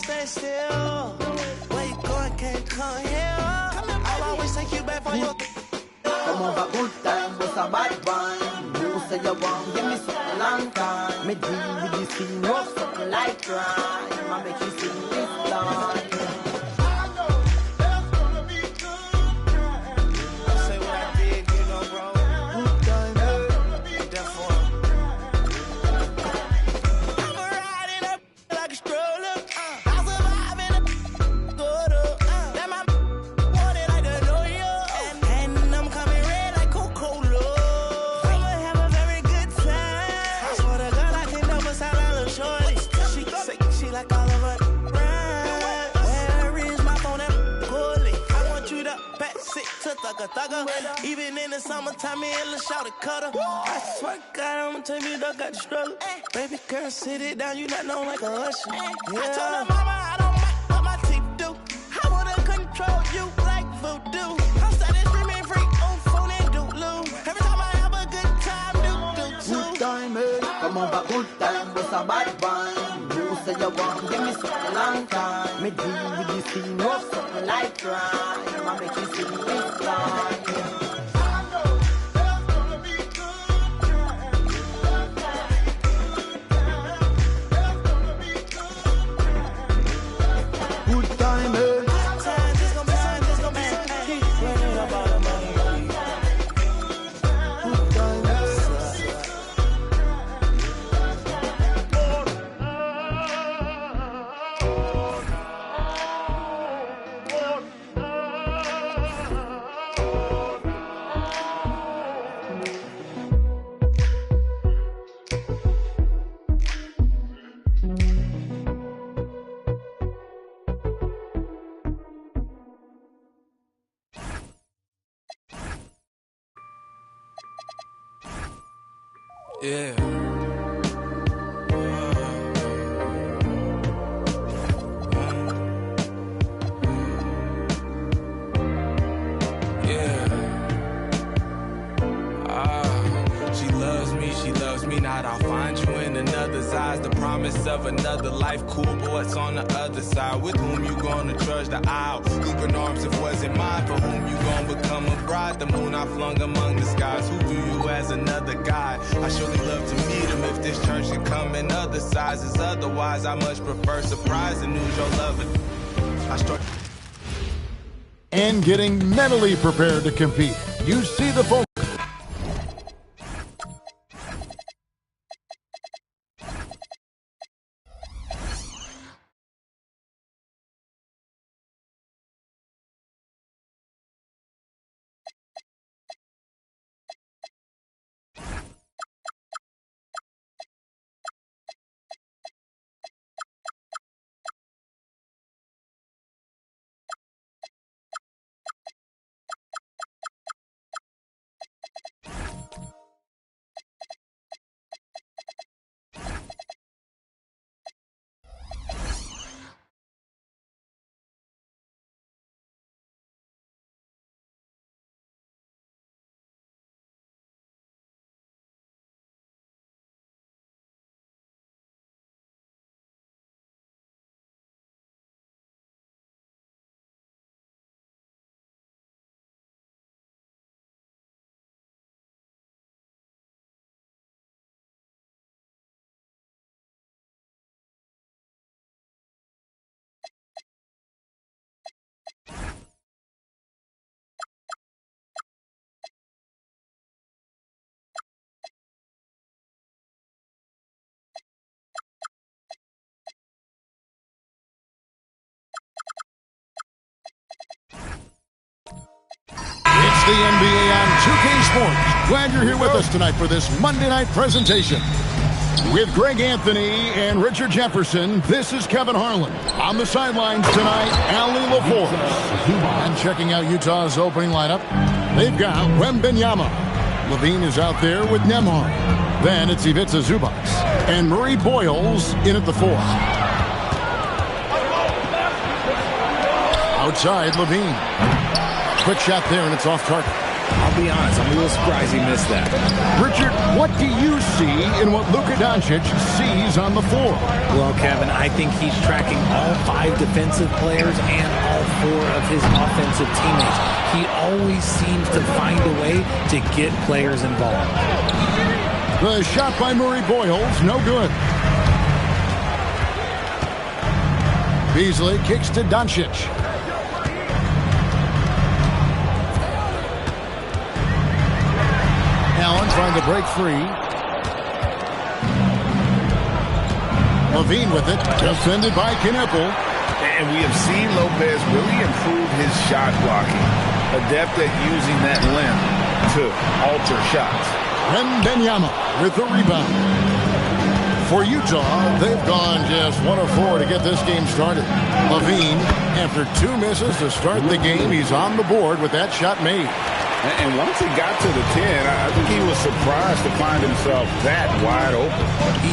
stand still. Where you going, can't come here. I'll always take you back for your... Come over, good time, what's a bad one? You say you want, give me something long time. Me deal with this thing, rough something like crime. I make you sing this line. Even in the summertime, me and Lil' Shawty cutter. I swear to God, I'ma tell you, dog got the struggle. Baby girl, sit it down, you not known like a usher. Yeah. I told her mama I don't like what my teeth do. I wanna control you like voodoo. I'm starting screaming free on phone and doodloo. Every time I have a good time, do. Good time, eh? Come over, good time, what's a bad one? You say you want, give me something long time. Me deal with this thing, rough something like crime. I make you sing this line. Yeah. She loves me not. I'll find you in another's eyes. The promise of another life, cool, but what's on the other side? With whom you gonna trudge the aisle? Open arms if wasn't mine. For whom you gonna become a bride? The moon I flung among the skies. Who view you as another guy? I surely love to meet him if this church could come in other sizes. Otherwise, I much prefer surprise and news your loving. And getting mentally prepared to compete. You see the focus. The NBA on 2K Sports. Glad you're here with us tonight for this Monday night presentation. With Greg Anthony and Richard Jefferson, this is Kevin Harlan. On the sidelines tonight, Allie LaForce. And checking out Utah's opening lineup, they've got Wembanyama. Levine is out there with Nembhard. Then it's Ivica Zubac. And Murray Boyles in at the 4. Outside, Levine. Quick shot there, and it's off target. I'll be honest, I'm a little surprised he missed that. Richard, what do you see in what Luka Doncic sees on the floor? Well, Kevin, I think he's tracking all 5 defensive players and all 4 of his offensive teammates. He always seems to find a way to get players involved. The shot by Murray Boyles, no good. Beasley kicks to Doncic. Allen trying to break free. Levine with it, defended by Knipple. And we have seen Lopez really improve his shot blocking. Adept at using that length to alter shots. Wembanyama with the rebound. For Utah, they've gone just 1 of 4 to get this game started. Levine, after 2 misses to start the game, he's on the board with that shot made. And once he got to the 10, I think he was surprised to find himself that wide open.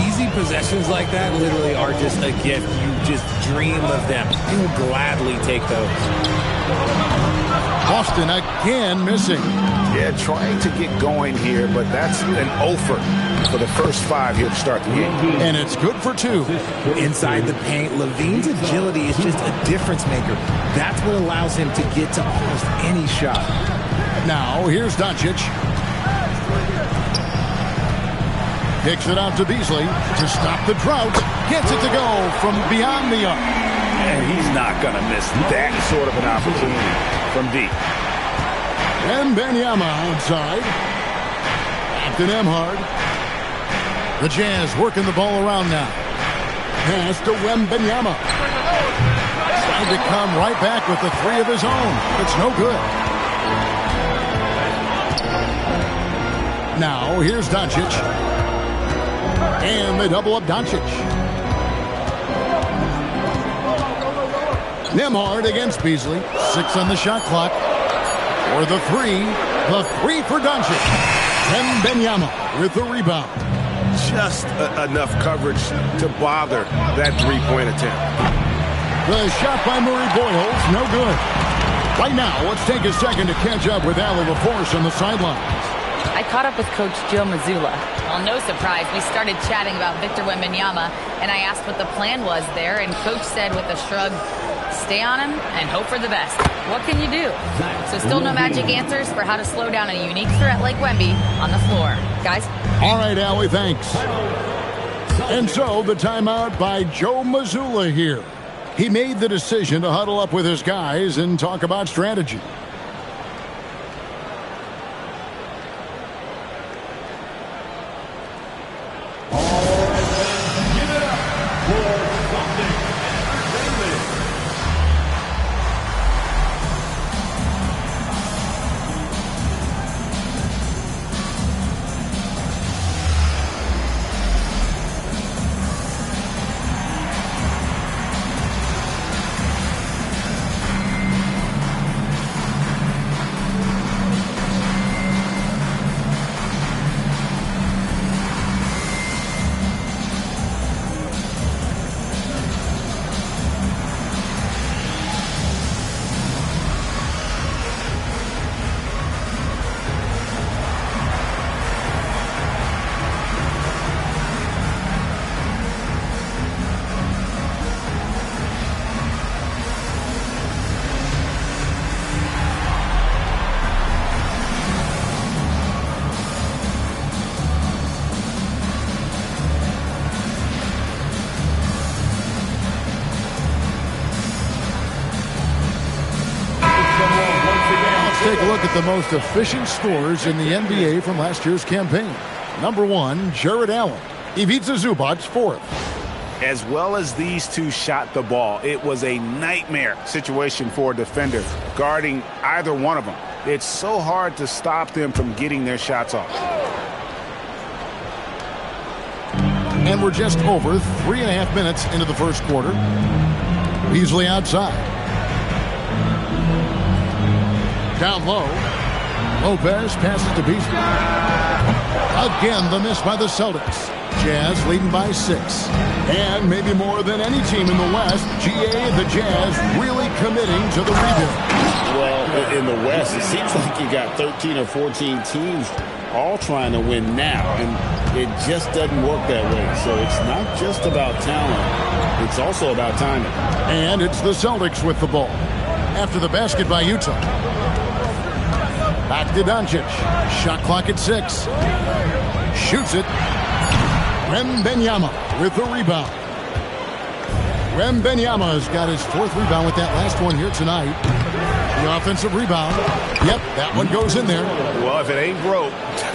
Easy possessions like that literally are just a gift. You just dream of them. You will gladly take those. Austin again missing. Yeah, trying to get going here, but that's an offer for the first 5 here to start the game. And it's good for 2. Inside the paint, Levine's agility is just a difference maker. That's what allows him to get to almost any shot. Now, here's Doncic. Kicks it out to Beasley to stop the drought. Gets it to go from beyond the arc. And he's not going to miss that sort of an opportunity from deep. Wembanyama outside. Captain Emhard. The Jazz working the ball around now. Pass to Wembanyama. Trying to come right back with the 3 of his own. It's no good. Now, here's Doncic. And they double up Doncic. Nembhard against Beasley. 6 on the shot clock. For the 3. The 3 for Doncic. Wembanyama with the rebound. Just enough coverage to bother that 3-point attempt. The shot by Murray Boyles, no good. Right now, let's take a second to catch up with Allie LaForce on the sidelines. I caught up with Coach Joe Mazzulla. Well, no surprise, we started chatting about Victor Wembanyama, and I asked what the plan was there, and Coach said with a shrug, stay on him and hope for the best. What can you do? So still no magic answers for how to slow down a unique threat like Wemby on the floor. Guys? All right, Allie, thanks. And so the timeout by Joe Mazzulla here. He made the decision to huddle up with his guys and talk about strategy. Take a look at the most efficient scorers in the NBA from last year's campaign. Number 1, Jared Allen. Ivica Zubac, 4th. As well as these two shot the ball, it was a nightmare situation for a defender guarding either one of them. It's so hard to stop them from getting their shots off. And we're just over 3.5 minutes into the first quarter. Beasley outside. Down low. Lopez passes to Beasley. Again, the miss by the Celtics. Jazz leading by 6. And maybe more than any team in the West, GA, the Jazz, really committing to the rebuild. Well, it in the West, it seems like you got 13 or 14 teams all trying to win now, and it just doesn't work that way. So it's not just about talent, it's also about timing. And it's the Celtics with the ball after the basket by Utah. Back to Doncic. Shot clock at 6. Shoots it. Wembanyama with the rebound. Wembanyama has got his 4th rebound with that last one here tonight. The offensive rebound. Yep, that one goes in there. Well, if it ain't broke,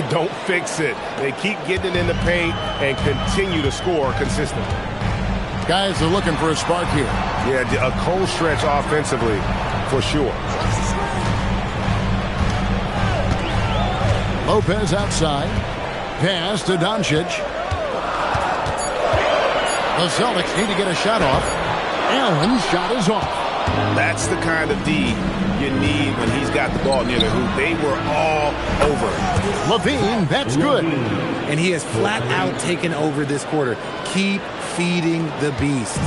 don't fix it. They keep getting it in the paint and continue to score consistently. Guys are looking for a spark here. Yeah, a cold stretch offensively for sure. Lopez outside. Pass to Doncic. The Celtics need to get a shot off. Allen's shot is off. That's the kind of D you need when he's got the ball near the hoop. They were all over it. Levine, that's good. And he has flat out taken over this quarter. Keep feeding the beast.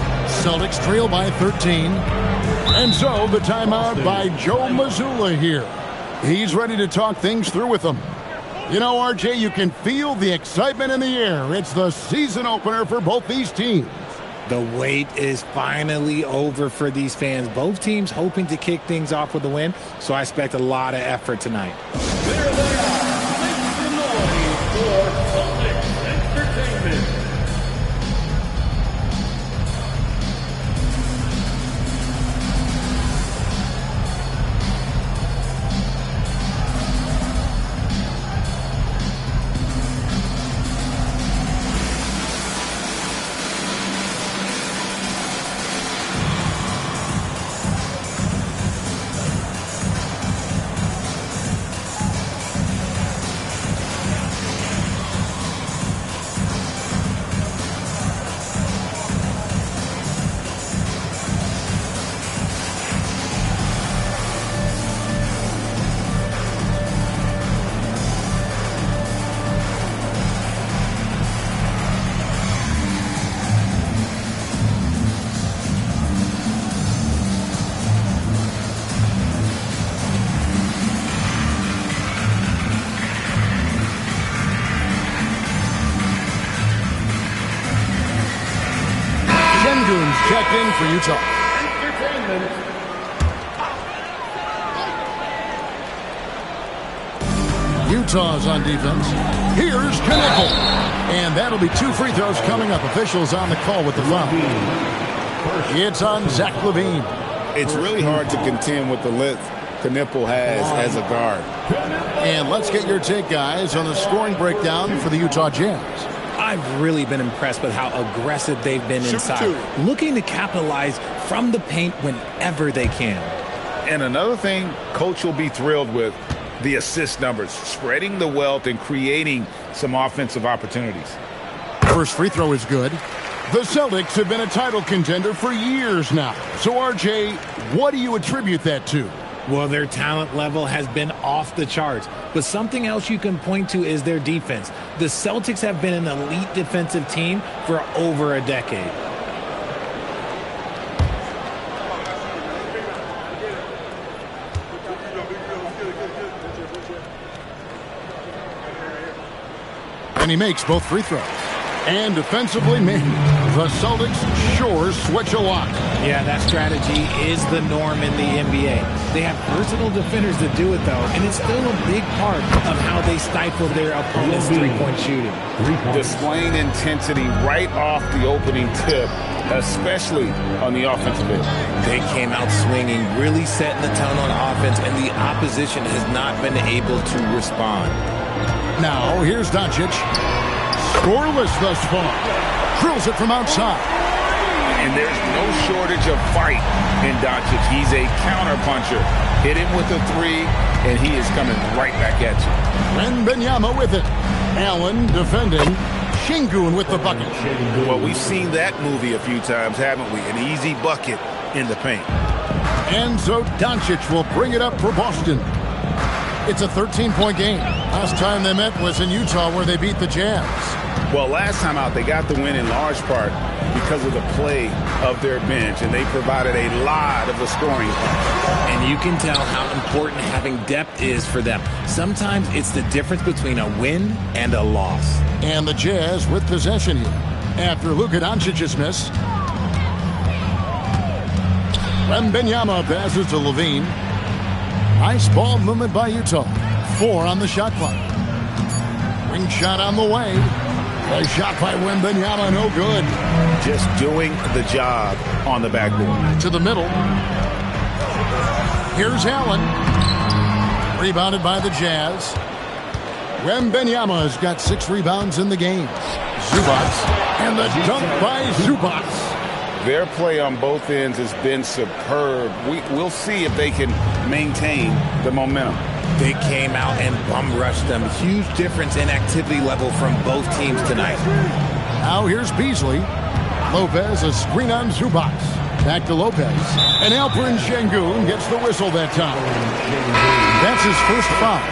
Celtics trail by 13. And so the timeout by Joe Mazzulla here. He's ready to talk things through with them. You know, RJ, you can feel the excitement in the air. It's the season opener for both these teams. The wait is finally over for these fans. Both teams hoping to kick things off with a win, so I expect a lot of effort tonight. There they are. Make some noise for Celtics Entertainment. Checked in for Utah. Utah's on defense. Here's Knipple. And that'll be 2 free throws coming up. Officials on the call with the foul. It's on Zach LaVine. It's really hard to contend with the length Knipple has as a guard. And let's get your take, guys, on the scoring breakdown for the Utah Jazz. I've really been impressed with how aggressive they've been inside, looking to capitalize from the paint whenever they can. And another thing Coach will be thrilled with, the assist numbers, spreading the wealth and creating some offensive opportunities. First free throw is good. The Celtics have been a title contender for years now. So, RJ, what do you attribute that to? Well, their talent level has been off the charts. But something else you can point to is their defense. The Celtics have been an elite defensive team for over a decade. And he makes both free throws. And defensively, man, the Celtics sure switch a lot. Yeah, that strategy is the norm in the NBA. They have versatile defenders that do it, though, and it's still a big part of how they stifle their opponent's three-point shooting. Displaying intensity right off the opening tip, especially on the offensive end. They came out swinging, really setting the tone on offense, and the opposition has not been able to respond. Now, here's Doncic. Scoreless thus far. Drills it from outside. And there's no shortage of fight in Doncic. He's a counterpuncher. Hit him with a three, and he is coming right back at you. Wembanyama with it. Allen defending. Şengün with the bucket. Well, we've seen that movie a few times, haven't we? An easy bucket in the paint. And so Doncic will bring it up for Boston. It's a 13-point game. Last time they met was in Utah where they beat the Jazz. Well, last time out, they got the win in large part because of the play of their bench, and they provided a lot of the scoring. And you can tell how important having depth is for them. Sometimes it's the difference between a win and a loss. And the Jazz with possession here after Luka Doncic's miss. Wembanyama passes to Levine. Nice ball movement by Utah. 4 on the shot clock. Wing shot on the way. A shot by Wembanyama, no good. Just doing the job on the backboard. To the middle. Here's Allen. Rebounded by the Jazz. Wembanyama has got 6 rebounds in the game. Zubats. And the dunk by Zubats. Their play on both ends has been superb. We'll see if they can maintain the momentum. They came out and bum rushed them. Huge difference in activity level from both teams tonight. Now here's Beasley. Lopez, a screen on Zubats. Back to Lopez. And Alperen Şengün gets the whistle that time. That's his first foul.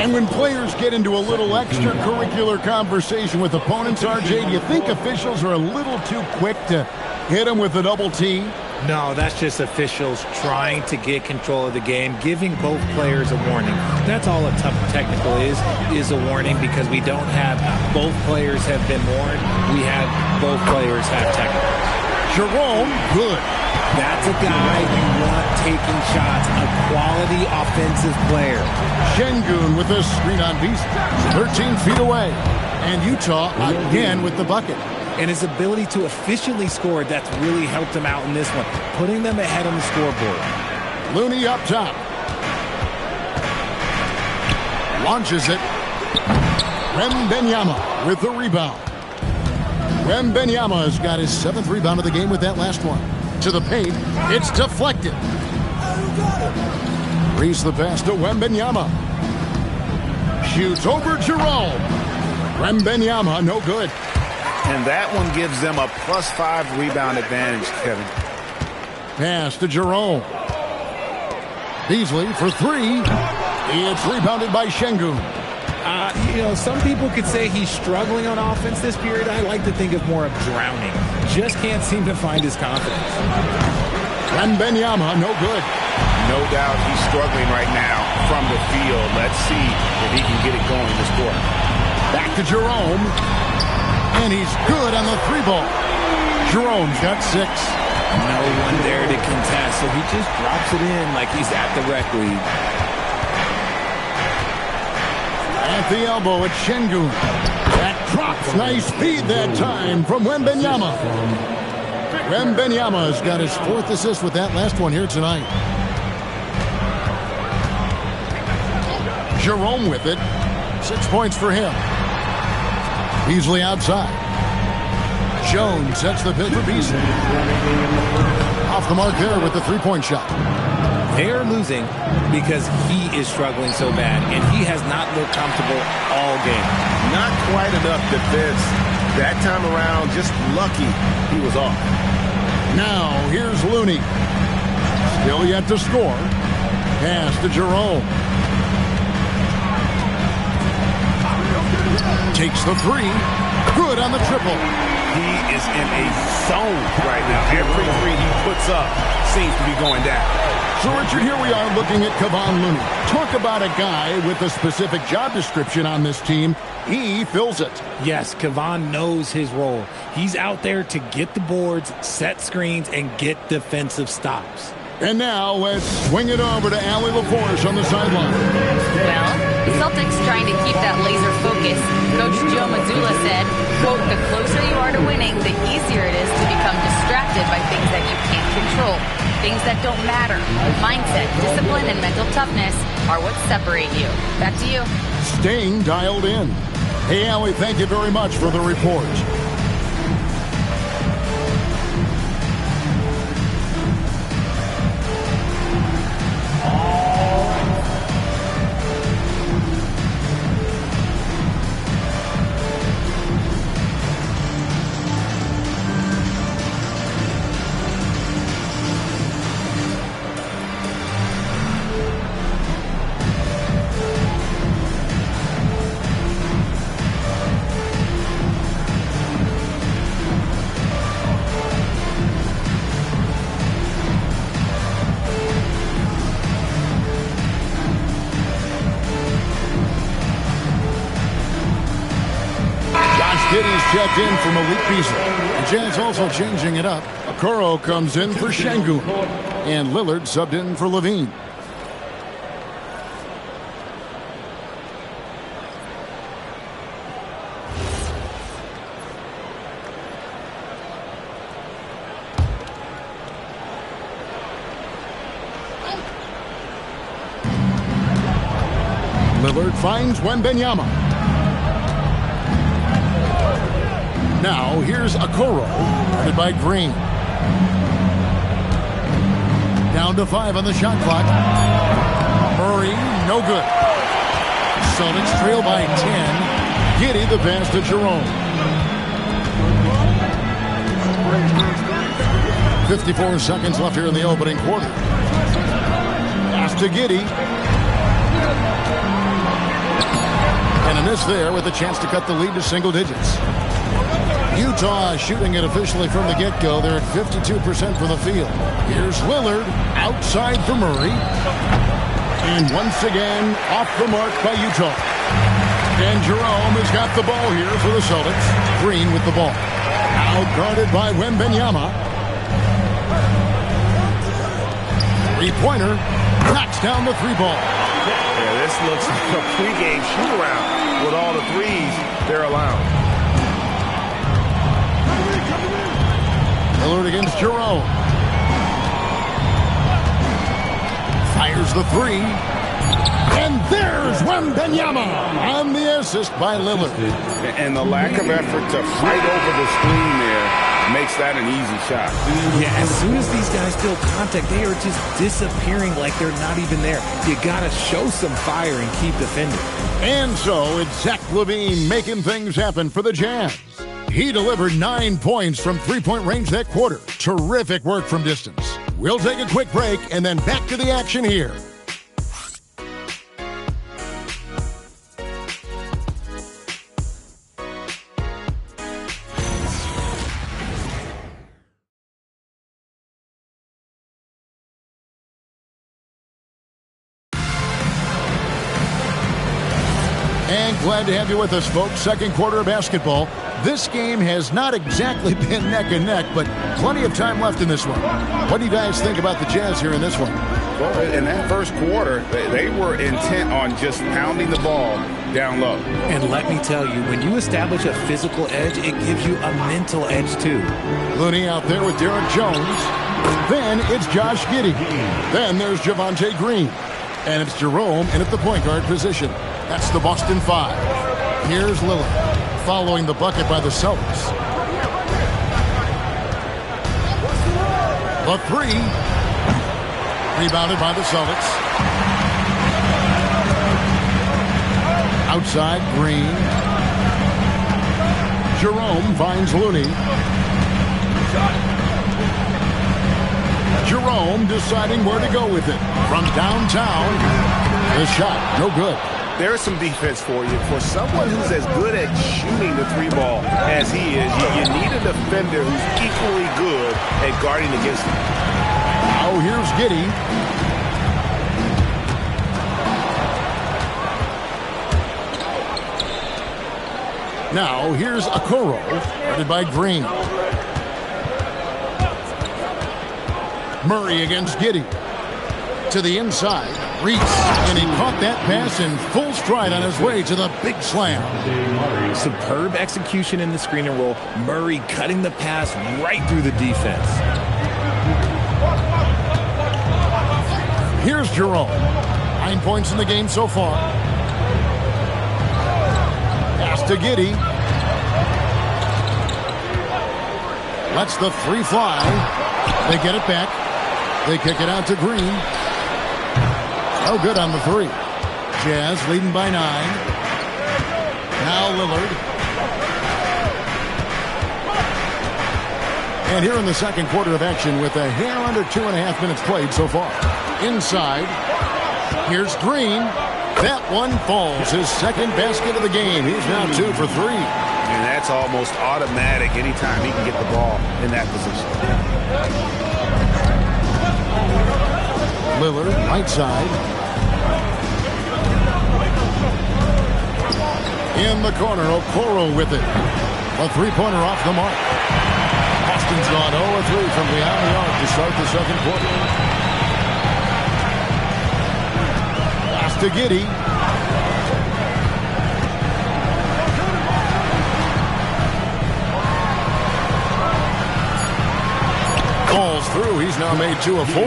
And when players get into a little extracurricular conversation with opponents, RJ, do you think officials are a little too quick to hit them with a double T? No, that's just officials trying to get control of the game, giving both players a warning. That's all a tough technical is a warning, because we don't have both players have been warned. We have both players have technicals. Jerome, good. That's a guy you want taking shots, a quality offensive player. Şengün with a screen on Beasley, 13 feet away. And Utah again with the bucket. And his ability to efficiently score, that's really helped him out in this one, putting them ahead on the scoreboard. Looney up top. Launches it. Wembanyama with the rebound. Wembanyama has got his 7th rebound of the game with that last one. To the paint. It's deflected. Reese the pass to Wembanyama. Shoots over Jerome. Wembanyama, no good. And that one gives them a +5 rebound advantage, Kevin. Pass to Jerome. Beasley for 3. It's rebounded by Şengün. Some people could say he's struggling on offense this period. I like to think of more of drowning. Just can't seem to find his confidence. Wembanyama, no good. No doubt he's struggling right now from the field. Let's see if he can get it going this quarter. Back to Jerome. And he's good on the 3-ball. Jerome's got 6. No one there to contest, so he just drops it in like he's at the rec league. At the elbow, it's Şengün. That drops. Nice speed that time from Wembanyama. Wembanyama has got his 4th assist with that last one here tonight. Jerome with it. 6 points for him. Beasley outside. Jones sets the pick for Beasley. Off the mark there with the 3-point shot. They're losing because he is struggling so bad, and he has not looked comfortable all game. Not quite enough defense that time around. Just lucky he was off. Now here's Looney. Still yet to score. Pass to Jerome. Takes the 3. Good on the triple. He is in a zone right now. Every 3 he puts up seems to be going down. So, Richard, here we are looking at Kevon Looney. Talk about a guy with a specific job description on this team. He fills it. Yes, Kevon knows his role. He's out there to get the boards, set screens, and get defensive stops. And now let's swing it over to Allie LaForce on the sideline. Well, the Celtics trying to keep that laser focus. Coach Joe Mazzulla said, quote, "The closer you are to winning, the easier it is to become distracted by things that you can't control. Things that don't matter. Mindset, discipline, and mental toughness are what separate you." Back to you. Staying dialed in. Hey, Allie, thank you very much for the report. Giddy's checked in for Malik Beasley. The Jazz also changing it up. Okoro comes in for Şengün. And Lillard subbed in for Levine. Lillard finds Wembanyama. Now here's Okoro, guarded by Green. Down to 5 on the shot clock. Murray, no good. Celtics trail by 10. Giddey the pass to Jerome. 54 seconds left here in the opening quarter. Pass to Giddey. And a miss there with a chance to cut the lead to single digits. Utah shooting it officially from the get-go. They're at 52% from the field. Here's Lillard outside for Murray. And once again, off the mark by Utah. And Jerome has got the ball here for the Celtics. Green with the ball. Now guarded by Wembanyama. Three-pointer. Knocks down the three ball. Yeah, this looks like a pregame shoot-around with all the threes they're allowing. Lillard against Jerome. Fires the three. And there's Wembanyama on the assist by Lillard. And the lack of effort to fight over the screen there makes that an easy shot. Yeah, as soon as these guys feel contact, they are just disappearing like they're not even there. You got to show some fire and keep defending. And so it's Zach LaVine making things happen for the Jazz. He delivered 9 points from three-point range that quarter. Terrific work from distance. We'll take a quick break and then back to the action here. And glad to have you with us, folks. Second quarter of basketball. This game has not exactly been neck and neck, but plenty of time left in this one. What do you guys think about the Jazz here in this one? Well, in that first quarter, they were intent on just pounding the ball down low. And let me tell you, when you establish a physical edge, it gives you a mental edge too. Looney out there with Derek Jones. Then it's Josh Giddey. Then there's Javonte Green. And it's Jerome in at the point guard position. That's the Boston Five. Here's Lillard, following the bucket by the Celtics. The three, rebounded by the Celtics. Outside, Green. Jerome finds Looney. Jerome deciding where to go with it. From downtown, the shot, no good. There's some defense for you. For someone who's as good at shooting the three ball as he is, you need a defender who's equally good at guarding against him. Now here's Giddey. Now here's Okoro, guarded by Green. Murray against Giddey. To the inside, Reese, and he caught that pass in full stride on his way to the big slam. Superb execution in the screen and roll. Murray cutting the pass right through the defense. Here's Jerome. 9 points in the game so far. Pass to Giddey. Lets the three fly. They get it back. They kick it out to Green. No good on the three. Jazz leading by 9. Now Lillard. And here in the second quarter of action with a hair under 2.5 minutes played so far. Inside. Here's Green. That one falls. His second basket of the game. He's now 2 for 3. And that's almost automatic anytime he can get the ball in that position. Lillard, right side. In the corner, Okoro with it. A three-pointer off the mark. Boston's gone 0-3 from beyond the arc to start the second quarter. Pass to Giddey. Falls through. He's now made 2 of 4.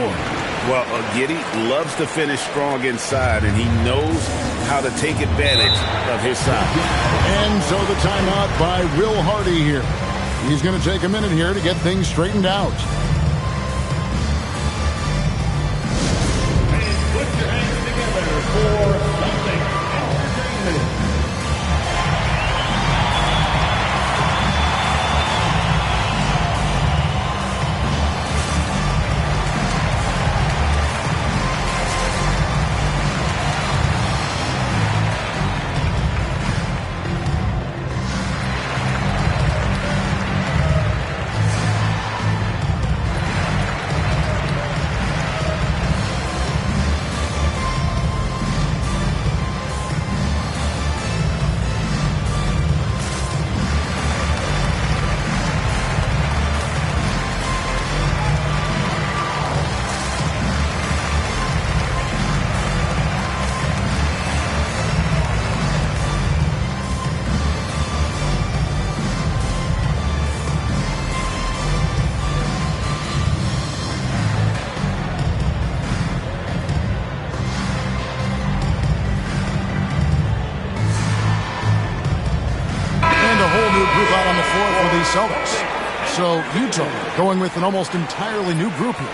Well, Giddey loves to finish strong inside, and he knows how to take advantage of his size. And so the timeout by Will Hardy here. He's going to take a minute here to get things straightened out. And put your hands together for something entertainment. Group out on the floor for the Celtics. So Utah going with an almost entirely new group here.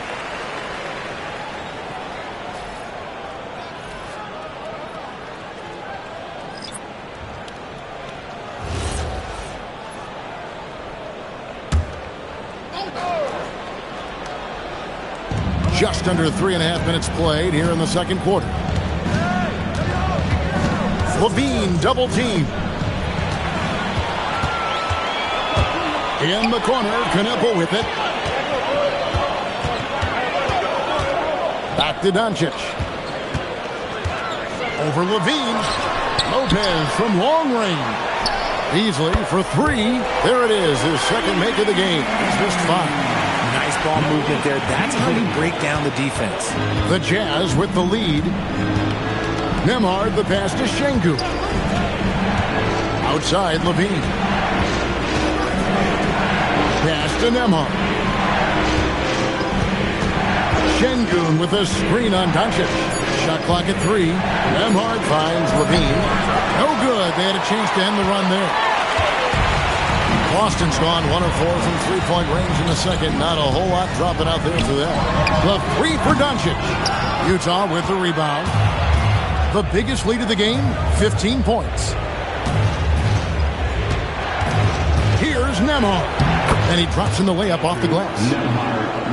Just under 3.5 minutes played here in the second quarter. Levine double team. In the corner, Knepel with it. Back to Doncic. Over Levine. Lopez from long range. Beasley for 3. There it is, his second make of the game. He's missed 5. Nice ball movement there. That's how you break down the defense. The Jazz with the lead. Nembhard the pass to Şengün. Outside Levine. Pass to Nembhard. Şengün with a screen on Doncic. Shot clock at 3. Nembhard finds Levine. No good. They had a chance to end the run there. Boston's gone 1 of 4 from three-point range in the second. Not a whole lot dropping out there for them. The 3 for Doncic. Utah with the rebound. The biggest lead of the game, 15 points. Here's Nembhard. And he drops in the layup off the glass.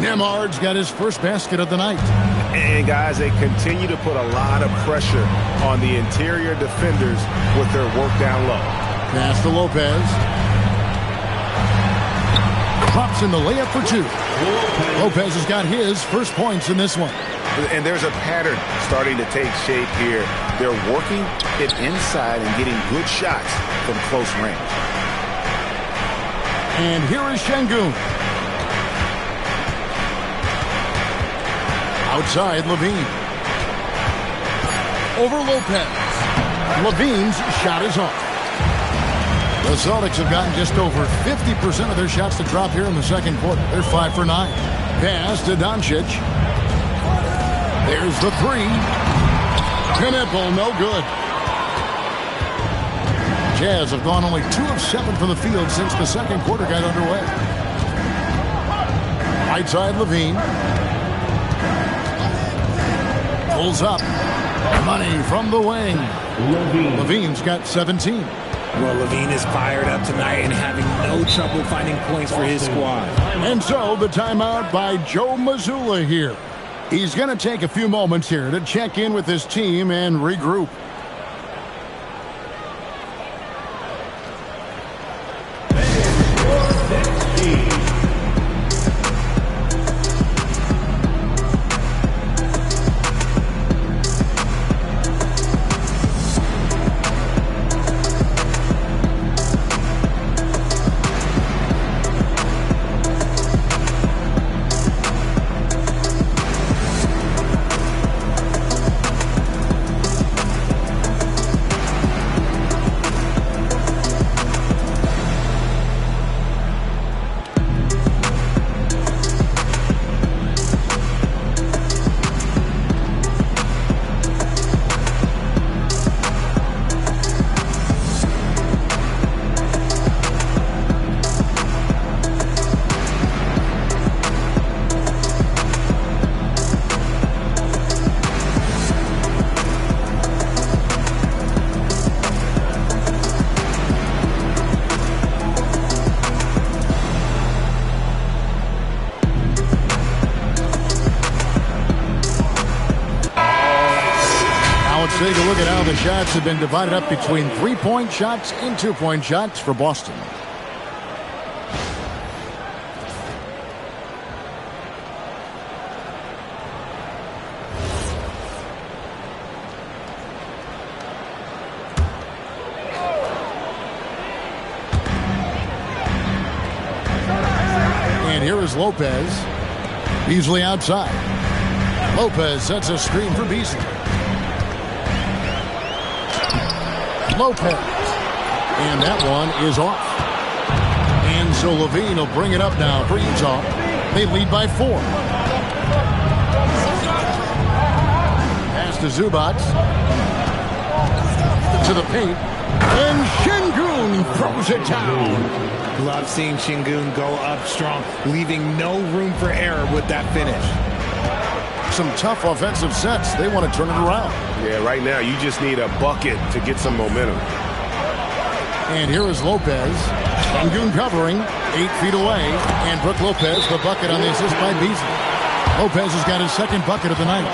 Nembhard's got his first basket of the night. And, guys, they continue to put a lot of pressure on the interior defenders with their work down low. Pass to Lopez. Drops in the layup for 2. Lopez has got his first points in this one. And there's a pattern starting to take shape here. They're working it inside and getting good shots from close range. And here is Şengün. Outside Levine. Over Lopez. Levine's shot is off. The Celtics have gotten just over 50% of their shots to drop here in the second quarter. They're 5 for 9. Pass to Doncic. There's the 3. Knepel, no good. Jazz have gone only 2 of 7 from the field since the second quarter got underway. Right side Levine. Pulls up. Money from the wing. Levine's got 17. Well, Levine is fired up tonight and having no trouble finding points for his squad. And so the timeout by Joe Mazzulla here. He's going to take a few moments here to check in with his team and regroup. take a look at how the shots have been divided up between 3-point shots and 2-point shots for Boston. And here is Lopez. Beasley outside. Lopez sets a screen for Beasley. Lopez. And that one is off. And so Levine will bring it up now for Utah. They lead by 4. Pass to Zubac. To the paint. And Şengün throws it down. Love seeing Şengün go up strong, leaving no room for error with that finish. Some tough offensive sets. They want to turn it around. Yeah, right now you just need a bucket to get some momentum. And here is Lopez. Şengün covering 8 feet away. And Brook Lopez, the bucket on the assist by Beasley. Lopez has got his second bucket of the night.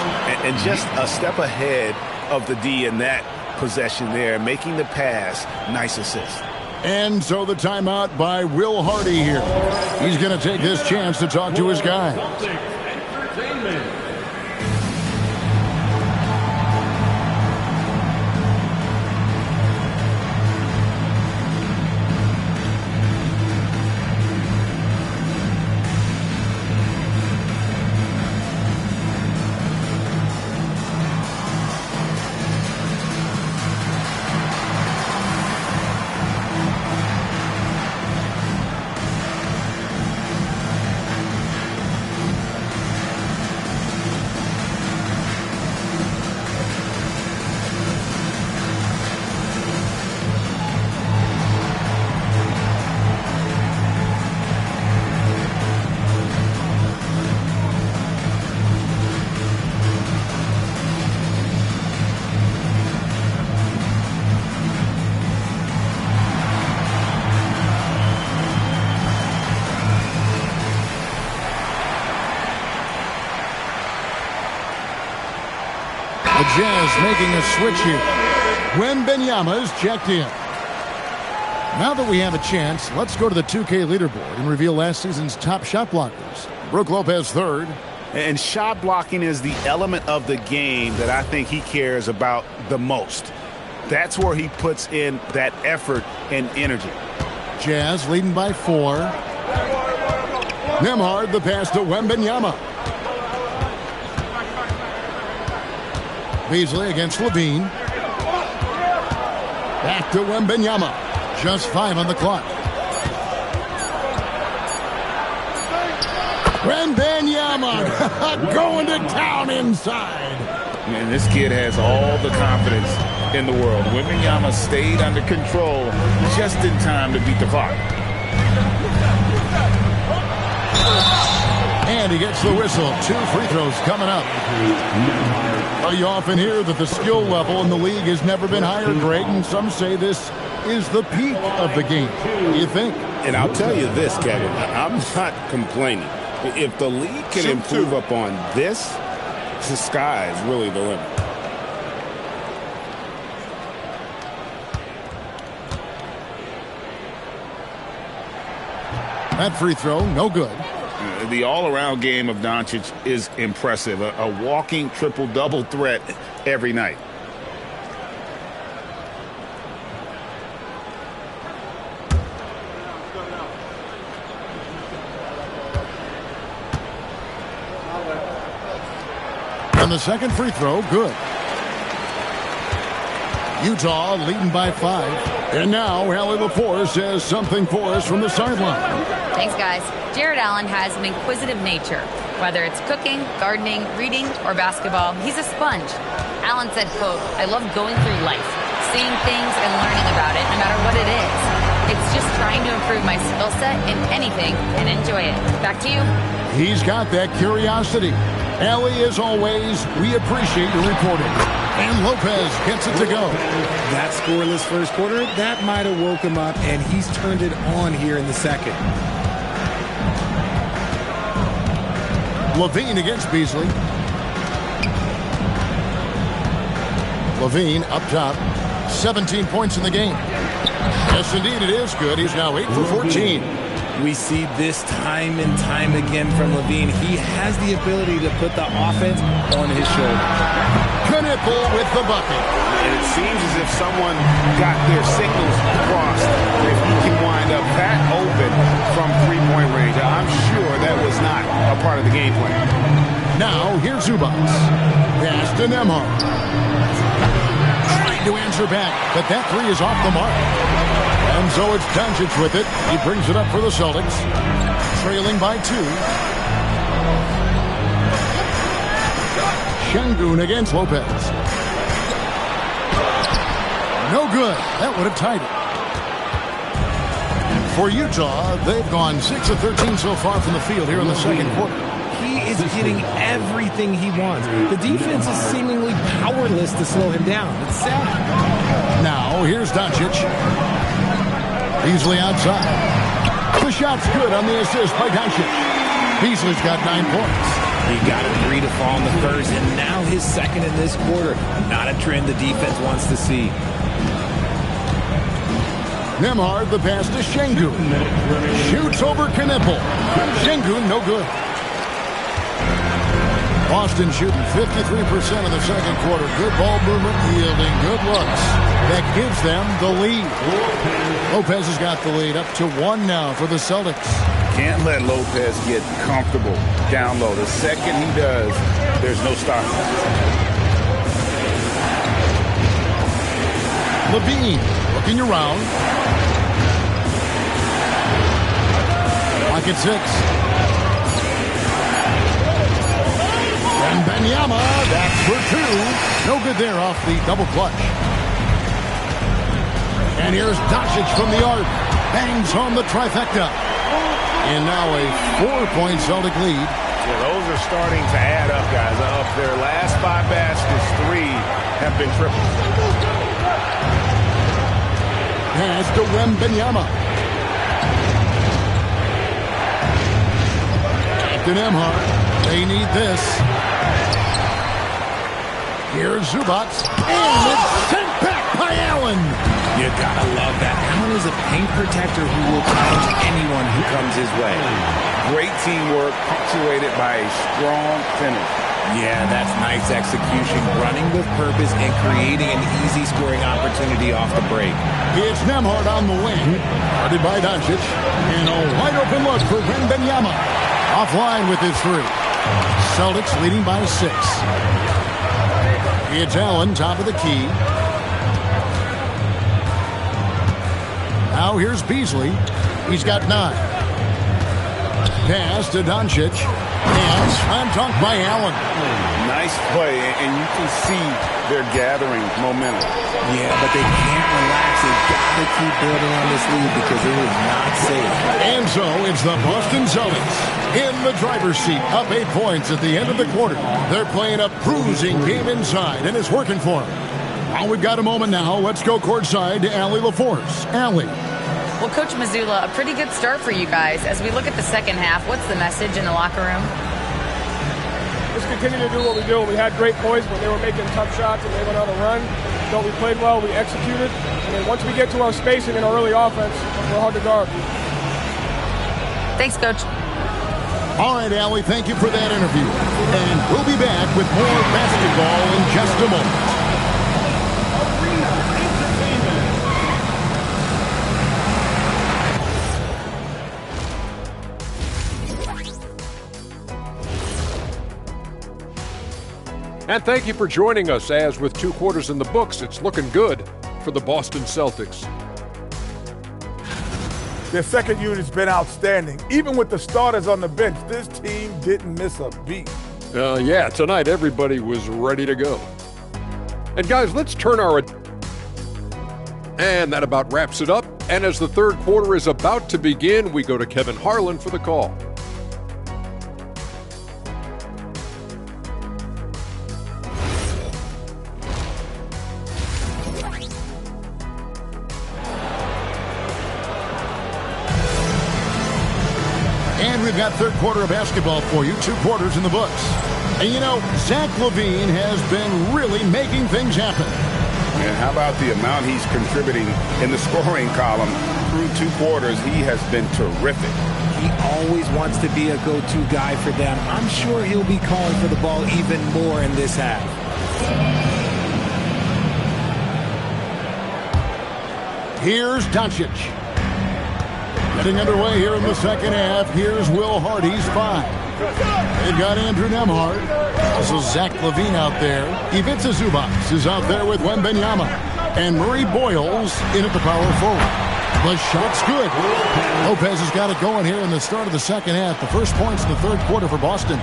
And just a step ahead of the D in that possession there, making the pass. Nice assist. And so the timeout by Will Hardy here. He's going to take this chance to talk to his guys. The Jazz making a switch here. Wembanyama's checked in. Now that we have a chance, let's go to the 2K leaderboard and reveal last season's top shot blockers. Brook Lopez third. And shot blocking is the element of the game that I think he cares about the most. That's where he puts in that effort and energy. Jazz leading by 4. Nembhard the pass to Wembanyama. Beasley against Levine. Back to Wembanyama. Just 5 on the clock. Wembanyama going to town inside. Man, this kid has all the confidence in the world. Wembanyama stayed under control just in time to beat the clock. And he gets the whistle. 2 free throws coming up. You often hear that the skill level in the league has never been higher, Greg, and some say this is the peak of the game. What do you think? And I'll tell you this, Kevin, I'm not complaining. If the league can improve upon this, the sky is really the limit. That free throw, no good. The all-around game of Doncic is impressive. A walking triple-double threat every night. And the second free throw, good. Utah leading by 5. And now Allie Lepore says something for us from the sideline. Thanks, guys. Jared Allen has an inquisitive nature. Whether it's cooking, gardening, reading, or basketball, he's a sponge. Allen said, quote, "I love going through life, seeing things and learning about it, no matter what it is. It's just trying to improve my skill set in anything and enjoy it." Back to you. He's got that curiosity. Allie, as always, we appreciate your reporting. And Lopez gets it to go. That scoreless first quarter, that might have woke him up, and he's turned it on here in the second. Levine against Beasley. Levine up top, 17 points in the game. Yes, indeed, it is good. He's now 8 for 14. We see this time and time again from Levine. He has the ability to put the offense on his shoulder. Knipple with the bucket. And it seems as if someone got their signals crossed. If he can wind up that open from three-point range, I'm sure that was not a part of the game plan. Now, here's Zubac. Pass to Nembhard. Trying to answer back, but that three is off the mark. And so it's Doncic with it. He brings it up for the Celtics. Trailing by 2. Şengün against Lopez. No good. That would have tied it. For Utah, they've gone 6 of 13 so far from the field here in the second quarter. He is getting everything he wants. The defense is seemingly powerless to slow him down. It's sad. Now, here's Doncic. Beasley outside. The shot's good on the assist by Doncic. Beasley's got 9 points. He got a 3 to fall in the first, and now his second in this quarter. Not a trend the defense wants to see. Nembhard, the pass to Şengün. Shoots over Knipple. Şengün, no good. Boston shooting 53% in the second quarter. Good ball movement, yielding good looks. That gives them the lead. Lopez has got the lead up to 1 now for the Celtics. Can't let Lopez get comfortable down low. The second he does, there's no stopping. Levine looking around. Pocket 6. And Wembanyama, that's for 2. No good there off the double clutch. And here's Doncic from the arc. Bangs home the trifecta. And now a 4-point Celtic lead. Yeah, those are starting to add up, guys. Up their last 5 baskets, 3 have been triples. Pass to Wembanyama. To Nembhard. They need this. Here's Zubac. And it's sent back by Allen. You gotta love that. Allen is a paint protector who will challenge anyone who comes his way. Great teamwork, punctuated by a strong finish. Yeah, that's nice execution, running with purpose and creating an easy scoring opportunity off the break. It's Nembhard on the wing, guarded by Doncic, and a wide open look for Wembanyama. Offline with his 3. Celtics leading by 6. It's Allen, top of the key. Now here's Beasley. He's got 9. Pass to Doncic. And slam dunk by Allen. Nice play, and you can see they're gathering momentum. Yeah, but they can't relax. They've got to keep building on this lead because it is not safe. And so it's the Boston Celtics in the driver's seat, up 8 points at the end of the quarter. They're playing a bruising game inside, and it's working for them. Well, we've got a moment now. Let's go courtside to Allie LaForce. Allie. Well, Coach Mazzulla, a pretty good start for you guys. As we look at the second half, what's the message in the locker room? Just continue to do what we do. We had great points when they were making tough shots and they went on a run. So we played well, we executed. And then once we get to our spacing and our early offense, we're hard to guard. Thanks, Coach. All right, Allie, thank you for that interview. And we'll be back with more basketball in just a moment. And thank you for joining us, as with 2 quarters in the books, it's looking good for the Boston Celtics. Their second unit's been outstanding. Even with the starters on the bench, this team didn't miss a beat. Yeah, tonight everybody was ready to go. And guys, let's turn our... And that about wraps it up. And as the third quarter is about to begin, we go to Kevin Harlan for the call. And we've got third quarter of basketball for you, 2 quarters in the books. And you know, Zach LaVine has been really making things happen. And how about the amount he's contributing in the scoring column through 2 quarters? He has been terrific. He always wants to be a go-to guy for them. I'm sure he'll be calling for the ball even more in this half. Here's Doncic. Getting underway here in the second half. Here's Will Hardy's 5. They've got Andrew Nembhard. Also Zach LaVine out there. Ivica Zubac is out there with Wembanyama. And Murray Boyles in at the power forward. The shot's good. Lopez has got it going here in the start of the second half. The first points in the third quarter for Boston.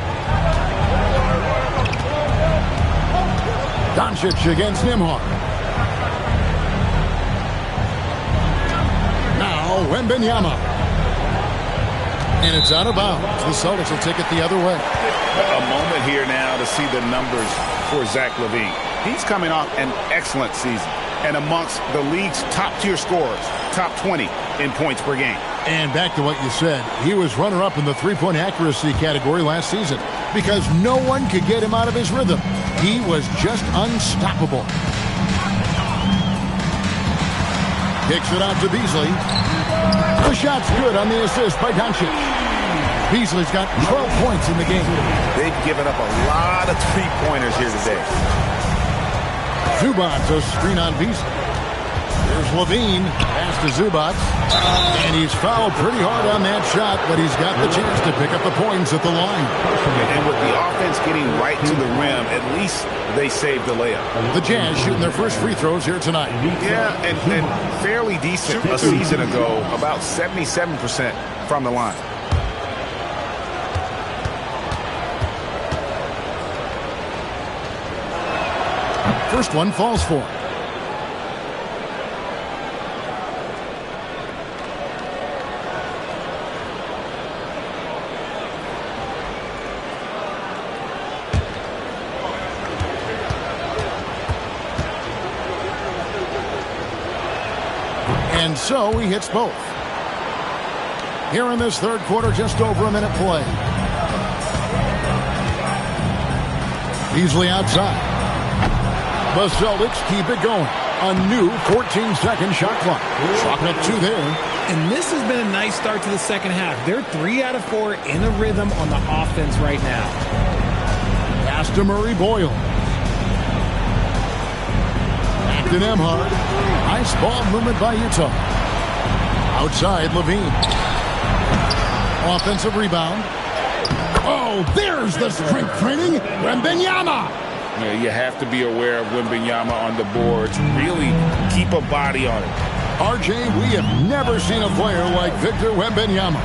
Doncic against Nembhard. Now Wembanyama. And it's out of bounds. The Celtics will take it the other way. A moment here now to see the numbers for Zach LaVine. He's coming off an excellent season and amongst the league's top-tier scorers, top 20 in points per game. And back to what you said, he was runner-up in the three-point accuracy category last season because no one could get him out of his rhythm. He was just unstoppable. Kicks it out to Beasley. The shot's good on the assist by Doncic. Beasley's got 12 points in the game. They've given up a lot of three-pointers here today. Zubac, a screen on Beasley. There's LaVine, pass to Zubac. And he's fouled pretty hard on that shot, but he's got the chance to pick up the points at the line. And with the offense getting right to the rim, at least they saved the layup. The Jazz shooting their first free throws here tonight. Yeah, and fairly decent a season ago, about 77% from the line. First one falls for. And so he hits both. Here in this third quarter, just over a minute play. Beasley outside. The Celtics keep it going. A new 14-second shot clock. Chalking up 2 there. And this has been a nice start to the second half. They're 3 out of 4 in a rhythm on the offense right now. Pass to Murray Boyle. Back to Nembhard. Nice ball movement by Utah. Outside, LaVine. Offensive rebound. Oh, there's the strength training. Wembanyama. You have to be aware of Wembanyama on the boards. Really keep a body on it. RJ, we have never seen a player like Victor Wembanyama.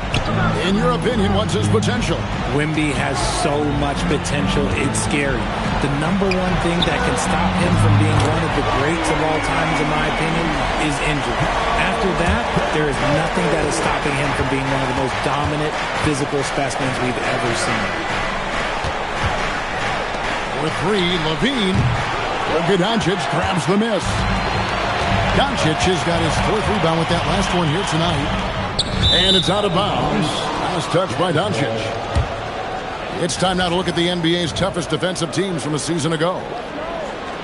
In your opinion, what's his potential? Wemby has so much potential, it's scary. The number one thing that can stop him from being one of the greats of all times, in my opinion, is injury. After that, there is nothing that is stopping him from being one of the most dominant physical specimens we've ever seen. With 3, LaVine. Luka Doncic grabs the miss. Doncic has got his 4th rebound with that last one here tonight. And it's out of bounds. Last touch by Doncic. It's time now to look at the NBA's toughest defensive teams from a season ago.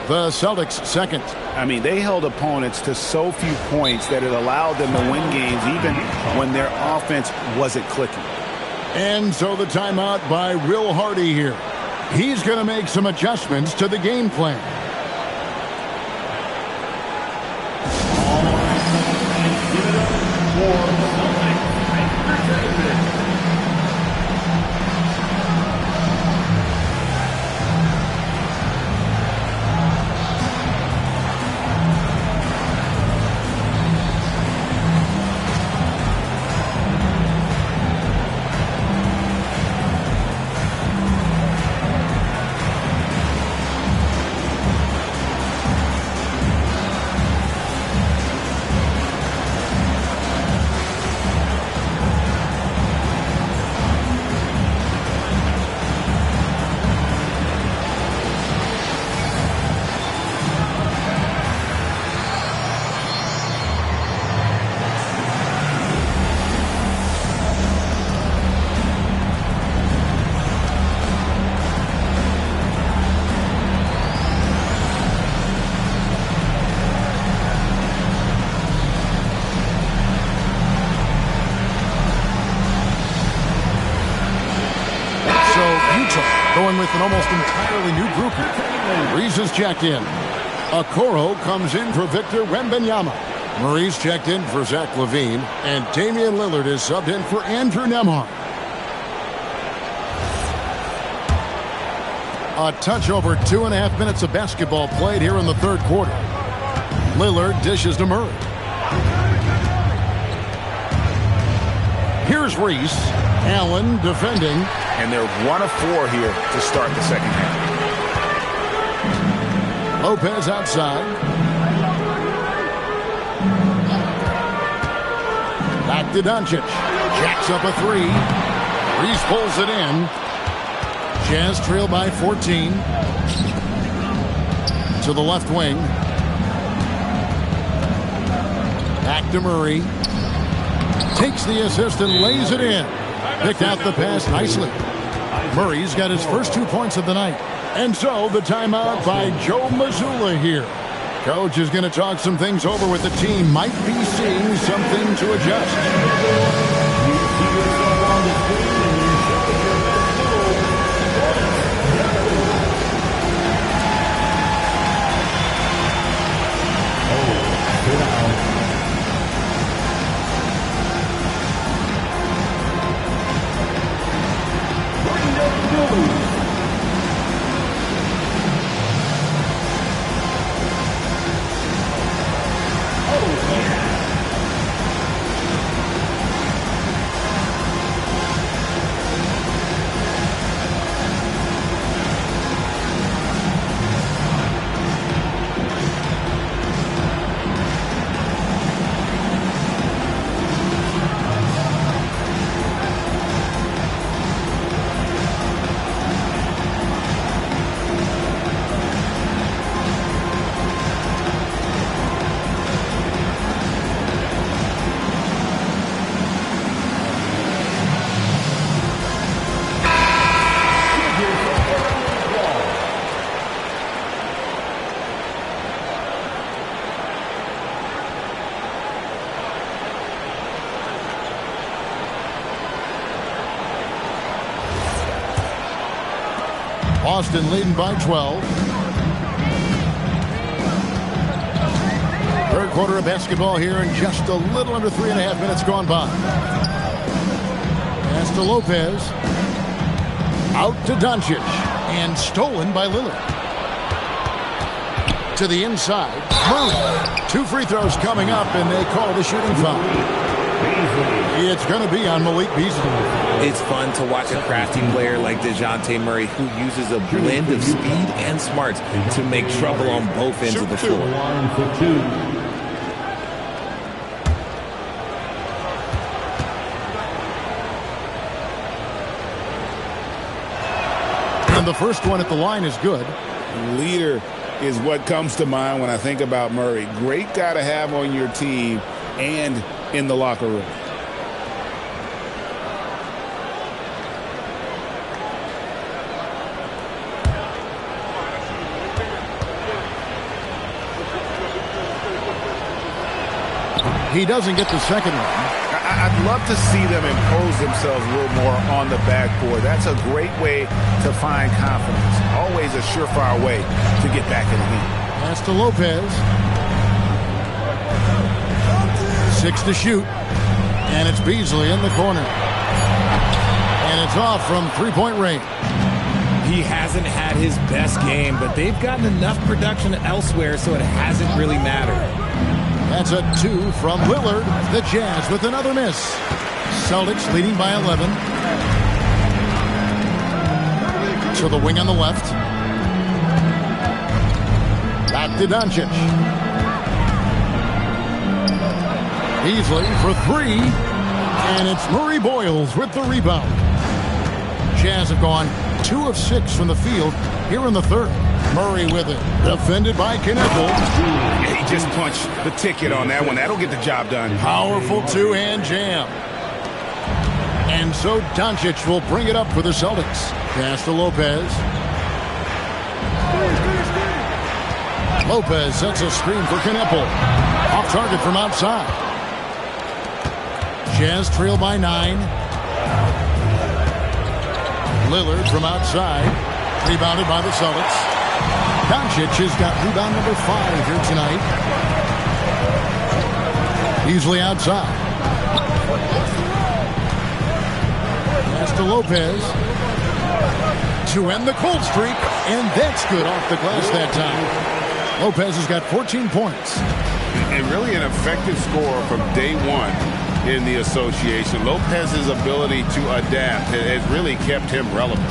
The Celtics second. I mean, they held opponents to so few points that it allowed them to win games even when their offense wasn't clicking. And so the timeout by Will Hardy here. He's going to make some adjustments to the game plan. with an almost entirely new grouping. Reese is checked in. Okoro comes in for Victor Wembanyama. Maurice checked in for Zach LaVine. And Damian Lillard is subbed in for Andrew Nembhard. A touch over 2.5 minutes of basketball played here in the third quarter. Lillard dishes to Murray. Here's Reese. Allen defending. And they're 1 of 4 here to start the second half. Lopez outside. Back to Doncic. Jacks up a 3. Reese pulls it in. Jazz trail by 14. To the left wing. Back to Murray. Takes the assist and lays it in. Picked out the pass nicely. Murray's got his first 2 points of the night. And so the timeout by Joe Mazzulla here. Coach is going to talk some things over with the team. Might be seeing something to adjust. Boston leading by 12. Third quarter of basketball here in just a little under 3.5 minutes gone by. Pass to Lopez. Out to Doncic. And stolen by Lillard. To the inside. Murray. 2 free throws coming up, and they call the shooting foul. It's going to be on Malik Beasley. It's fun to watch a crafty player like DeJounte Murray who uses a blend of speed and smarts to make trouble on both ends of the floor. And the first one at the line is good. Leader is what comes to mind when I think about Murray. Great guy to have on your team and in the locker room. He doesn't get the second one. I'd love to see them impose themselves a little more on the backboard. That's a great way to find confidence. Always a surefire way to get back in the game. Pass to Lopez. 6 to shoot. And it's Beasley in the corner. And it's off from three-point range. He hasn't had his best game, but they've gotten enough production elsewhere, so it hasn't really mattered. That's a 2 from Lillard. The Jazz with another miss. Celtics leading by 11. To the wing on the left. Back to Doncic. Beasley for 3. And it's Murray Boyles with the rebound. Jazz have gone 2 of 6 from the field here in the third. Murray with it. Defended by Knuckle. He just punched the ticket on that one. That'll get the job done. Powerful two-hand jam. And so Doncic will bring it up for the Celtics. Pass to Lopez. Lopez sets a screen for Knuckle. Off target from outside. Jazz trail by 9. Lillard from outside. Rebounded by the Celtics. Doncic has got rebound number 5 here tonight. Beasley outside. Pass to Lopez. To end the cold streak, and that's good off the glass that time. Lopez has got 14 points. And really an effective scorer from day one in the association. Lopez's ability to adapt has really kept him relevant.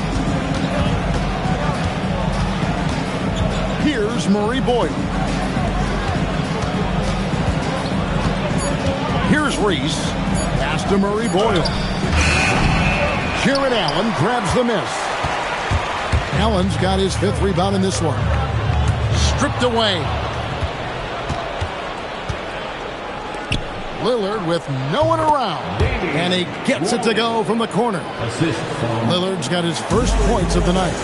Here's Murray Boyd. Here's Reese. Pass to Murray Boyle. Jared Allen grabs the miss. Allen's got his 5th rebound in this one. Stripped away. Lillard with no one around. And he gets it to go from the corner. Lillard's got his first points of the night.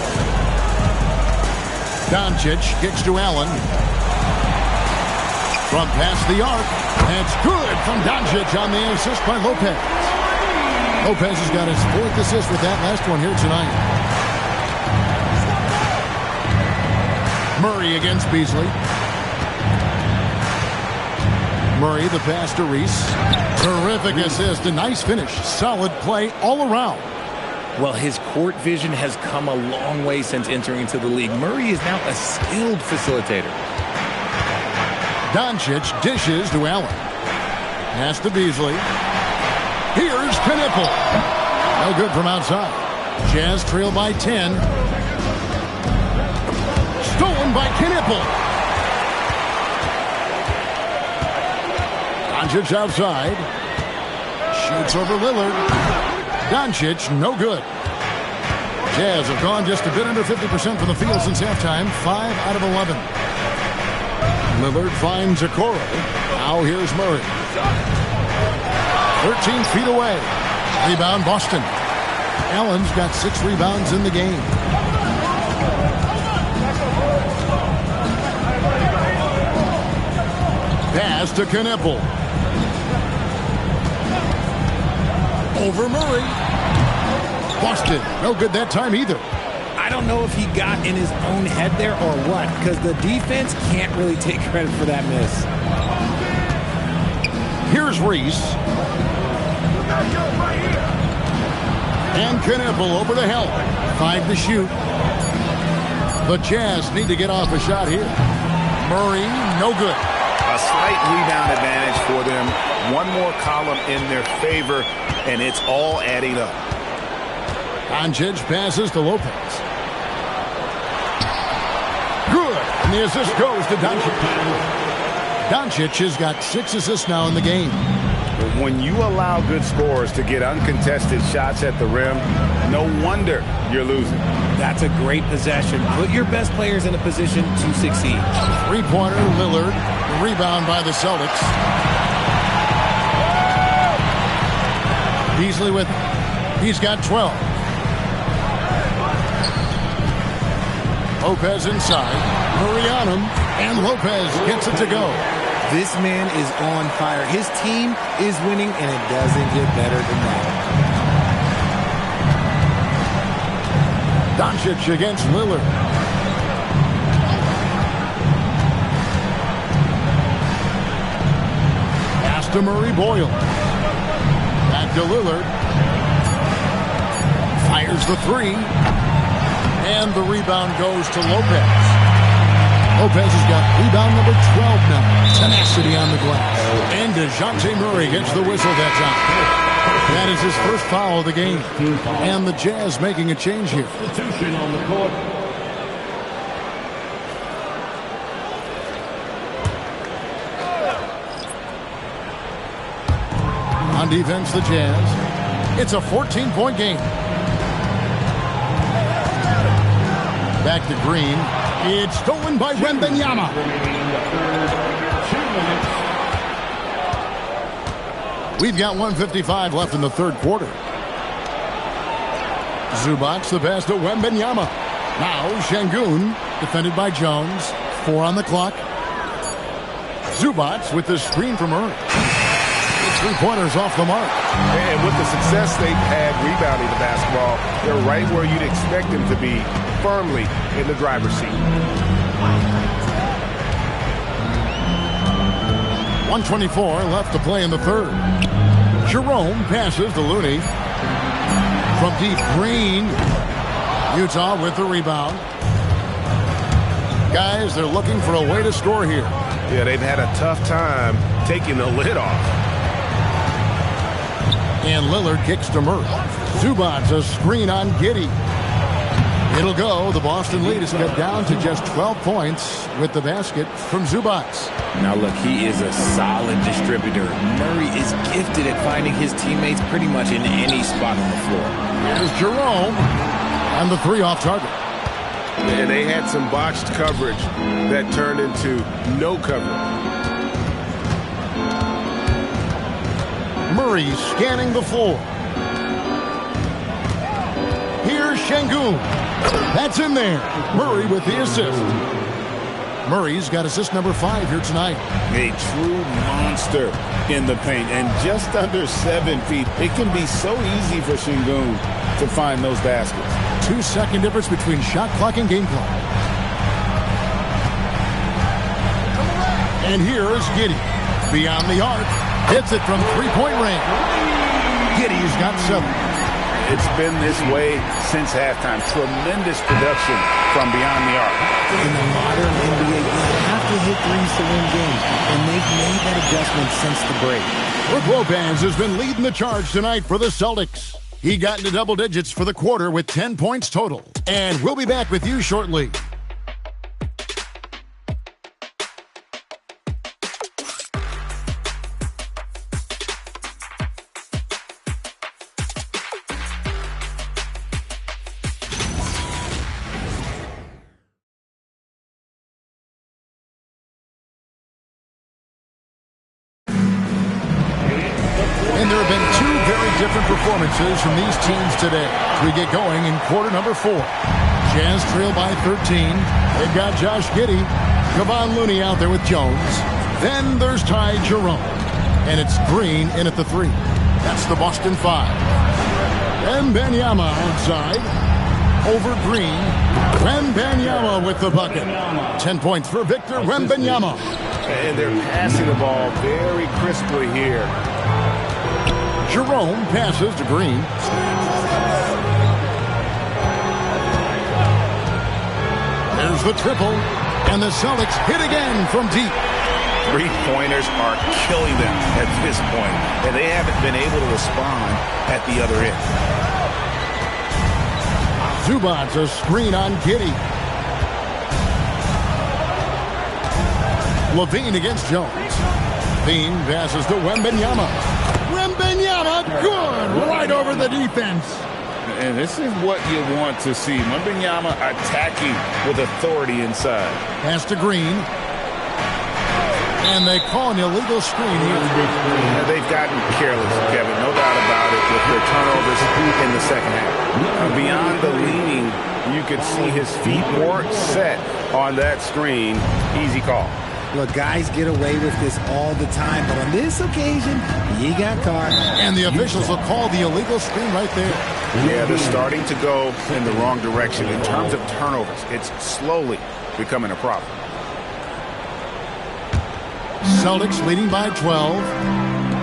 Doncic kicks to Allen. From past the arc. That's good from Doncic on the assist by Lopez. Lopez has got his 4th assist with that last one here tonight. Murray against Beasley. Murray, the pass to Reese. Terrific assist, a nice finish. Solid play all around. Well, his court vision has come a long way since entering into the league. Murray is now a skilled facilitator. Doncic dishes to Allen. Pass to Beasley. Here's Knipple. No good from outside. Jazz trail by 10. Stolen by Knipple. Doncic outside. Shoots over Lillard. Doncic, no good. Jazz have gone just a bit under 50% from the field since halftime. 5 out of 11. Lillard finds Okoro. Now here's Murray. 13 feet away. Rebound Boston. Allen's got 6 rebounds in the game. Pass to Knipple. Over Murray. Boston. No good that time either. I don't know if he got in his own head there or what, because the defense can't really take credit for that miss. Here's Reese. And Knipple over to help. 5 to shoot. The Jazz need to get off a shot here. Murray, no good. A slight rebound advantage for them. One more column in their favor, and it's all adding up. Doncic passes to Lopez. Good. And the assist goes to Doncic. Doncic has got 6 assists now in the game. When you allow good scorers to get uncontested shots at the rim, no wonder you're losing. That's a great possession. Put your best players in a position to succeed. 3-pointer, Lillard. The rebound by the Celtics. Beasley with him. He's got 12. Lopez inside. Murray on him. And Lopez gets it to go. This man is on fire. His team is winning, and it doesn't get better than that. Doncic against Lillard. Pass to Murray Boyle. Back to Lillard. Fires the 3. And the rebound goes to Lopez. Lopez has got rebound number 12 now. Tenacity on the glass. And DeJounte Murray gets the whistle that time. That is his first foul of the game. And the Jazz making a change here. Substitution on the court. On defense, the Jazz. It's a 14-point game. Back to Green. It's stolen by Wembanyama. We've got 1:55 left in the third quarter. Zubac, the pass to Wembanyama. Now Şengün, defended by Jones. 4 on the clock. Zubac with the screen from Earl. 3-pointers off the mark. And with the success they've had rebounding the basketball, they're right where you'd expect them to be, firmly in the driver's seat. 1:24 left to play in the third. Jerome passes to Looney. From deep, Green. Utah with the rebound. Guys, they're looking for a way to score here. Yeah, they've had a tough time taking the lid off. And Lillard kicks to Murray. Zubac's a screen on Giddey. It'll go. The Boston lead is cut down to just 12 points with the basket from Zubac. Now look, he is a solid distributor. Murray is gifted at finding his teammates pretty much in any spot on the floor. Here's Jerome. And the 3 off target. And they had some botched coverage that turned into no coverage. Murray scanning the floor. Here's Şengün. That's in there. Murray with the assist. Murray's got assist number 5 here tonight. A true monster in the paint and just under 7 feet. It can be so easy for Şengün to find those baskets. 2-second difference between shot clock and game clock. And here is Giddey. Beyond the arc. Hits it from 3-point range. Giddey's got 7. It's been this way since halftime. Tremendous production from beyond the arc. In the modern NBA, you have to hit threes to win games, and they've made that adjustment since the break. Brook Lopez has been leading the charge tonight for the Celtics. He got into double digits for the quarter with 10 points total. And we'll be back with you shortly. And there have been 2 very different performances from these teams today as we get going in quarter number 4. Jazz trail by 13. They've got Josh Giddey, Kevon Looney out there with Jones. Then there's Ty Jerome. And it's Green in at the 3. That's the Boston 5. Wembanyama outside. Over Green. Wembanyama with the bucket. 10 points for Victor Wembanyama. And they're passing the ball very crisply here. Jerome passes to Green. There's the triple. And the Celtics hit again from deep. 3-pointers are killing them at this point, and they haven't been able to respond at the other end. Zubac's a screen on Giddey. Levine against Jones. Levine passes to Wembanyama. Wembanyama, good, right over the defense. And this is what you want to see. Wembanyama attacking with authority inside. Pass to Green. And they call an illegal screen here. They've gotten careless, Kevin, no doubt about it, with their turnovers in the second half. Beyond the leaning, you could see his feet weren't set on that screen. Easy call. Look, guys get away with this all the time, but on this occasion, he got caught. And the officials will call the illegal screen right there. Yeah, they're starting to go in the wrong direction in terms of turnovers. It's slowly becoming a problem. Celtics leading by 12.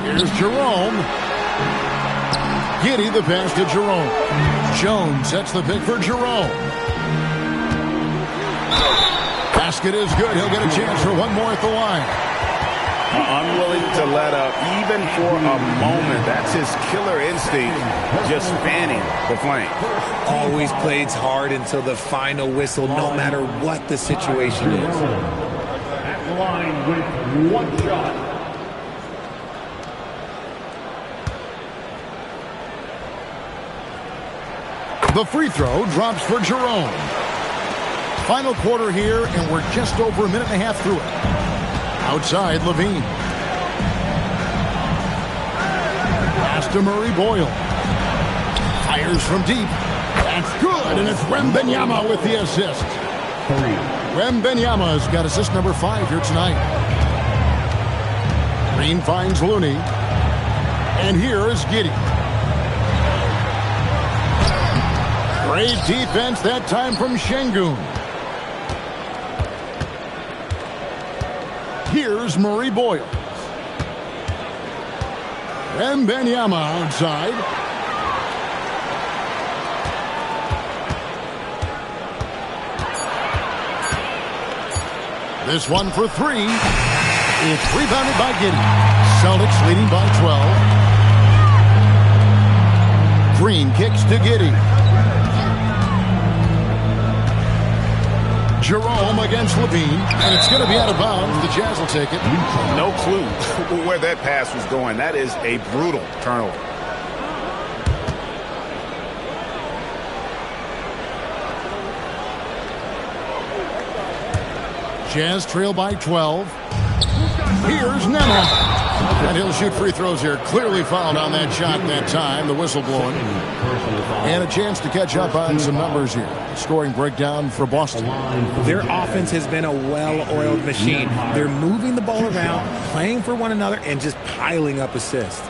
Here's Jerome. Giddey the pass to Jerome. Jones sets the pick for Jerome. Basket is good. He'll get a chance for one more at the line. Unwilling to let up even for a moment. That's his killer instinct, just fanning the flame. Always plays hard until the final whistle, no matter what the situation is. At the line with 1 shot. The free throw drops for Jerome. Final quarter here, and we're just over a minute and a half through it. Outside, Levine. Pass to Murray Boyle. Fires from deep. That's good, and it's Wembanyama with the assist. Wembanyama's got assist number 5 here tonight. Green finds Looney. And here is Giddey. Great defense that time from Şengün. Here's Murray Boyle. Wembanyama outside. This one for three. It's rebounded by Giddey. Celtics leading by 12. Green kicks to Giddey. Jerome against Levine, and it's going to be out of bounds. The Jazz will take it. No clue where that pass was going. That is a brutal turnover. Jazz trail by 12. Here's Nembhard. And he'll shoot free throws here. Clearly fouled on that shot that time. The whistle blowing. And a chance to catch up on some numbers here. Scoring breakdown for Boston. Their offense has been a well-oiled machine. They're moving the ball around, playing for one another, and just piling up assists.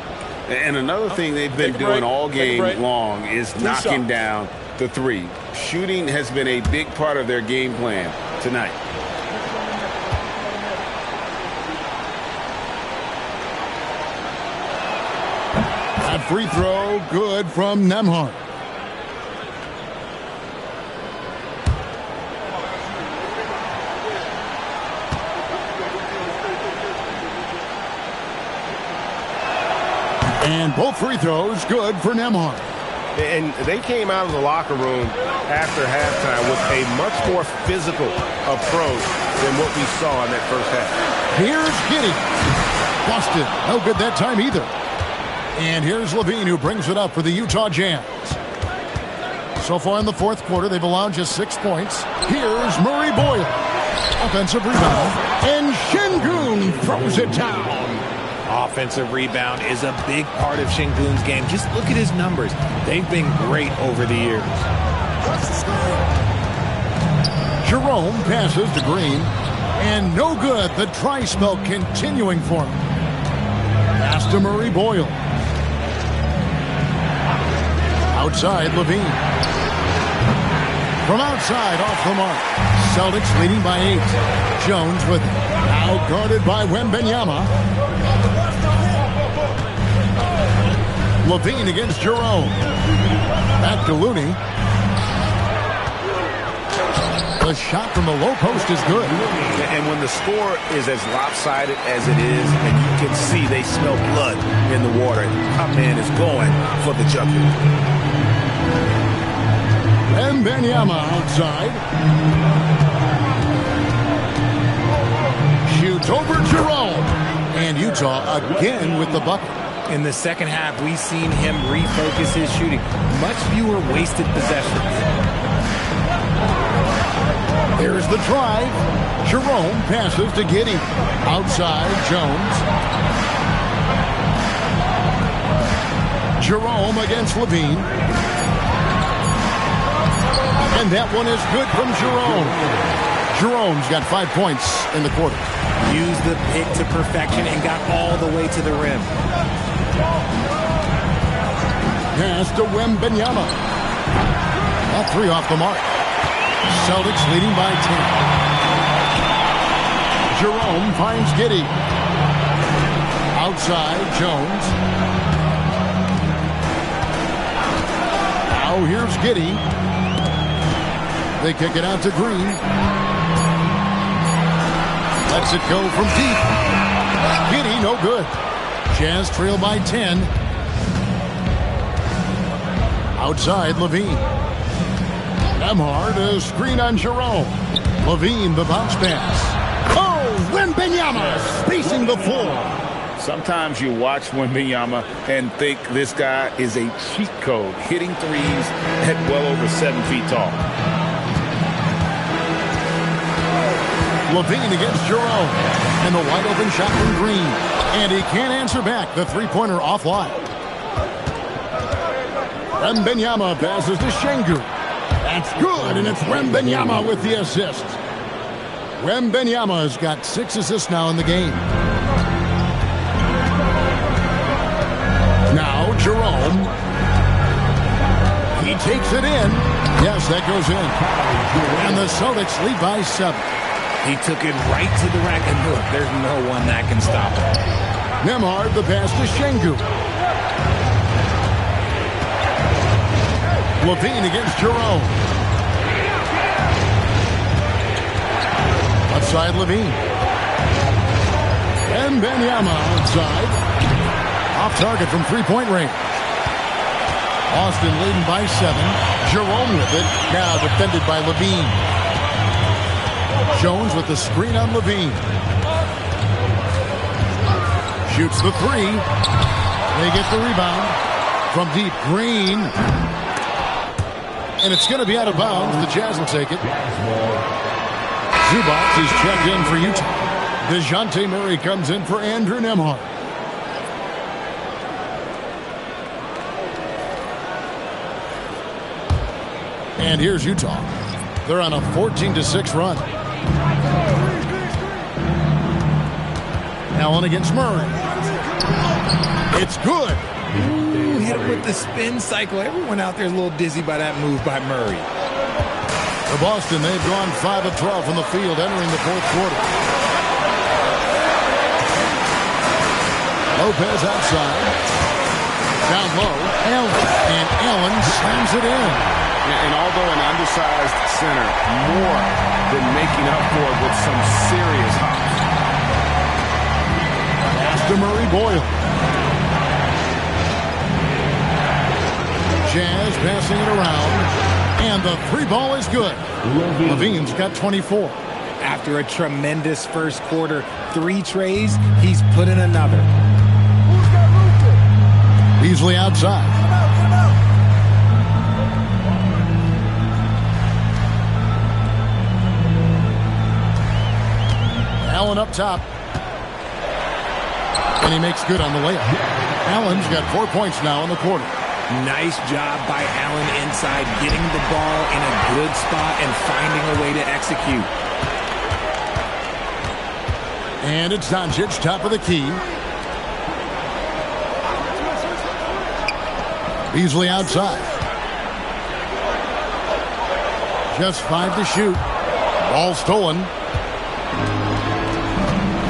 And another thing they've been doing all game long is knocking down the three. Shooting has been a big part of their game plan tonight. That free throw good from Nembhard. And both free throws good for Nembhard. And they came out of the locker room after halftime with a much more physical approach than what we saw in that first half. Here's Giddey. Busted. No good that time either. And here's Levine, who brings it up for the Utah Jazz. So far in the fourth quarter, they've allowed just 6 points. Here's Murray Boyle. Offensive rebound. And Şengün throws it down. Offensive rebound is a big part of Şengün's game. Just look at his numbers. They've been great over the years. Jerome passes to Green. And no good. The try spell continuing for him. Pass to Murray Boyle. Outside, Levine. From outside, off the mark. Celtics leading by 8. Jones with it. Now guarded by Wembanyama. Levine against Jerome. Back to Looney. The shot from the low post is good. And when the score is as lopsided as it is, and you can see they smell blood in the water, our man is going for the jugular. Wembanyama outside. Shoots over Jerome. And Utah again with the bucket. In the second half, we've seen him refocus his shooting. Much fewer wasted possessions. Here's the drive. Jerome passes to Giddey. Outside, Jones. Jerome against Levine. And that one is good from Jerome. Jerome's got 5 points in the quarter. Used the pick to perfection and got all the way to the rim. Pass to Wembanyama. That three off the mark. Celtics leading by 10. Jerome finds Giddey. Outside, Jones. Now here's Giddey. They kick it out to Green. Lets it go from deep. Giddey, no good. Jazz trail by 10. Outside, Levine. Nembhard, a screen on Jerome. Levine, the bounce pass. Oh, Wembanyama spacing the floor. Sometimes you watch Wembanyama and think this guy is a cheat code, hitting threes at well over 7 feet tall. Levine against Jerome. And the wide open shot from Green. And he can't answer back. The three-pointer offline. Wembanyama passes to Şengün. That's good, and it's Wembanyama with the assist. Wembanyama has got 6 assists now in the game. Now Jerome. He takes it in. Yes, that goes in. And the Celtics lead by 7. He took it right to the rack, and look, there's no one that can stop him. Nembhard, the pass to Şengün. Levine against Jerome. Outside Levine. And Wembanyama outside. Off target from three-point range. Boston leading by 7. Jerome with it. Now defended by Levine. Jones with the screen on Levine. Shoots the 3. They get the rebound. From deep, Green. And it's going to be out of bounds. The Jazz will take it. Zubac is checked in for Utah. DeJounte Murray comes in for Andrew Nembhard. And here's Utah. They're on a 14-6 run. Allen against Murray. It's good. Ooh, hit him with the spin cycle. Everyone out there is a little dizzy by that move by Murray. For Boston, they've gone 5 of 12 from the field entering the fourth quarter. Lopez outside. Down low. And Allen slams it in. And although an undersized center, more than making up for it with some serious hops. Pass to Murray Boyle. Jazz passing it around. And the 3 ball is good. Levine's got 24. After a tremendous first quarter, 3 trays, he's put in another. Beasley outside. Allen up top. And he makes good on the layup. Allen's got 4 points now in the quarter. Nice job by Allen inside, getting the ball in a good spot and finding a way to execute. And it's Doncic, top of the key. Beasley outside. Just 5 to shoot. Ball stolen.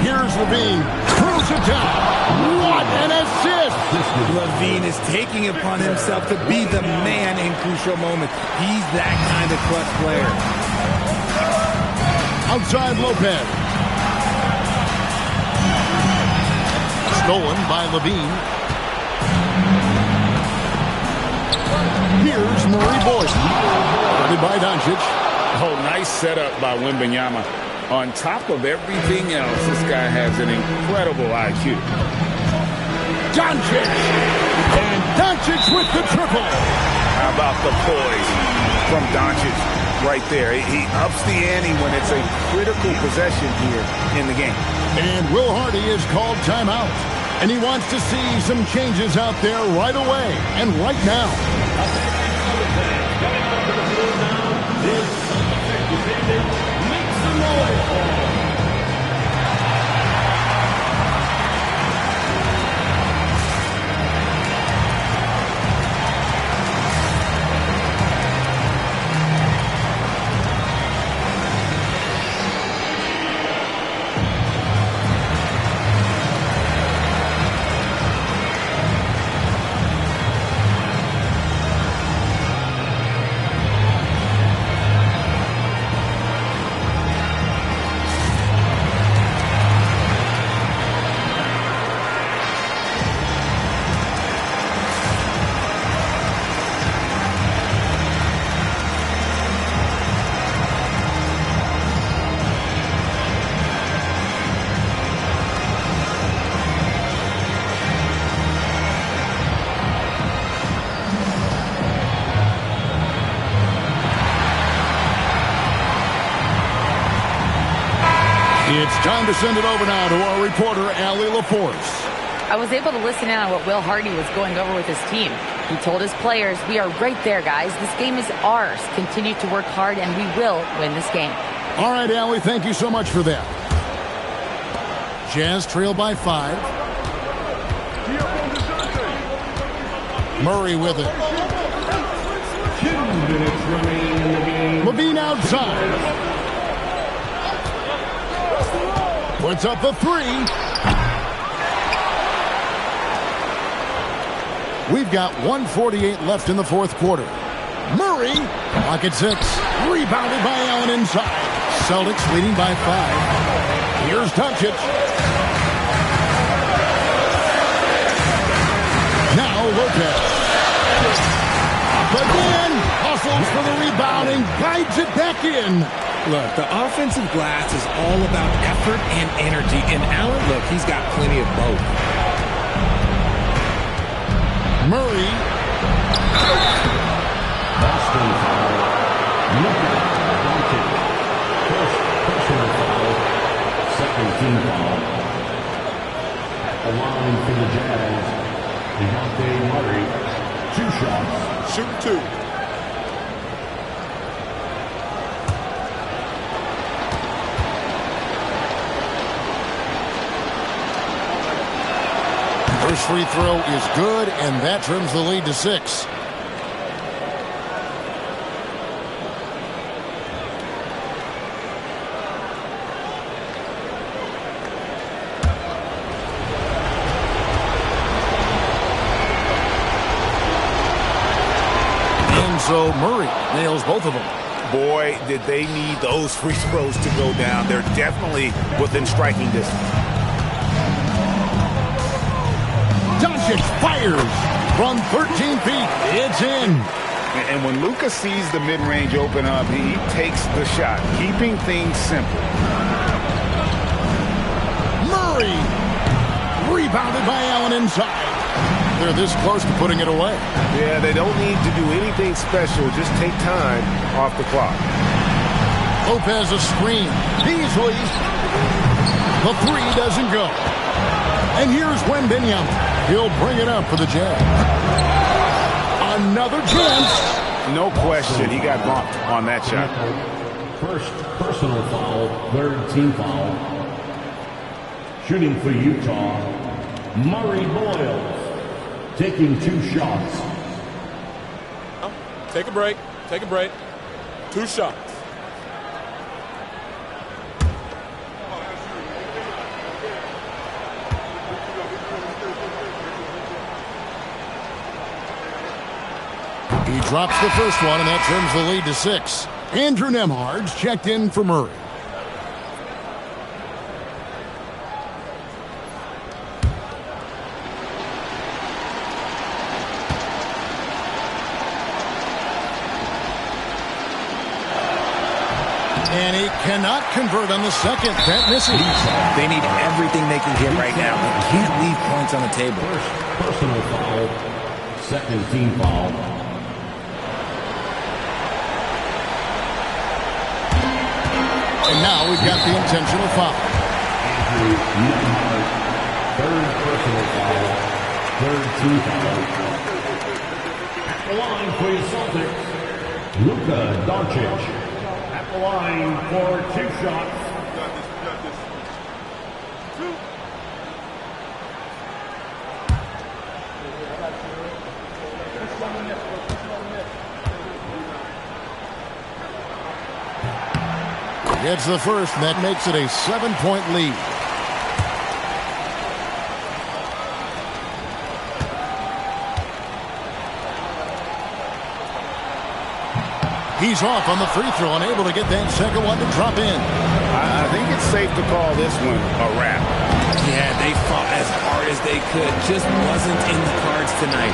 Here's Levine. Throws it down. What an assist! Levine is taking it upon himself to be the man in crucial moments. He's that kind of clutch player. Outside Lopez. Stolen by Levine. Here's Murray Boyle. Guarded by Doncic. Oh, nice setup by Wembanyama. On top of everything else, this guy has an incredible IQ. Doncic! And Doncic with the triple. How about the poise from Doncic right there? He ups the ante when it's a critical possession here in the game. And Will Hardy is called timeout. And he wants to see some changes out there right away and right now. Make some noise. It's time to send it over now to our reporter, Allie LaForce. I was able to listen in on what Will Hardy was going over with his team. He told his players, we are right there, guys. This game is ours. Continue to work hard, and we will win this game. All right, Allie, thank you so much for that. Jazz trail by 5. Murray with it. 2 minutes remaining in the game. Levine outside. Puts up the three. We've got 1:48 left in the fourth quarter. Murray, pocket 6. Rebounded by Allen inside. Celtics leading by 5. Here's Doncic. Now Lopez. Up again. Hustles for the rebound and guides it back in. Look, the offensive glass is all about effort and energy. And Allen, look, he's got plenty of both. Murray. Boston foul. Luka Doncic. First personal foul. Second team foul. At the line for the Jazz, Dejounte Murray. 2 shots. Shoot 2. First free throw is good, and that trims the lead to 6. And so Murray nails both of them. Boy, did they need those free throws to go down. They're definitely within striking distance. Doncic fires from 13 feet. It's in. And when Luka sees the mid-range open up, he takes the shot, keeping things simple. Murray. Rebounded by Allen inside. They're this close to putting it away. Yeah, they don't need to do anything special. Just take time off the clock. Lopez a screen. Beasley. The three doesn't go. And here's Wembanyama. He'll bring it up for the Jazz. Another chance. No question, he got bumped on that shot. First personal foul, third team foul. Shooting for Utah, Murray Boyles, taking 2 shots. Take a break. Take a break. 2 shots. He drops the first one, and that trims the lead to 6. Andrew Nembhard's checked in for Murray. And he cannot convert on the second. That misses. They need everything they can get right now. They can't leave points on the table. First personal foul, second team foul. And now we've got the intentional foul. Andrew Nembhard, third personal foul, third team foul. At the line for your Celtics, Luka Doncic. At the line for 2 shots. Gets the first, and that makes it a 7-point lead. He's off on the free throw, unable to get that second one to drop in. I think it's safe to call this one a wrap. Yeah, they fought as hard as they could. Just wasn't in the cards tonight.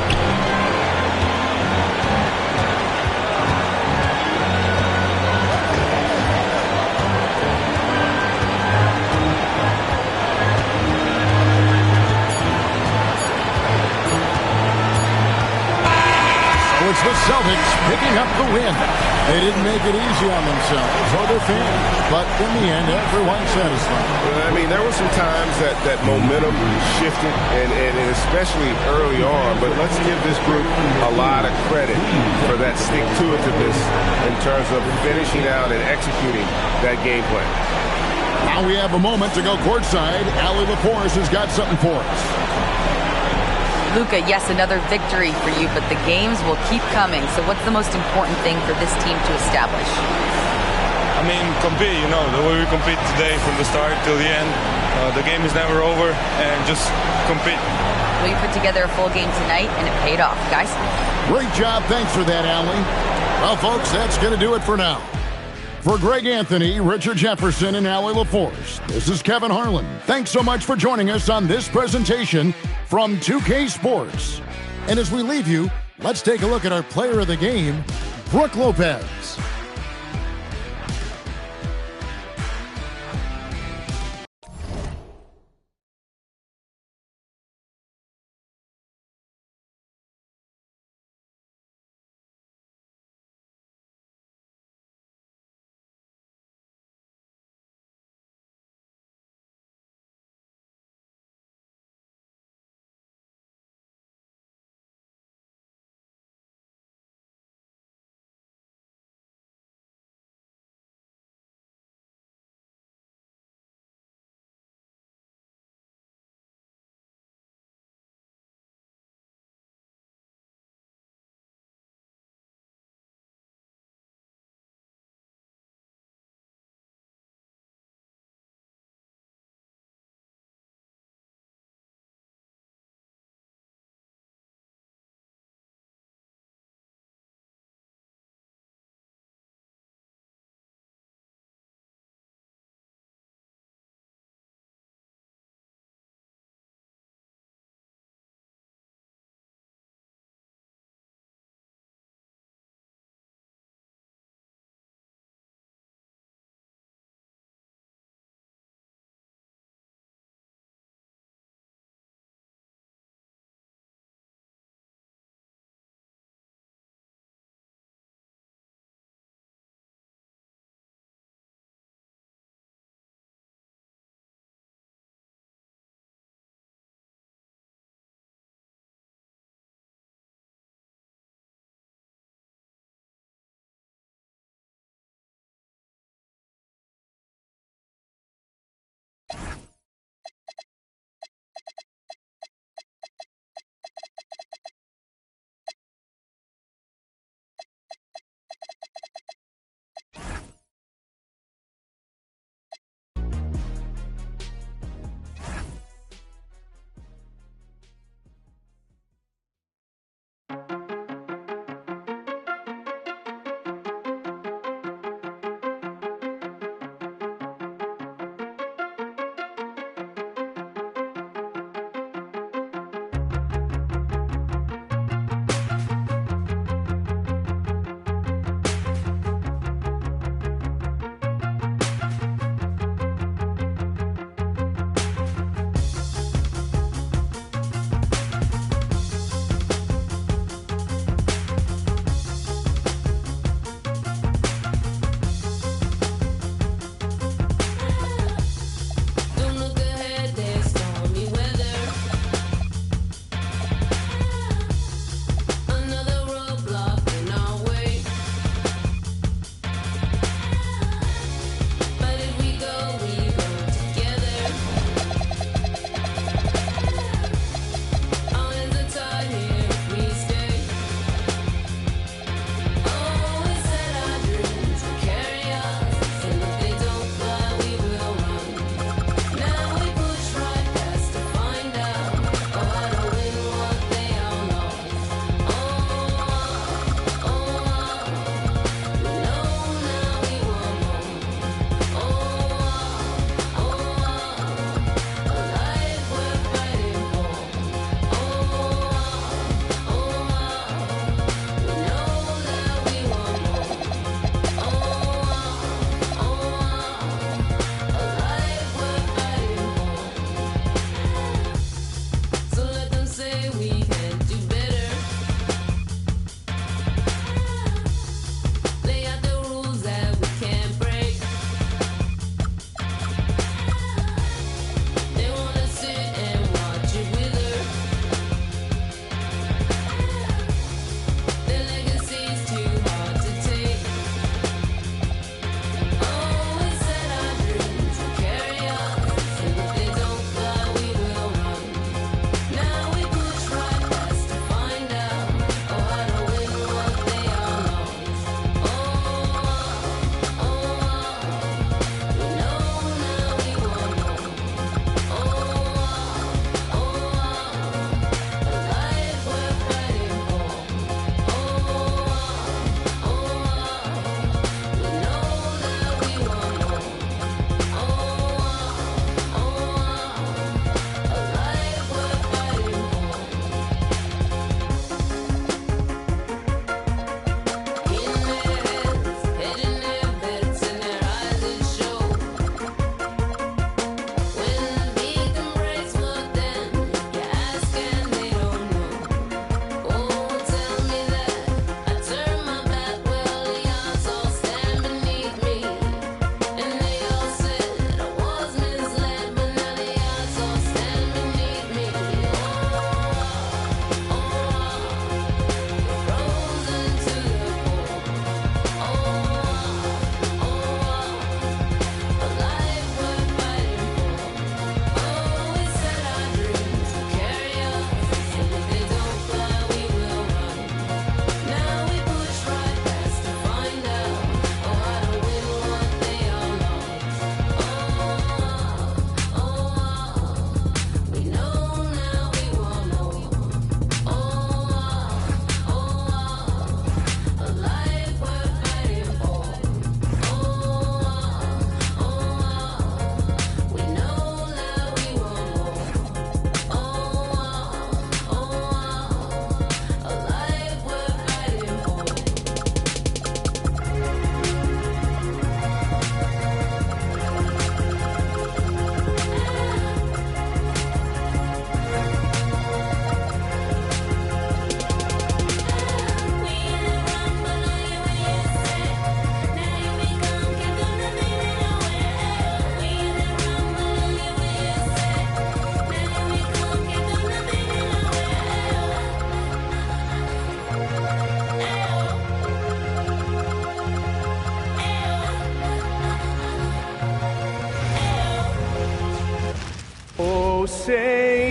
It's the Celtics picking up the win. They didn't make it easy on themselves or their fans, but in the end, everyone's satisfied. I mean, there were some times that momentum shifted, and especially early on, but let's give this group a lot of credit for that stick-to-itiveness in terms of finishing out and executing that game plan. Now we have a moment to go courtside. Allie LaForce has got something for us. Luka, yes, another victory for you, but the games will keep coming. So what's the most important thing for this team to establish? I mean, compete, the way we compete today from the start till the end. The game is never over, and just compete. Well, you put together a full game tonight, and it paid off, guys. Great job. Thanks for that, Allie. Well, folks, that's going to do it for now. For Greg Anthony, Richard Jefferson, and Allie LaForce, this is Kevin Harlan. Thanks so much for joining us on this presentation from 2K Sports. And as we leave you, let's take a look at our player of the game, Brooke Lopez.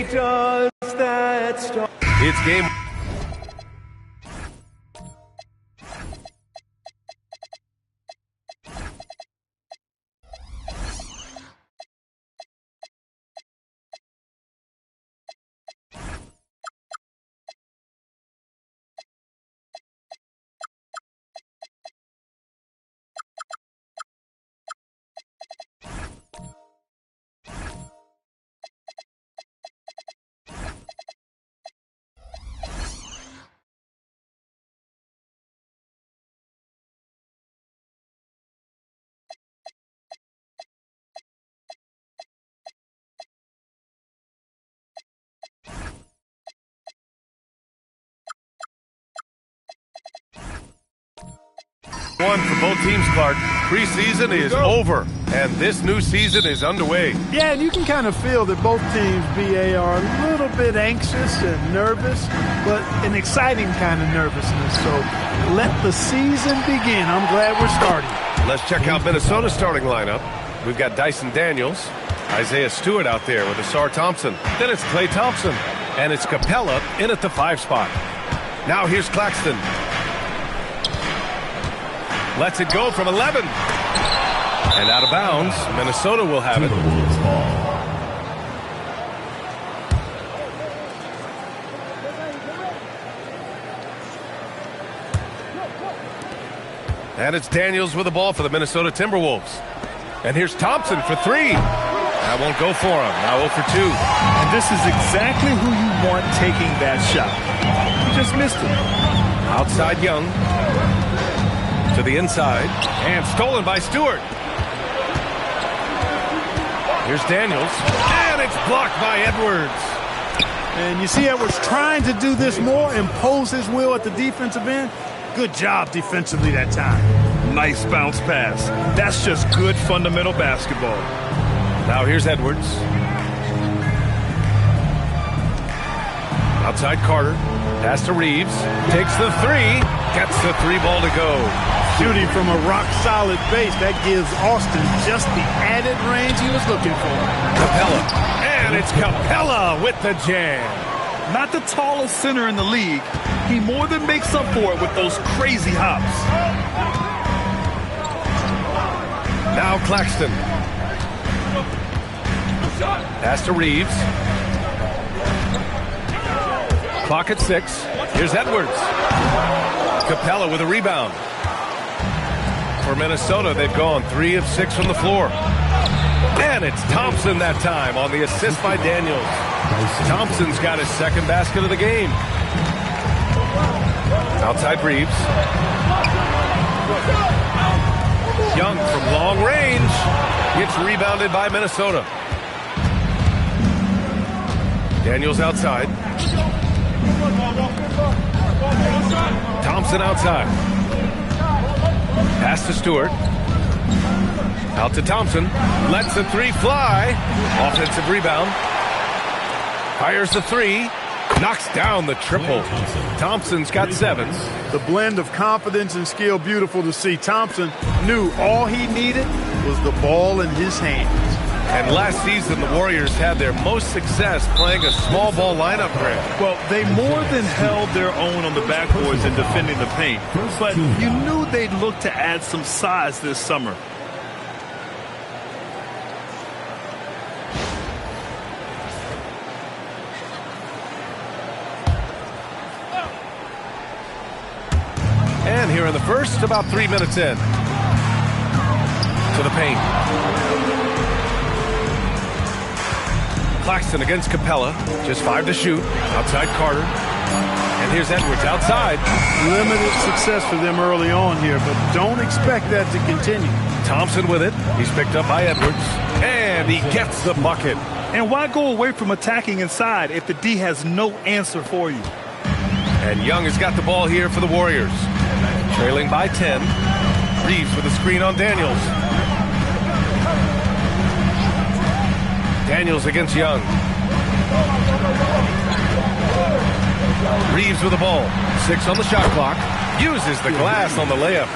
does that start? It's game. One for both teams, Clark. Preseason is over, and this new season is underway. Yeah, and you can kind of feel that both teams, BA, are a little bit anxious and nervous, but an exciting kind of nervousness. So let the season begin. I'm glad we're starting. Let's check out Minnesota's starting lineup. We've got Dyson Daniels, Isaiah Stewart out there with Asar Thompson. Then it's Klay Thompson, and it's Capella in at the 5 spot. Now here's Claxton. Lets it go from 11. And out of bounds, Minnesota will have it. And it's Daniels with the ball for the Minnesota Timberwolves. And here's Thompson for 3. That won't go for him. Now 0 for 2. And this is exactly who you want taking that shot. You just missed it. Outside Young. To the inside. And stolen by Stewart. Here's Daniels. And it's blocked by Edwards. And you see Edwards trying to do this more, impose his will at the defensive end. Good job defensively that time. Nice bounce pass. That's just good fundamental basketball. Now here's Edwards. Outside Carter. Pass to Reeves. Takes the 3. Gets the 3 ball to go. Shooting from a rock-solid base, that gives Austin just the added range he was looking for. Capella. And it's Capella with the jam. Not the tallest center in the league. He more than makes up for it with those crazy hops. Now Claxton. Pass to Reeves. Clock at 6. Here's Edwards. Capella with a rebound. For Minnesota, they've gone 3 of 6 from the floor. And it's Thompson that time on the assist by Daniels. Thompson's got his second basket of the game. Outside Reeves. Young from long range. Gets rebounded by Minnesota. Daniels outside. Thompson outside. Pass to Stewart. Out to Thompson. Lets the 3 fly. Offensive rebound. Fires the 3. Knocks down the triple. Thompson's got 7. The blend of confidence and skill, beautiful to see. Thompson knew all he needed was the ball in his hands. And last season, the Warriors had their most success playing a small ball lineup, Grant. Well, they more than held their own on the backboards and defending the paint. But you knew they'd look to add some size this summer. And here in the first, about 3 minutes in. To the paint. Claxton against Capella. Just 5 to shoot. Outside Carter. And here's Edwards outside. Limited success for them early on here, but don't expect that to continue. Thompson with it. He's picked up by Edwards. And he gets the bucket. And why go away from attacking inside if the D has no answer for you? And Young has got the ball here for the Warriors. Trailing by 10. Reeves with a screen on Daniels. Daniels against Young. Reeves with the ball. 6 on the shot clock. Uses the glass on the layup.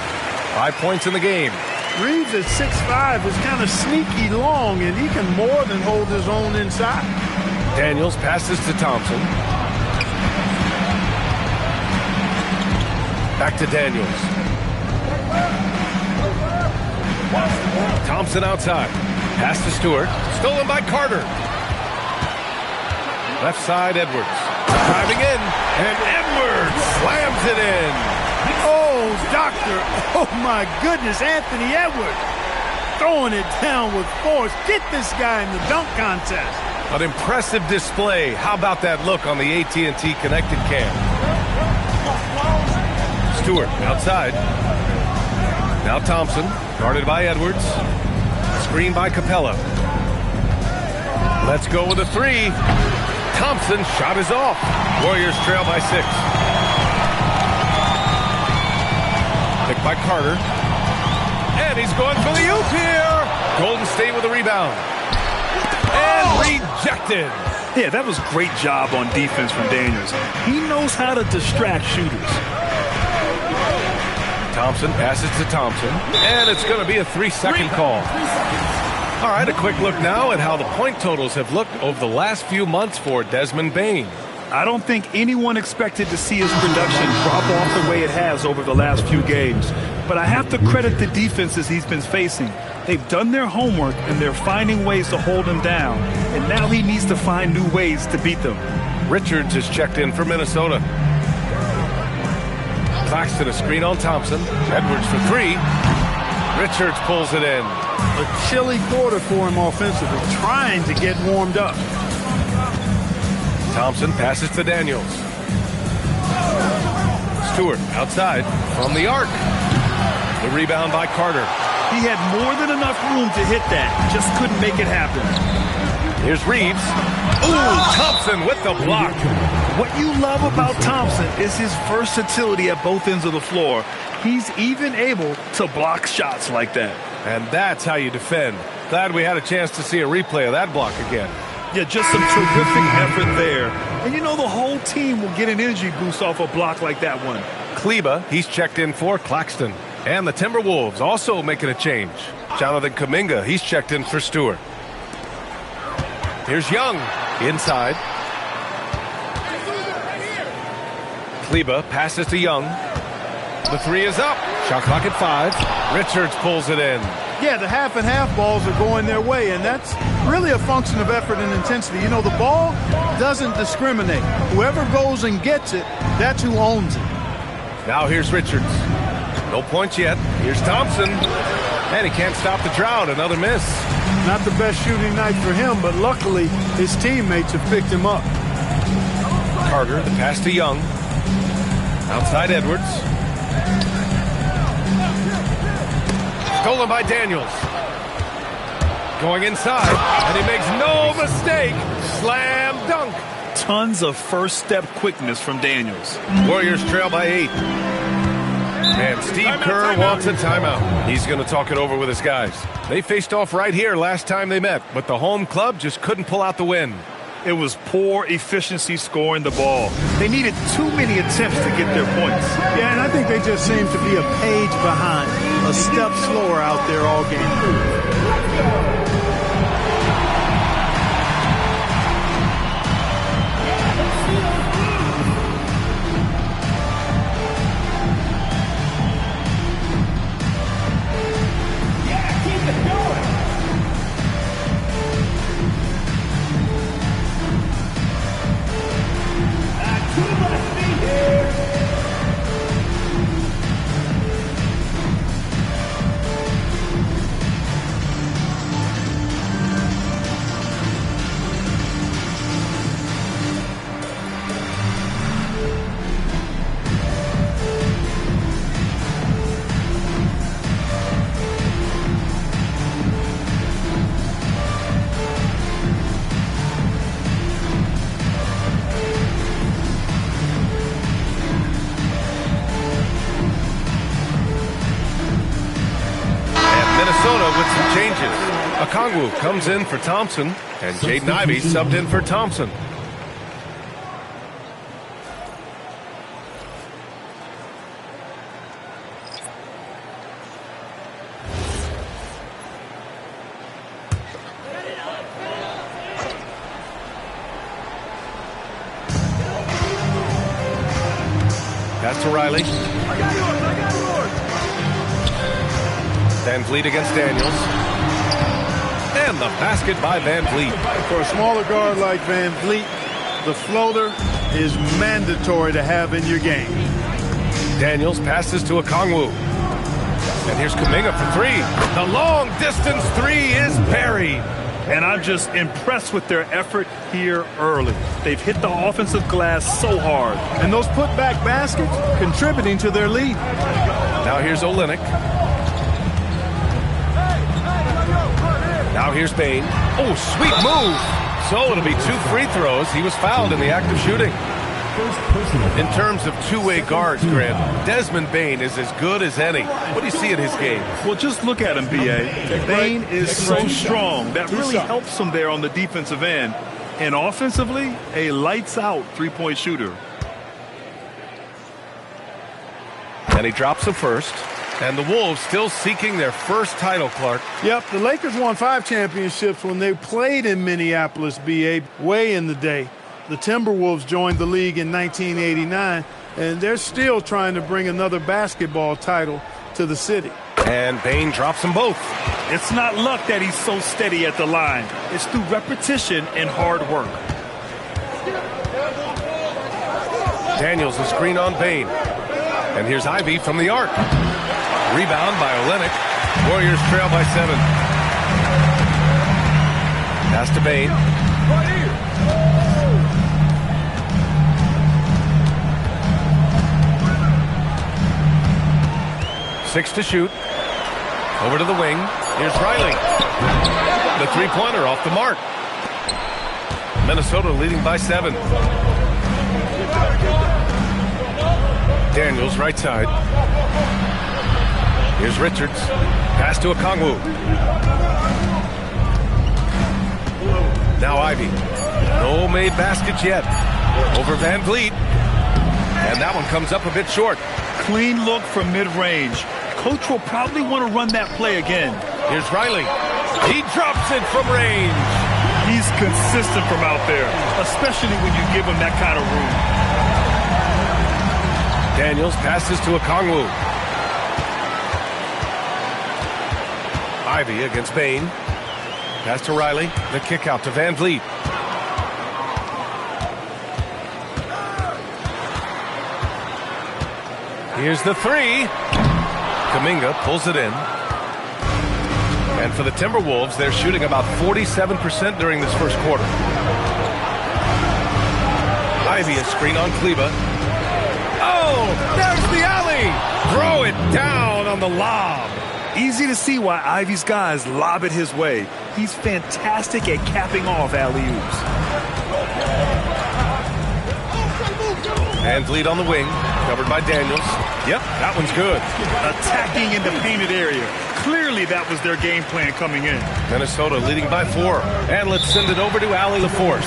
5 points in the game. Reeves at 6'5" is kind of sneaky long, and he can more than hold his own inside. Daniels passes to Thompson. Back to Daniels. Thompson outside. Pass to Stewart. Stolen by Carter. Left side, Edwards. Driving in, and Edwards slams it in. Oh, doctor. Oh, my goodness, Anthony Edwards. Throwing it down with force. Get this guy in the dunk contest. An impressive display. How about that look on the AT&T connected cam? Stewart outside. Now Thompson, guarded by Edwards. Screen by Capella. Let's go with a three. Thompson shot is off. Warriors trail by 6. Picked by Carter. And he's going for the oop here. Golden State with a rebound. And rejected. Yeah, that was a great job on defense from Daniels. He knows how to distract shooters. Thompson passes to Thompson. And it's going to be a 3-second call. All right, a quick look now at how the point totals have looked over the last few months for Desmond Bane. I don't think anyone expected to see his production drop off the way it has over the last few games. But I have to credit the defenses he's been facing. They've done their homework, and they're finding ways to hold him down. And now he needs to find new ways to beat them. Richards is checked in for Minnesota. Claxton a screen on Thompson. Edwards for 3. Richards pulls it in. A chilly quarter for him offensively, trying to get warmed up. Thompson passes to Daniels. Stewart outside from the arc. The rebound by Carter. He had more than enough room to hit that. Just couldn't make it happen. Here's Reeves. Ooh, Thompson with the block. What you love about Thompson is his versatility at both ends of the floor. He's even able to block shots like that. And that's how you defend. Glad we had a chance to see a replay of that block again. Yeah, just some terrific effort there. And you know the whole team will get an energy boost off a block like that one. Kleba, he's checked in for Claxton. And the Timberwolves also making a change. Jonathan Kuminga, he's checked in for Stewart. Here's Young inside. Kleba passes to Young. The 3 is up. Shot clock at 5. Richards pulls it in. Yeah, the half and half balls are going their way, and that's really a function of effort and intensity. You know, the ball doesn't discriminate. Whoever goes and gets it, that's who owns it. Now here's Richards. No points yet. Here's Thompson. And he can't stop the drought. Another miss. Not the best shooting night for him, but luckily his teammates have picked him up. Carter, the pass to Young. Outside Edwards. Stolen by Daniels. Going inside, and he makes no mistake. Slam dunk. Tons of first step quickness from Daniels. Warriors trail by 8. And Steve Kerr wants a timeout. He's going to talk it over with his guys. They faced off right here last time they met, but the home club just couldn't pull out the win. It was poor efficiency scoring the ball. They needed too many attempts to get their points. Yeah, and I think they just seem to be a page behind, a step slower out there all game. With some changes. Okongwu comes in for Thompson, and Jaden Ivey subbed in for Thompson. Pass to Riley. Van Vliet against Daniels. And the basket by Van Vliet. For a smaller guard like Van Vliet, the floater is mandatory to have in your game. Daniels passes to Okongwu. And here's Kuminga for three. The long distance three is buried. And I'm just impressed with their effort here early. They've hit the offensive glass so hard. And those putback baskets contributing to their lead. Now here's Olynyk. Now here's Bane. Oh, sweet move. So it'll be 2 free throws. He was fouled in the act of shooting. In terms of two-way guards, Grant, Desmond Bane is as good as any. What do you see in his game? Well, just look at him, B.A. Bane is so strong. That really helps him there on the defensive end. And offensively, a lights-out three-point shooter. And he drops the first. And the Wolves still seeking their first title, Clark. Yep, the Lakers won 5 championships when they played in Minneapolis, B.A., way in the day. The Timberwolves joined the league in 1989, and they're still trying to bring another basketball title to the city. And Bane drops them both. It's not luck that he's so steady at the line. It's through repetition and hard work. Daniels, the screen on Bane. And here's Ivy from the arc. Rebound by Olynyk. Warriors trail by 7. Pass to Bane. 6 to shoot. Over to the wing. Here's Riley. The three-pointer off the mark. Minnesota leading by 7. Daniels, right side. Here's Richards. Pass to Okongwu. Now Ivy. No made baskets yet. Over Van Vliet. And that one comes up a bit short. Clean look from mid-range. Coach will probably want to run that play again. Here's Riley. He drops it from range. He's consistent from out there, especially when you give him that kind of room. Daniels passes to Okongwu. Ivy against Bane. Pass to Riley. The kick out to Van Vliet. Here's the three. Kuminga pulls it in. And for the Timberwolves, they're shooting about 47% during this first quarter. Ivy, a screen on Kleba. Oh, there's the alley. Throw it down on the lob. Easy to see why Ivy's guys lob it his way. He's fantastic at capping off alley-oops. Van Vliet on the wing, covered by Daniels. Yep, that one's good. Attacking in the painted area. Clearly that was their game plan coming in. Minnesota leading by 4. And let's send it over to Allie LaForce.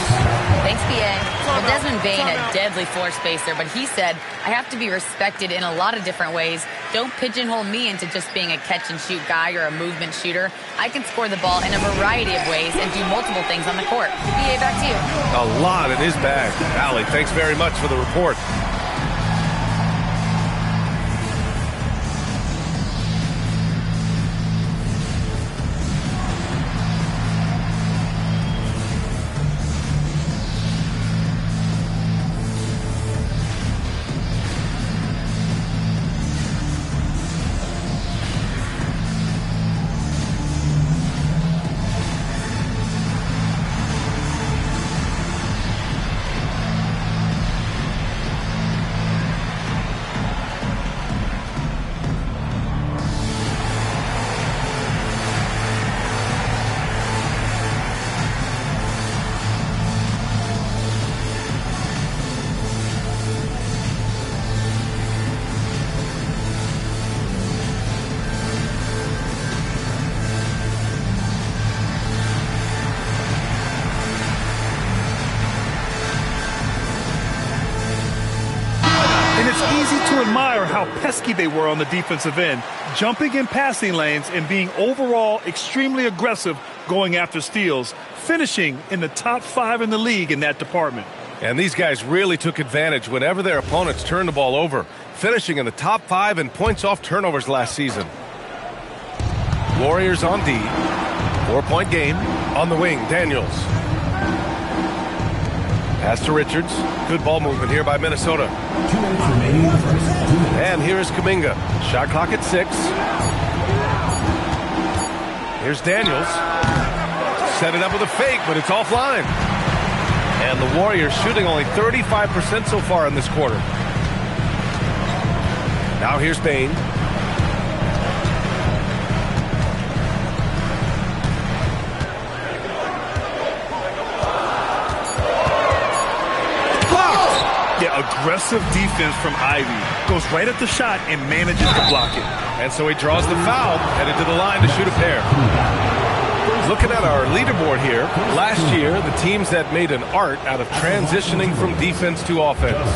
Thanks, PA. Well, Desmond Bane, a deadly floor spacer, but he said, I have to be respected in a lot of different ways. Don't pigeonhole me into just being a catch-and-shoot guy or a movement shooter. I can score the ball in a variety of ways and do multiple things on the court. PA, back to you. A lot in his bag. Allie, thanks very much for the report. How pesky they were on the defensive end, jumping in passing lanes and being overall extremely aggressive going after steals, finishing in the top 5 in the league in that department. And these guys really took advantage whenever their opponents turned the ball over. finishing in the top 5 in points off turnovers last season. Warriors on D. 4-point game. On the wing, Daniels. Pass to Richards. Good ball movement here by Minnesota. And here is Kuminga. Shot clock at 6. Here's Daniels. Set it up with a fake, but it's offline. And the Warriors shooting only 35% so far in this quarter. Now here's Bain. Aggressive defense from Ivy. Goes right at the shot and manages to block it. And so he draws the foul, headed to the line to shoot a pair. Looking at our leaderboard here, last year, the teams that made an art out of transitioning from defense to offense.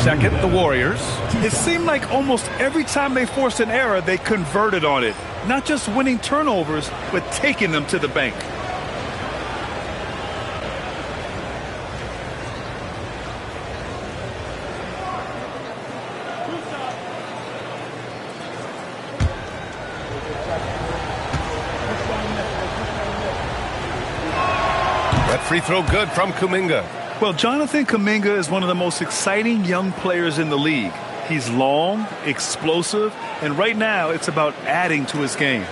Second, the Warriors. It seemed like almost every time they forced an error, they converted on it. Not just winning turnovers, but taking them to the bank. Free throw good from Kuminga. Well, Jonathan Kuminga is one of the most exciting young players in the league. He's long, explosive, and right now it's about adding to his game.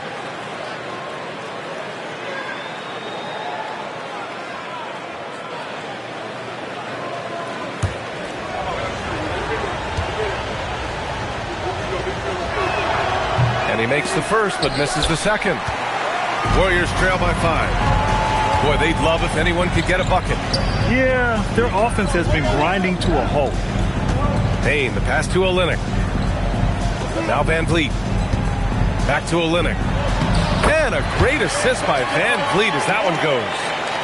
And he makes the first, but misses the second. Warriors trail by 5. Boy, they'd love if anyone could get a bucket. Yeah, their offense has been grinding to a halt. Payne, the pass to Olynyk. Now Van Vliet. Back to Olynyk. And a great assist by Van Vliet as that one goes.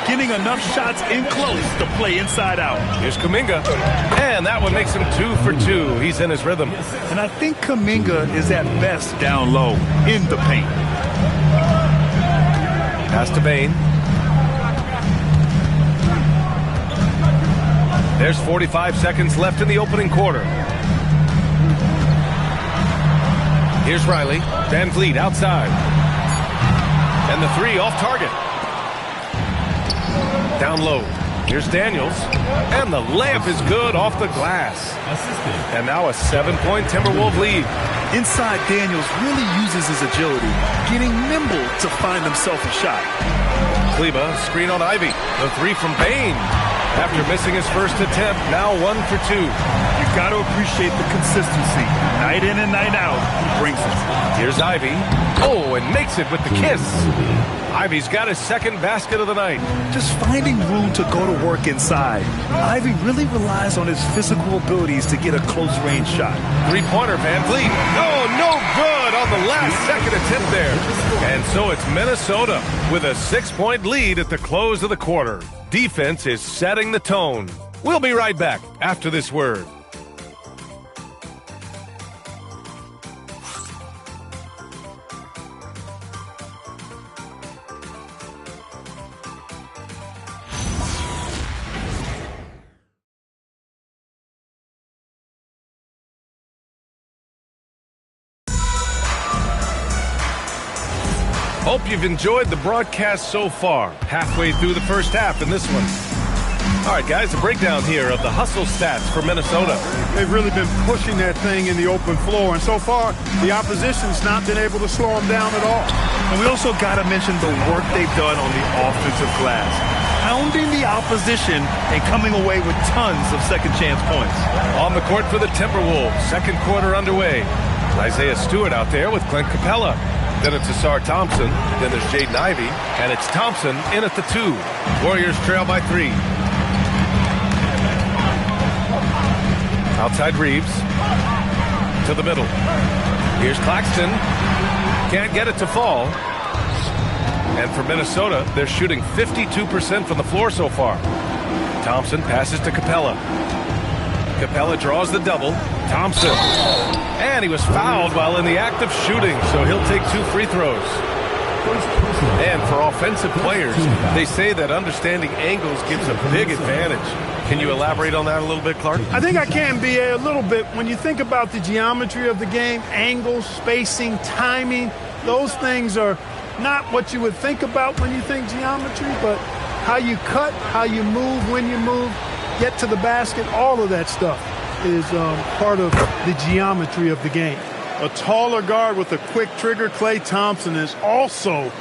Getting enough shots in close to play inside out. Here's Kuminga. And that one makes him 2 for 2. He's in his rhythm. And I think Kuminga is at best down low in the paint. Pass to Bain. There's 45 seconds left in the opening quarter. Here's Riley. Van Vliet outside. And the 3 off target. Down low. Here's Daniels. And the layup is good off the glass. And now a 7-point Timberwolves lead. Inside, Daniels really uses his agility, getting nimble to find himself a shot. Kleba, screen on Ivy. The 3 from Bain. After missing his first attempt, now 1 for 2. You've got to appreciate the consistency. Night in and night out, he brings it. Here's Ivy. Oh, and makes it with the kiss. Ivy's got his second basket of the night. Just finding room to go to work inside. Ivy really relies on his physical abilities to get a close-range shot. 3-pointer, Van Vliet. Oh, no good on the last second attempt there. And so it's Minnesota with a 6-point lead at the close of the quarter. Defense is setting the tone. We'll be right back after this word. Hope you've enjoyed the broadcast so far. Halfway through the first half in this one. All right, guys, a breakdown here of the hustle stats for Minnesota. They've really been pushing that thing in the open floor, and so far, the opposition's not been able to slow them down at all. And we also got to mention the work they've done on the offensive glass. Pounding the opposition and coming away with tons of second-chance points. On the court for the Timberwolves, second quarter underway. Isaiah Stewart out there with Clint Capella. Then it's Asar Thompson. Then there's Jaden Ivey. And it's Thompson in at the 2. Warriors trail by 3. Outside Reeves. To the middle. Here's Claxton. Can't get it to fall. And for Minnesota, they're shooting 52% from the floor so far. Thompson passes to Capella. Capella draws the double. Thompson. And he was fouled while in the act of shooting, so he'll take 2 free throws. And for offensive players, they say that understanding angles gives a big advantage. Can you elaborate on that a little bit, Clark? I think I can, B.A., a little bit. When you think about the geometry of the game, angles, spacing, timing, those things are not what you would think about when you think geometry, but how you cut, how you move, when you move, get to the basket, all of that stuff is part of the geometry of the game. A taller guard with a quick trigger, Klay Thompson, is also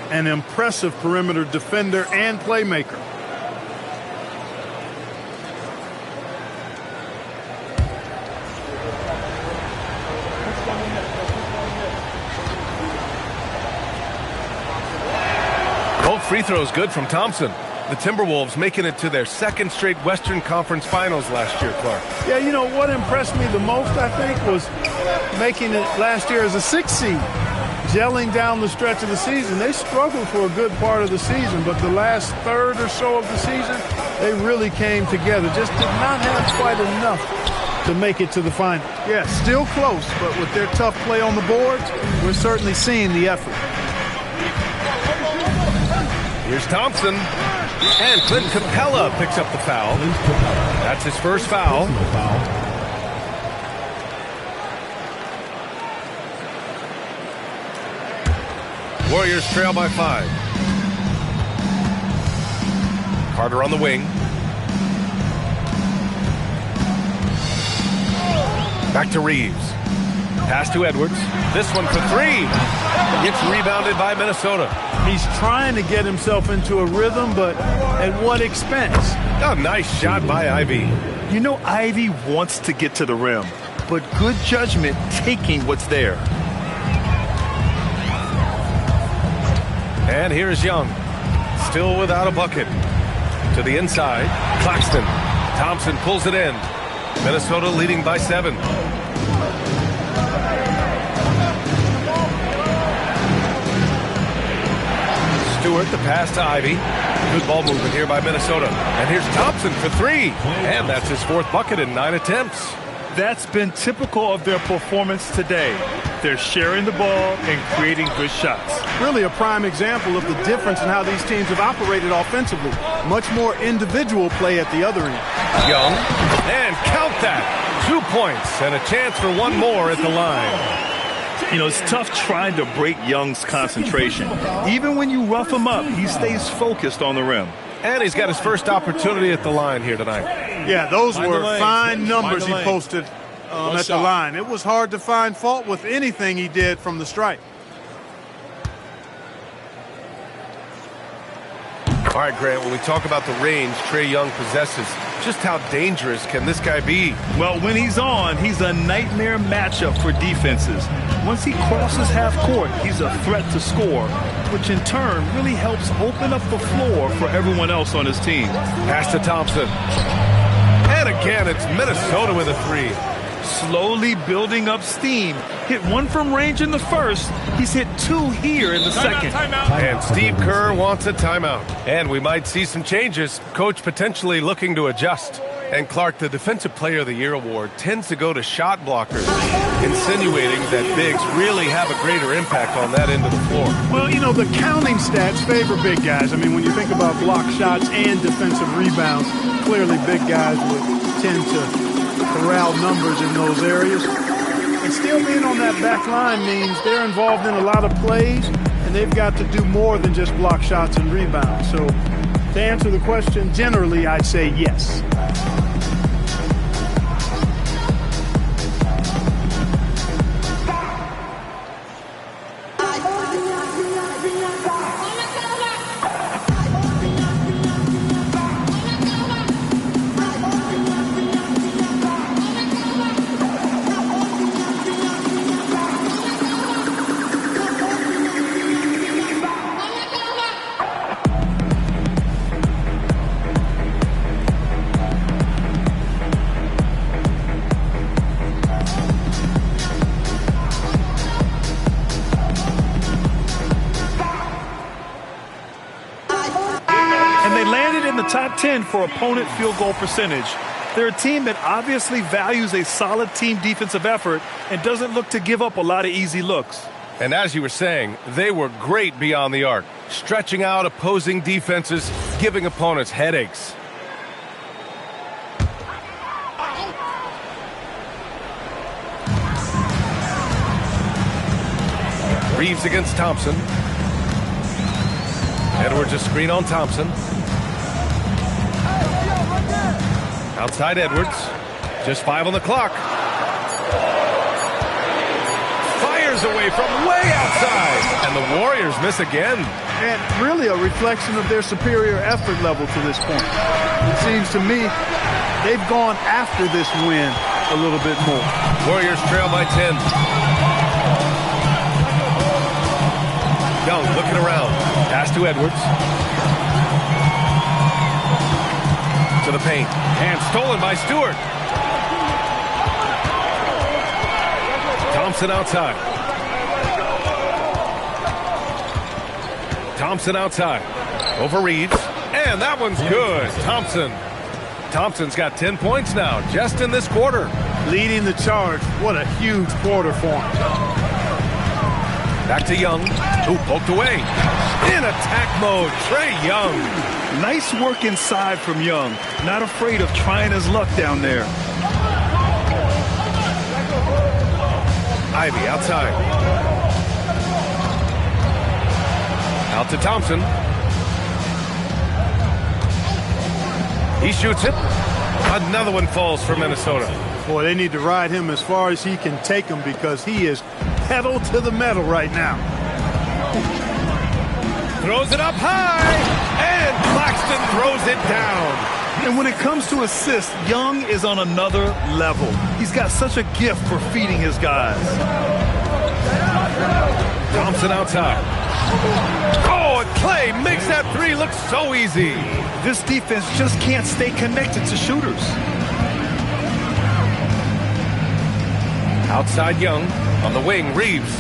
an impressive perimeter defender and playmaker. Both free throws good from Thompson. The Timberwolves making it to their second straight Western Conference Finals last year, Clark. Yeah, you know, what impressed me the most, I think, was making it last year as a 6 seed, gelling down the stretch of the season. They struggled for a good part of the season, but the last third or so of the season, they really came together. Just did not have quite enough to make it to the final. Yeah, still close, but with their tough play on the boards, we're certainly seeing the effort. Here's Thompson. And Clint Capella picks up the foul. That's his first foul. Warriors trail by 5. Carter on the wing. Back to Reeves. Pass to Edwards. This one for 3. Gets rebounded by Minnesota. He's trying to get himself into a rhythm, but at what expense? A nice shot by Ivy. You know Ivy wants to get to the rim, but good judgment taking what's there. And here's Young. Still without a bucket. To the inside. Claxton. Thompson pulls it in. Minnesota leading by 7. Stewart, the pass to Ivy. Good ball movement here by Minnesota. And here's Thompson for 3. And that's his 4th bucket in 9 attempts. That's been typical of their performance today. They're sharing the ball and creating good shots. Really a prime example of the difference in how these teams have operated offensively. Much more individual play at the other end. Young. And count that. 2 points and a chance for one more at the line. You know, it's tough trying to break Young's concentration. Even when you rough him up, he stays focused on the rim. And he's got his first opportunity at the line here tonight. Yeah, those were fine numbers he posted at the line. It was hard to find fault with anything he did from the stripe. All right, Grant, when we talk about the range Trae Young possesses, just how dangerous can this guy be? Well, when he's on, he's a nightmare matchup for defenses. Once he crosses half court, he's a threat to score, which in turn really helps open up the floor for everyone else on his team. Pass to Thompson. And again, it's Minnesota with a 3. Slowly building up steam. Hit 1 from range in the first. He's hit 2 here in the second. And Steve Kerr wants a timeout. And we might see some changes. Coach potentially looking to adjust. And Clark, the Defensive Player of the Year award tends to go to shot blockers, insinuating that bigs really have a greater impact on that end of the floor. Well, you know, the counting stats favor big guys. I mean, when you think about block shots and defensive rebounds, clearly big guys would tend to corral numbers in those areas. And still being on that back line means they're involved in a lot of plays, and they've got to do more than just block shots and rebounds. So to answer the question, generally, I'd say yes. Top 10 for opponent field goal percentage. They're a team that obviously values a solid team defensive effort and doesn't look to give up a lot of easy looks. And as you were saying, they were great beyond the arc, stretching out opposing defenses, giving opponents headaches. Reeves against Thompson. Edwards a screen on Thompson. Outside Edwards. Just 5 on the clock. Fires away from way outside. And the Warriors miss again. And really a reflection of their superior effort level to this point. It seems to me they've gone after this win a little bit more. Warriors trail by 10. Young looking around. Pass to Edwards. To the paint. And stolen by Stewart. Thompson outside. Thompson outside. Over Reeves. And that one's good. Thompson's got 10 points now, just in this quarter. Leading the charge. What a huge quarter for him. Back to Young, who poked away. In attack mode, Trae Young. Nice work inside from Young. Not afraid of trying his luck down there. Ivy outside. Out to Thompson. He shoots it. Another one falls for Minnesota. Boy, they need to ride him as far as he can take him because he is pedal to the metal right now. Throws it up high, and Claxton throws it down. And when it comes to assists, Young is on another level. He's got such a gift for feeding his guys. Thompson outside. Oh, and Clay makes that three look so easy. This defense just can't stay connected to shooters. Outside Young. On the wing, Reeves.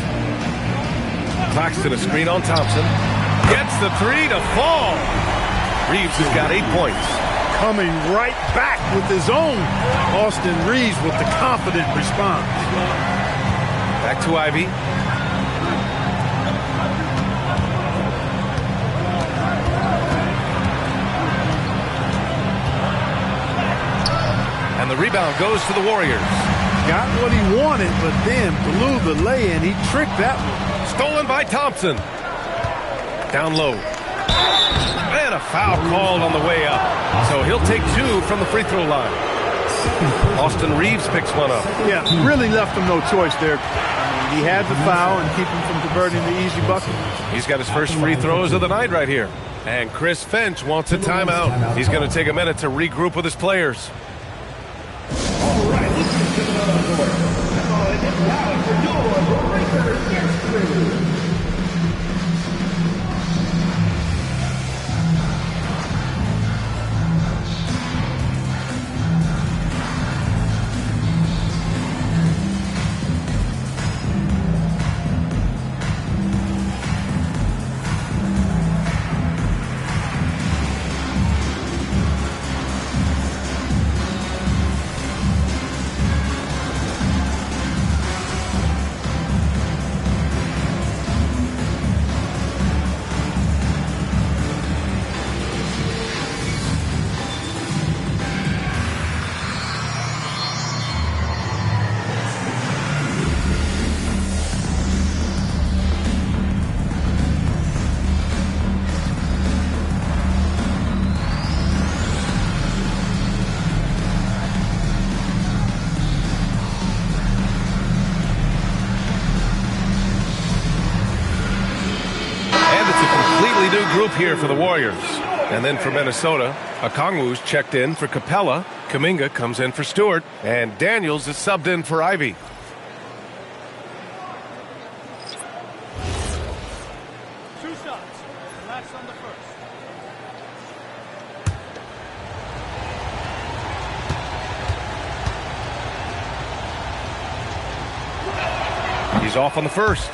Claxton a screen on Thompson. Gets the three to fall. Reeves has got 8 points. Coming right back with his own. Austin Reeves with the confident response. Back to Ivy. And the rebound goes to the Warriors. Got what he wanted, but then blew the lay-in. He tricked that one. Stolen by Thompson. Down low. And a foul called on the way up. So he'll take 2 from the free throw line. Austin Reeves picks one up. Yeah, really left him no choice there. I mean, he had the foul and keep him from converting the easy bucket. He's got his first free throws of the night right here. And Chris Finch wants a timeout. He's going to take a minute to regroup with his players. Group here for the Warriors. And then for Minnesota, Okongwu's checked in for Capella. Kuminga comes in for Stewart. And Daniels is subbed in for Ivy. Two shots. Last on the first. He's off on the first.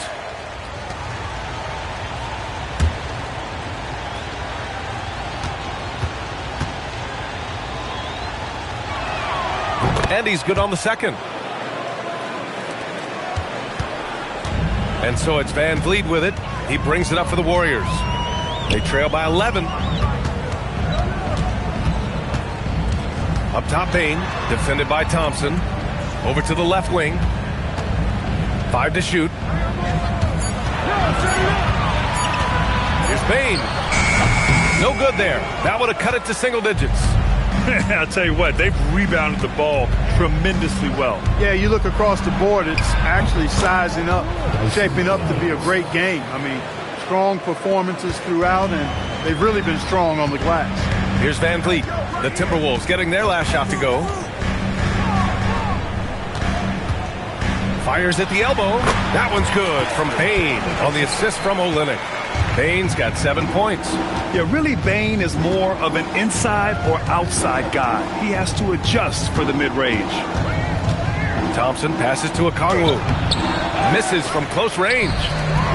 And he's good on the second. And so it's Van Vliet with it. He brings it up for the Warriors. They trail by 11. Up top, Payne, defended by Thompson. Over to the left wing. 5 to shoot. Here's Bain. No good there. That would have cut it to single digits. I'll tell you what, they've rebounded the ball tremendously well. Yeah, you look across the board, it's actually sizing up, shaping up to be a great game. I mean, strong performances throughout, and they've really been strong on the glass. Here's Van Vliet. The Timberwolves getting their last shot to go. Fires at the elbow. That one's good from Bain on the assist from Olynyk. Bain's got 7 points. Yeah, really, Bain is more of an inside or outside guy. He has to adjust for the mid-range. Thompson passes to Okongwu. Misses from close range.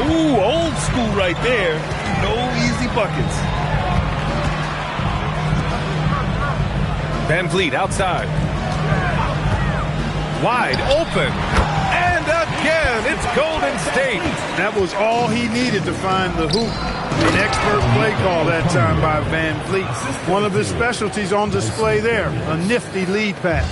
Ooh, old school right there. No easy buckets. Van Vliet outside. Wide open. And again, it's Golden State. That was all he needed to find the hoop. An expert play call that time by Van Vliet. One of his specialties on display there. A nifty lead pass.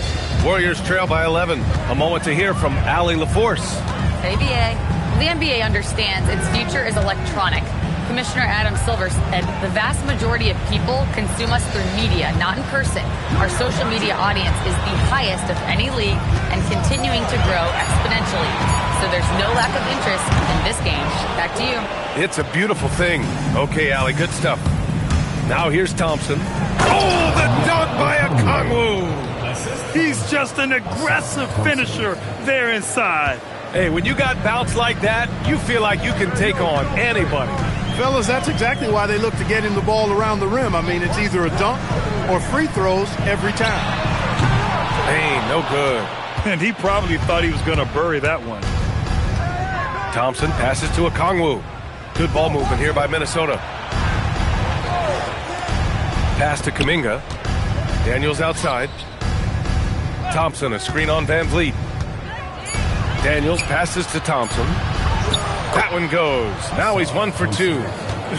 Warriors trail by 11. A moment to hear from Allie LaForce. ABA. The NBA understands its future is electronic. Commissioner Adam Silver said the vast majority of people consume us through media, not in person. Our social media audience is the highest of any league and continuing to grow exponentially. So there's no lack of interest in this game. Back to you. It's a beautiful thing. Okay, Allie, good stuff. Now here's Thompson. Oh, the dunk by Okongwu. He's just an aggressive finisher there inside. Hey, when you got bounce like that, you feel like you can take on anybody. Fellas, that's exactly why they look to get him the ball around the rim. I mean, it's either a dunk or free throws every time. Hey, no good. And he probably thought he was going to bury that one. Thompson passes to Okongwu. Good ball movement here by Minnesota. Pass to Kuminga. Daniels outside. Thompson, a screen on Van Vliet. Daniels passes to Thompson. That one goes. Now he's 1 for 2.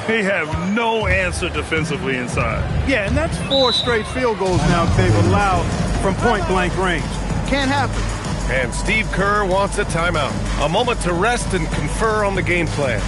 They have no answer defensively inside. Yeah, and that's 4 straight field goals now they've allowed from point-blank range. Can't happen. And Steve Kerr wants a timeout. A moment to rest and confer on the game plan.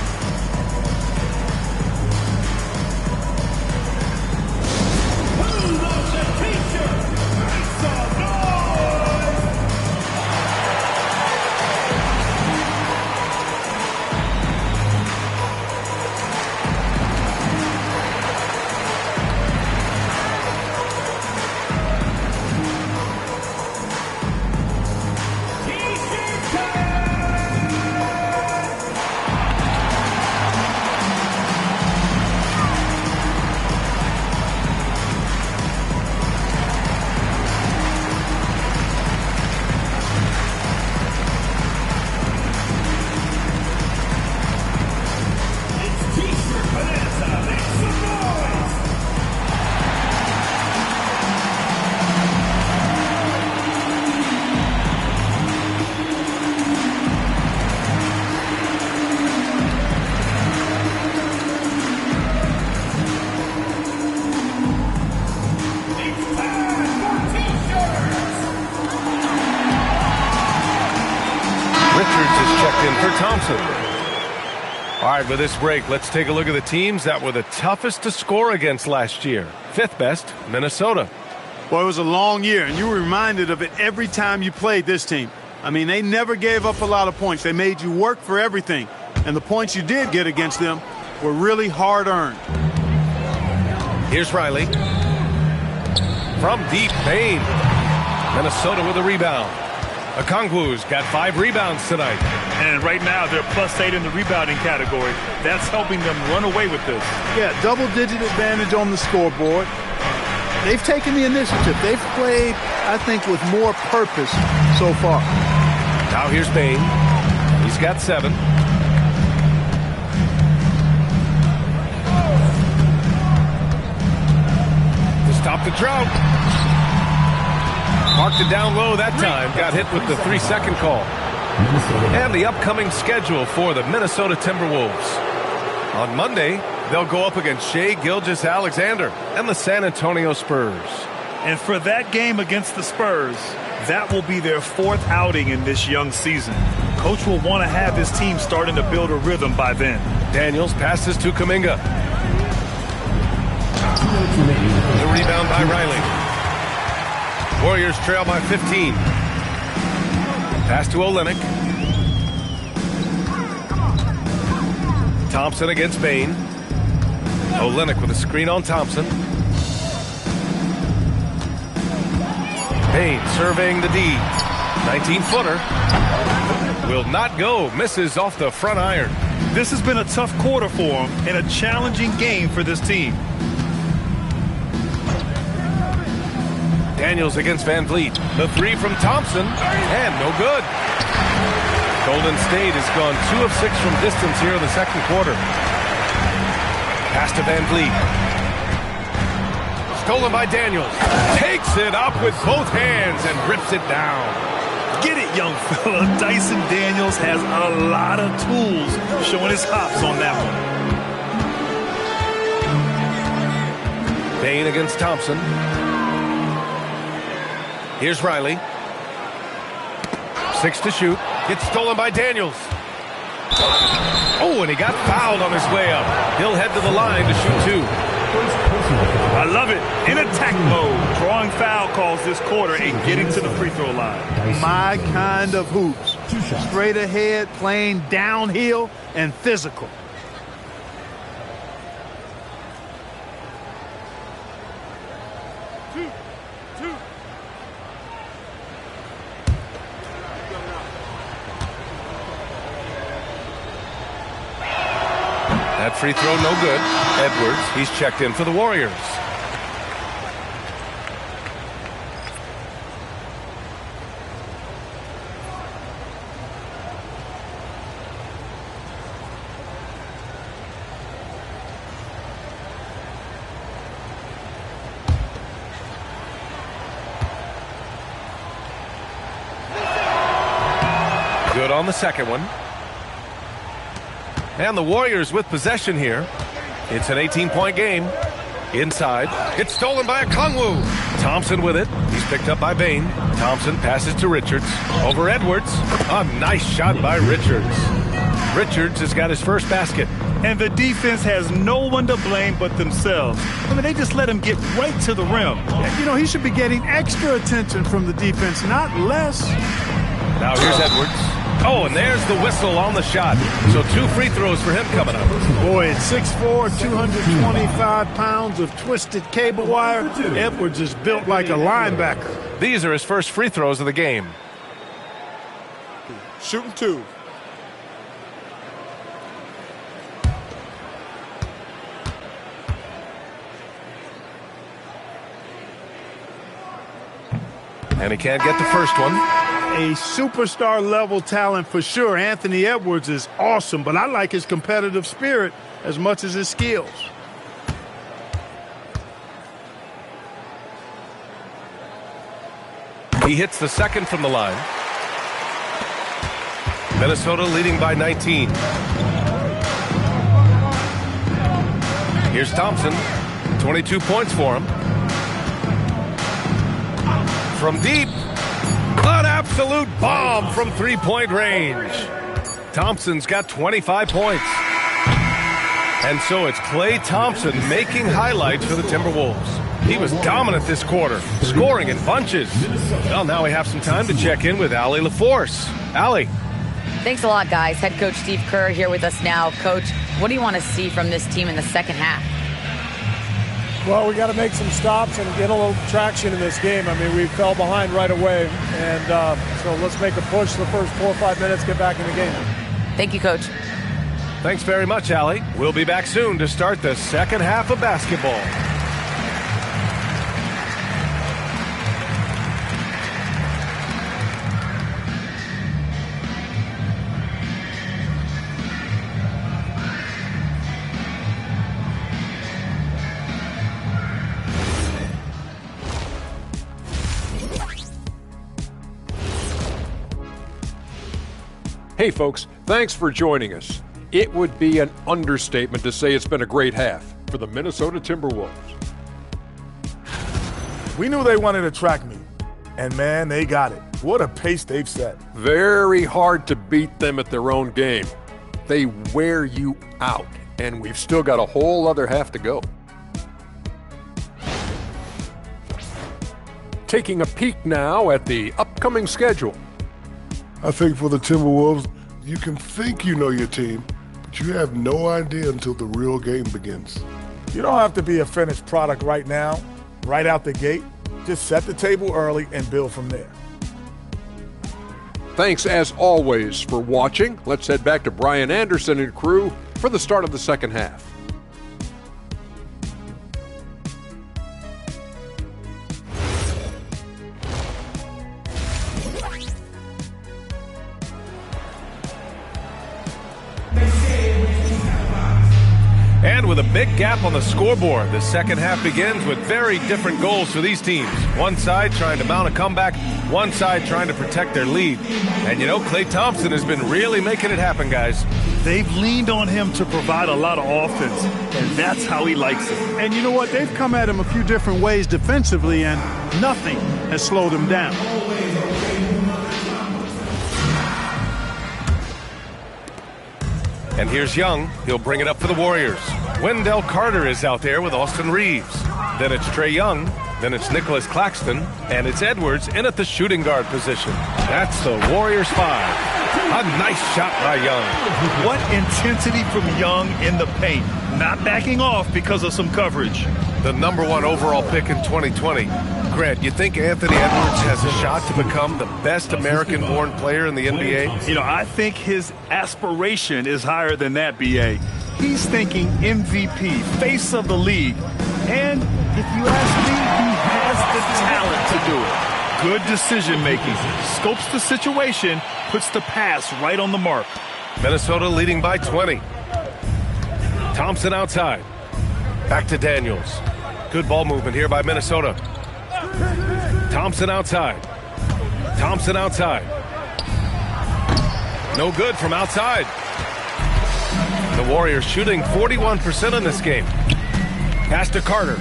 All right, with this break, let's take a look at the teams that were the toughest to score against last year. 5th best, Minnesota. Well, it was a long year, and you were reminded of it every time you played this team. I mean, they never gave up a lot of points. They made you work for everything. And the points you did get against them were really hard-earned. Here's Riley. From deep, Bain. Minnesota with a rebound. Okongwu's got 5 rebounds tonight. And right now, they're +8 in the rebounding category. That's helping them run away with this. Yeah, double-digit advantage on the scoreboard. They've taken the initiative. They've played, I think, with more purpose so far. Now here's Bain. He's got 7. To stop the drought. Marked it down low that time. Got hit with the 3-second call. And the upcoming schedule for the Minnesota Timberwolves. On Monday, they'll go up against Shai Gilgeous-Alexander and the San Antonio Spurs. And for that game against the Spurs, that will be their 4th outing in this young season. Coach will want to have his team starting to build a rhythm by then. Daniels passes to Kuminga. The rebound by Riley. Warriors trail by 15. Pass to Olynyk. Thompson against Bain. Olynyk with a screen on Thompson. Bain serving the D. 19-footer. Will not go. Misses off the front iron. This has been a tough quarter for him and a challenging game for this team. Daniels against Van Vliet. The three from Thompson. And no good. Golden State has gone 2 of 6 from distance here in the second quarter. Pass to Van Vliet. Stolen by Daniels. Takes it up with both hands and rips it down. Get it, young fella. Dyson Daniels has a lot of tools, showing his hops on that one. Bain against Thompson. Here's Riley. 6 to shoot. Gets stolen by Daniels. Oh, and he got fouled on his way up. He'll head to the line to shoot 2. I love it. In attack mode. Drawing foul calls this quarter and getting to the free throw line. My kind of hoops. Straight ahead, playing downhill, and physical. That free throw no good. Edwards, he's checked in for the Warriors. Good on the second one. And the Warriors with possession here. It's an 18-point game. Inside. It's stolen by Okongwu. Thompson with it. He's picked up by Bain. Thompson passes to Richards. Over Edwards. A nice shot by Richards. Richards has got his first basket. And the defense has no one to blame but themselves. I mean, they just let him get right to the rim. You know, he should be getting extra attention from the defense, not less. Now here's Edwards. Oh, and there's the whistle on the shot. So 2 free throws for him coming up. Boy, at 6'4", 225 pounds of twisted cable wire, Edwards is built like a linebacker. These are his first free throws of the game. Shooting 2. And he can't get the first one. A superstar-level talent for sure. Anthony Edwards is awesome, but I like his competitive spirit as much as his skills. He hits the second from the line. Minnesota leading by 19. Here's Thompson. 22 points for him. From deep. An absolute bomb from three-point range. Thompson's got 25 points. And so it's Klay Thompson making highlights for the Timberwolves. He was dominant this quarter, scoring in bunches. Well, now we have some time to check in with Allie LaForce. Allie. Thanks a lot, guys. Head coach Steve Kerr here with us now. Coach, what do you want to see from this team in the second half? Well, we got to make some stops and get a little traction in this game. I mean, we fell behind right away, and so let's make a push the first 4 or 5 minutes, get back in the game. Thank you, Coach. Thanks very much, Allie. We'll be back soon to start the second half of basketball. Hey folks, thanks for joining us. It would be an understatement to say it's been a great half for the Minnesota Timberwolves. We knew they wanted a track meet, and man, they got it. What a pace they've set. Very hard to beat them at their own game. They wear you out, and we've still got a whole other half to go. Taking a peek now at the upcoming schedule. I think for the Timberwolves, you can think you know your team, but you have no idea until the real game begins. You don't have to be a finished product right now, right out the gate. Just set the table early and build from there. Thanks as always for watching. Let's head back to Brian Anderson and crew for the start of the second half. And with a big gap on the scoreboard, the second half begins with very different goals for these teams. One side trying to mount a comeback, one side trying to protect their lead. And you know, Klay Thompson has been really making it happen, guys. They've leaned on him to provide a lot of offense, and that's how he likes it. And you know what? They've come at him a few different ways defensively, and nothing has slowed him down. And here's Young. He'll bring it up for the Warriors. Wendell Carter is out there with Austin Reeves. Then it's Trae Young. Then it's Nicholas Claxton. And it's Edwards in at the shooting guard position. That's the Warriors 5. A nice shot by Young. What intensity from Young in the paint. Not backing off because of some coverage. The #1 overall pick in 2020. Grant, you think Anthony Edwards has a shot to become the best American-born player in the NBA? You know, I think his aspiration is higher than that, B.A. He's thinking MVP, face of the league. And if you ask me, he has the talent to do it. Good decision-making. Scopes the situation, puts the pass right on the mark. Minnesota leading by 20. Thompson outside. Back to Daniels. Good ball movement here by Minnesota. Thompson outside. Thompson outside. No good from outside. The Warriors shooting 41% in this game. Pass to Carter.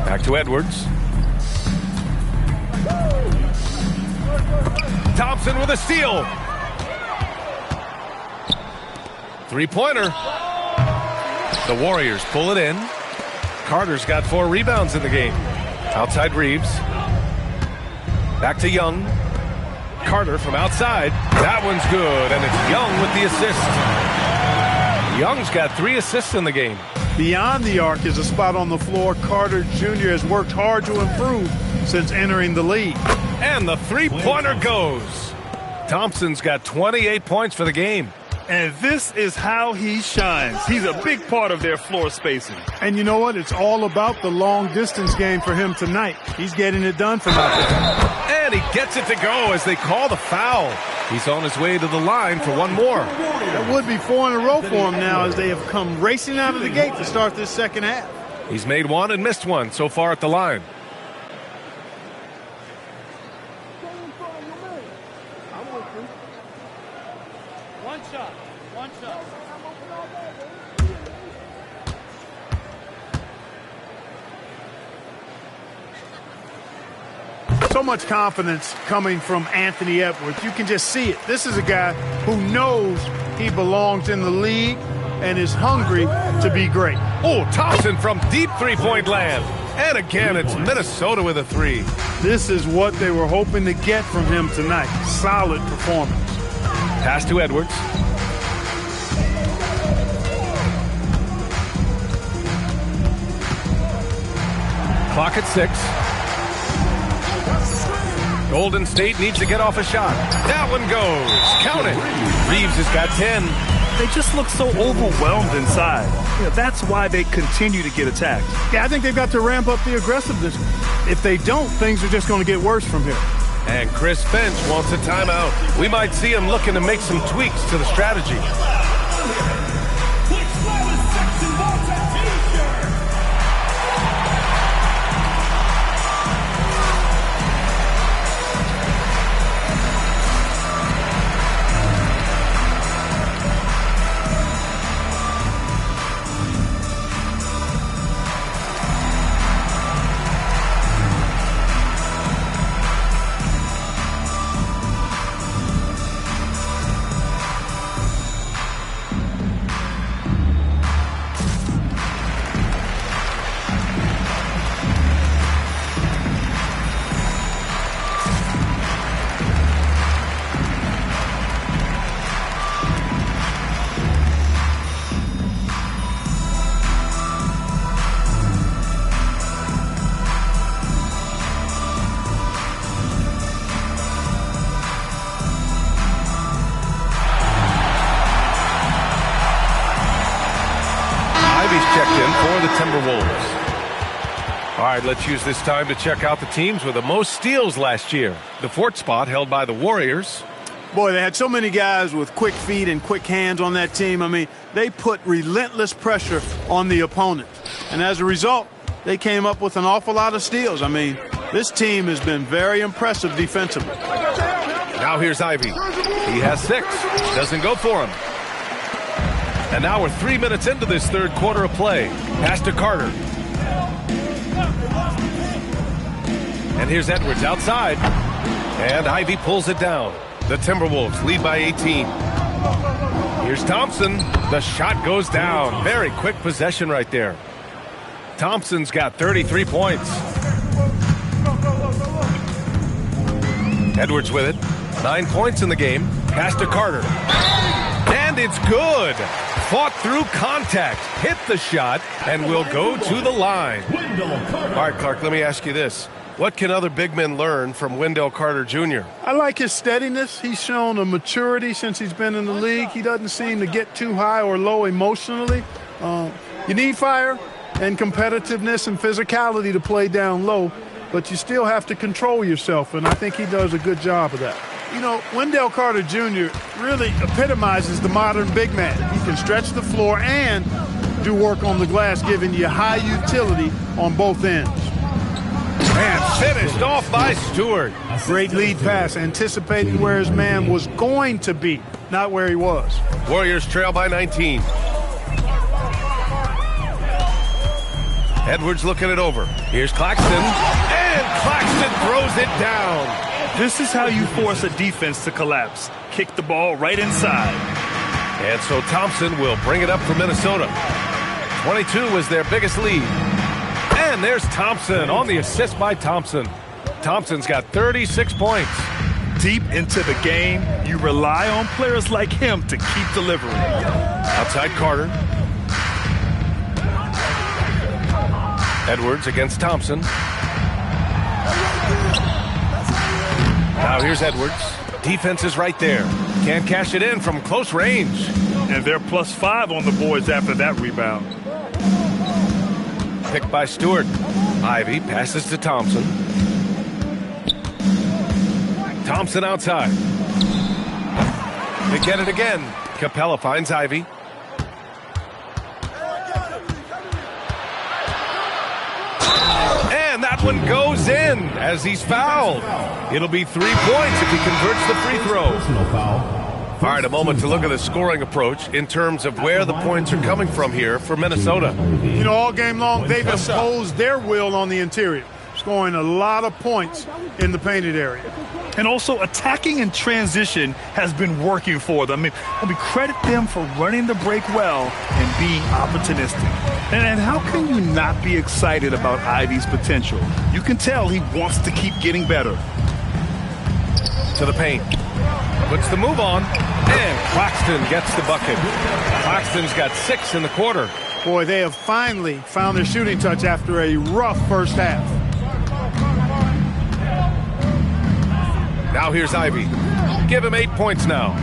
Back to Edwards. Thompson with a steal. Three-pointer. The Warriors pull it in. Carter's got 4 rebounds in the game. Outside Reeves. Back to Young. Carter from outside. That one's good, and it's Young with the assist. Young's got 3 assists in the game. Beyond the arc is a spot on the floor. Carter Jr. has worked hard to improve since entering the league. And the three-pointer goes. Thompson's got 28 points for the game. And this is how he shines. He's a big part of their floor spacing. And you know what? It's all about the long-distance game for him tonight. He's getting it done from out there. And he gets it to go as they call the foul. He's on his way to the line for one more. That would be 4 in a row for him now as they have come racing out of the gate to start this second half. He's made 1 and missed 1 so far at the line. So much confidence coming from Anthony Edwards. You can just see it. This is a guy who knows he belongs in the league and is hungry to be great. Oh, Thompson from deep three-point land. And again, it's Minnesota with a 3. This is what they were hoping to get from him tonight. Solid performance. Pass to Edwards. Clock at 6. Golden State needs to get off a shot. That one goes. Count it. Reeves has got 10. They just look so overwhelmed inside. That's why they continue to get attacked. Yeah, I think they've got to ramp up the aggressiveness. If they don't, things are just going to get worse from here. And Chris Finch wants a timeout. We might see him looking to make some tweaks to the strategy. in for the Timberwolves. All right, let's use this time to check out the teams with the most steals last year. The fourth spot held by the Warriors. Boy, they had so many guys with quick feet and quick hands on that team. I mean, they put relentless pressure on the opponent. And as a result, they came up with an awful lot of steals. I mean, this team has been very impressive defensively. Now here's Ivy. He has 6. Doesn't go for him. And now we're 3 minutes into this third quarter of play. Pass to Carter. And here's Edwards outside. And Ivy pulls it down. The Timberwolves lead by 18. Here's Thompson. The shot goes down. Very quick possession right there. Thompson's got 33 points. Edwards with it. 9 points in the game. Pass to Carter. And it's good. Fought through contact. Hit the shot and will go to the line. All right, Clark, let me ask you this. What can other big men learn from Wendell Carter Jr.? I like his steadiness. He's shown a maturity since he's been in the league. He doesn't seem to get too high or low emotionally. You need fire and competitiveness and physicality to play down low, but you still have to control yourself, and I think he does a good job of that. You know, Wendell Carter Jr. really epitomizes the modern big man. He can stretch the floor and do work on the glass, giving you high utility on both ends. And finished off by Stewart. Great lead pass, anticipating where his man was going to be, not where he was. Warriors trail by 19. Edwards looking it over. Here's Claxton. And Claxton throws it down. This is how you force a defense to collapse. Kick the ball right inside. And so Thompson will bring it up for Minnesota. 22 was their biggest lead. And there's Thompson on the assist by Thompson. Thompson's got 36 points. Deep into the game, you rely on players like him to keep delivering. Outside Carter. Edwards against Thompson. Now here's Edwards. Defense is right there. Can't cash it in from close range. And they're +5 on the boards after that rebound. Picked by Stewart. Ivy passes to Thompson. Thompson outside. They get it again. Capella finds Ivy. And that one goes in as he's fouled. It'll be 3 points if he converts the free throw. All right, a moment to look at the scoring approach in terms of where the points are coming from here for Minnesota. You know, all game long, they've imposed their will on the interior, scoring a lot of points in the painted area. And also, attacking in transition has been working for them. I mean, credit them for running the break well and being opportunistic. And how can you not be excited about Ivy's potential? You can tell he wants to keep getting better. To the paint. Puts the move on, and Claxton gets the bucket. Claxton's got 6 in the quarter. Boy, they have finally found their shooting touch after a rough first half. Now here's Ivy. Give him 8 points now.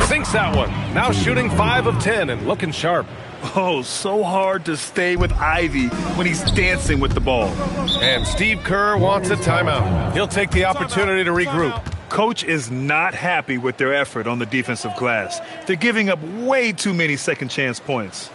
Sinks that one. Now shooting 5 of 10 and looking sharp. Oh, so hard to stay with Ivy when he's dancing with the ball. And Steve Kerr wants a timeout. He'll take the opportunity to regroup. Coach is not happy with their effort on the defensive glass. They're giving up way too many second chance points.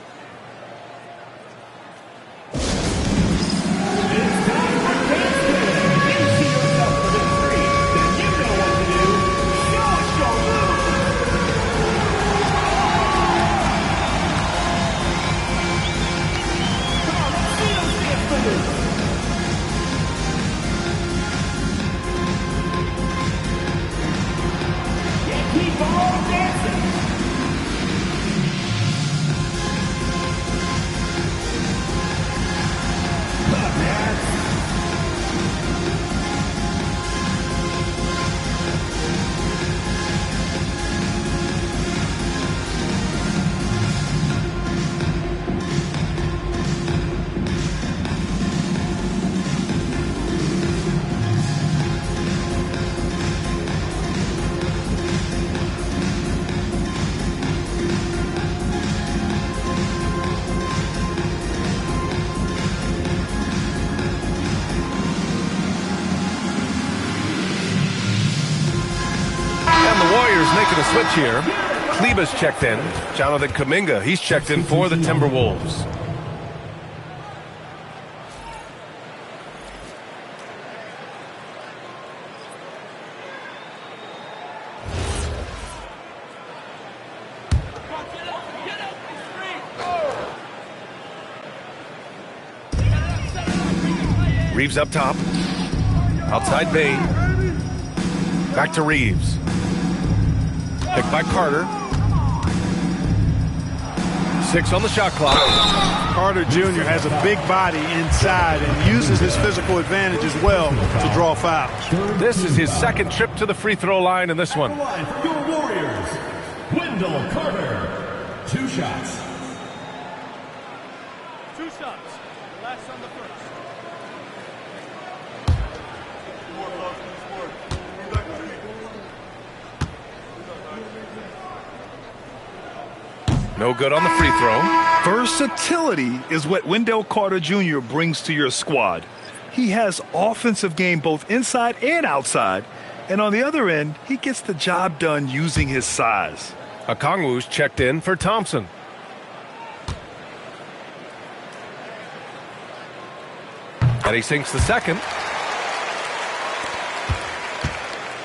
making a switch here. Kleba's checked in. Jonathan Kuminga, he's checked in for the Timberwolves. Reeves up top. Outside Bain. Back to Reeves. Picked by Carter. 6 on the shot clock. Carter Jr. has a big body inside and uses his physical advantage as well to draw fouls. This is his second trip to the free throw line in this one. Your Warriors, Wendell Carter. 2 shots. 2 shots. Last on the first. No good on the free throw. Versatility is what Wendell Carter Jr. brings to your squad. He has offensive game both inside and outside. And on the other end, he gets the job done using his size. Okongwu's checked in for Thompson. And he sinks the second.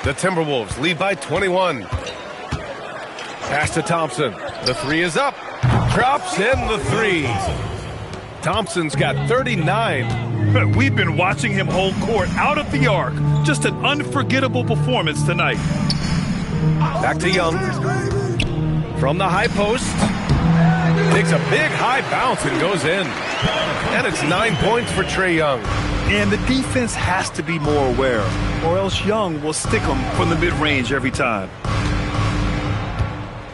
The Timberwolves lead by 21. Pass to Thompson. The 3 is up. Drops in the 3. Thompson's got 39. We've been watching him hold court out of the arc. Just an unforgettable performance tonight. Back to Young. From the high post. Takes a big high bounce and goes in. And it's 9 points for Trae Young. And the defense has to be more aware, or else Young will stick him from the mid-range every time.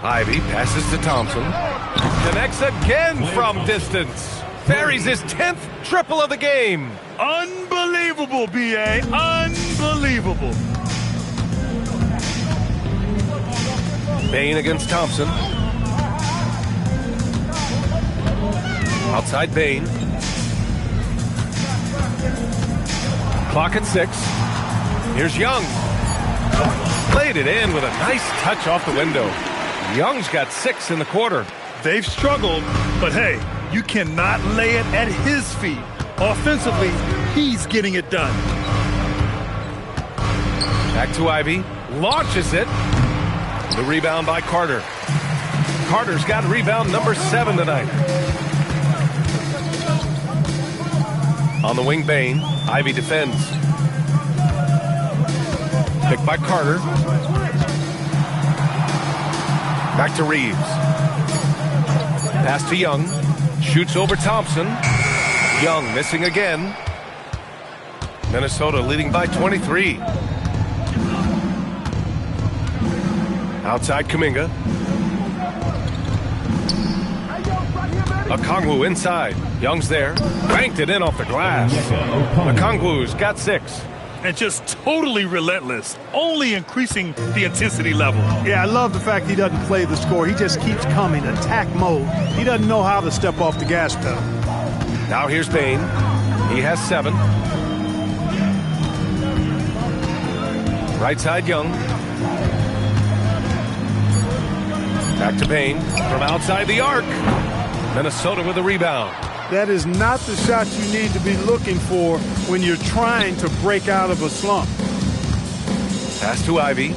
Ivy passes to Thompson. Connects again from distance. Buries his 10th triple of the game. Unbelievable, B.A. Unbelievable. Bain against Thompson. Outside Bain. Clock at 6. Here's Young. Played it in with a nice touch off the window. Young's got 6 in the quarter. They've struggled, but hey, you cannot lay it at his feet. Offensively, he's getting it done. Back to Ivy. Launches it. The rebound by Carter. Carter's got rebound number 7 tonight. On the wing, Bain. Ivy defends. Picked by Carter. Back to Reeves. Pass to Young. Shoots over Thompson. Young missing again. Minnesota leading by 23. Outside Kuminga. Okongwu inside. Young's there. Banked it in off the glass. Okongwu's got 6. And just totally relentless, only increasing the intensity level. Yeah, I love the fact he doesn't play the score. He just keeps coming, attack mode. He doesn't know how to step off the gas pedal. Now here's Bain. He has 7. Right side, Young. Back to Bain from outside the arc. Minnesota with a rebound. That is not the shot you need to be looking for when you're trying to break out of a slump. Pass to Ivy.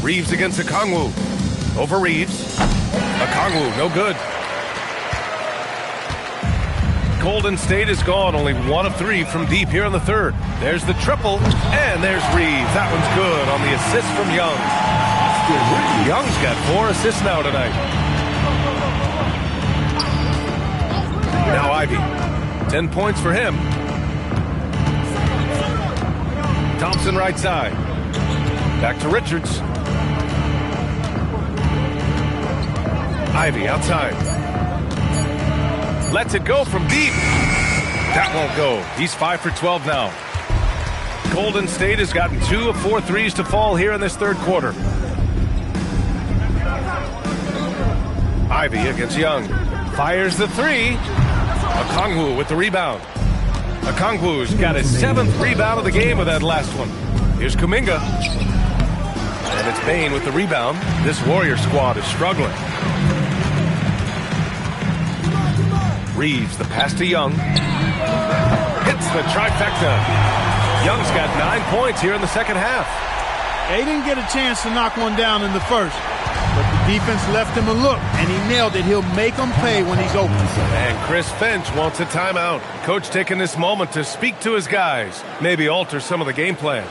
Reeves against Okongwu. Over Reeves. Okongwu, no good. Golden State is gone. Only 1 of 3 from deep here in the third. There's the triple, and there's Reeves. That one's good on the assist from Young. Young's got 4 assists now tonight. Now Ivy. 10 points for him. Thompson right side. Back to Richards. Ivy outside. Lets it go from deep. That won't go. He's 5 for 12 now. Golden State has gotten 2 of 4 threes to fall here in this third quarter. Ivy against Young. Fires the 3. Okongwu with the rebound. Okongwu's got his 7th rebound of the game with that last one. Here's Kuminga. And it's Bain with the rebound. This Warrior squad is struggling. Reeves, the pass to Young. Hits the trifecta. Young's got 9 points here in the second half. They didn't get a chance to knock one down in the first, but the defense left him a look, and he nailed it. He'll make them pay when he's open. And Chris Finch wants a timeout. Coach taking this moment to speak to his guys, maybe alter some of the game plan.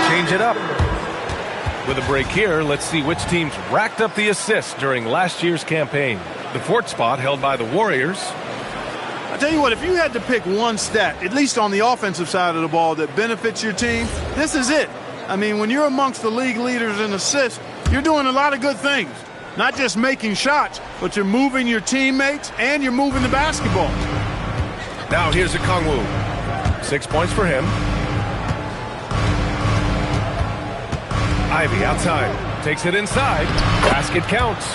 Change it up. With a break here, let's see which teams racked up the assists during last year's campaign. The fourth spot held by the Warriors. I tell you what, if you had to pick one stat, at least on the offensive side of the ball, that benefits your team, this is it. I mean, when you're amongst the league leaders in assists, you're doing a lot of good things. Not just making shots, but you're moving your teammates and you're moving the basketball. Now here's Okongwu. 6 points for him. Ivy outside, takes it inside, basket counts.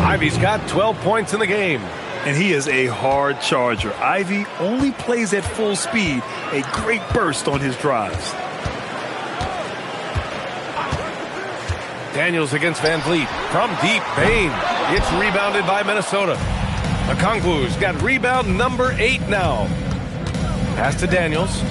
Ivy's got 12 points in the game. And he is a hard charger. Ivy only plays at full speed, a great burst on his drives. Daniels against Van Vliet, from deep, Bain. It's rebounded by Minnesota. Okongwu's got rebound number 8 now. Pass to Daniels.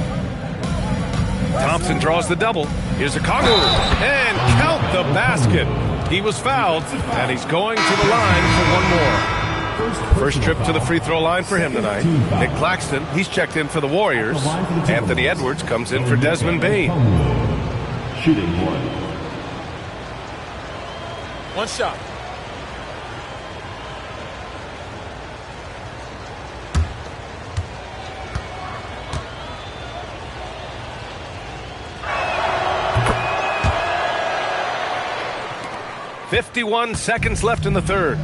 Thompson draws the double. Here's Okongwu, and count the basket. He was fouled, and he's going to the line for one more. First trip to the free throw line for him tonight. Nick Claxton, he's checked in for the Warriors. Anthony Edwards comes in for Desmond Bain. Shooting one. One shot. .51 seconds left in the third.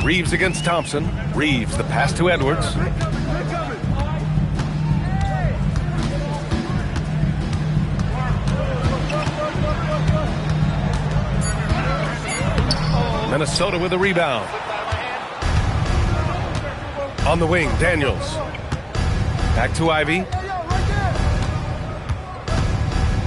Reeves against Thompson. Reeves, the pass to Edwards. Minnesota with a rebound. On the wing, Daniels. Back to Ivy.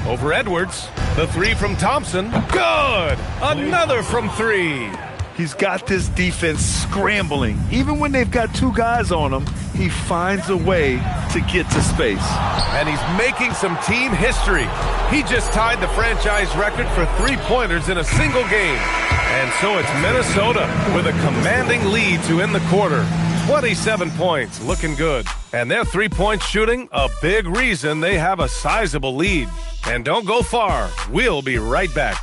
Over Edwards. The three from Thompson. Good! Another from three. He's got this defense scrambling. Even when they've got two guys on him, he finds a way to get to space. And he's making some team history. He just tied the franchise record for three-pointers in a single game. And so it's Minnesota with a commanding lead to end the quarter. 27 points, looking good. And their three-point shooting, a big reason they have a sizable lead. And don't go far. We'll be right back.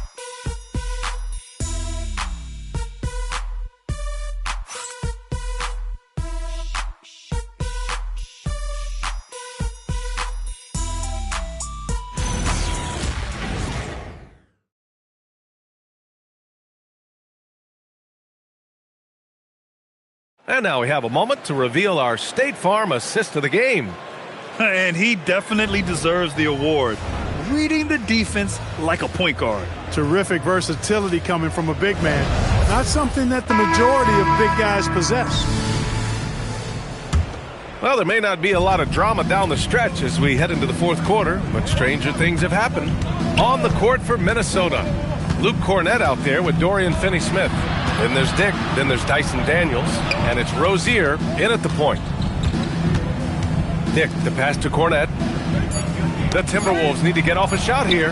And now we have a moment to reveal our State Farm assist of the game. And he definitely deserves the award. Reading the defense like a point guard. Terrific versatility coming from a big man. Not something that the majority of big guys possess. Well, there may not be a lot of drama down the stretch as we head into the fourth quarter, but stranger things have happened. On the court for Minnesota, Luke Cornett out there with Dorian Finney-Smith. Then there's Dick, then there's Dyson Daniels, and it's Rozier in at the point. Dick, the pass to Cornett. The Timberwolves need to get off a shot here.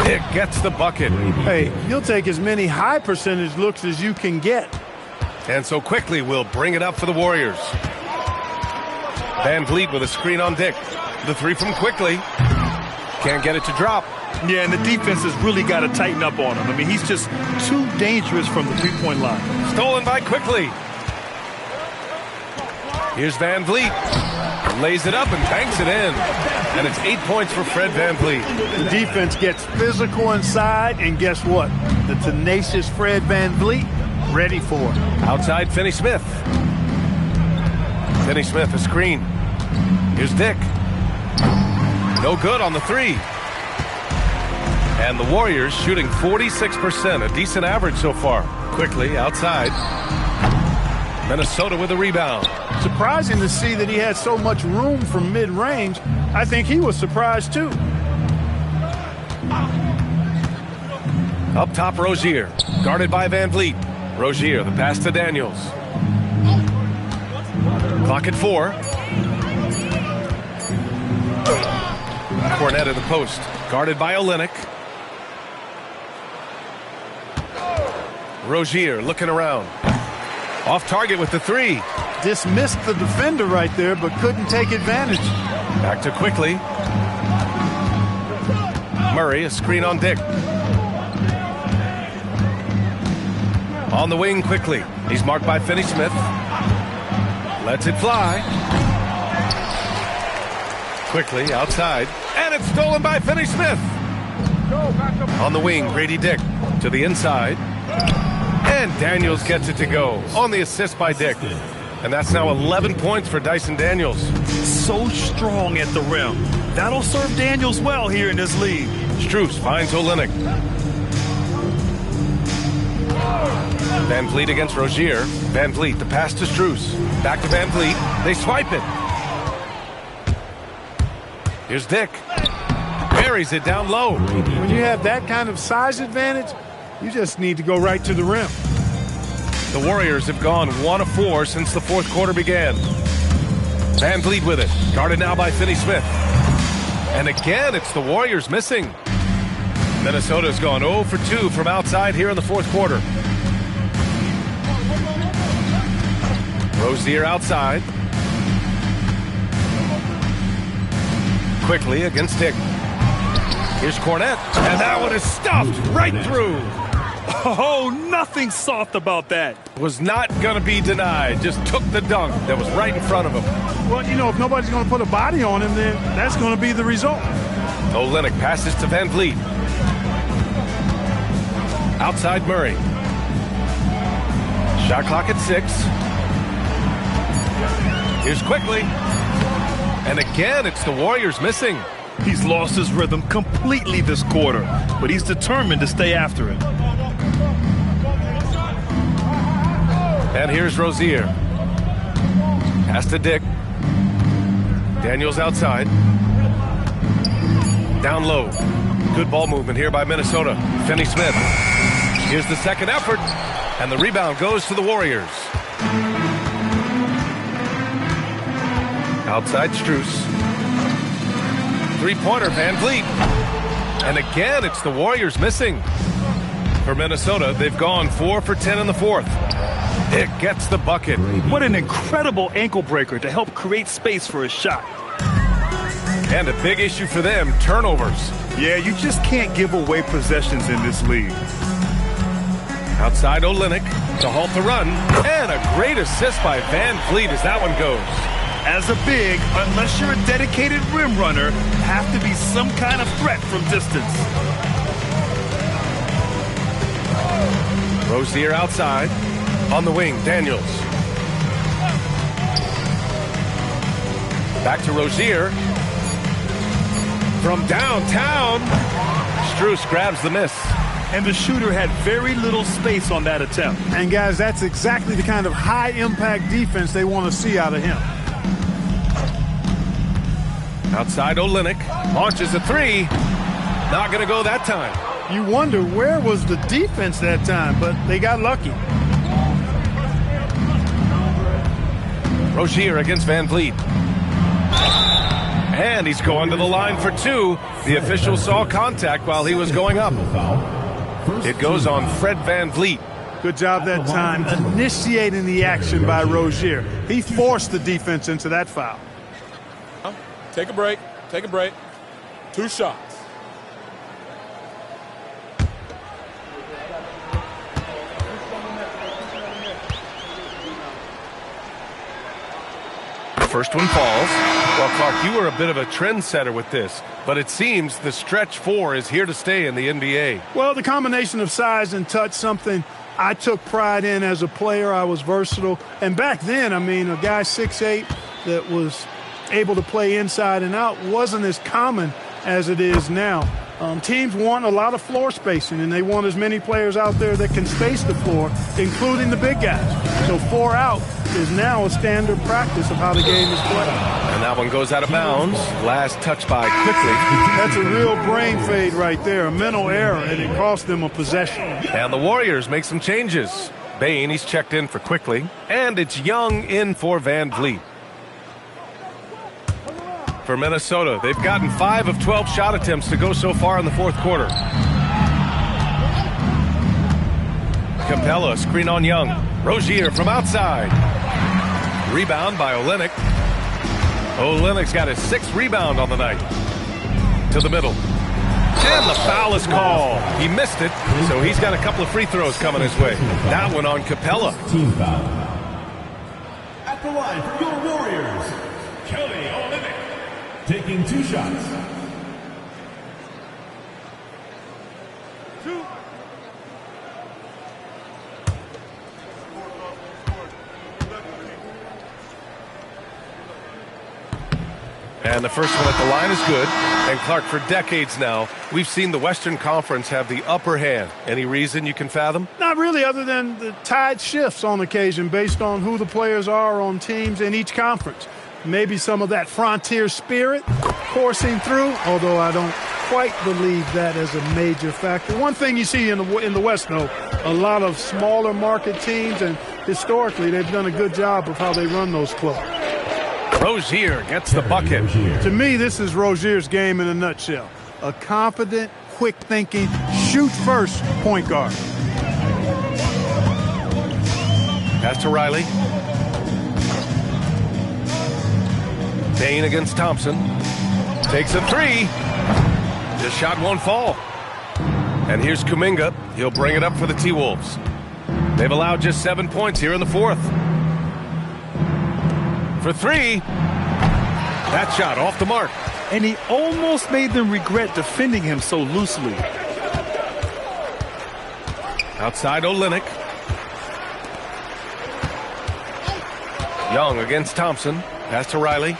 Dick gets the bucket. Hey, you'll take as many high percentage looks as you can get. And so quickly we'll bring it up for the Warriors. Van Vliet with a screen on Dick. The three from Quickly. Can't get it to drop. Yeah, and the defense has really got to tighten up on him. I mean, he's just too dangerous from the three-point line. Stolen by Quickly. Here's Van Vliet. Lays it up and banks it in. And it's 8 points for Fred Van Vliet. The defense gets physical inside, and guess what? The tenacious Fred Van Vliet ready for it. Outside Finney-Smith. Finney-Smith, a screen. Here's Dick. No good on the three. And the Warriors shooting 46%, a decent average so far. Quickly outside. Minnesota with a rebound. Surprising to see that he had so much room from mid-range. I think he was surprised too. Up top, Rozier. Guarded by Van Vliet. Rozier, the pass to Daniels. Clock at 4. Cornett in the post. Guarded by Olynyk. Rozier looking around. Off target with the three. Dismissed the defender right there, but couldn't take advantage. Back to Quickly. Murray, a screen on Dick. On the wing, Quickly. He's marked by Finney-Smith. Lets it fly. Quickly outside. And it's stolen by Finney-Smith. On the wing, Grady Dick to the inside. And Daniels gets it to go on the assist by Dick. And that's now 11 points for Dyson Daniels. So strong at the rim. That'll serve Daniels well here in this league. Strus finds Olynyk. Van Vliet against Rozier. Van Vliet, the pass to Strus. Back to Van Vliet. They swipe it. Here's Dick. Buries it down low. When you have that kind of size advantage, you just need to go right to the rim. The Warriors have gone 1 of 4 since the fourth quarter began. Van Vliet with it. Guarded now by Finney-Smith. And again, it's the Warriors missing. Minnesota's gone 0 for 2 from outside here in the fourth quarter. Rozier outside. Quickly against Dick. Here's Cornett. And that one is stuffed right through. Oh, nothing soft about that. Was not going to be denied. Just took the dunk that was right in front of him. Well, you know, if nobody's going to put a body on him, then that's going to be the result. Olynyk passes to Van Vliet. Outside Murray. Shot clock at 6. Here's Quickly. And again, it's the Warriors missing. He's lost his rhythm completely this quarter, but he's determined to stay after it. And here's Rozier. Pass to Dick. Daniels outside. Down low. Good ball movement here by Minnesota. Finney-Smith. Here's the second effort. And the rebound goes to the Warriors. Outside Strus. Three-pointer, Van Vliet. And again, it's the Warriors missing. For Minnesota, they've gone 4 for 10 in the fourth. Dick gets the bucket. What an incredible ankle breaker to help create space for a shot. And a big issue for them, turnovers. Yeah, you just can't give away possessions in this league. Outside Olynyk to halt the run. And a great assist by Van Vliet as that one goes. As a big, unless you're a dedicated rim runner, have to be some kind of threat from distance. Rozier outside. On the wing, Daniels. Back to Rozier. From downtown, Strus grabs the miss. And the shooter had very little space on that attempt. And guys, that's exactly the kind of high-impact defense they want to see out of him. Outside Olynyk. Launches a three. Not going to go that time. You wonder where was the defense that time, but they got lucky. Rozier against Van Vliet. And he's going to the line for two. The official saw contact while he was going up. It goes on Fred Van Vliet. Good job that time initiating the action by Rozier. He forced the defense into that foul. Take a break. Take a break. 2 shots. First one falls. Well, Clark, you were a bit of a trendsetter with this, but it seems the stretch 4 is here to stay in the NBA. Well, the combination of size and touch, something I took pride in as a player. I was versatile. And back then, I mean, a guy 6'8" that was able to play inside and out wasn't as common as it is now. Teams want a lot of floor spacing, and they want as many players out there that can space the floor, including the big guys. So 4 out is now a standard practice of how the game is played. And that one goes out of bounds. Last touch by Quickly. That's a real brain fade right there, a mental error, and it cost them a possession. And the Warriors make some changes. Bane, he's checked in for Quickly. And it's Young in for Van Vliet. For Minnesota, they've gotten 5 of 12 shot attempts to go so far in the fourth quarter. Capella, screen on Young. Rozier from outside. Rebound by Olynyk. Olynyk's got his 6th rebound on the night. To the middle. And the foul is called. He missed it, so he's got a couple of free throws coming his way. That one on Capella. Team foul. At the line for your Warriors, Kelly Olynyk, taking 2 shots. And the first one at the line is good. And Clark, for decades now, we've seen the Western Conference have the upper hand. Any reason you can fathom? Not really, other than the tide shifts on occasion based on who the players are on teams in each conference. Maybe some of that frontier spirit coursing through, although I don't quite believe that as a major factor. One thing you see in the West, though, a lot of smaller market teams, and historically they've done a good job of how they run those clubs. Rozier gets the bucket. To me, this is Rozier's game in a nutshell. A confident, quick-thinking, shoot-first point guard. Pass to Riley. Payne against Thompson. Takes a 3. The shot won't fall. And here's Kuminga. He'll bring it up for the T-Wolves. They've allowed just 7 points here in the fourth. For 3. That shot off the mark. And he almost made them regret defending him so loosely. Outside Olynyk. Young against Thompson. Pass to Riley.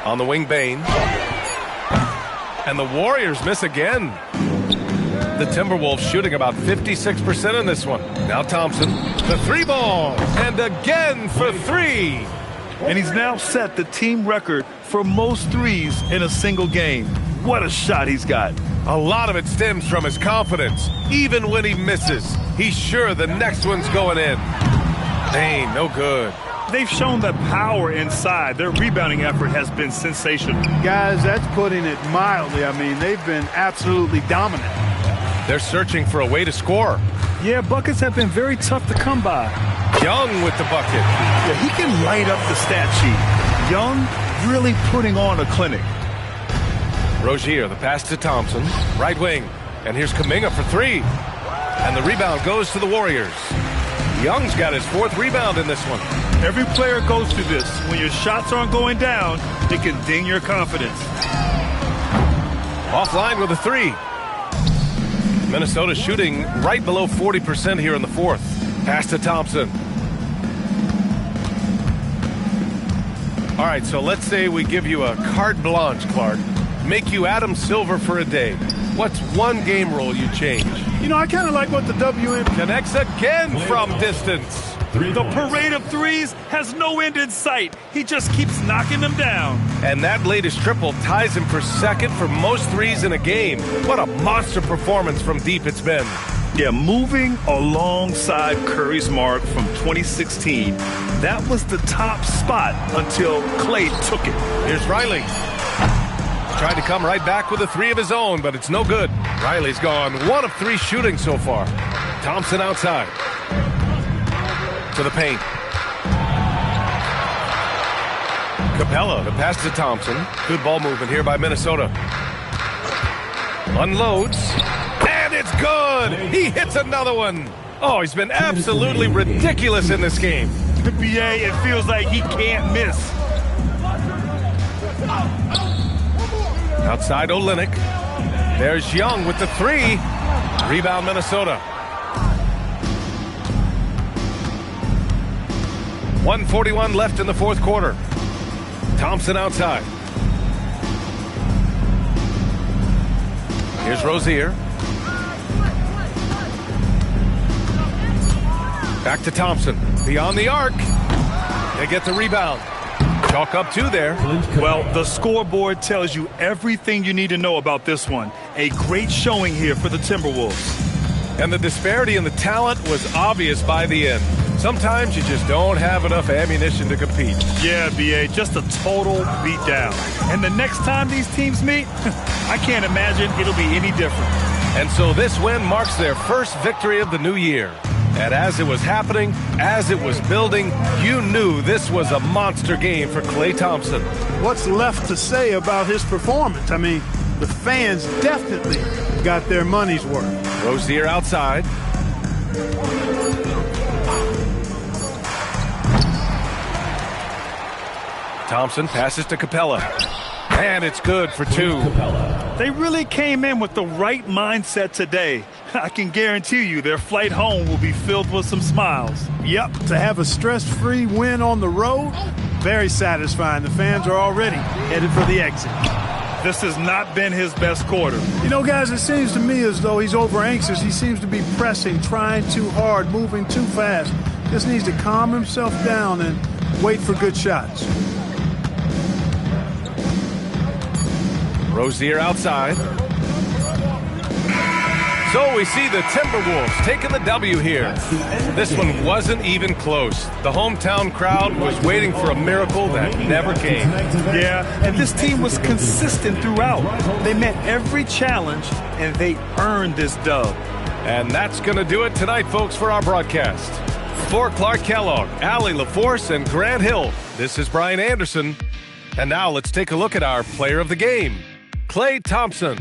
On the wing, Bane. And the Warriors miss again. The Timberwolves shooting about 56% in this one. Now Thompson, the 3 ball, and again for 3. And he's now set the team record for most threes in a single game. What a shot he's got. A lot of it stems from his confidence. Even when he misses, he's sure the next one's going in. Bane, no good. They've shown the power inside. Their rebounding effort has been sensational. Guys, that's putting it mildly. I mean, they've been absolutely dominant. They're searching for a way to score. Yeah, buckets have been very tough to come by. Young with the bucket. Yeah, he can light up the stat sheet. Young really putting on a clinic. Rozier, the pass to Thompson. Right wing. And here's Kuminga for 3. And the rebound goes to the Warriors. Young's got his 4th rebound in this one. Every player goes through this. When your shots aren't going down, it can ding your confidence. Offline with a 3. Minnesota shooting right below 40% here in the fourth. Pass to Thompson. All right, so let's say we give you a carte blanche, Clark. Make you Adam Silver for a day. What's one game rule you change? You know, I kind of like what the WNBA connects again from distance. The parade of threes has no end in sight. He just keeps knocking them down. And that latest triple ties him for second for most threes in a game. What a monster performance from deep it's been. Yeah, moving alongside Curry's mark from 2016, that was the top spot until Klay took it. Here's Riley. Tried to come right back with a three of his own, but it's no good. Riley's gone 1 of 3 shooting so far. Thompson outside. To the paint. Capella, the pass to Thompson. Good ball movement here by Minnesota. Unloads. And it's good! He hits another one. Oh, he's been absolutely ridiculous in this game. BA, it feels like he can't miss. Outside Olynyk. There's Young with the three. Rebound Minnesota. 1:41 left in the fourth quarter. Thompson outside. Here's Rozier. Back to Thompson. Beyond the arc. They get the rebound. Chalk up 2 there. Well, the scoreboard tells you everything you need to know about this one. A great showing here for the Timberwolves. And the disparity in the talent was obvious by the end. Sometimes you just don't have enough ammunition to compete. Yeah, BA, just a total beatdown. And the next time these teams meet, I can't imagine it'll be any different. And so this win marks their first victory of the new year. And as it was happening, as it was building, you knew this was a monster game for Klay Thompson. What's left to say about his performance? I mean, the fans definitely got their money's worth. Rozier outside. Thompson passes to Capella. And it's good for 2. They really came in with the right mindset today. I can guarantee you their flight home will be filled with some smiles. Yep, to have a stress-free win on the road, very satisfying. The fans are already headed for the exit. This has not been his best quarter. You know, guys, it seems to me as though he's over-anxious. He seems to be pressing, trying too hard, moving too fast. Just needs to calm himself down and wait for good shots. Rozier outside. So we see the Timberwolves taking the W here. This one wasn't even close. The hometown crowd was waiting for a miracle that never came. Yeah, and this team was consistent throughout. They met every challenge, and they earned this dub. And that's going to do it tonight, folks, for our broadcast. For Clark Kellogg, Allie LaForce, and Grant Hill, this is Brian Anderson. And now let's take a look at our player of the game, Klay Thompson.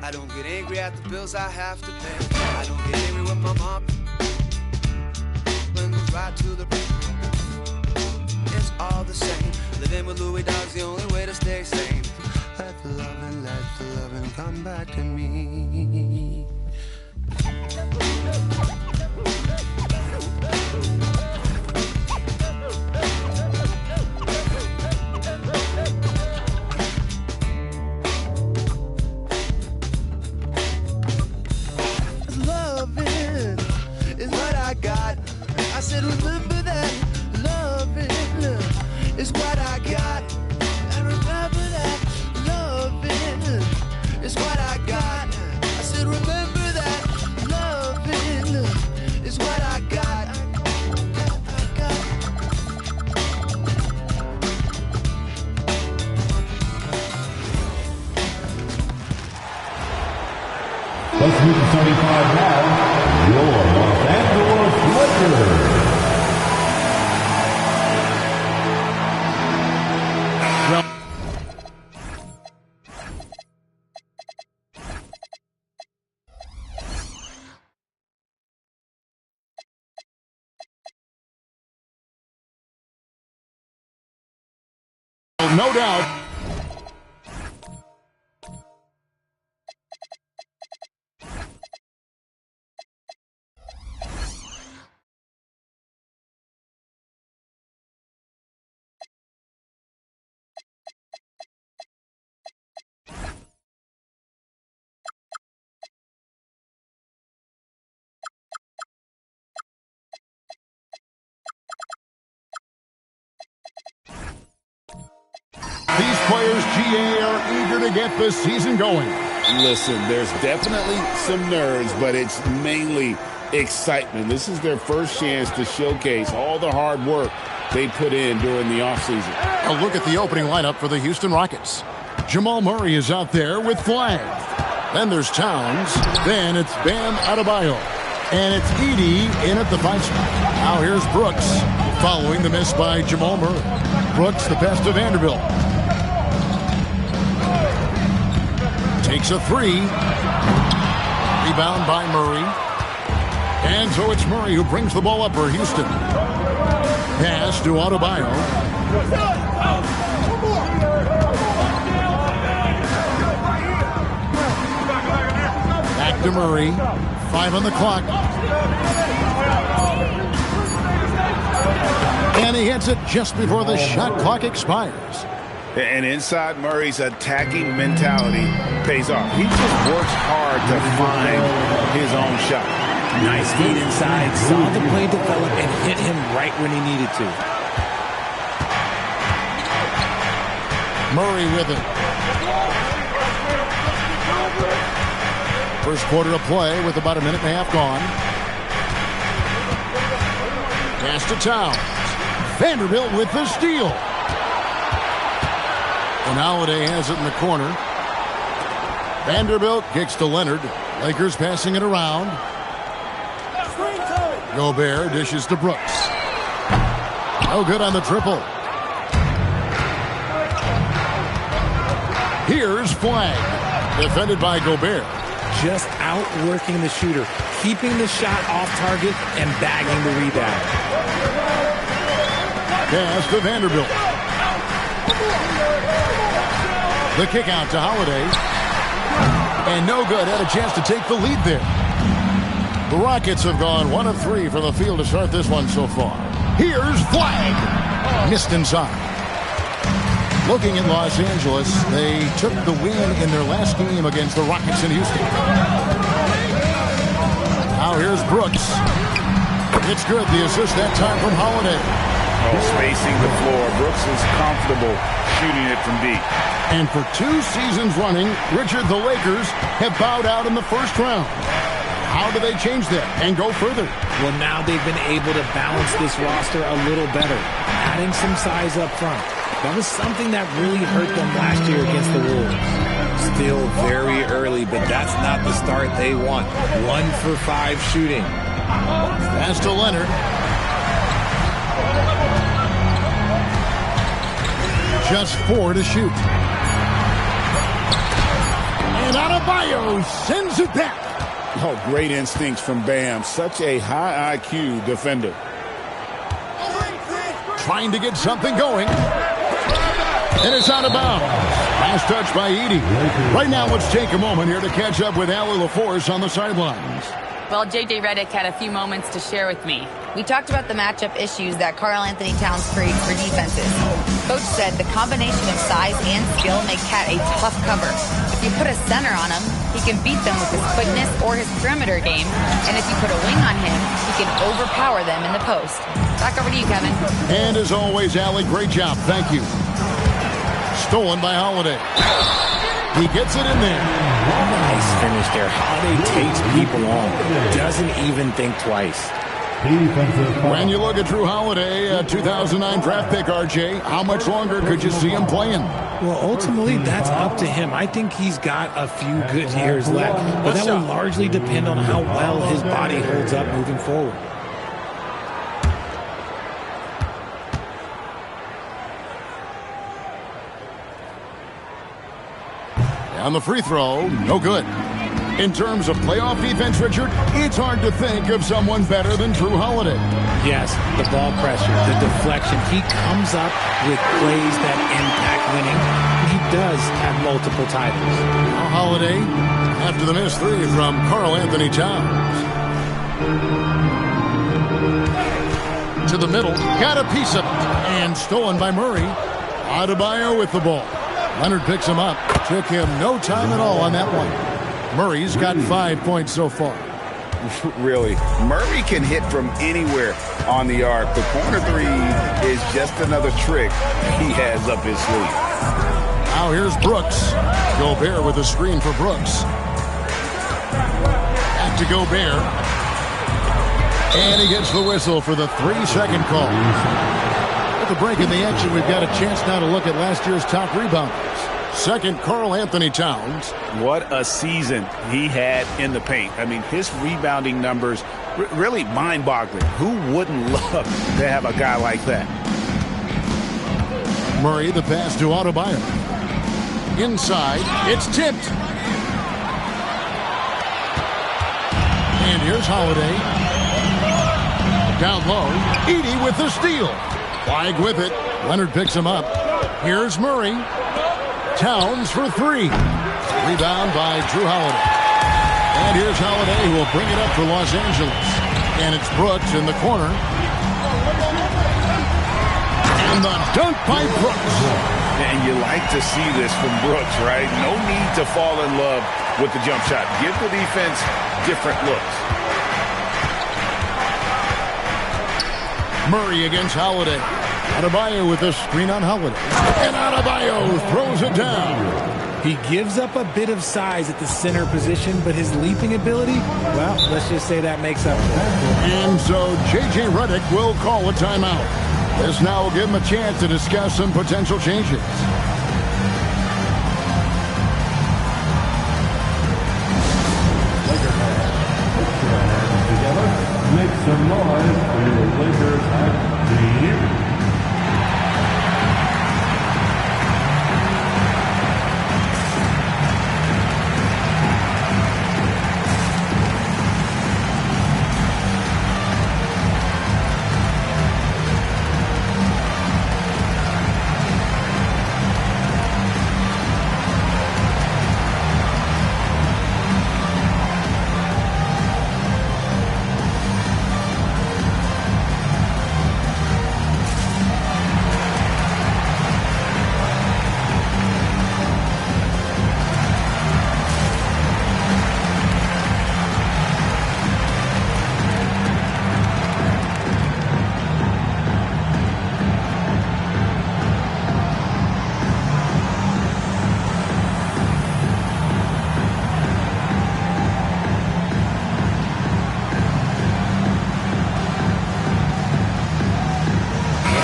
I don't get angry at the bills I have to pay. I don't get angry with my mom. When goes right to the it's all the same. Living with Louis Dog's the only way to stay sane. Let the loving come back to me. Loving is what I got. I said remember that. Loving is what I got. And remember that. Loving is what I got. I said remember that. Loving is what I got. Let's move to 75 now. Your Los Angeles Lakers. No doubt. These players, GA, are eager to get this season going. Listen, there's definitely some nerves, but it's mainly excitement. This is their first chance to showcase all the hard work they put in during the offseason. A look at the opening lineup for the Houston Rockets. Jamal Murray is out there with Flag. Then there's Towns. Then it's Bam Adebayo. And it's Edey in at the 5 spot. Now here's Brooks, following the miss by Jamal Murray. Brooks, the pass to Vanderbilt. Takes a 3. Rebound by Murray. And so it's Murray who brings the ball up for Houston. Pass to Adebayo. Back to Murray. 5 on the clock. And he hits it just before the shot clock expires. And inside Murray's attacking mentality pays off. He just works hard to find his own shot. Nice feed inside, saw the play develop and hit him right when he needed to. Murray with it. First quarter of play with about a minute and a half gone. Pass to Towns. Vanderbilt with the steal. And Holiday has it in the corner. Vanderbilt kicks to Leonard. Lakers passing it around. Gobert dishes to Brooks. No good on the triple. Here's Flag. Defended by Gobert. Just outworking the shooter, keeping the shot off target and bagging the rebound. Pass to Vanderbilt. The kick out to Holiday. And no good. Had a chance to take the lead there. The Rockets have gone 1 of 3 from the field to start this one so far. Here's Flag. Missed inside. Looking at Los Angeles, they took the win in their last game against the Rockets in Houston. Now here's Brooks. It's good. The assist that time from Holiday. Spacing the floor. Brooks is comfortable shooting it from deep. And for 2 seasons running, Richard, the Lakers have bowed out in the first round. How do they change that and go further? Well, now they've been able to balance this roster a little better, adding some size up front. That was something that really hurt them last year against the Wolves. Still very early, but that's not the start they want. 1 for 5 shooting. Pass to Leonard. Just 4 to shoot. And Adebayo sends it back. Oh, great instincts from Bam. Such a high IQ defender. Trying to get something going. And it's out of bounds. Last touch by Edey. Right now, let's take a moment here to catch up with Allie LaForce on the sidelines. Well, J.J. Redick had a few moments to share with me. We talked about the matchup issues that Karl Anthony Towns creates for defenses. Coach said the combination of size and skill make Cat a tough cover. If you put a center on him, he can beat them with his quickness or his perimeter game. And if you put a wing on him, he can overpower them in the post. Back over to you, Kevin. And as always, Allie, great job. Thank you. Stolen by Holiday. He gets it in there. Nice finish there. Holiday takes people on. Doesn't even think twice. When you look at Drew Holiday, a 2009 draft pick, RJ, how much longer could you see him playing? Well, ultimately, that's up to him. I think he's got a few good years left, but that will largely depend on how well his body holds up moving forward. On the free throw, no good. In terms of playoff defense, Richard, it's hard to think of someone better than Drew Holiday. Yes, the ball pressure, the deflection. He comes up with plays that impact winning. He does have multiple titles. Now Holiday, after the missed three from Karl Anthony Towns. To the middle, got a piece of it, and stolen by Murray. Adebayo with the ball. Leonard picks him up. Took him no time at all on that one. Murray's got 5 points so far. Really, Murray can hit from anywhere on the arc. The corner three is just another trick he has up his sleeve. Now here's Brooks. Gobert with a screen for Brooks. Back to Gobert. And he gets the whistle for the 3-second call. At the break in the action, we've got a chance now to look at last year's top rebounders. Second, Karl Anthony Towns. What a season he had in the paint. I mean, his rebounding numbers, really mind-boggling. Who wouldn't love to have a guy like that? Murray, the pass to Adebayo. Inside, it's tipped. And here's Holiday. Down low, Edey with the steal. Flag with it. Leonard picks him up. Here's Murray. Towns for three. Rebound by Drew Holiday. And here's Holiday who will bring it up for Los Angeles. And it's Brooks in the corner. And the dunk by Brooks. And you like to see this from Brooks, right? No need to fall in love with the jump shot. Give the defense different looks. Murray against Holiday. Adebayo with a screen on Holiday. And Adebayo throws it down. He gives up a bit of size at the center position, but his leaping ability, well, let's just say that makes up for it. And so J.J. Redick will call a timeout. This now will give him a chance to discuss some potential changes. Make some noise for your Lakers team.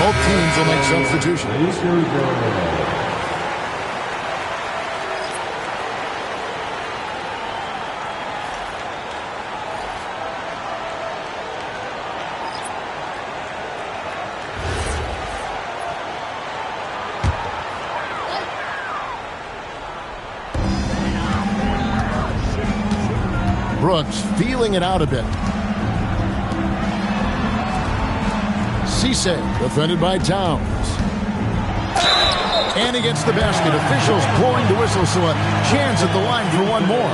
Both teams will make substitutions. Brooks feeling it out a bit. Cisse defended by Towns. And he gets the basket. Officials blowing the whistle, so a chance at the line for one more.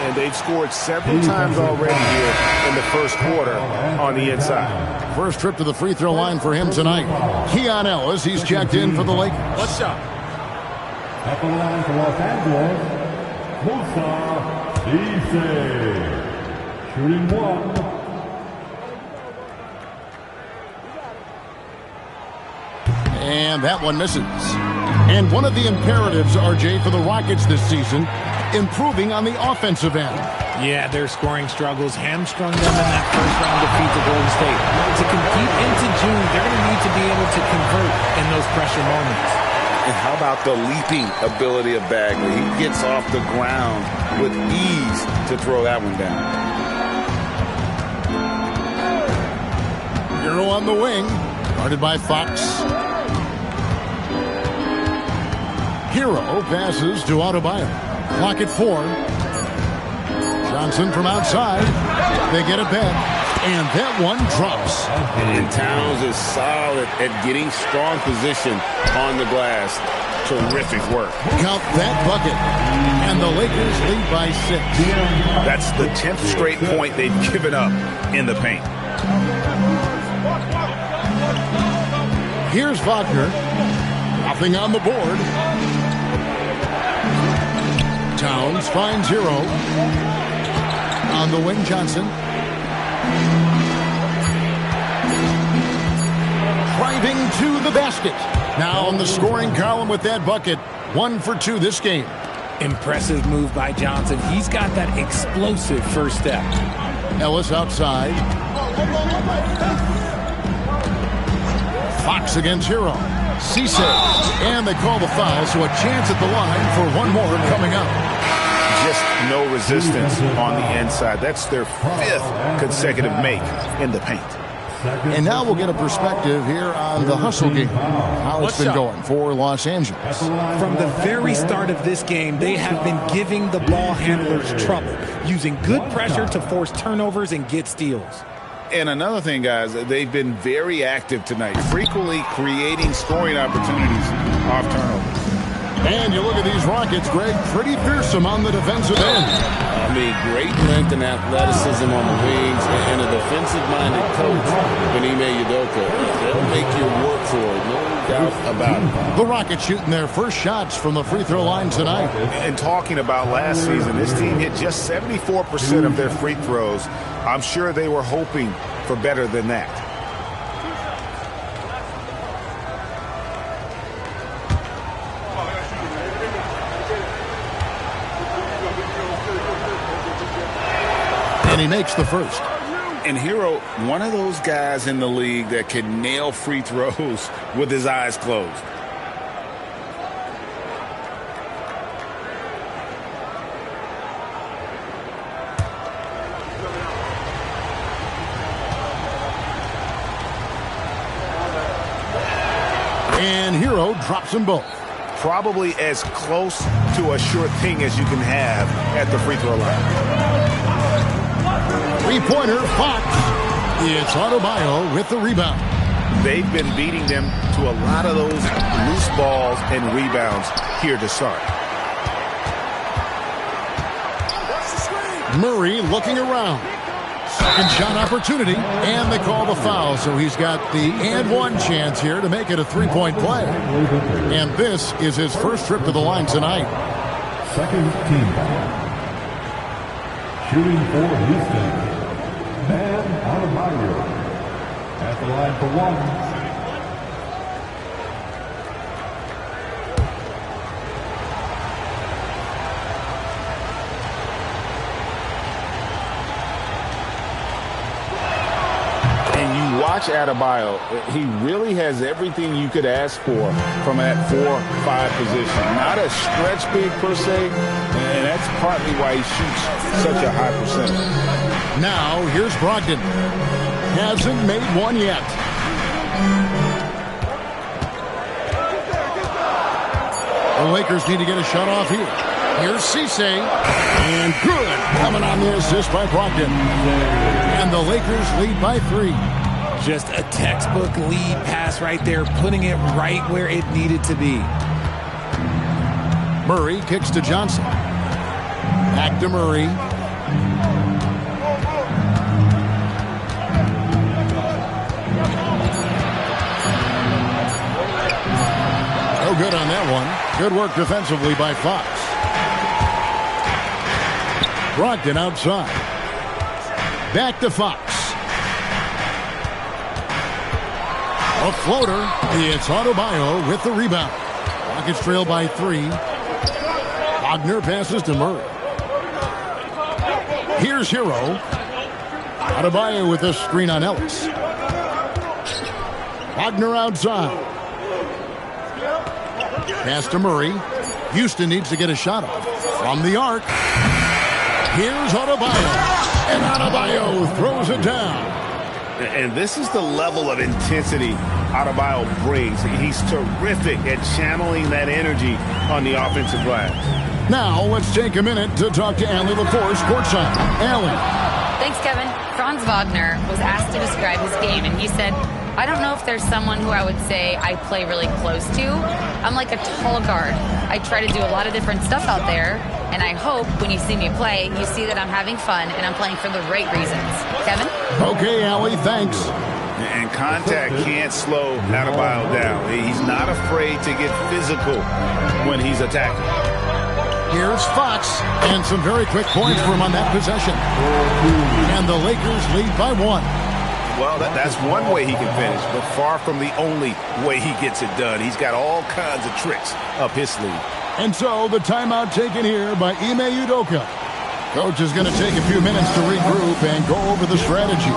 And they've scored several times already here in the first quarter on the inside. First trip to the free throw line for him tonight. Keon Ellis, he's checked in for the Lakers. What's up? At the line for Los Angeles, Musa Cisse. Shooting one. And that one misses. And one of the imperatives, RJ, for the Rockets this season, improving on the offensive end. Yeah, their scoring struggles hamstrung them in that first round defeat to Golden State. To compete into June, they're going to need to be able to convert in those pressure moments. And how about the leaping ability of Bagley? He gets off the ground with ease to throw that one down. Hero on the wing, guarded by Fox. Hero passes to Adebayo. Clock at 4. Johnson from outside. They get it back. And that one drops. And Towns is solid at getting strong position on the glass. Terrific work. Count that bucket. And the Lakers lead by 6. That's the 10th straight point they've given up in the paint. Here's Wagner. Nothing on the board. Towns finds Hero. On the wing, Johnson. Driving to the basket. Now on the scoring column with that bucket. 1 for 2 this game. Impressive move by Johnson. He's got that explosive first step. Ellis outside. Fox against Hero. Cisse. And they call the foul, so a chance at the line for one more coming up. Just no resistance on the inside. That's their 5th consecutive make in the paint. And now we'll get a perspective here on the hustle game. How it's been going for Los Angeles. From the very start of this game, they have been giving the ball handlers trouble, using good pressure to force turnovers and get steals. And another thing, guys, they've been very active tonight, frequently creating scoring opportunities off turnovers. And you look at these Rockets, Greg, pretty fearsome on the defensive end. I mean, great length and athleticism on the wings, and a defensive-minded coach, Ime Udoka. They'll make you work for it, no doubt about it. The Rockets shooting their first shots from the free throw line tonight. And talking about last season, this team hit just 74% of their free throws. I'm sure they were hoping for better than that. And he makes the first. And Hero, one of those guys in the league that can nail free throws with his eyes closed. And Hero drops them both. Probably as close to a sure thing as you can have at the free throw line. Three-pointer, Fox. It's Adebayo with the rebound. They've been beating them to a lot of those loose balls and rebounds here to start. Murray looking around. Second shot opportunity, and they call the foul, so he's got the and one chance here to make it a three-point play. And this is his first trip to the line tonight. Second team foul. Shooting for Houston, Bam Adebayo. At the line for one. Watch Adebayo. He really has everything you could ask for from that 4-5 position. Not a stretch big per se, and that's partly why he shoots such a high percentage. Now, here's Brogdon. Hasn't made one yet. The Lakers need to get a shot off here. Here's Cisse. And good. Coming on the assist by Brogdon. And the Lakers lead by 3. Just a textbook lead pass right there, putting it right where it needed to be. Murray kicks to Johnson. Back to Murray. No good on that one. Good work defensively by Fox. Brogdon outside. Back to Fox. A floater. It's Adebayo with the rebound. Rockets trail by 3. Wagner passes to Murray. Here's Hero. Adebayo with a screen on Ellis. Wagner outside. Pass to Murray. Houston needs to get a shot off. From the arc. Here's Adebayo. And Adebayo throws it down. And this is the level of intensity Adebayo brings. He's terrific at channeling that energy on the offensive glass. Now, let's take a minute to talk to Allie LaForce courtside. Allie. Thanks, Kevin. Franz Wagner was asked to describe his game, and he said, I don't know if there's someone who I would say I play really close to. I'm like a tall guard. I try to do a lot of different stuff out there, and I hope when you see me play, you see that I'm having fun and I'm playing for the right reasons. Kevin? Okay, Allie, thanks. And contact can't slow Adebayo down. He's not afraid to get physical when he's attacking. Here's Fox, and some very quick points for him on that possession. And the Lakers lead by 1. Well, that's one way he can finish, but far from the only way he gets it done. He's got all kinds of tricks up his sleeve. And so the timeout taken here by Ime Udoka. Coach is going to take a few minutes to regroup and go over the strategy.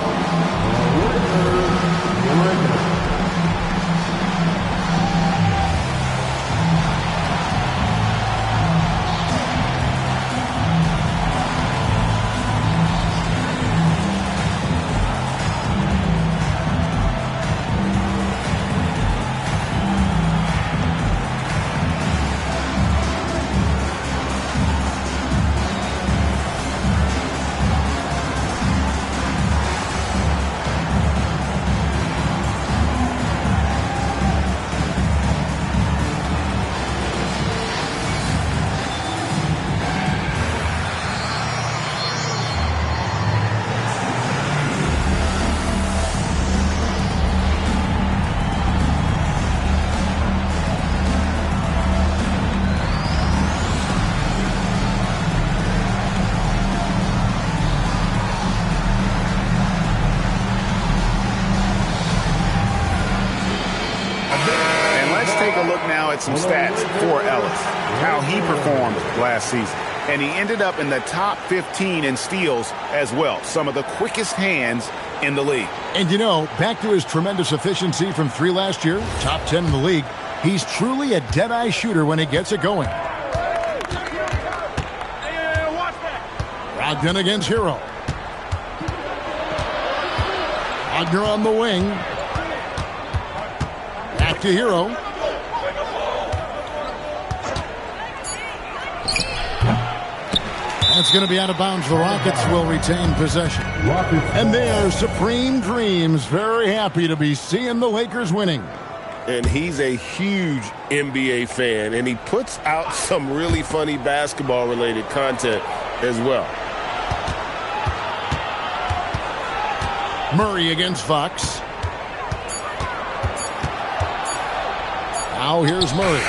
Some stats for Ellis, how he performed last season. And he ended up in the top 15 in steals as well. Some of the quickest hands in the league. And you know, back to his tremendous efficiency from 3 last year, top 10 in the league, he's truly a dead-eye shooter when he gets it going. Brogdon against Hero. Wagner on the wing. Back to Hero. It's going to be out of bounds. The Rockets will retain possession. And their Supreme Dreams very happy to be seeing the Lakers winning. And he's a huge NBA fan, and he puts out some really funny basketball-related content as well. Murray against Fox. Now here's Murray.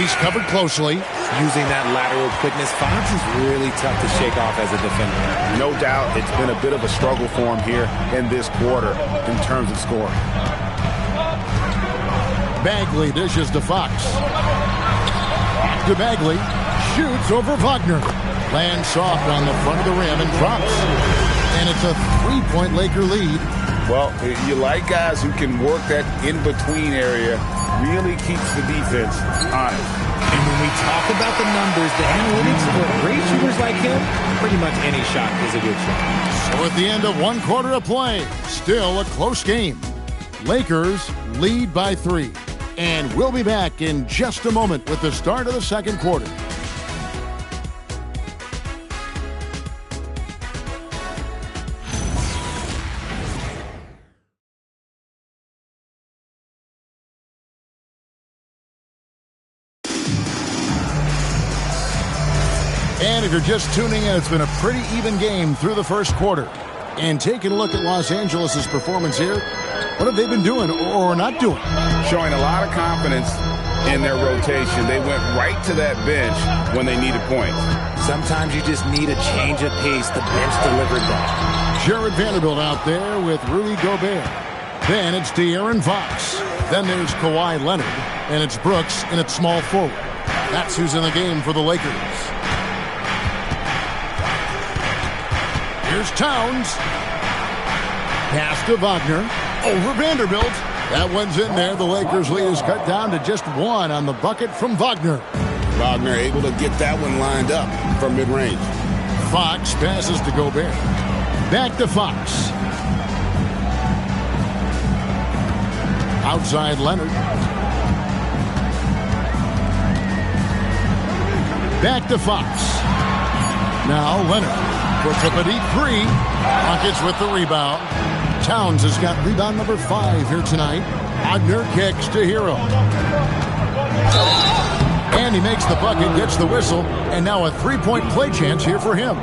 He's covered closely. Using that lateral quickness, Fox is really tough to shake off as a defender. No doubt it's been a bit of a struggle for him here in this quarter in terms of scoring. Bagley dishes to Fox. To Bagley. Shoots over Wagner. Lands soft on the front of the rim and drops. And it's a 3-point Laker lead. Well, you like guys who can work that in-between area, really keeps the defense honest. And when we talk about the numbers, the analytics for great shooters like him, pretty much any shot is a good shot. So at the end of 1 quarter of play, still a close game. Lakers lead by 3. And we'll be back in just a moment with the start of the second quarter. And if you're just tuning in, it's been a pretty even game through the first quarter. And taking a look at Los Angeles' performance here, what have they been doing or not doing? Showing a lot of confidence in their rotation. They went right to that bench when they needed points. Sometimes you just need a change of pace. The bench delivered that. Jared Vanderbilt out there with Rudy Gobert. Then it's De'Aaron Fox. Then there's Kawhi Leonard. And it's Brooks, and it's small forward. That's who's in the game for the Lakers. Here's Towns. Pass to Wagner. Over Vanderbilt. That one's in there. The Lakers' lead is cut down to just one on the bucket from Wagner. Wagner able to get that one lined up from mid-range. Fox passes to Gobert. Back to Fox. Outside Leonard. Back to Fox. Now Leonard puts up a deep three. Rockets with the rebound. Towns has got rebound number 5 here tonight. Wagner kicks to Hero. And he makes the bucket, gets the whistle, and now a three-point play chance here for him.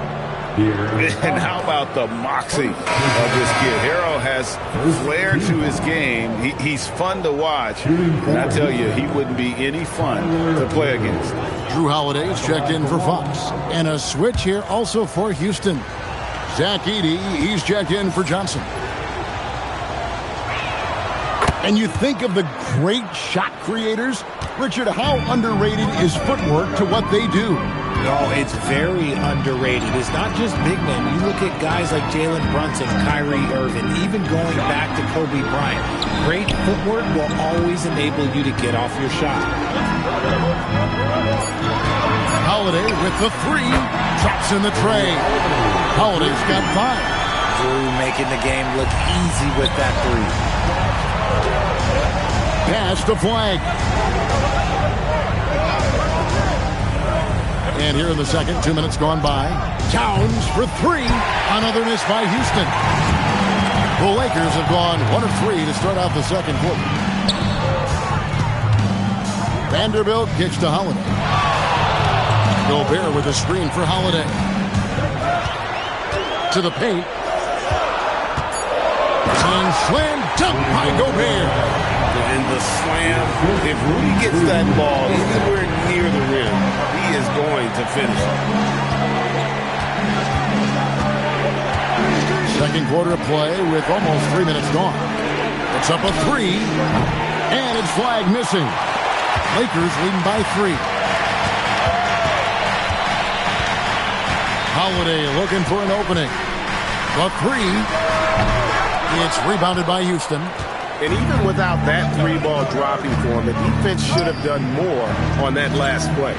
And how about the moxie of this kid? Hero has flair to his game. He's fun to watch. And I tell you, he wouldn't be any fun to play against. Drew Holiday is checked in for Fox. And a switch here also for Houston. Zach Edey, he's checked in for Johnson. And you think of the great shot creators. Richard, how underrated is footwork to what they do? Oh, it's very underrated. It's not just big men. You look at guys like Jalen Brunson, Kyrie Irving, even going back to Kobe Bryant. Great footwork will always enable you to get off your shot. Holiday with the three. Drops in the tray. Holiday's got 5. Drew making the game look easy with that three. Pass to Flag. And here in the second, 2 minutes gone by. Towns for 3. Another miss by Houston. The Lakers have gone 1 of 3 to start out the second quarter. Vanderbilt kicks to Holiday. Gobert with a screen for Holiday. To the paint. And slam dunk by Gobert. And the slam, if Rudy gets that ball anywhere near the rim, he is going to finish it. Second quarter play with almost 3 minutes gone. It's up a 3, and it's Flag missing. Lakers leading by 3. Holiday looking for an opening. The 3. It's rebounded by Houston. And even without that 3-ball dropping for him, the defense should have done more on that last play.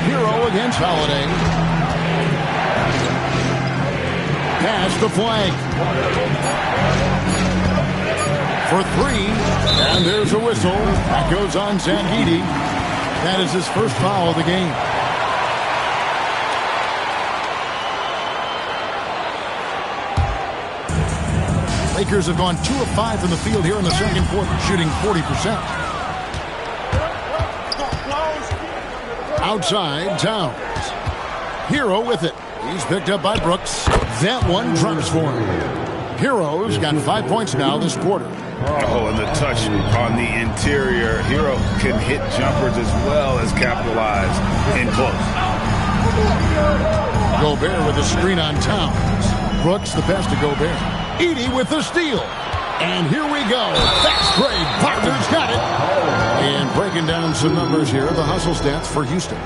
Hero against Holiday. Pass to Flag. For 3. And there's a whistle. That goes on Zach Edey. That is his first foul of the game. Lakers have gone 2 of 5 from the field here in the second quarter, shooting 40%. Outside, Towns. Hero with it. He's picked up by Brooks. That one drops for him. Hero's got 5 points now this quarter. Oh, and the touch on the interior. Hero can hit jumpers as well as capitalize in close. Gobert with a screen on Towns. Brooks the pass to Gobert. Edey with the steal. And here we go. Fast break. Partner's got it. And breaking down some numbers here, the hustle stats for Houston.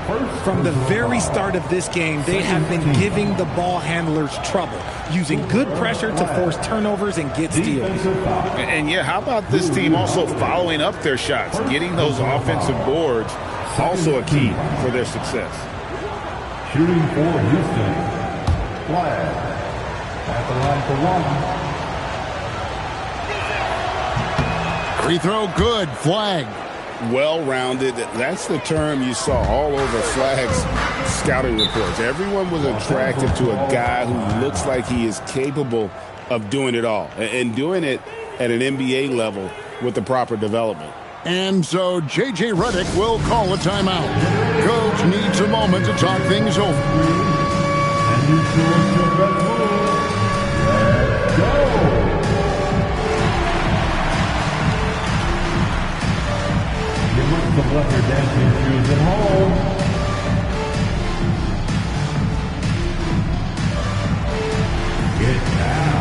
From the very start of this game, they have been giving the ball handlers trouble, using good pressure to force turnovers and get steals. And yeah, how about this team also following up their shots, getting those offensive boards, also a key for their success. Shooting for Houston. Flag. At the line for 1. Free throw good. Flag. Well-rounded. That's the term you saw all over Flag's scouting reports. Everyone was attracted to a guy who looks like he is capable of doing it all and doing it at an NBA level with the proper development. And so J.J. Redick will call a timeout. Coach needs a moment to talk things over. And you choose your best move. Let's go. You must have left your dancing shoes at home. Get down.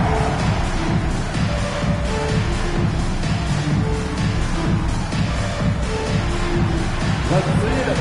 Let's see it.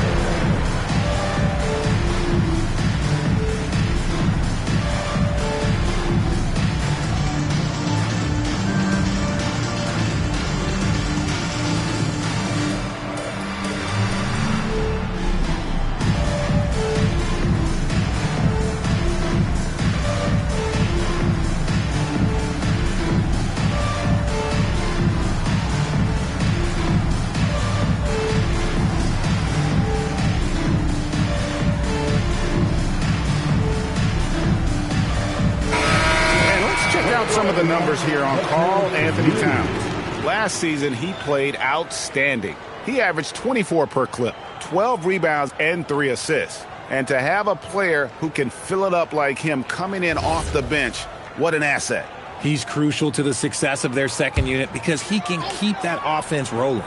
Some of the numbers here on Karl Anthony Towns. Last season, he played outstanding. He averaged 24 per clip, 12 rebounds, and 3 assists. And to have a player who can fill it up like him coming in off the bench, what an asset. He's crucial to the success of their second unit because he can keep that offense rolling.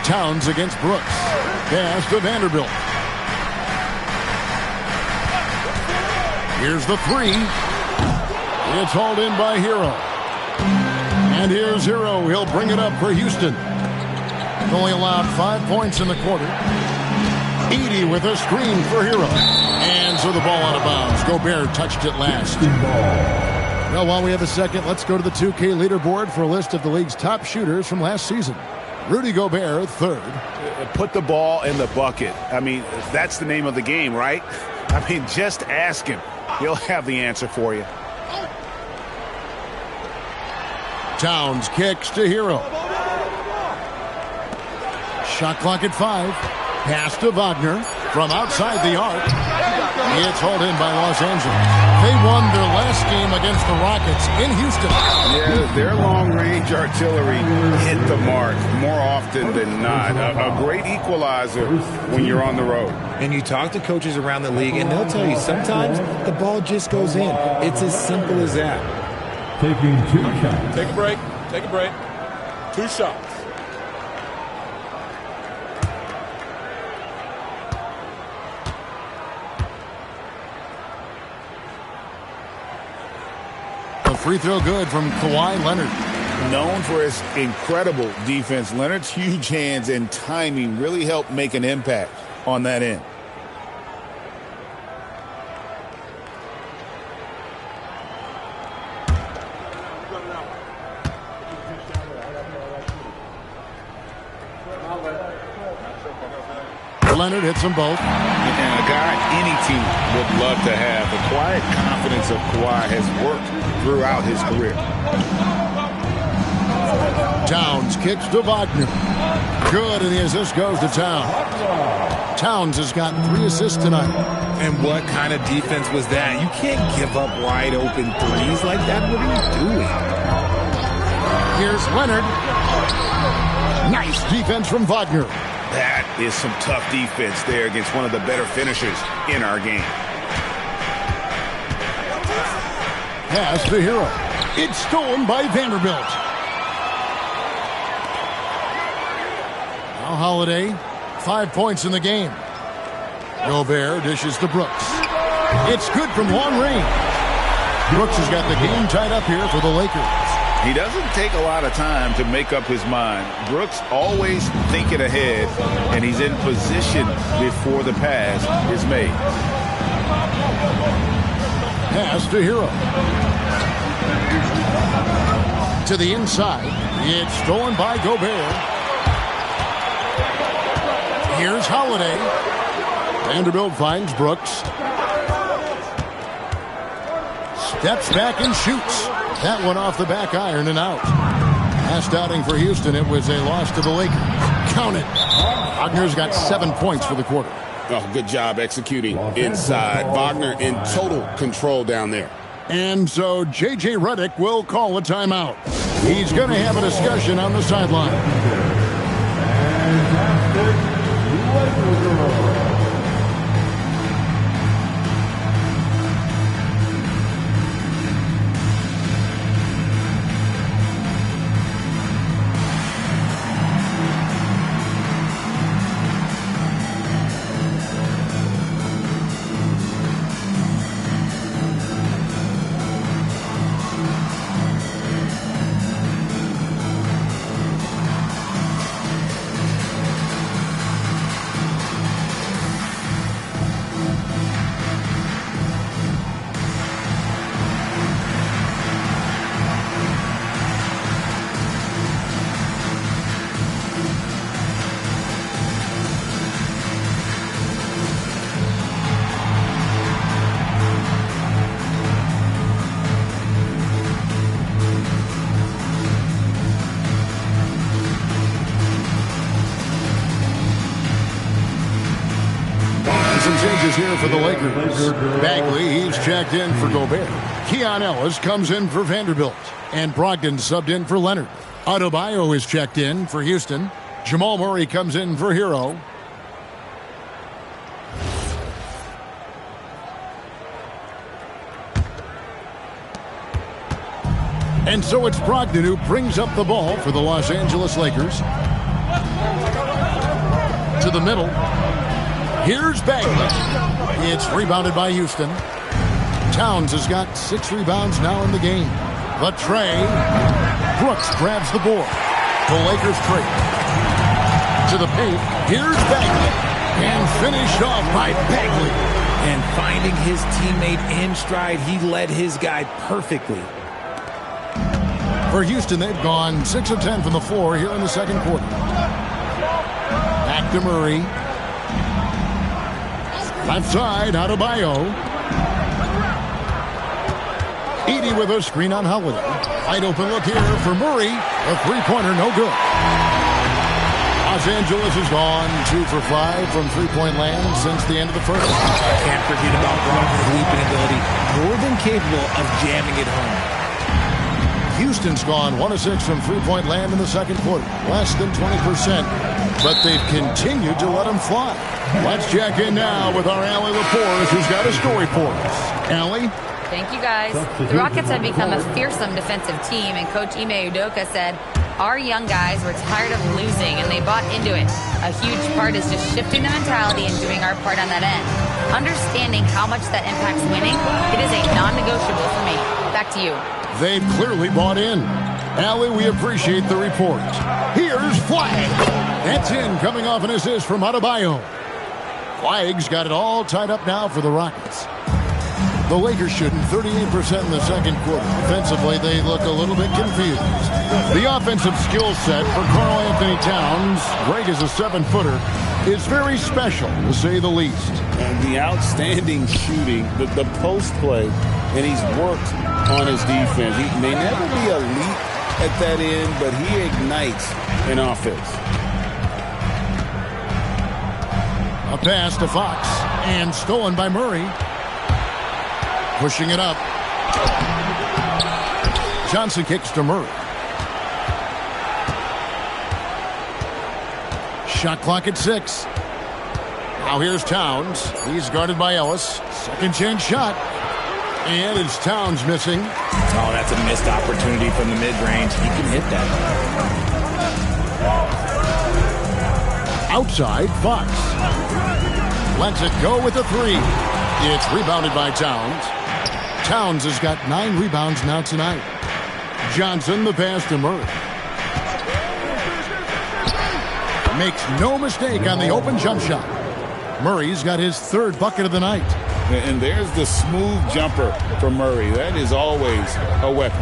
Towns against Brooks. Pass to Vanderbilt. Here's the three. It's hauled in by Hero. And here's Hero. He'll bring it up for Houston. Only allowed 5 points in the quarter. 80 with a screen for Hero. And so the ball out of bounds. Gobert touched it last. Well, while we have a second, let's go to the 2K leaderboard for a list of the league's top shooters from last season. Rudy Gobert, third. Put the ball in the bucket. I mean, that's the name of the game, right? I mean, just ask him. He'll have the answer for you. Towns kicks to Hero. Shot clock at 5. Pass to Wagner from outside the arc. It's hauled in by Los Angeles. They won their last game against the Rockets in Houston. Yeah, their long-range artillery hit the mark more often than not. A great equalizer when you're on the road. And you talk to coaches around the league, and they'll tell you sometimes the ball just goes in. It's as simple as that. Taking 2 shots. Take a break. Take a break. 2 shots. Free throw good from Kawhi Leonard. Known for his incredible defense, Leonard's huge hands and timing really helped make an impact on that end. Leonard hits them both. And a guy any team would love to have. The quiet confidence of Kawhi has worked throughout his career. Towns kicks to Wagner. Good, and the assist goes to Towns. Towns has got 3 assists tonight. And what kind of defense was that? You can't give up wide open threes like that. What are you doing? Here's Leonard. Nice defense from Wagner. That is some tough defense there against one of the better finishers in our game. Pass to Hero. It's stolen by Vanderbilt. Now Holiday, 5 points in the game. Gobert dishes to Brooks. It's good from long range. Brooks has got the game tied up here for the Lakers. He doesn't take a lot of time to make up his mind. Brooks always thinking ahead, and he's in position before the pass is made. Pass to Hero. To the inside. It's stolen by Gobert. Here's Holiday. Vanderbilt finds Brooks. Steps back and shoots. That one off the back iron and out. Last outing for Houston, it was a loss to the Lakers. Count it. Wagner's got 7 points for the quarter. Oh, good job executing inside. Wagner in total control down there. And so J.J. Redick will call a timeout. He's going to have a discussion on the sideline. Some changes here for the Lakers. Bagley, he's checked in for Gobert. Keon Ellis comes in for Vanderbilt. And Brogdon subbed in for Leonard. Adebayo is checked in for Houston. Jamal Murray comes in for Hero. And so it's Brogdon who brings up the ball for the Los Angeles Lakers. To the middle. Here's Bagley. It's rebounded by Houston. Towns has got 6 rebounds now in the game. But Trey Brooks grabs the board. The Lakers trade. To the paint. Here's Bagley. And finished off by Bagley. And finding his teammate in stride, he led his guy perfectly. For Houston, they've gone 6 of 10 from the floor here in the second quarter. Back to Murray. Left side, Adebayo. Edey with a screen on Holiday. Wide open look here for Murray. A three-pointer, no good. Los Angeles has gone 2 for 5 from three-point land since the end of the first. Can't forget about Brogdon's leaping ability. More than capable of jamming it home. Houston's gone 1 of 6 from three-point land in the second quarter. Less than 20%. But they've continued to let him fly. Let's check in now with our Allie Laporte, who's got a story for us. Allie? Thank you, guys. The Rockets have become a fearsome defensive team, and Coach Ime Udoka said, our young guys were tired of losing, and they bought into it. A huge part is just shifting the mentality and doing our part on that end. Understanding how much that impacts winning, it is a non-negotiable for me. Back to you. They've clearly bought in. Allie, we appreciate the report. Here's Flag. That's in, coming off an assist from Adebayo. Flag's got it all tied up now for the Rockets. The Lakers shooting 38% in the second quarter. Defensively, they look a little bit confused. The offensive skill set for Karl Anthony Towns, Greg is a 7-footer, is very special, to say the least. And the outstanding shooting, the post play, and he's worked on his defense. He may never be elite at that end, but he ignites an offense. A pass to Fox, and stolen by Murray. Pushing it up. Johnson kicks to Murray. Shot clock at 6. Now here's Towns. He's guarded by Ellis. Second chance shot. And it's Towns missing. Oh, that's a missed opportunity from the mid-range. He can hit that. Outside, Fox. Lets it go with a 3. It's rebounded by Towns. Towns has got 9 rebounds now tonight. Johnson, the pass to Murray. Makes no mistake on the open jump shot. Murray's got his 3rd bucket of the night. And there's the smooth jumper for Murray. That is always a weapon.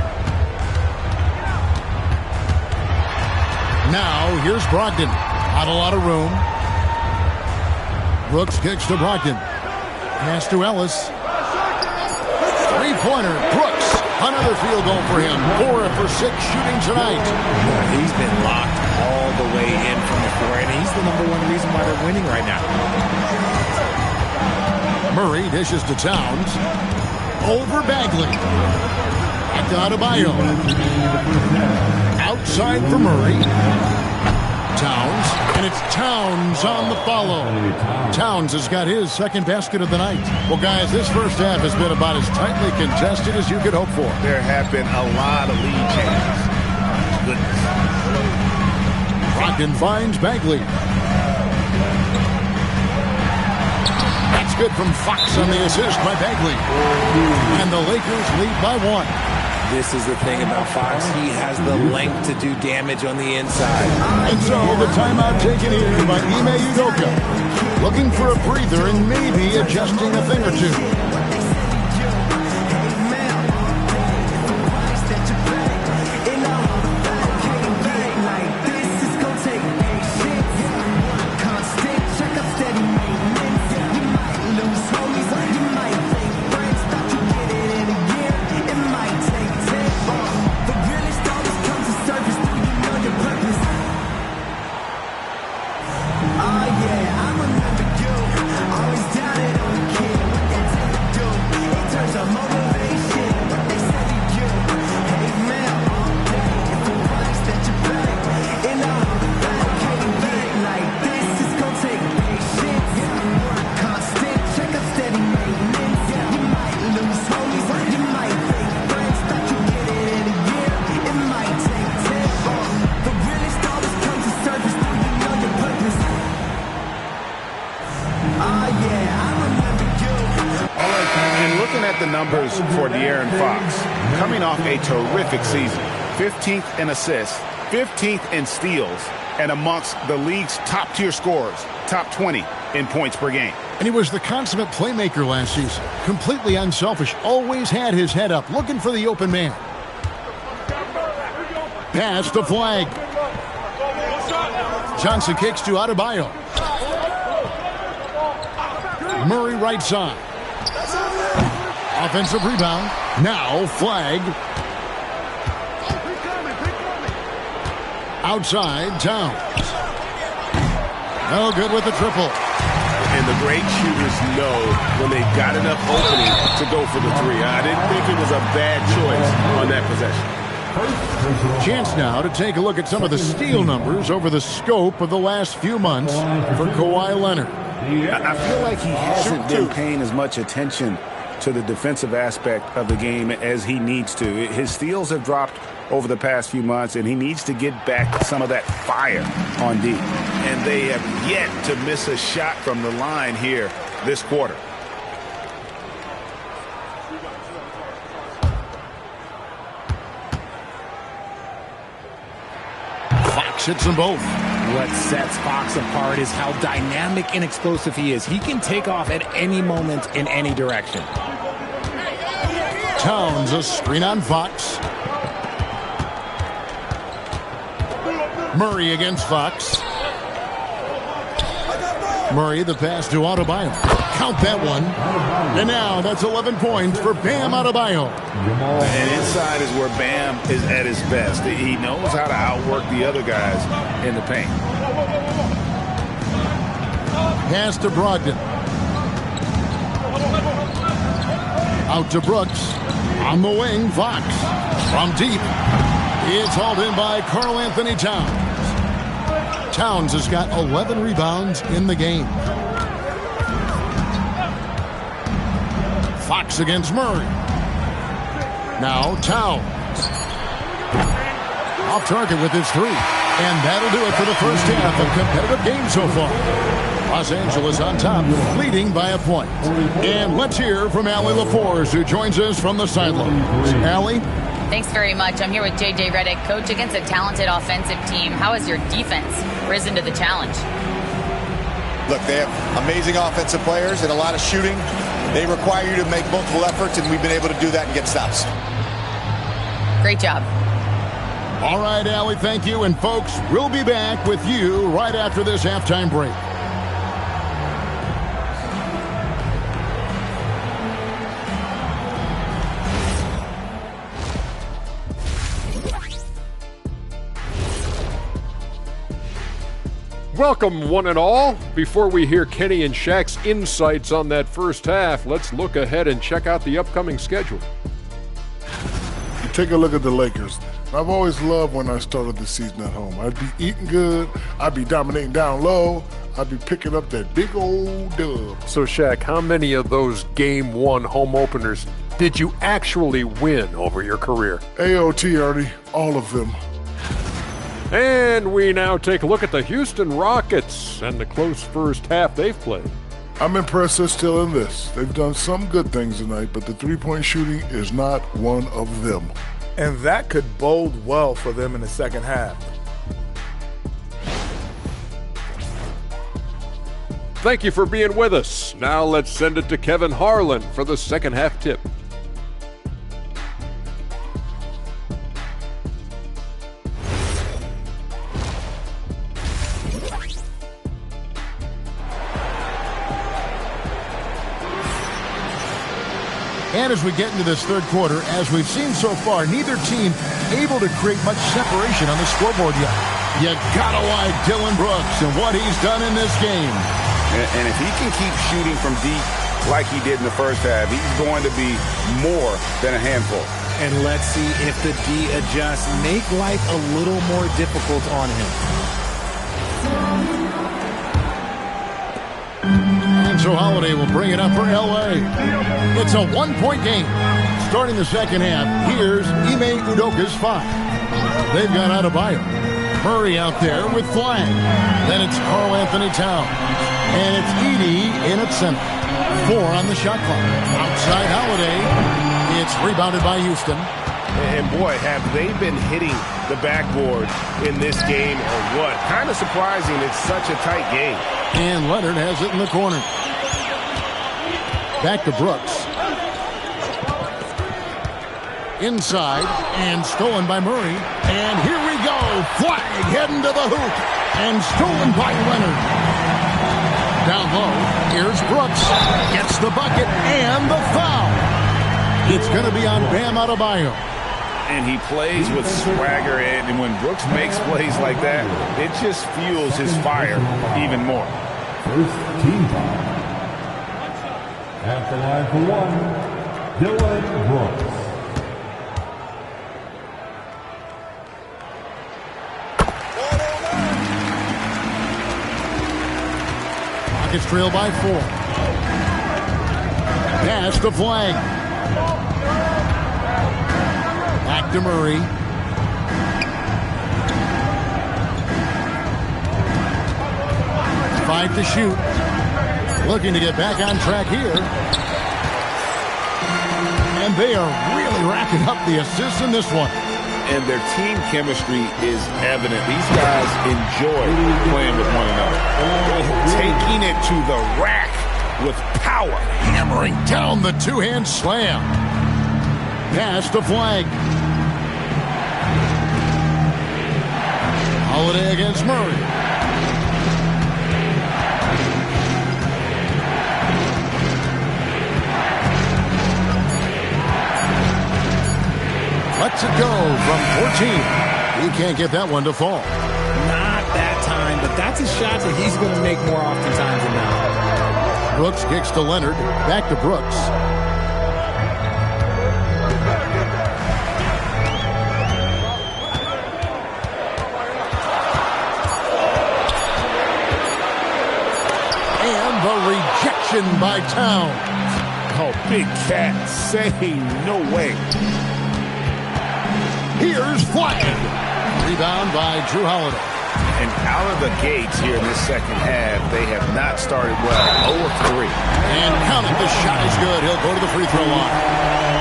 Now, here's Brogdon. Not a lot of room. Brooks kicks to Brogdon. Pass to Ellis. Three-pointer. Brooks. Another field goal for him. 4 for 6 shooting tonight. He's been locked all the way in from the floor, and he's the #1 reason why they're winning right now. Murray dishes to Towns. Over Bagley. Back to Adebayo. Outside for Murray. Towns, and it's Towns on the follow. Towns has got his second basket of the night. Well, guys, this first half has been about as tightly contested as you could hope for. There have been a lot of lead changes. Goodness. Brogdon finds Bagley. That's good from Fox on the assist by Bagley. And the Lakers lead by 1. This is the thing about Fox. He has the length to do damage on the inside. And so the timeout taken here by Ime Udoka. Looking for a breather and maybe adjusting a thing or two. For De'Aaron Fox, coming off a terrific season, 15th in assists, 15th in steals, and amongst the league's top-tier scorers, top 20 in points per game. And he was the consummate playmaker last season. Completely unselfish, always had his head up, looking for the open man. Pass to Flag. Johnson kicks to Adebayo. Murray right side. Offensive rebound. Now Flag. Outside, Towns. No good with the triple. And the great shooters know when they've got enough opening to go for the three. I didn't think it was a bad choice on that possession. Chance now to take a look at some of the steal numbers over the scope of the last few months for Kawhi Leonard. I feel like he hasn't been paying as much attention to the defensive aspect of the game as he needs to. His steals have dropped over the past few months, and he needs to get back some of that fire on D. And they have yet to miss a shot from the line here this quarter. Fox hits them both. What sets Fox apart is how dynamic and explosive he is. He can take off at any moment in any direction. Towns, a screen on Fox. Murray against Fox. Murray, the pass to Adebayo. Count that one. And now that's 11 points for Bam Adebayo. And inside is where Bam is at his best. He knows how to outwork the other guys in the paint. Pass to Brogdon. Out to Brooks. On the wing, Fox. From deep. It's hauled in by Karl Anthony Towns. Towns has got 11 rebounds in the game. Fox against Murray. Now Towns. Off target with his three. And that'll do it for the first half of competitive game so far. Los Angeles on top, leading by a point. And let's hear from Allie LaForce, who joins us from the sidelines. Allie? Thanks very much. I'm here with J.J. Redick. Coach, against a talented offensive team, how has your defense risen to the challenge? Look, they have amazing offensive players and a lot of shooting. They require you to make multiple efforts, and we've been able to do that and get stops. Great job. All right, Allie, thank you. And folks, we'll be back with you right after this halftime break. Welcome, one and all. Before we hear Kenny and Shaq's insights on that first half, let's look ahead and check out the upcoming schedule. Take a look at the Lakers. I've always loved when I started the season at home. I'd be eating good, I'd be dominating down low, I'd be picking up that big old dub. So, Shaq, how many of those Game 1 home openers did you actually win over your career? AOT, Ernie, all of them. And we now take a look at the Houston Rockets and the close first half they've played. I'm impressed they're still in this. They've done some good things tonight, but the three-point shooting is not one of them. And that could bode well for them in the second half. Thank you for being with us. Now let's send it to Kevin Harlan for the second half tip. And as we get into this third quarter, as we've seen so far, neither team able to create much separation on the scoreboard yet. You gotta like Dylan Brooks and what he's done in this game. And if he can keep shooting from deep like he did in the first half, he's going to be more than a handful. And let's see if the D adjusts, make life a little more difficult on him. And so Holiday will bring it up for L.A. It's a one-point game. Starting the second half, here's Ime Udoka's 5. They've got Adebayo. Murray out there with Flag. Then it's Karl Anthony Towns. And it's Edey in at center. 4 on the shot clock. Outside Holiday. It's rebounded by Houston. And boy, have they been hitting the backboard in this game or what? Kind of surprising. It's such a tight game. And Leonard has it in the corner. Back to Brooks. Inside and stolen by Murray. And here we go. Flag heading to the hoop. And stolen by Leonard. Down low. Here's Brooks. Gets the bucket and the foul. It's going to be on Bam Adebayo. And he plays with swagger, and when Brooks makes plays like that, it just fuels his fire even more. First team foul. At the line for 1, Dylan Brooks. Rockets trail by 4. Pass to Flag. Back to Murray. Five to shoot. Looking to get back on track here. And they are really racking up the assists in this one. And their team chemistry is evident. These guys enjoy playing with one another. Taking it to the rack with power. Hammering down the two-hand slam. Pass to Flag. Holiday against Murray. Lets it go from 14. He can't get that one to fall. Not that time, but that's a shot that he's going to make more oftentimes than not. Brooks kicks to Leonard. Back to Brooks. And the rejection by Towns. Oh, Big Cat saying no way. Here's Flag. Rebound by Drew Holiday. And out of the gates here in this second half, they have not started well. 0 of 3. And count it, the shot is good. He'll go to the free throw line.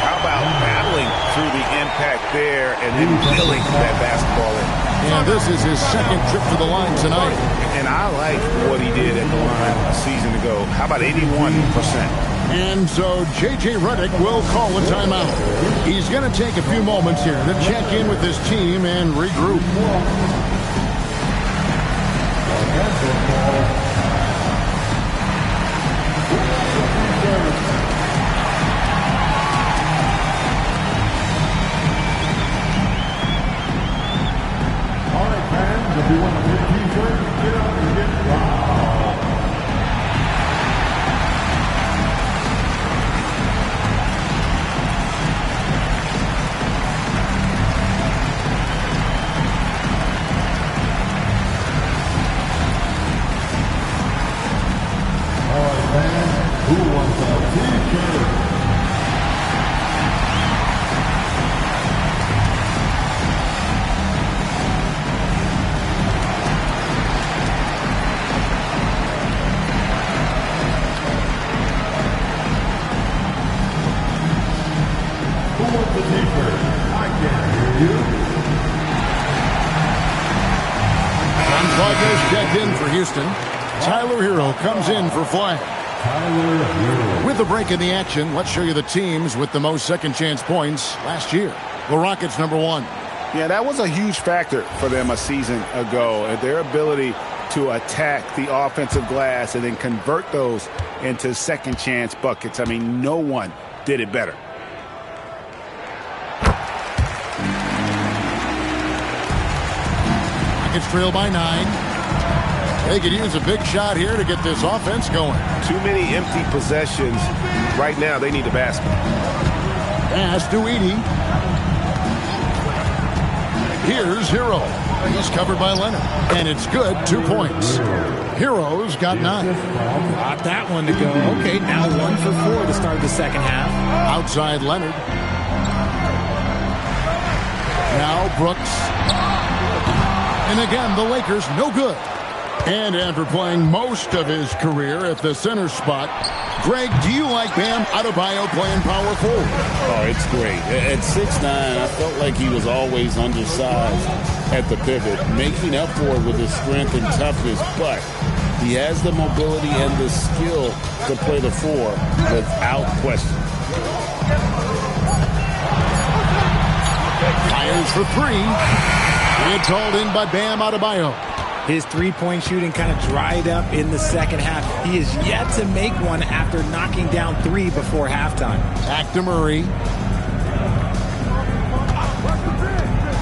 How about battling through the impact there and then reeling that basketball in? And this is his second trip to the line tonight. And I like what he did at the line a season ago. How about 81%? And so J.J. Redick will call a timeout. He's going to take a few moments here to check in with his team and regroup. All right, fans, if you want to get t-shirts, get up and get wild. Wagner's checked in for Houston. Tyler Hero comes in for flag. With the break in the action, let's show you the teams with the most second chance points last year. The Rockets, number 1. Yeah, that was a huge factor for them a season ago. And their ability to attack the offensive glass and then convert those into second chance buckets. I mean, no one did it better. Rockets trail by 9. They could use a big shot here to get this offense going. Too many empty possessions. Right now, they need a basket. Pass to Edey. Here's Hero. He's covered by Leonard. And it's good, 2 points. Hero's got 9. Got that one to go. Okay, now 1 for 4 to start the second half. Outside Leonard. Now Brooks. And again, the Lakers no good. And after playing most of his career at the center spot, Greg, do you like Bam Adebayo playing power forward? Oh, it's great. At 6'9", I felt like he was always undersized at the pivot, making up for it with his strength and toughness, but he has the mobility and the skill to play the 4 without question. Fires for 3. It's hauled in by Bam Adebayo. His three-point shooting kind of dried up in the second half. He is yet to make one after knocking down 3 before halftime. Back to Murray.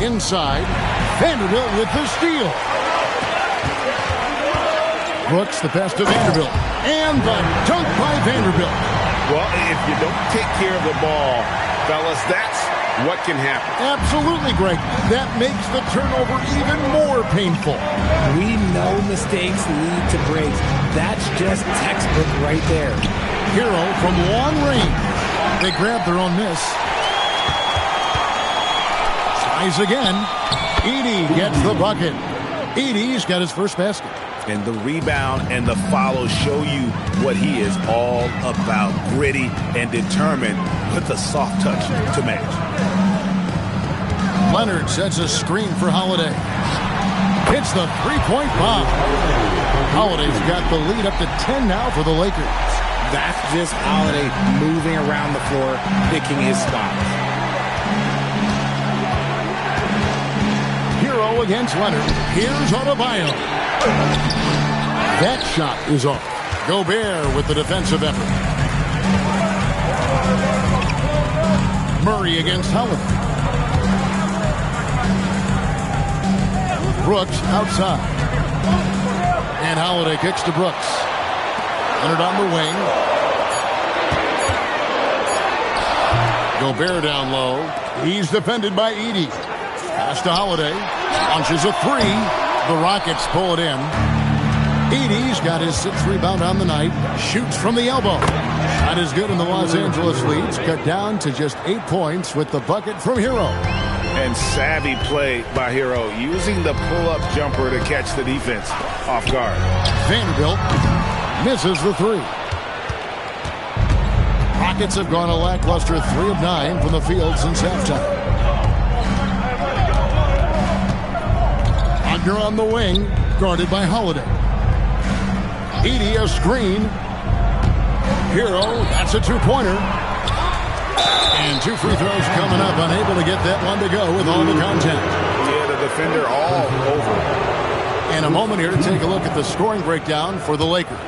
Inside. Vanderbilt with the steal. Brooks, the pass to Vanderbilt. And the dunk by Vanderbilt. Well, if you don't take care of the ball, fellas, that's what can happen. Absolutely, Greg. That makes the turnover even more painful. We know mistakes lead to breaks. That's just textbook right there. Hero from long range. They grab their own miss. Tries again. Edey gets the bucket. Edey's got his first basket. And the rebound and the follow show you what he is all about. Gritty and determined with a soft touch to match. Leonard sets a screen for Holiday. Hits the three-point bomb. Holiday's got the lead up to 10 now for the Lakers. That's just Holiday moving around the floor, picking his spots. Hero against Leonard. Here's Adebayo. That shot is off. Gobert with the defensive effort. Murray against Holiday. Brooks outside. And Holiday kicks to Brooks. Leonard on the wing. Gobert down low. He's defended by Edey. Pass to Holiday. Launches a 3. The Rockets pull it in. Edey's got his 6th rebound on the night. Shoots from the elbow. Shot is good, and the Los Angeles leads cut down to just 8 points with the bucket from Hero. And savvy play by Hero, using the pull-up jumper to catch the defense off guard. Vanderbilt misses the 3. Rockets have gone a lackluster 3 of 9 from the field since halftime. Wagner on the wing, guarded by Holiday. Edey a screen. Hero, that's a 2-pointer. And 2 free throws coming up, unable to get that one to go with all the contact. Yeah, the defender all over. In a moment here to take a look at the scoring breakdown for the Lakers.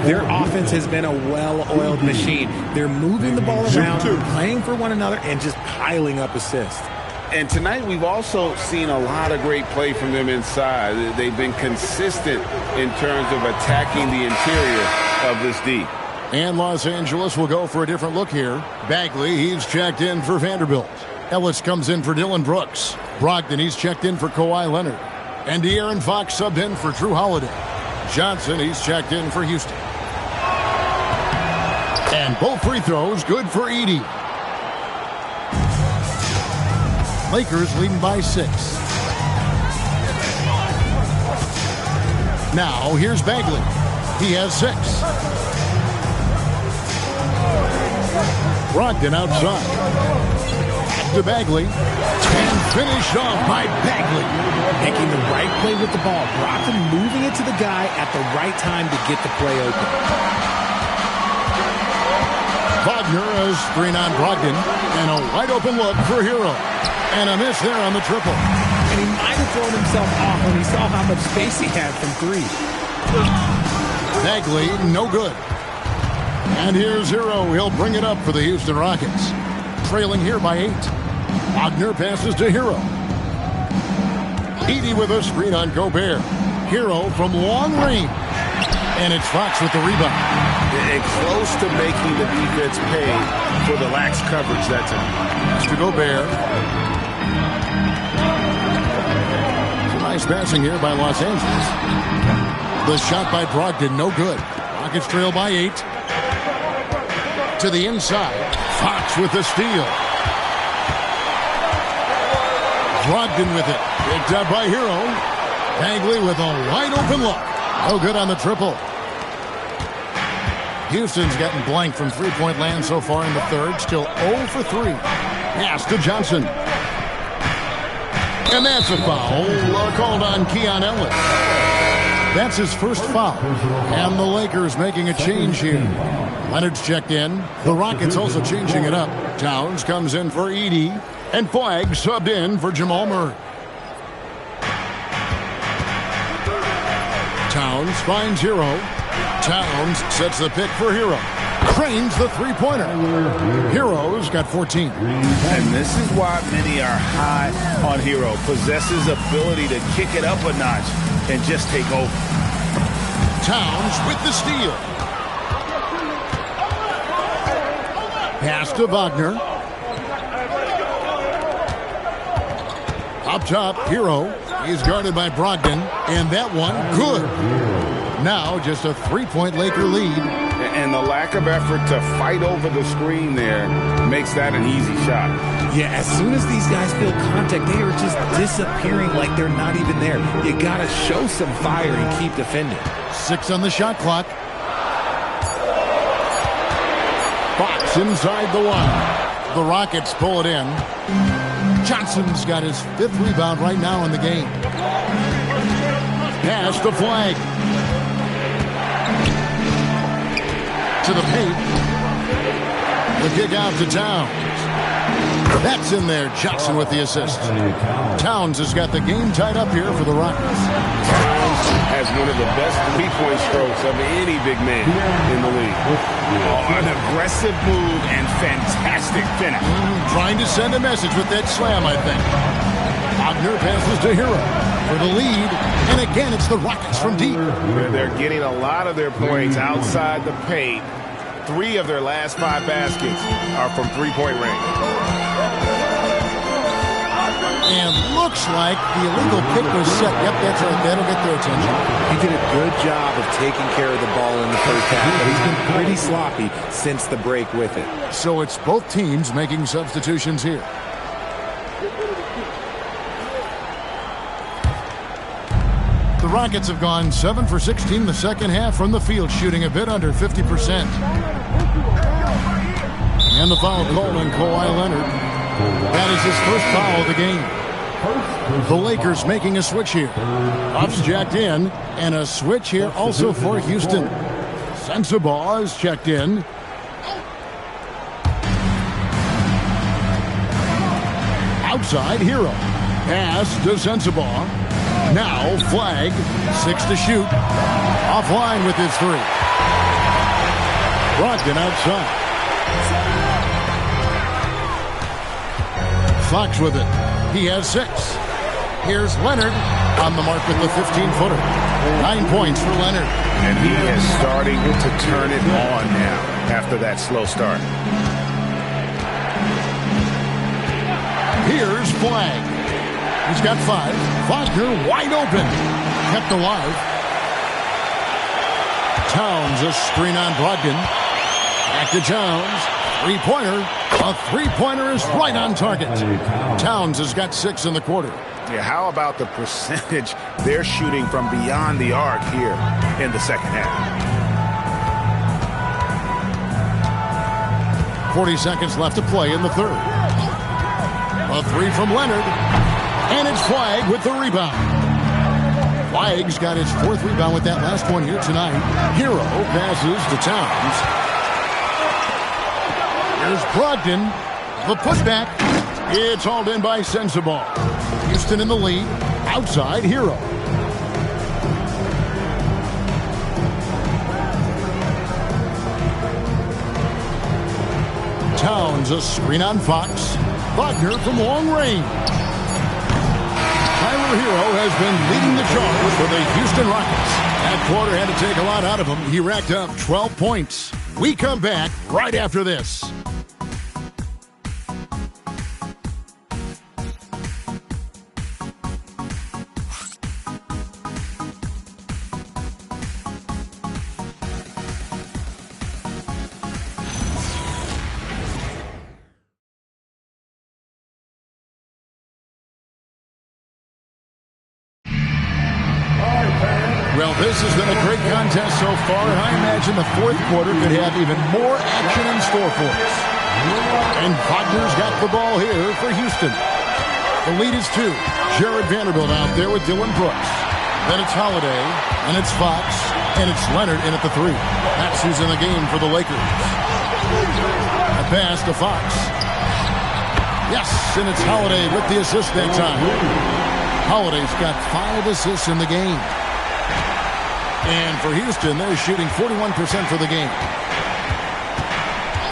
Their offense has been a well-oiled machine. They're moving the ball around, playing for one another, and just piling up assists. And tonight we've also seen a lot of great play from them inside. They've been consistent in terms of attacking the interior of this D. And Los Angeles will go for a different look here. Bagley, he's checked in for Vanderbilt. Ellis comes in for Dylan Brooks. Brogdon, he's checked in for Kawhi Leonard. And De'Aaron Fox subbed in for Drew Holiday. Johnson, he's checked in for Houston. And both free throws good for Edey. Lakers leading by 6. Now here's Bagley. He has 6. Brogdon outside. At to Bagley. And finished off by Bagley. Making the right play with the ball. Brogdon moving it to the guy at the right time to get the play open. Wagner a screen on Brogdon. And a wide open look for Hero. And a miss there on the triple. And he might have thrown himself off when he saw how much space he had from three. Bagley, no good. And here's Hero. He'll bring it up for the Houston Rockets. Trailing here by 8. Wagner passes to Hero. Edey with a screen on Gobert. Hero from long range. And it's Fox with the rebound. And close to making the defense pay for the lax coverage that time. Pass to Gobert. Nice passing here by Los Angeles. The shot by Brogdon, no good. Rockets trail by 8. To the inside. Fox with the steal. Brogdon with it. Picked up by Hero. Bagley with a wide open look. No good on the triple. Houston's gotten blank from three-point land so far in the third. Still 0 for 3. Pass to Johnson. And that's a foul called on Keon Ellis. That's his first foul. And the Lakers making a change here. Leonard's checked in. The Rockets also changing it up. Towns comes in for Edey. And Flagg subbed in for Jamal Murray. Towns finds Hero. Towns sets the pick for Hero. Cranes the three-pointer. Hero's got 14. And this is why many are high on Hero. Possesses ability to kick it up a notch and just take over. Towns with the steal. Pass to Wagner. Up top, Hero. He's guarded by Brogdon. And that one, good. Now just a three-point Laker lead. And the lack of effort to fight over the screen there makes that an easy shot. Yeah, as soon as these guys feel contact, they are just disappearing like they're not even there. You got to show some fire and keep defending. 6 on the shot clock. Fox inside the 1. The Rockets pull it in. Johnson's got his 5th rebound right now in the game. Pass to Flagg. To the paint. The kick out to Towns. That's in there. Johnson with the assist. Towns has got the game tied up here for the Rockets. Towns has one of the best three-point strokes of any big man in the league. An aggressive move and fantastic finish. Trying to send a message with that slam, I think. Wagner passes to Hero for the lead. And again, it's the Rockets from deep. They're getting a lot of their points outside the paint. 3 of their last 5 baskets are from three-point range. And looks like the illegal pick was set. Yep, that's right. That'll get their attention. He did a good job of taking care of the ball in the first half, but he's been pretty sloppy since the break with it. So it's both teams making substitutions here. The Rockets have gone 7 for 16 in the second half from the field, shooting a bit under 50%. And the foul called on Kawhi Leonard. That is his first foul of the game. The Lakers making a switch here. Buffs jacked in, and a switch here also for Houston. Sensabaugh is checked in. Outside, Hero. Pass to Sensabaugh. Now Flagg, 6 to shoot. Offline with his 3. Brogdon outside. Fox with it. He has 6. Here's Leonard on the mark with the 15-footer. 9 points for Leonard. And he is starting to turn it on now after that slow start. Here's Flagg. He's got 5. Wagner wide open. Kept alive. Towns a screen on Brogdon. Back to Towns. Three-pointer. A three-pointer is right on target. Towns has got 6 in the quarter. Yeah, how about the percentage they're shooting from beyond the arc here in the second half? 40 seconds left to play in the third. A three from Leonard. And it's Flagg with the rebound. Flagg's got his fourth rebound with that last one here tonight. Hero passes to Towns. Here's Brogdon. The putback. It's hauled in by Sensabaugh. Houston in the lead. Outside, Hero. Towns, a screen on Fox. Wagner from long range. Tyler Hero has been leading the charge for the Houston Rockets. That quarter had to take a lot out of him. He racked up 12 points. We come back right after this. Well, this has been a great contest so far, and I imagine the fourth quarter could have even more action in store for us. And Wagner's got the ball here for Houston. The lead is 2. Jared Vanderbilt out there with Dylan Brooks. Then it's Holiday, and it's Fox, and it's Leonard in at the 3. That's who's in the game for the Lakers. A pass to Fox. Yes, and it's Holiday with the assist that time. Holiday's got 5 assists in the game. And for Houston, they're shooting 41% for the game.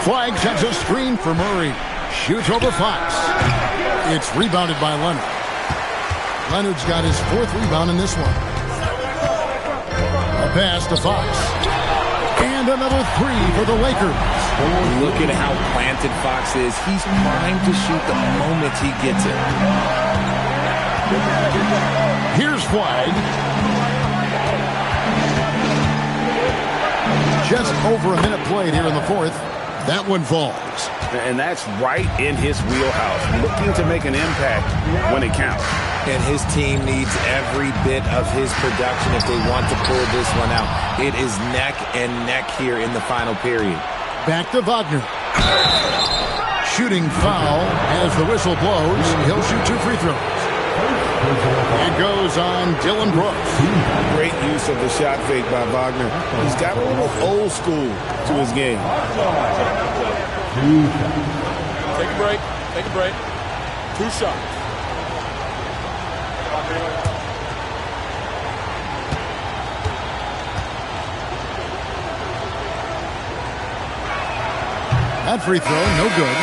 Flagg sets a screen for Murray. Shoots over Fox. It's rebounded by Leonard. Leonard's got his 4th rebound in this one. A pass to Fox. And another 3 for the Lakers. Look at how planted Fox is. He's primed to shoot the moment he gets it. Here's Flagg. Just over a minute played here in the 4th. That one falls. And that's right in his wheelhouse, looking to make an impact when it counts. And his team needs every bit of his production if they want to pull this one out. It is neck and neck here in the final period. Back to Wagner. Shooting foul as the whistle blows. He'll shoot 2 free throws. It goes on Dylan Brooks. Great use of the shot fake by Wagner. He's got a little old school to his game. Take a break. Take a break. 2 shots. That free throw, no good.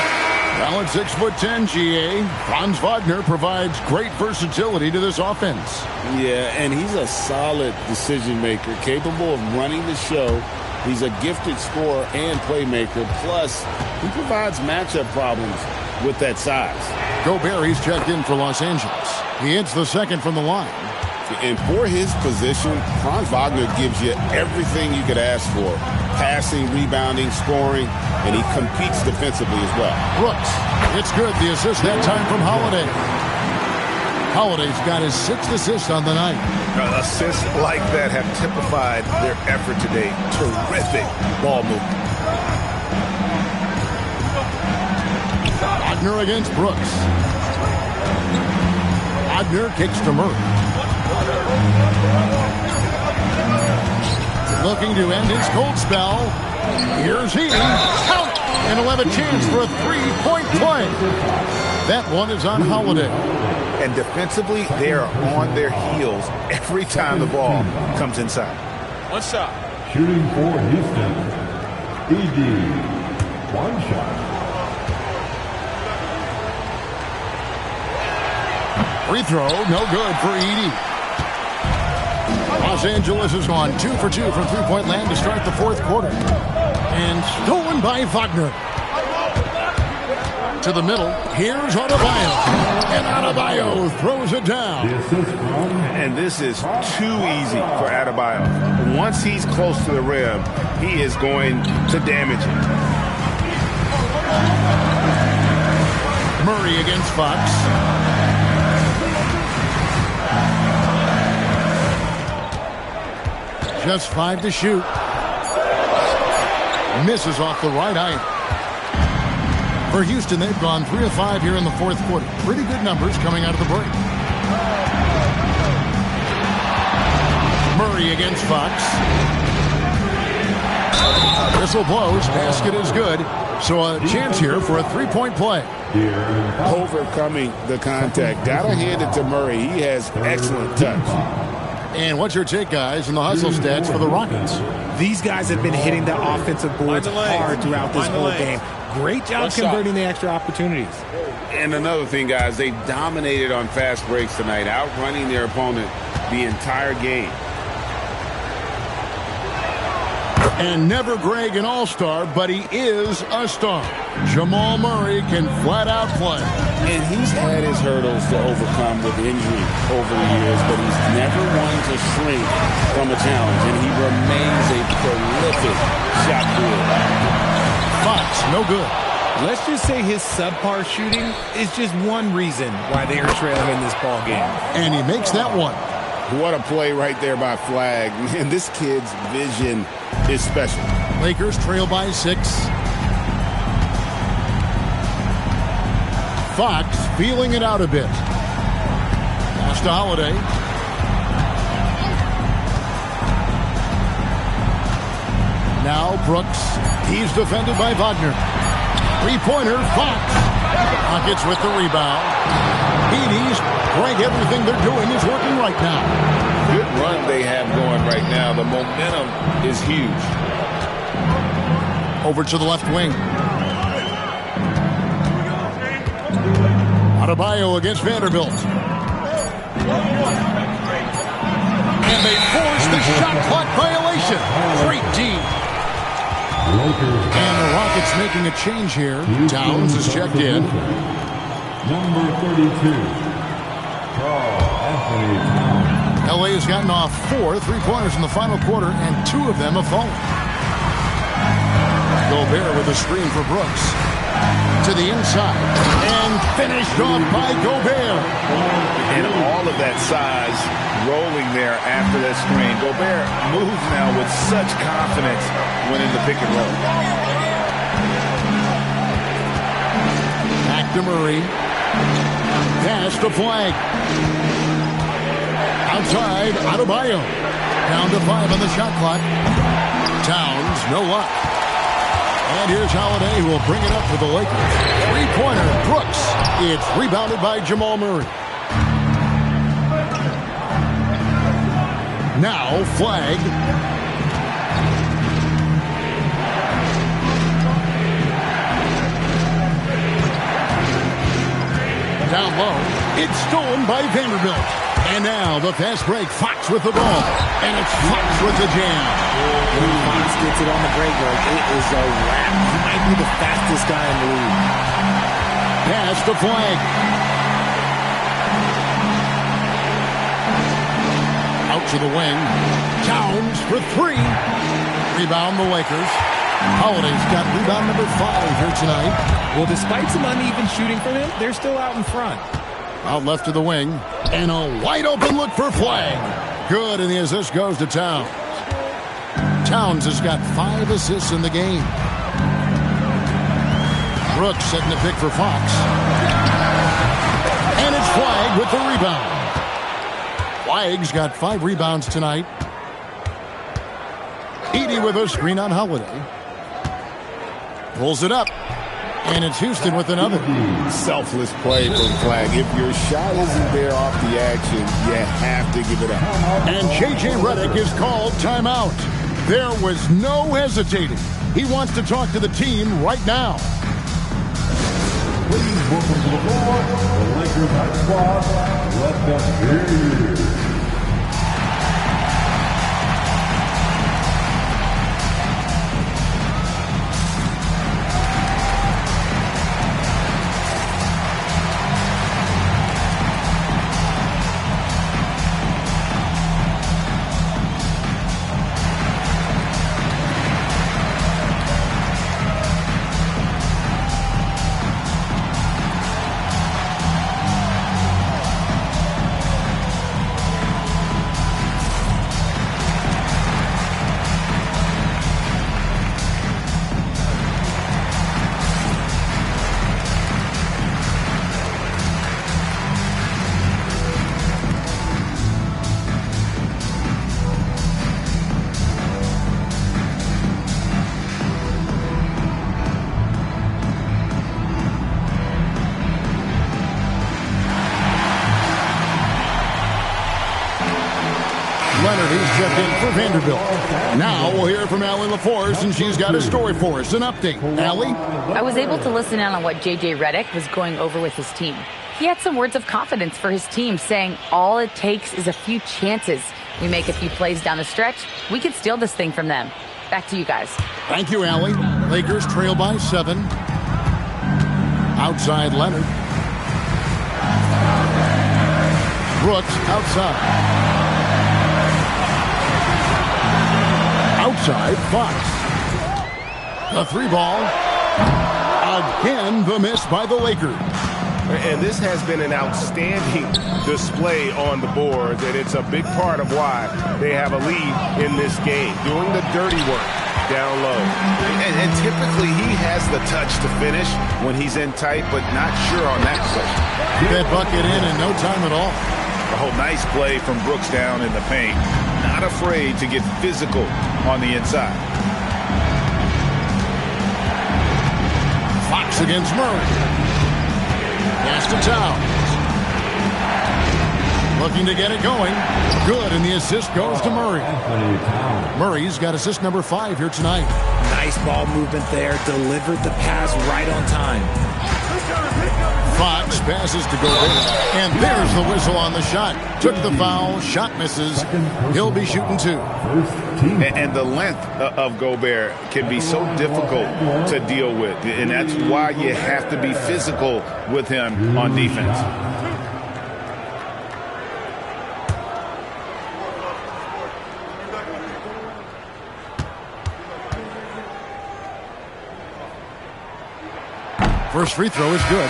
Now at 6'10", GA, Franz Wagner provides great versatility to this offense. Yeah, and he's a solid decision maker, capable of running the show. He's a gifted scorer and playmaker. Plus, he provides matchup problems with that size. Gobert, he's checked in for Los Angeles. He hits the second from the line. And for his position, Franz Wagner gives you everything you could ask for. Passing, rebounding, scoring, and he competes defensively as well. Brooks, it's good. The assist that time from Holiday. Holiday's got his 6th assist on the night. Assists like that have typified their effort today. Terrific ball movement. Wagner against Brooks. Wagner kicks to Murray. Looking to end his cold spell. Here's he. Count! And he'll have a chance for a 3-point play. That one is on Holiday. And defensively, they are on their heels every time the ball comes inside. 1 shot. Shooting for Houston, E.D. 1 shot. Free throw, no good for Edey. Los Angeles has gone 2 for 2 from three-point land to start the 4th quarter. And stolen by Wagner. To the middle, here's Adebayo. And Adebayo throws it down. And this is too easy for Adebayo. Once he's close to the rim, he is going to damage it. Murray against Fox. Just 5 to shoot. Misses off the right eye. For Houston, they've gone 3 of 5 here in the fourth quarter. Pretty good numbers coming out of the break. Murray against Fox. Whistle blows. Basket is good. So a chance here for a three-point play. Overcoming the contact. Gotta hand it to Murray. He has excellent touch. And what's your take, guys, in the hustle stats for the Rockets? These guys have been hitting the offensive boards hard throughout this whole game. Great job converting the extra opportunities. And another thing, guys, they dominated on fast breaks tonight, outrunning their opponent the entire game. And never Greg an all-star, but he is a star. Jamal Murray can flat out play. And he's had his hurdles to overcome with injury over the years, but he's never one to shrink from a challenge, and he remains a prolific shot creator. Fox, no good. Let's just say his subpar shooting is just one reason why they are trailing in this ball game. And he makes that one. What a play right there by Flagg. Man, this kid's vision is special. Lakers trail by 6. Fox feeling it out a bit. Pass to Holiday. Now Brooks. He's defended by Wagner. Three-pointer, Fox. Rockets with the rebound. Edie's, Greg, everything they're doing is working right now. Good run they have going right now. The momentum is huge. Over to the left wing. Adebayo against Vanderbilt. And they force the shot clock violation. Great D. And the Rockets making a change here. Towns is checked in. Number 32, Anthony. LA has gotten off 4 3-pointers in the final quarter, and 2 of them have fallen. Gobert with a screen for Brooks. To the inside. And finished off by Gobert. And all of that size rolling there after that screen. Gobert moves now with such confidence when in the pick and roll. Back to Murray. Pass to Flagg. Outside, Adebayo. Down to 5 on the shot clock. Towns, no luck. And here's Holiday, who will bring it up for the Lakers. Three-pointer, Brooks. It's rebounded by Jamal Murray. Now, Flagg. Down low. It's stolen by Vanderbilt. And now the fast break. Fox with the ball. And it's Fox with the jam. When Fox gets it on the break, it is a wrap. He might be the fastest guy in the league. Pass to Flagg. Out to the wing. Towns for 3. Rebound the Lakers. Holiday's got rebound number 5 here tonight. Well, despite some uneven shooting from him, they're still out in front. Out left to the wing. And a wide open look for Flagg. Good, and the assist goes to Towns. Towns has got 5 assists in the game. Brooks setting the pick for Fox. And it's Flagg with the rebound. Flagg's got 5 rebounds tonight. Edie with a screen on Holiday. Pulls it up. And it's Houston with another. Selfless play from Flagg. If your shot isn't there off the action, you have to give it up. And J.J. Redick is called timeout. There was no hesitating. He wants to talk to the team right now. Please welcome to the floor, the Lakers high squad. Let them hear you. Leonard, he's checked in for Vanderbilt. Now we'll hear from Allie LaForce, and she's got a story for us. An update. Allie? I was able to listen in on what J.J. Redick was going over with his team. He had some words of confidence for his team, saying all it takes is a few chances. We make a few plays down the stretch, we could steal this thing from them. Back to you guys. Thank you, Allie. Lakers trail by 7. Outside Leonard. Brooks outside. Outside Fox. The 3-ball. Again, the miss by the Lakers. And this has been an outstanding display on the boards, and it's a big part of why they have a lead in this game, doing the dirty work down low. And typically he has the touch to finish when he's in tight, but not sure on that play. That bucket in no time at all. Oh, nice play from Brooks down in the paint. Not afraid to get physical on the inside. Fox against Murray. Pass to Towns. Looking to get it going. Good, and the assist goes to Murray. Murray's got assist number 5 here tonight. Nice ball movement there. Delivered the pass right on time. Fox passes to Gobert. And there's the whistle on the shot. Took the foul. Shot misses. He'll be shooting 2. And the length of Gobert can be so difficult to deal with. And that's why you have to be physical with him on defense. First free throw is good.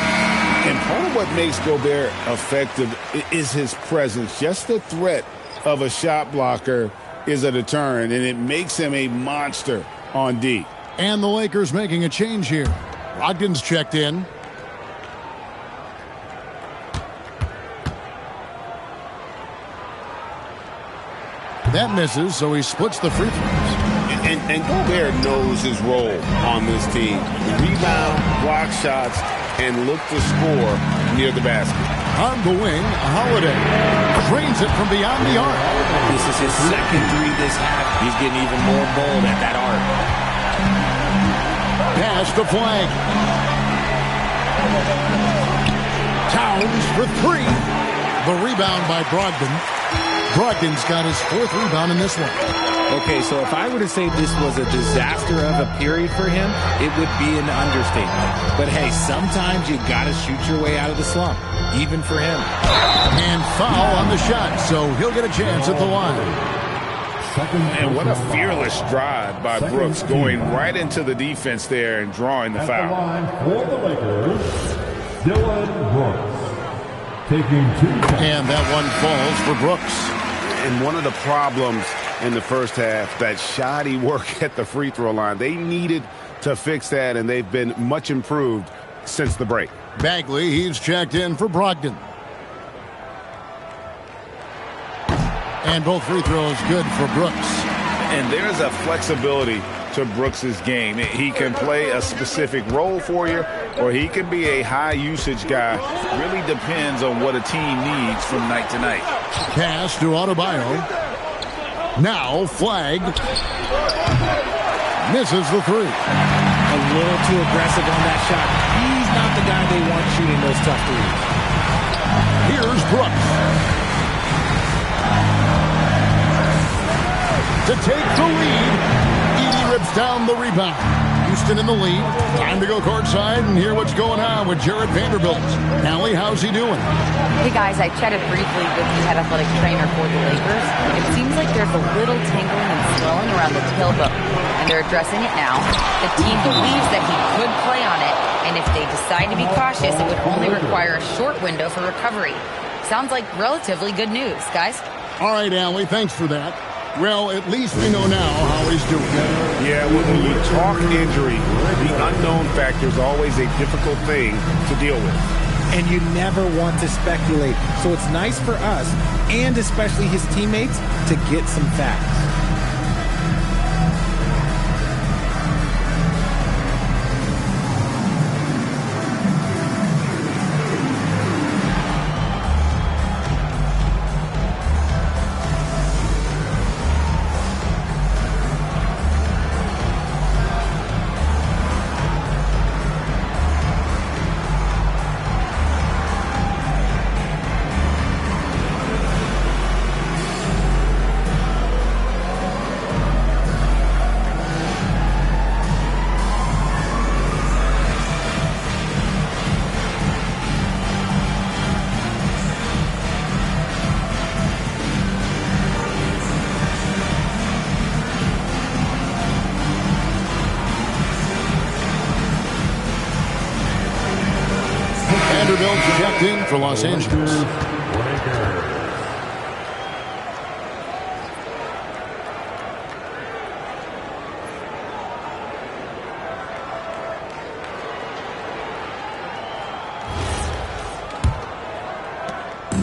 And part of what makes Gobert effective is his presence. Just the threat of a shot blocker is a deterrent, and it makes him a monster on D. And the Lakers making a change here. Brogdon's checked in. That misses, so he splits the free throws. And Gobert knows his role on this team. Rebound, block shots, and look to score near the basket. On the wing, Holiday drains it from beyond the arc. This is his second 3 this half. He's getting even more bold at that arc. Pass to Flag. Towns for 3. The rebound by Brogdon. Brogdon's got his 4th rebound in this one. Okay, so if I were to say this was a disaster of a period for him, it would be an understatement. But hey, sometimes you got to shoot your way out of the slump, even for him. And foul on the shot, so he'll get a chance at the line. And what a fearless drive by Brooks, going right into the defense there and drawing the foul. For the Lakers, Dylan Brooks taking 2. And that one falls for Brooks. And one of the problems in the first half, that shoddy work at the free throw line. They needed to fix that, and they've been much improved since the break. Bagley, he's checked in for Brogdon. And both free throws good for Brooks. And there's a flexibility to Brooks's game. He can play a specific role for you, or he can be a high-usage guy. Really depends on what a team needs from night to night. Pass to Adebayo. Now Flag misses the 3. A little too aggressive on that shot. He's not the guy they want shooting those tough threes. Here's Brooks. To take the lead. Edey rips down the rebound. Houston in the lead. Time to go courtside and hear what's going on with Jared Vanderbilt. Allie, how's he doing? Hey guys, I chatted briefly with the head athletic trainer for the Lakers. It seems like there's a little tingling and swelling around the tailbone, and they're addressing it now. The team believes that he could play on it, and if they decide to be cautious, it would only require a short window for recovery. Sounds like relatively good news, guys. All right, Allie, thanks for that. Well, at least we know now how he's doing. Yeah, when you talk injury, the unknown factor is always a difficult thing to deal with. And you never want to speculate. So it's nice for us, and especially his teammates, to get some facts. Vanderbilt checked in for Los Angeles.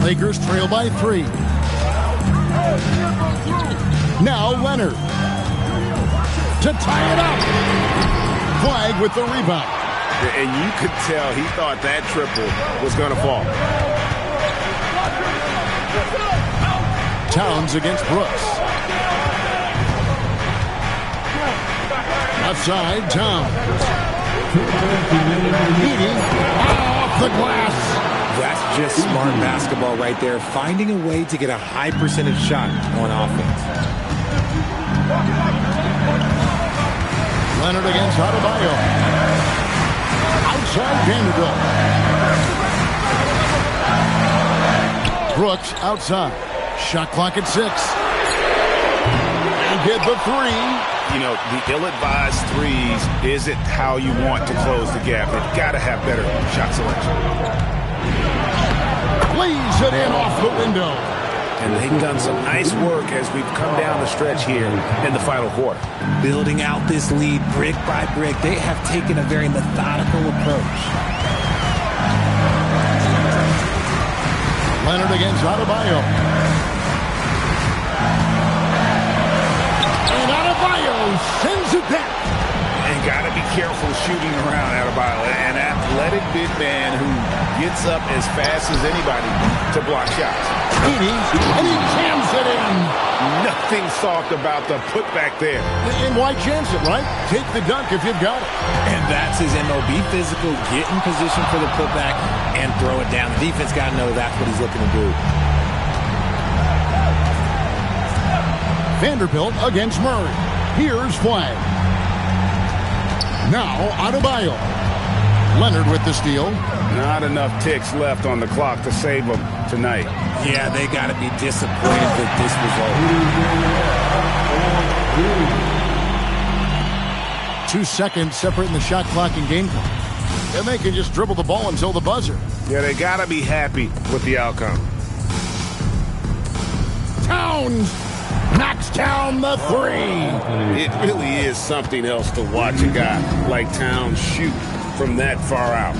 Lakers trail by 3. Now Leonard to tie it up. Flag with the rebound. And you could tell he thought that triple was going to fall. Towns against Brooks. Left side, Towns. Eating off the glass. That's just smart basketball right there. Finding a way to get a high percentage shot on offense. Leonard against Adebayo. Outside Vanderbilt. Brooks outside. Shot clock at 6. And get the 3. You know, the ill-advised threes isn't how you want to close the gap. They've got to have better shot selection. Lays it in off the window. And they've done some nice work as we've come down the stretch here in the final quarter. Building out this lead brick by brick. They have taken a very methodical approach. Leonard against Adebayo. And Adebayo sends it back. And got to be careful shooting around Adebayo. An athletic big man who gets up as fast as anybody to block shots. And he jams it in. Nothing soft about the putback there. And why chance it, right? Take the dunk if you've got it. And that's his MO. Be physical, get in position for the putback, and throw it down. The defense got to know that's what he's looking to do. Vanderbilt against Murray. Here's Flag. Now Adebayo. Leonard with the steal. Not enough ticks left on the clock to save them tonight. Yeah, they got to be disappointed with this result. 2 seconds separating the shot clock and game clock. And they can just dribble the ball until the buzzer. Yeah, they got to be happy with the outcome. Towns knocks down the 3. It really is something else to watch a guy like Towns shoot from that far out.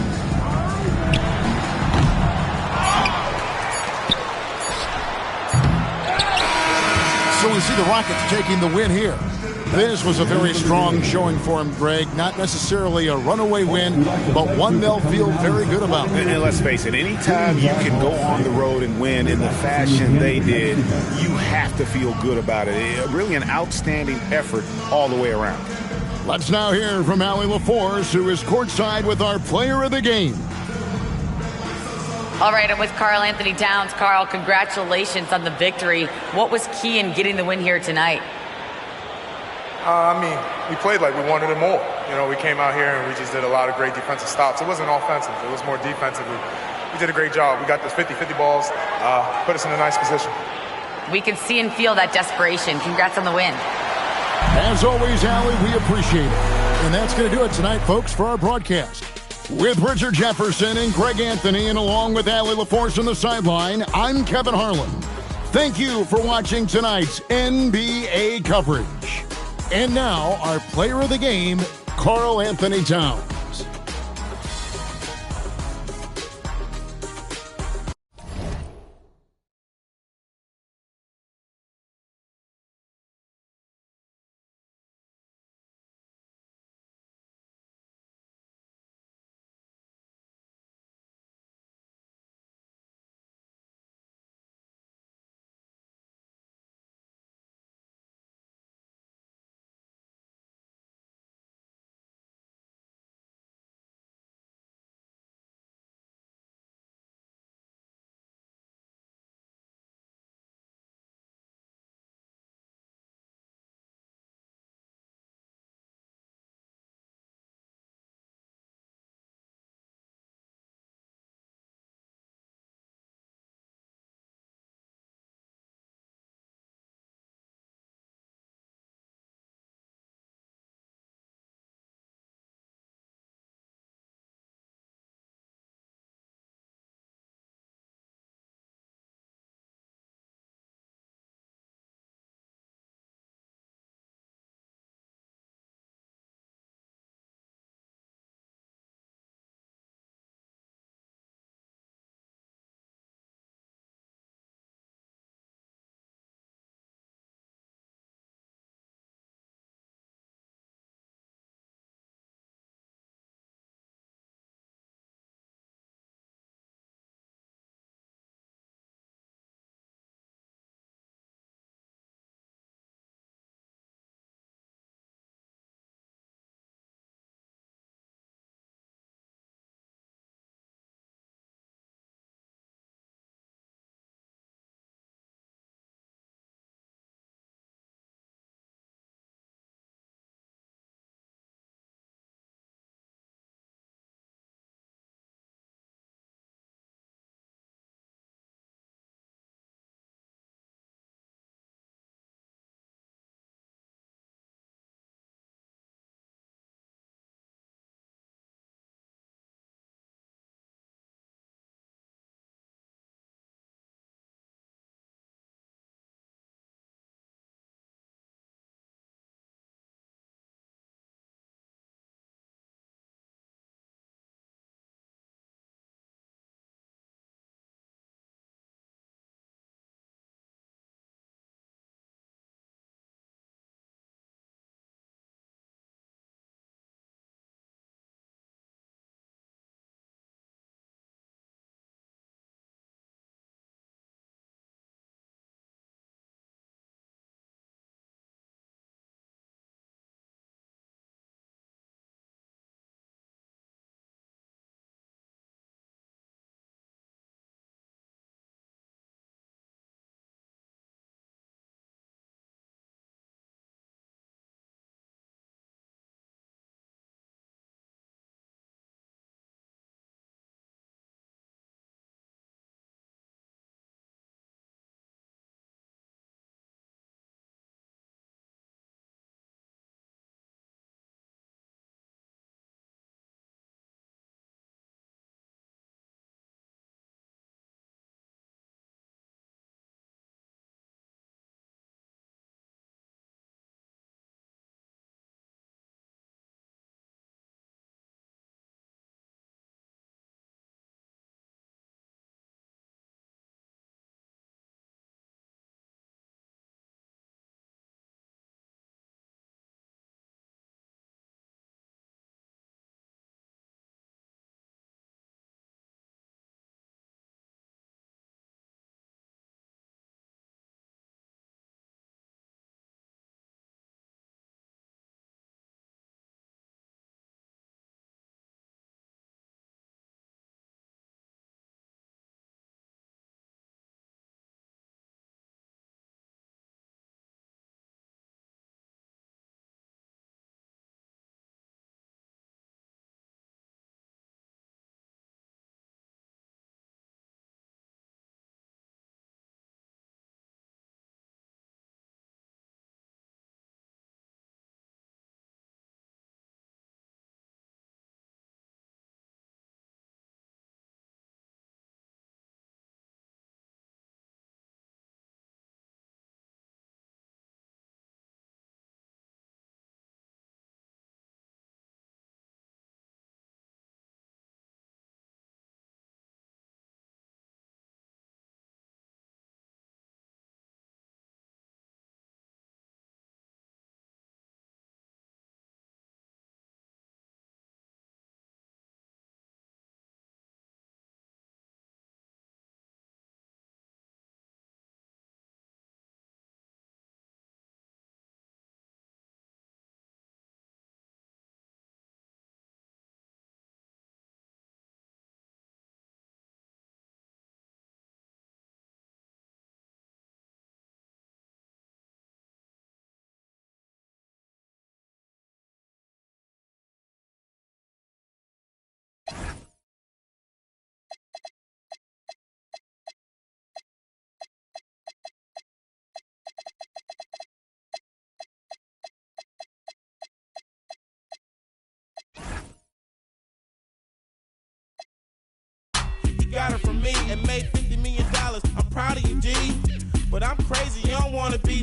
So we see the Rockets taking the win here. This was a very strong showing for him, Greg. Not necessarily a runaway win, but one they'll feel very good about. And let's face it, anytime you can go on the road and win in the fashion they did, you have to feel good about it. Really an outstanding effort all the way around. Let's now hear from Allie LaForce, who is courtside with our player of the game. All right, I'm with Karl Anthony Towns. Karl, congratulations on the victory. What was key in getting the win here tonight? We played like we wanted it more. You know, we came out here and we just did a lot of great defensive stops. It wasn't offensive. It was more defensive. We did a great job. We got those 50-50 balls, put us in a nice position. We can see and feel that desperation. Congrats on the win. As always, Allie, we appreciate it. And that's going to do it tonight, folks, for our broadcast. With Richard Jefferson and Greg Anthony, and along with Allie LaForce on the sideline, I'm Kevin Harlan. Thank you for watching tonight's NBA coverage. And now, our player of the game, Karl Anthony Towns.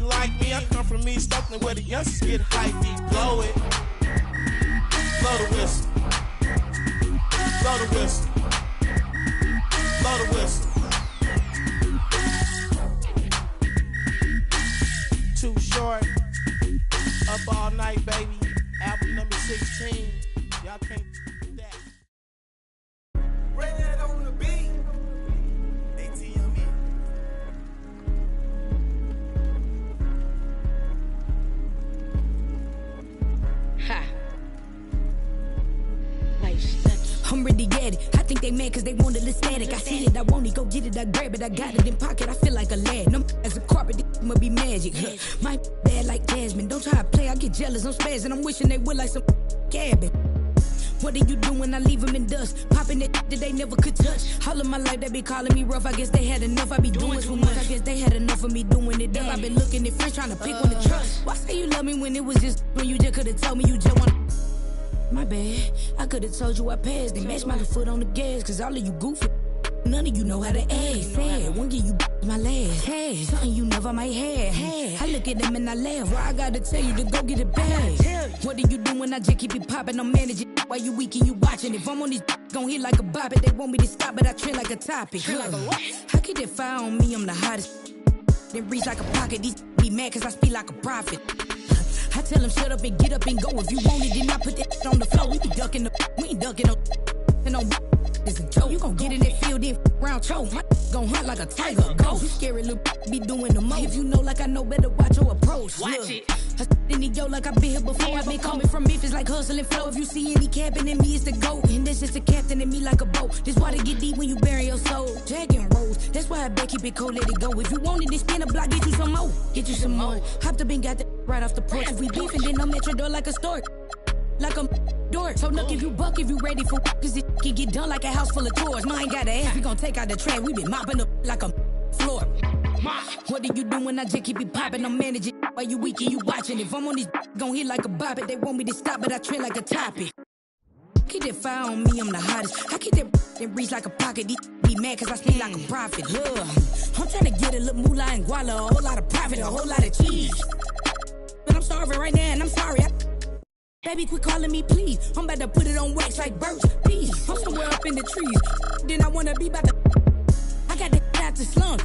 like me. I come from East Oakland where the youngsters get hypey. Blow it. Blow the whistle. Blow the whistle. Blow the whistle. Too short. Up all night, baby. Album number 16. Y'all can't do that. Red on the beat. ATME. Ha. I'm ready to get it. I think they mad cause they want a little static. I see it, I want it, go get it, I grab it, I got it in pocket, I feel like a lad. No as a carpet, this must be magic. My bad like Jasmine, don't try to play, I get jealous, I'm spazzing, I'm wishing they would like some cabin. What do you do when I leave them in dust? Popping that they never could touch. All of my life they be calling me rough, I guess they had enough, I be doing too much. I guess they had enough of me doing it up. I been looking at friends trying to pick one to trust. Why say you love me when it was just when you just could've told me you just want. My bad, I could've told you I passed and matched my foot on the gas. Cause all of you goofy, none of you know how to act. Sad, won't give you my last. Hey, something you never might have. I look at them and I laugh. Why I gotta tell you to go get it back? What do you do when I just keep it popping? I'm managing while you weak and you watching. If I'm on this gon' hit like a bop it. They want me to stop but I trend like a topic. How could they fire on me? I'm the hottest. Then reach like a pocket. These be mad cause I speak like a prophet. I tell them shut up and get up and go. If you want it, then I put that on the floor. We be ducking the, we ain't ducking no, and no, it's a joke. You gon' get in that field, then round choke. My gon' hunt like a tiger, ghost. You scary little be doing the most. If you know like I know, better watch your approach. Watch it. I in the yo like I been here before. I been coming from Memphis like hustling flow. If you see any capping in me, it's the GOAT. And this is the captain in me like a boat. This water get deep when you bury your soul. Jack and Rose, that's why I bet keep it cold, let it go. If you want it, then spin a block, get you some more. Get you some more. Hopped up and got that right off the porch. If we beefing, then I'm at your door like a stork. Like a door. So look if you buck, if you ready for cause it can get done like a house full of chores. Mine got an ass, we gon' take out the trash. We been mopping up like a floor. What do you do when I just keep it popping? I'm managing while you weak and you watching. If I'm on this gon' hit like a bop it. They want me to stop but I trend like a topic. Keep that fire on me, I'm the hottest. I keep that and reach like a pocket. These be mad cause I speak like a prophet. I'm trying to get a little moolah and guala, a whole lot of profit, a whole lot of cheese. But I'm starving right now and I'm sorry. Baby, quit calling me, please. I'm about to put it on wax like birds, please. I'm somewhere up in the trees. Then I wanna be about to. I got that out the slum.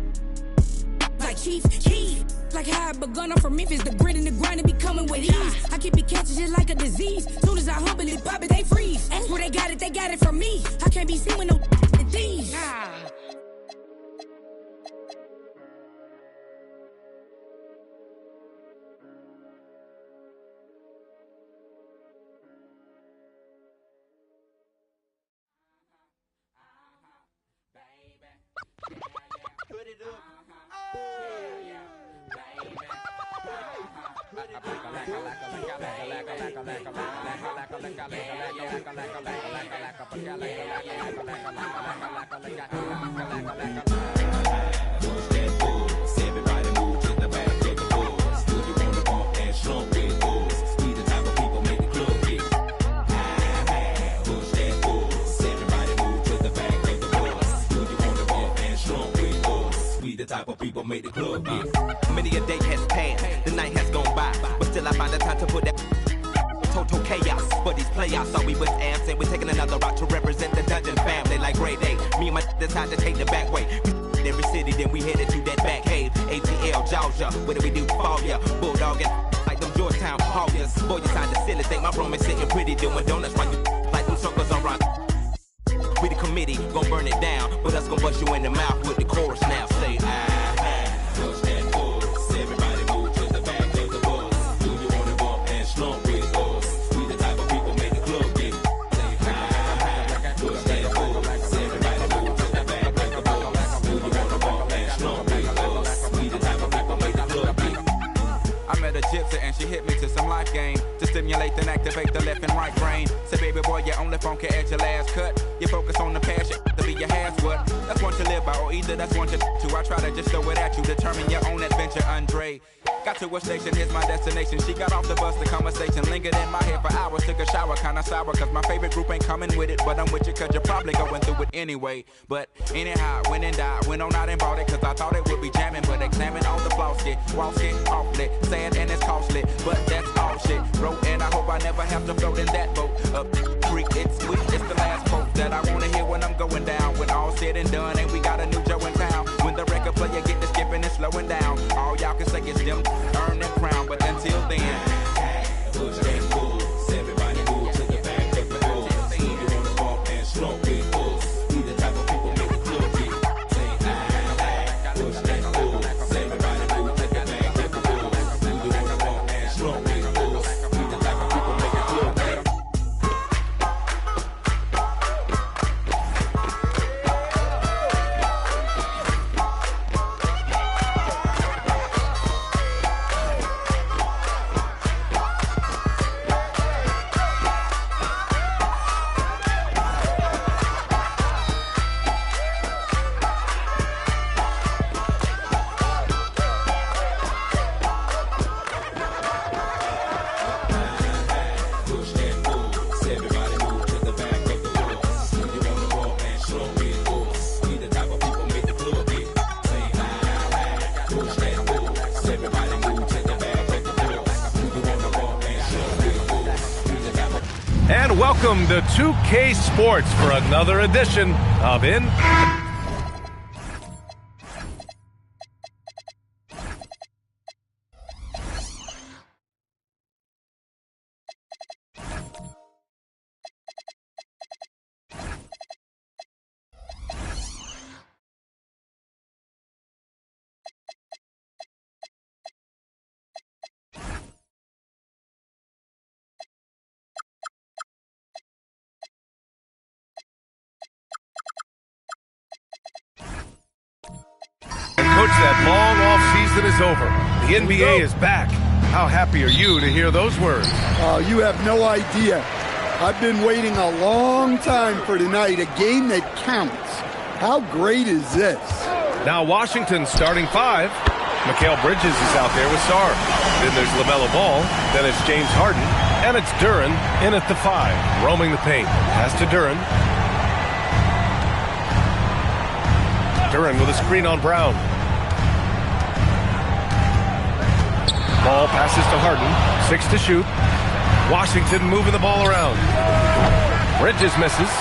Like Chief. Like how I begun, I'm from Memphis. The grit and the grind and be coming with ease. I keep it catching just like a disease. Soon as I humble it, pop it, they freeze. Ask where they got it from me. I can't be seen with no thieves. Put it up. Everybody move to the back of the bus. Do you want to bump and slump with us? We the type of people make the club get push that bus. Everybody move to the back of the bus. Do you want to bump and slump with us? We the type of people make the club get. Many a day has passed, the night has gone by, but still I find the time to put that total chaos for these playoffs. Thought we was absent, we're taking another route to represent the Dungeon family like grade A. Me and my decide to take the back way. Every city, then we headed to that back cave. ATL, Georgia, what do we do for ya? Bulldog and like them Georgetown Hawkers. Boy, you sound silly, think my room is sitting pretty, doing donuts while you like them circles on rock. We the committee, gon' burn it down, but us gon' bust you in the mouth with the chorus now. Say, push that bus. Everybody move to the back of the bus. Do you want to bump and slump with us? We the type of people make the club get. Push that bus. Everybody move to the back of the bus. Do you want to bump and slump with us? We the type of people make the club get. I met a gypsy and she hit me to some life game to stimulate and activate the left and right brain. Say, baby boy, you only funky at your last cut. You focus on the passion to be your has what. That's one to live by, or either that's one to. I try to just throw it at you, determine your own adventure, Andre. Got to a station, here's my destination. She got off the bus, the conversation lingered in my head for hours. Took a shower, kinda sour, cause my favorite group ain't coming with it. But I'm with you, cause you're probably going through it anyway. But anyhow, went and died, went on out and bought it, cause I thought it would be jamming. But examine all the flaws, get awfully sad and it's costly. But that's all shit, bro, and I hope I never have to float in that boat. Up creek, it's sweet, it's the last quote that I wanna hear when I'm going down. When all said and done, and we got a new Joe in town. When the record player get to skipping and slowing down, all y'all can say is them earn that crown. But until then, push that moves. Everybody move to the back of the bus. You wanna bump and slow with us. We the type of people make the club get. Say push that moves. Everybody move to the back of the bus. You wanna bump and slow with us. We the type of people make the club get. And welcome to 2K Sports for another edition of In. Coach, that long off season is over. The NBA is back. How happy are you to hear those words? You have no idea. I've been waiting a long time for tonight, a game that counts. How great is this? Now Washington's starting five. Mikal Bridges is out there with Sarr. Then there's LaMelo Ball. Then it's James Harden. And it's Duren in at the 5, roaming the paint. Pass to Duren. Duren with a screen on Brown. Ball passes to Harden. 6 to shoot. Washington moving the ball around. Bridges misses.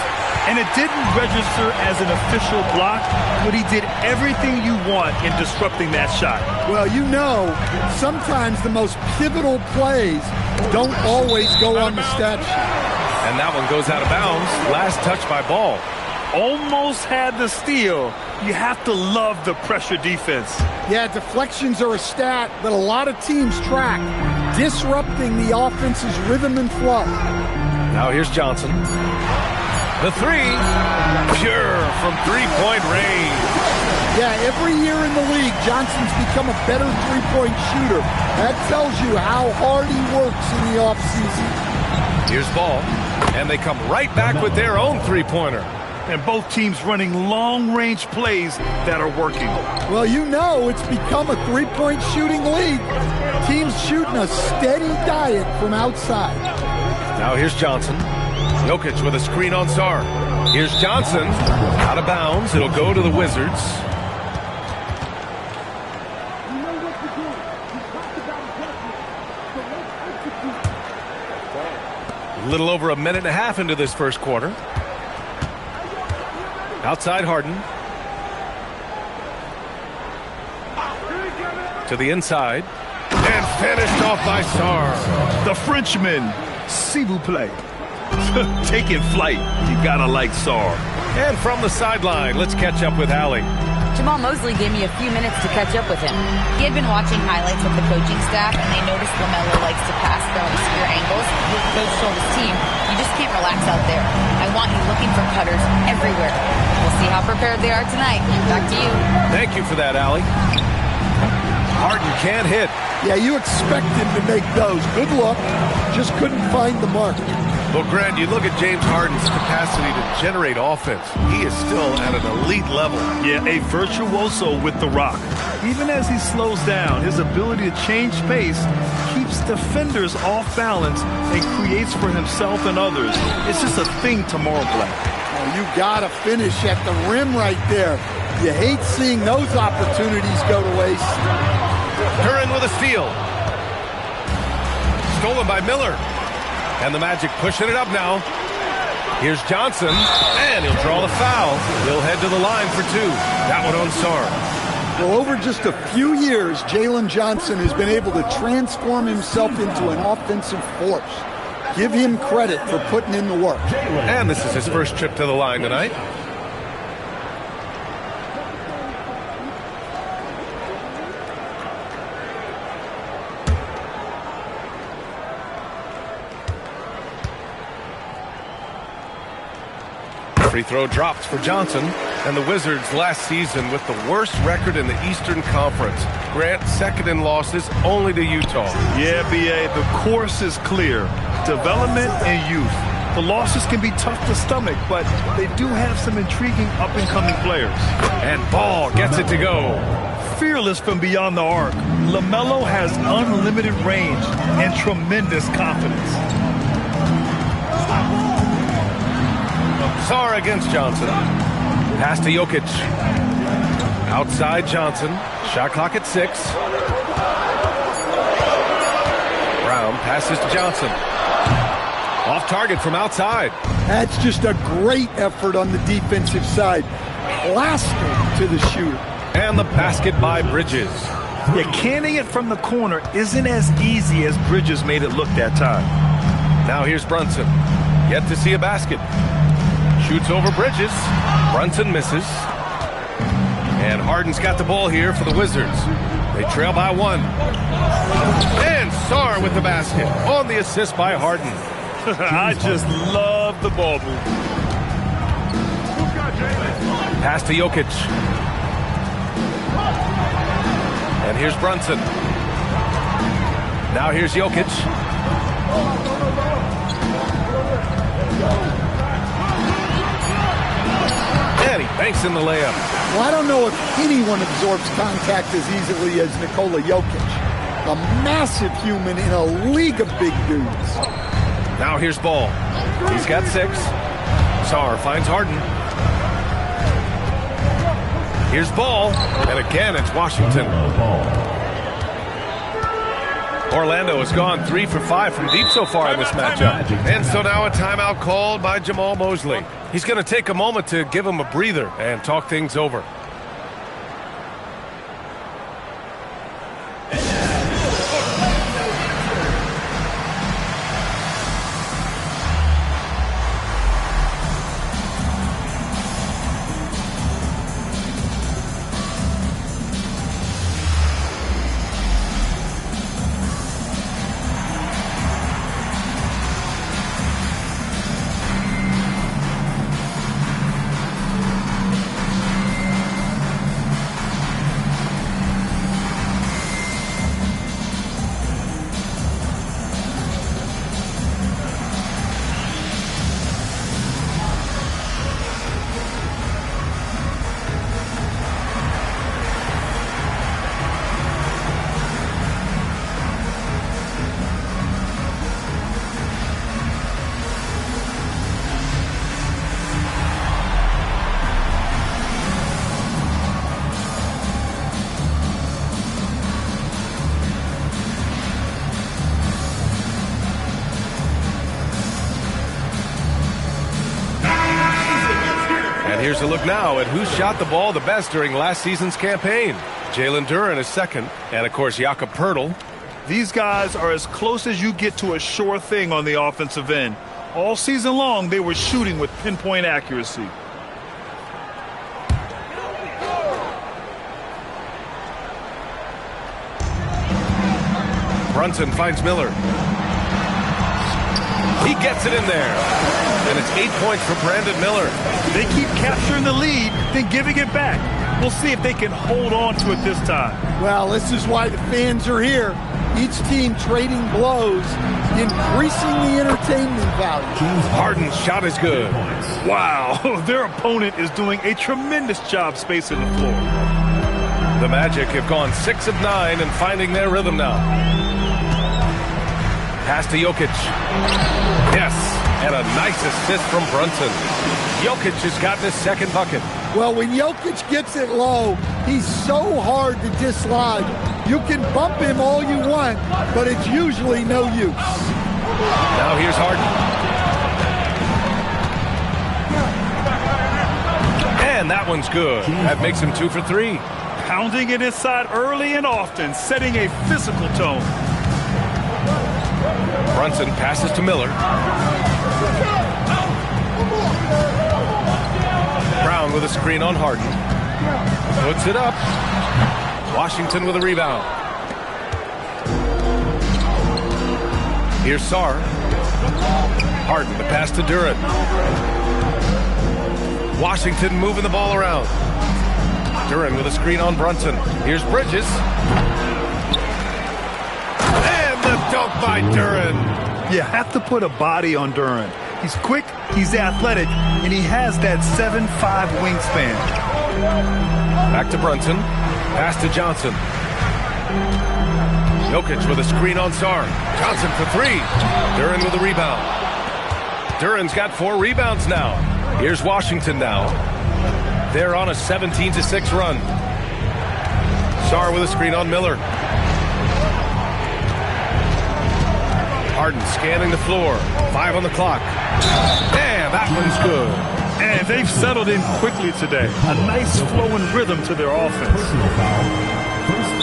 And it didn't register as an official block, but he did everything you want in disrupting that shot. Well, you know, sometimes the most pivotal plays don't always go on the stat sheet. And that one goes out of bounds. Last touch by Ball. Almost had the steal. You have to love the pressure defense. Yeah, deflections are a stat that a lot of teams track, disrupting the offense's rhythm and flow. Now here's Johnson. The 3, pure from three-point range. Yeah, every year in the league, Johnson's become a better three-point shooter. That tells you how hard he works in the offseason. Here's Ball, and they come right back with their own three-pointer. And both teams running long-range plays that are working. Well, you know it's become a three-point shooting league. Teams shooting a steady diet from outside. Now here's Johnson. Jokic with a screen on Sarr. Here's Johnson. Out of bounds. It'll go to the Wizards. A little over a minute and a half into this first quarter. Outside Harden. To the inside. And finished off by Sarr. The Frenchman, s'il vous plaît. Taking flight. You gotta like Sarr. And from the sideline, let's catch up with Allie. Jamal Mosley gave me a few minutes to catch up with him. He had been watching highlights of the coaching staff, and they noticed LaMelo likes to pass from obscure angles. Coach told his team, you just can't relax out there. I want you looking for cutters everywhere. We'll see how prepared they are tonight. Back to you. Thank you for that, Allie. Harden can't hit. Yeah, you expect him to make those. Good luck. Just couldn't find the mark. Well, Grant, you look at James Harden's capacity to generate offense. He is still at an elite level. Yeah, a virtuoso with the rock. Even as he slows down, his ability to change pace keeps defenders off balance and creates for himself and others. It's just a thing tomorrow, Black. Oh, you got to finish at the rim right there. You hate seeing those opportunities go to waste. Duren with a steal. Stolen by Miller. And the Magic pushing it up now. Here's Johnson, and he'll draw the foul. He'll head to the line for 2. That one on Sarr. Well, over just a few years, Jalen Johnson has been able to transform himself into an offensive force. Give him credit for putting in the work. And this is his first trip to the line tonight. Free throw dropped for Johnson, and the Wizards last season with the worst record in the Eastern Conference. Grant, second in losses only to Utah. Yeah, B.A., the course is clear. Development and youth. The losses can be tough to stomach, but they do have some intriguing up-and-coming players. And Ball gets it to go. Fearless from beyond the arc, LaMelo has unlimited range and tremendous confidence. Sarr against Johnson. Pass to Jokic. Outside Johnson. Shot clock at 6. Brown passes to Johnson. Off target from outside. That's just a great effort on the defensive side. Blasting to the shooter. And the basket by Bridges. Yeah, canning it from the corner isn't as easy as Bridges made it look that time. Now here's Brunson. Yet to see a basket. Shoots over Bridges. Brunson misses. And Harden's got the ball here for the Wizards. They trail by 1. And Sarr with the basket on the assist by Harden. I just love the ball move. Pass to Jokic. And here's Brunson. Now here's Jokic. And he banks in the layup. Well, I don't know if anyone absorbs contact as easily as Nikola Jokic. A massive human in a league of big dudes. Now here's Ball. He's got 6. Sarr finds Harden. Here's Ball. And again, it's Washington. Orlando has gone 3 for 5 from deep so far in this matchup. And so now a timeout called by Jamal Mosley. He's going to take a moment to give him a breather and talk things over. Here's a look now at who shot the ball the best during last season's campaign. Jalen Duren is second, and of course Jakob Poeltl. These guys are as close as you get to a sure thing on the offensive end. All season long, they were shooting with pinpoint accuracy. Brunson finds Miller. He gets it in there. And it's 8 points for Brandon Miller. They keep capturing the lead, then giving it back. We'll see if they can hold on to it this time. Well, this is why the fans are here. Each team trading blows, increasing the entertainment value. Harden's shot is good. Wow, their opponent is doing a tremendous job spacing the floor. The Magic have gone 6 of 9 and finding their rhythm now. Pass to Jokic. Yes, and a nice assist from Brunson. Jokic has gotten his second bucket. Well, when Jokic gets it low, he's so hard to dislodge. You can bump him all you want, but it's usually no use. Now here's Harden. And that one's good. That makes him 2 for 3. Pounding it inside early and often, setting a physical tone. Brunson passes to Miller. Brown with a screen on Harden. Puts it up. Washington with a rebound. Here's Sarr. Harden, the pass to Duren. Washington moving the ball around. Duren with a screen on Brunson. Here's Bridges. And the dunk by Duren. You have to put a body on Duren. He's quick, he's athletic, and he has that 7'5" wingspan. Back to Brunson. Pass to Johnson. Jokic with a screen on Sarr. Johnson for 3. Duren with a rebound. Duren's got 4 rebounds now. Here's Washington now. They're on a 17-6 run. Sarr with a screen on Miller. Harden scanning the floor. 5 on the clock. And that one's good. And they've settled in quickly today. A nice flowing rhythm to their offense.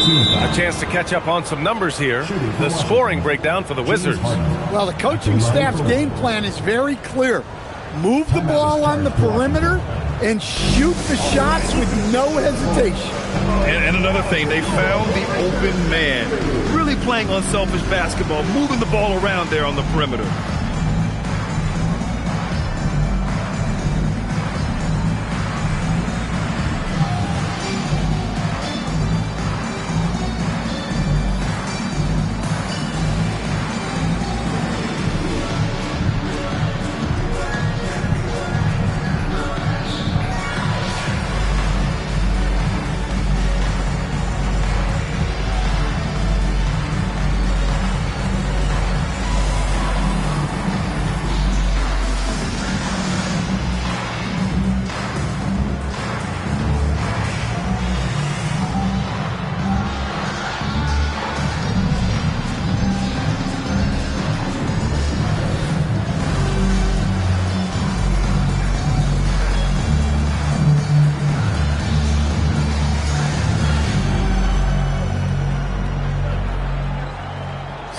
A chance to catch up on some numbers here. The scoring breakdown for the Wizards. Well, the coaching staff's game plan is very clear. Move the ball on the perimeter and shoot the shots with no hesitation. And another thing, they found the open man. Really playing unselfish basketball, moving the ball around there on the perimeter.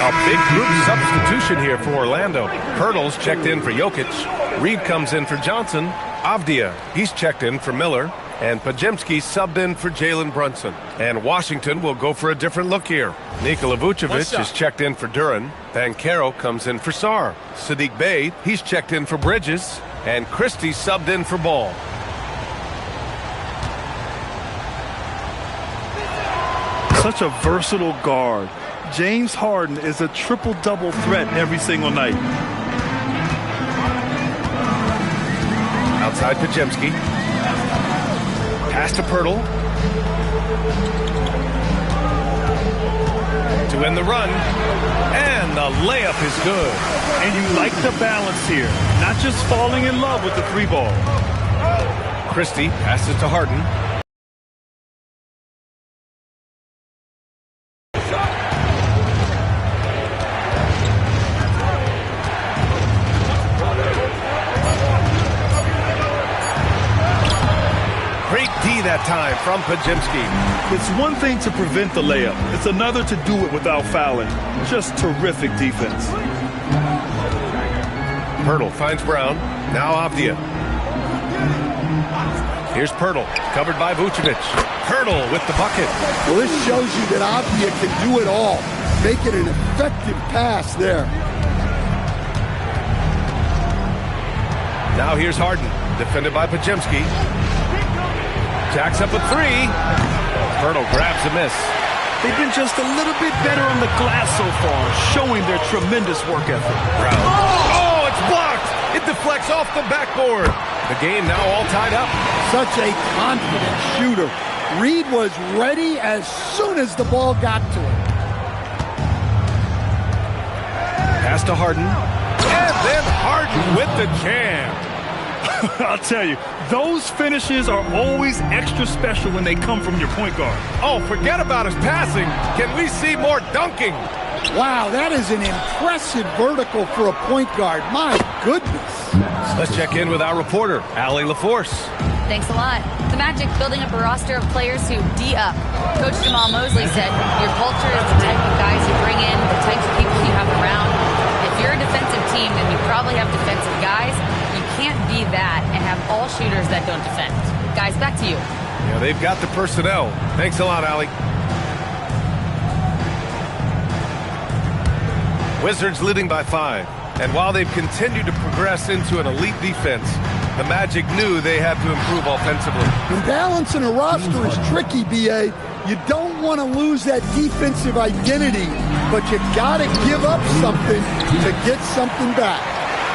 A big group substitution here for Orlando. Hurdle's checked in for Jokic. Reed comes in for Johnson. Avdia, he's checked in for Miller. And Podziemski subbed in for Jalen Brunson. And Washington will go for a different look here. Nikola Vucevic is checked in for Duren. Banchero comes in for Sarr. Sadiq Bey, he's checked in for Bridges. And Christie subbed in for Ball. Such a versatile guard. James Harden is a triple-double threat every single night. Outside Podziemski. Pass to Pirtle. To end the run. And the layup is good. And you like the balance here. Not just falling in love with the 3-ball. Christie passes to Harden. That time from Podziemski. It's one thing to prevent the layup. It's another to do it without fouling. Just terrific defense. Pirtle finds Brown. Now Avdia. Here's Pirtle, covered by Vucevic. Pirtle with the bucket. Well, this shows you that Avdia can do it all. Making an effective pass there. Now here's Harden, defended by Podziemski. Jacks up a 3. Pirtle grabs a miss. They've been just a little bit better on the glass so far, showing their tremendous work ethic. Oh, it's blocked. It deflects off the backboard. The game now all tied up. Such a confident shooter. Reed was ready as soon as the ball got to him. Pass to Harden. And then Harden with the jam. I'll tell you, those finishes are always extra special when they come from your point guard. Oh, forget about his passing. Can we see more dunking? Wow, that is an impressive vertical for a point guard. My goodness. Let's check in with our reporter, Allie LaForce. Thanks a lot. The Magic building up a roster of players who D up. Coach Jamal Mosley said, your culture is the type of guys you bring in, the types of people you have around. If you're a defensive team, then you probably have defensive guys. You can't be that and have all shooters that don't defend. Guys, back to you. Yeah, they've got the personnel. Thanks a lot, Allie. Wizards leading by 5. And while they've continued to progress into an elite defense, the Magic knew they had to improve offensively. And balancing a roster is tricky, B.A. You don't want to lose that defensive identity, but you got to give up something to get something back.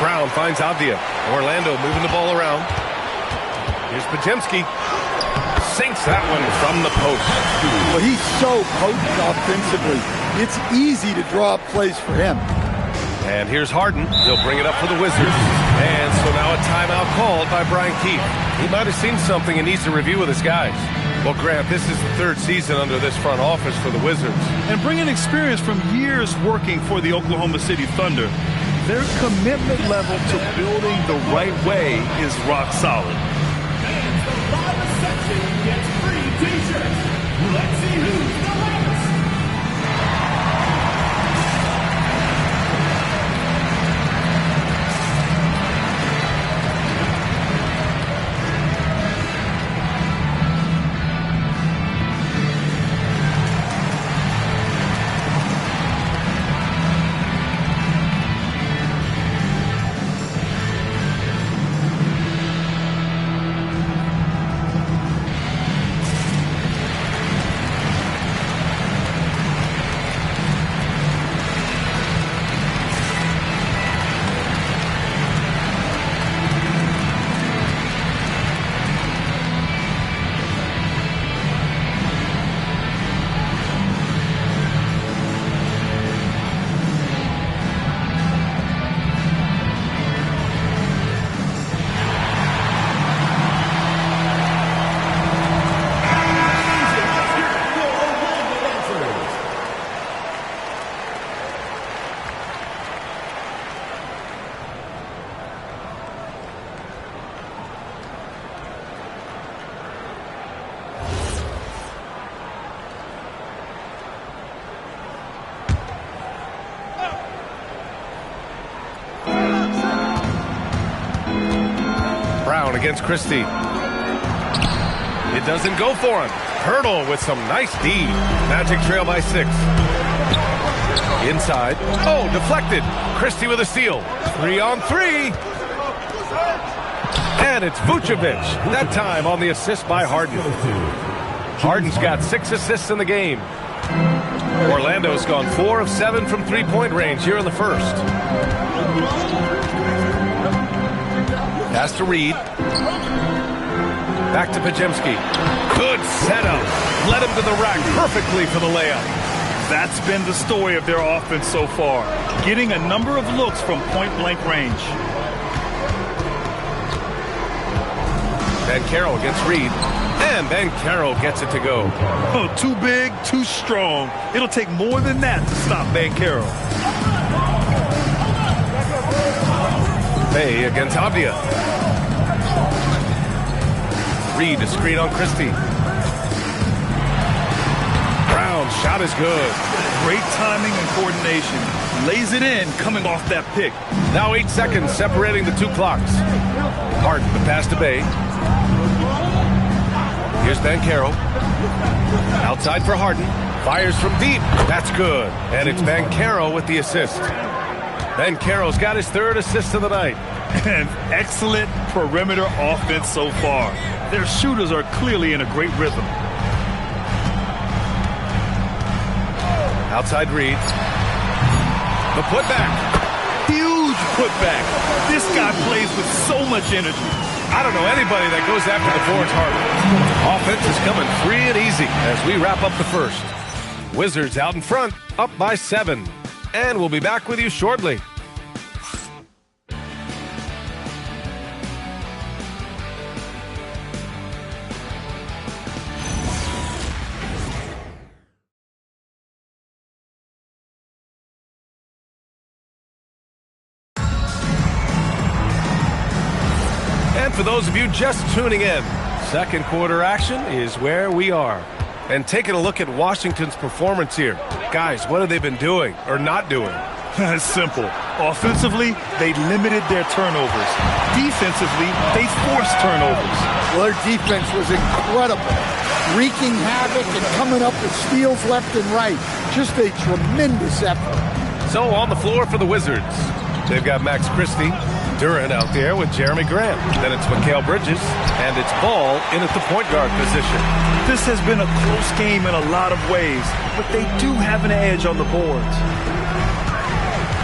Brown finds Avdia. Orlando moving the ball around. Here's Podziemski. Sinks that one from the post. Well, he's so potent offensively. It's easy to draw up plays for him. And here's Harden. He'll bring it up for the Wizards. And so now a timeout called by Brian Keefe. He might have seen something and needs to review with his guys. Well, Grant, this is the 3rd season under this front office for the Wizards. And bringing experience from years working for the Oklahoma City Thunder, their commitment level to building the right way is rock solid. And the bottom section gets free t-shirts. Let's see who's the loudest. Against Christie. It doesn't go for him. Hurdle with some nice D. Magic trail by 6. Inside. Oh, deflected. Christie with a steal. 3-on-3. And it's Vucevic. That time on the assist by Harden. Harden's got 6 assists in the game. Orlando's gone 4 of 7 from 3-point range here in the first. Pass to Reed. Back to Podziemski. Good setup. Led him to the rack perfectly for the layup. That's been the story of their offense so far, getting a number of looks from point-blank range. Banchero against Reed. And Banchero gets it to go. Oh, too big, too strong. It'll take more than that to stop Banchero. Bay against Avdia. Reed, a screen on Christie. Brown, shot is good. Great timing and coordination. Lays it in, coming off that pick. Now 8 seconds separating the 2 clocks. Harden, the pass to Bay. Here's Banchero. Outside for Harden. Fires from deep. That's good. And it's Banchero with the assist. Banchero's got his 3rd assist of the night. An excellent perimeter offense so far. Their shooters are clearly in a great rhythm. Outside read. The putback. Huge putback. This guy plays with so much energy. I don't know anybody that goes after the boards harder. Offense is coming free and easy as we wrap up the first. Wizards out in front, up by 7. And we'll be back with you shortly. For those of you just tuning in, second quarter action is where we are. And taking a look at Washington's performance here. Guys, what have they been doing or not doing? It's simple. Offensively, they limited their turnovers. Defensively, they forced turnovers. Well, their defense was incredible. Wreaking havoc and coming up with steals left and right. Just a tremendous effort. So on the floor for the Wizards, they've got Max Christie. Duran out there with Jeremy Grant. Then it's Mikal Bridges, and it's Ball in at the point guard position. This has been a close game in a lot of ways, but they do have an edge on the boards.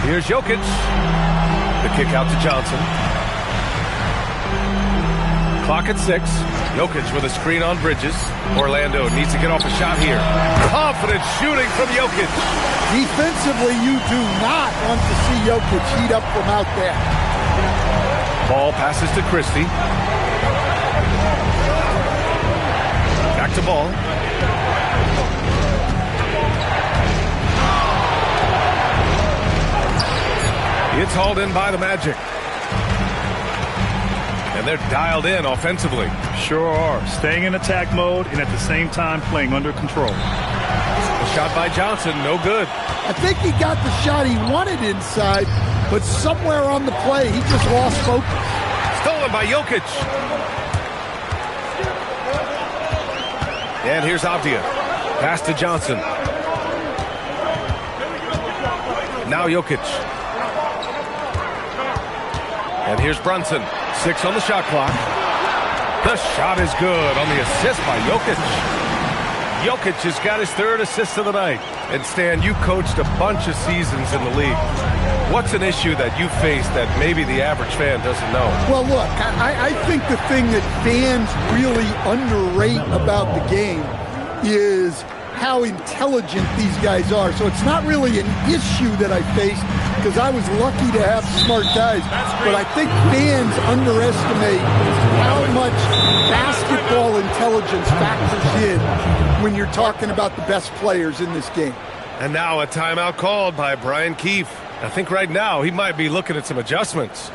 Here's Jokic. The kick out to Johnson. Clock at 6. Jokic with a screen on Bridges. Orlando needs to get off a shot here. Confident shooting from Jokic. Defensively, you do not want to see Jokic heat up from out there. Ball passes to Christie. Back to Ball. It's hauled in by the Magic. And they're dialed in offensively. Sure are. Staying in attack mode and at the same time playing under control. A shot by Johnson, no good. I think he got the shot he wanted inside, but somewhere on the play, he just lost focus. Stolen by Jokic. And here's Avdia. Pass to Johnson. Now Jokic. And here's Brunson. 6 on the shot clock. The shot is good on the assist by Jokic. Jokic has got his 3rd assist of the night. And Stan, you coached a bunch of seasons in the league. What's an issue that you face that maybe the average fan doesn't know? Well, look, I think the thing that fans really underrate about the game is how intelligent these guys are. So it's not really an issue that I faced because I was lucky to have smart guys. But I think fans underestimate how much basketball intelligence factors in when you're talking about the best players in this game. And now a timeout called by Brian Keefe. I think right now he might be looking at some adjustments.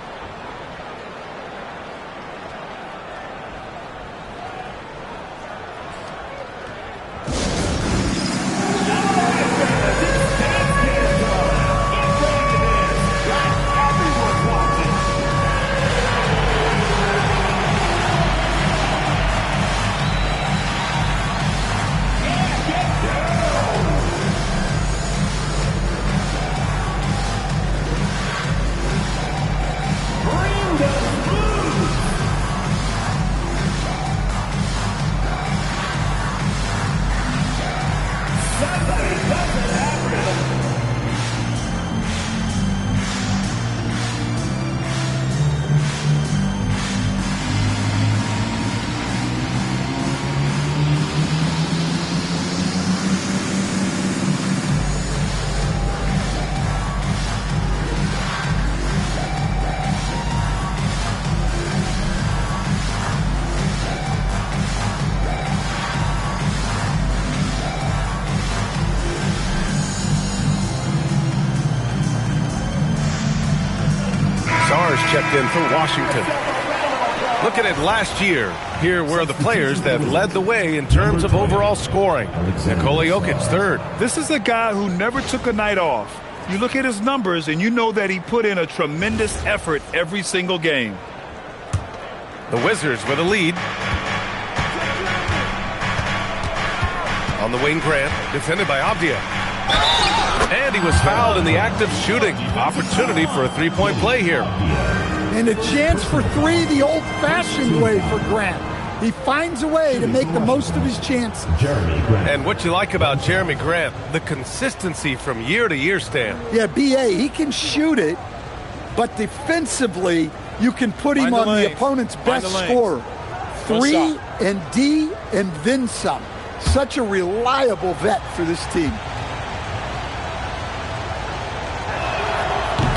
Checked in for Washington. Looking at last year, here were the players that led the way in terms of overall scoring. Nikola Jokic, 3rd. This is a guy who never took a night off. You look at his numbers and you know that he put in a tremendous effort every single game. The Wizards with a lead. On the wing, Grant, defended by Avdia. And he was fouled in the act of shooting. Opportunity for a 3-point play here. And a chance for 3 the old-fashioned way for Grant. He finds a way to make the most of his chances. And what you like about Jeremy Grant, the consistency from year to year, Stan. Yeah, B.A., he can shoot it, but defensively, you can put him on the opponent's best scorer. 3 and D and then some. Such a reliable vet for this team.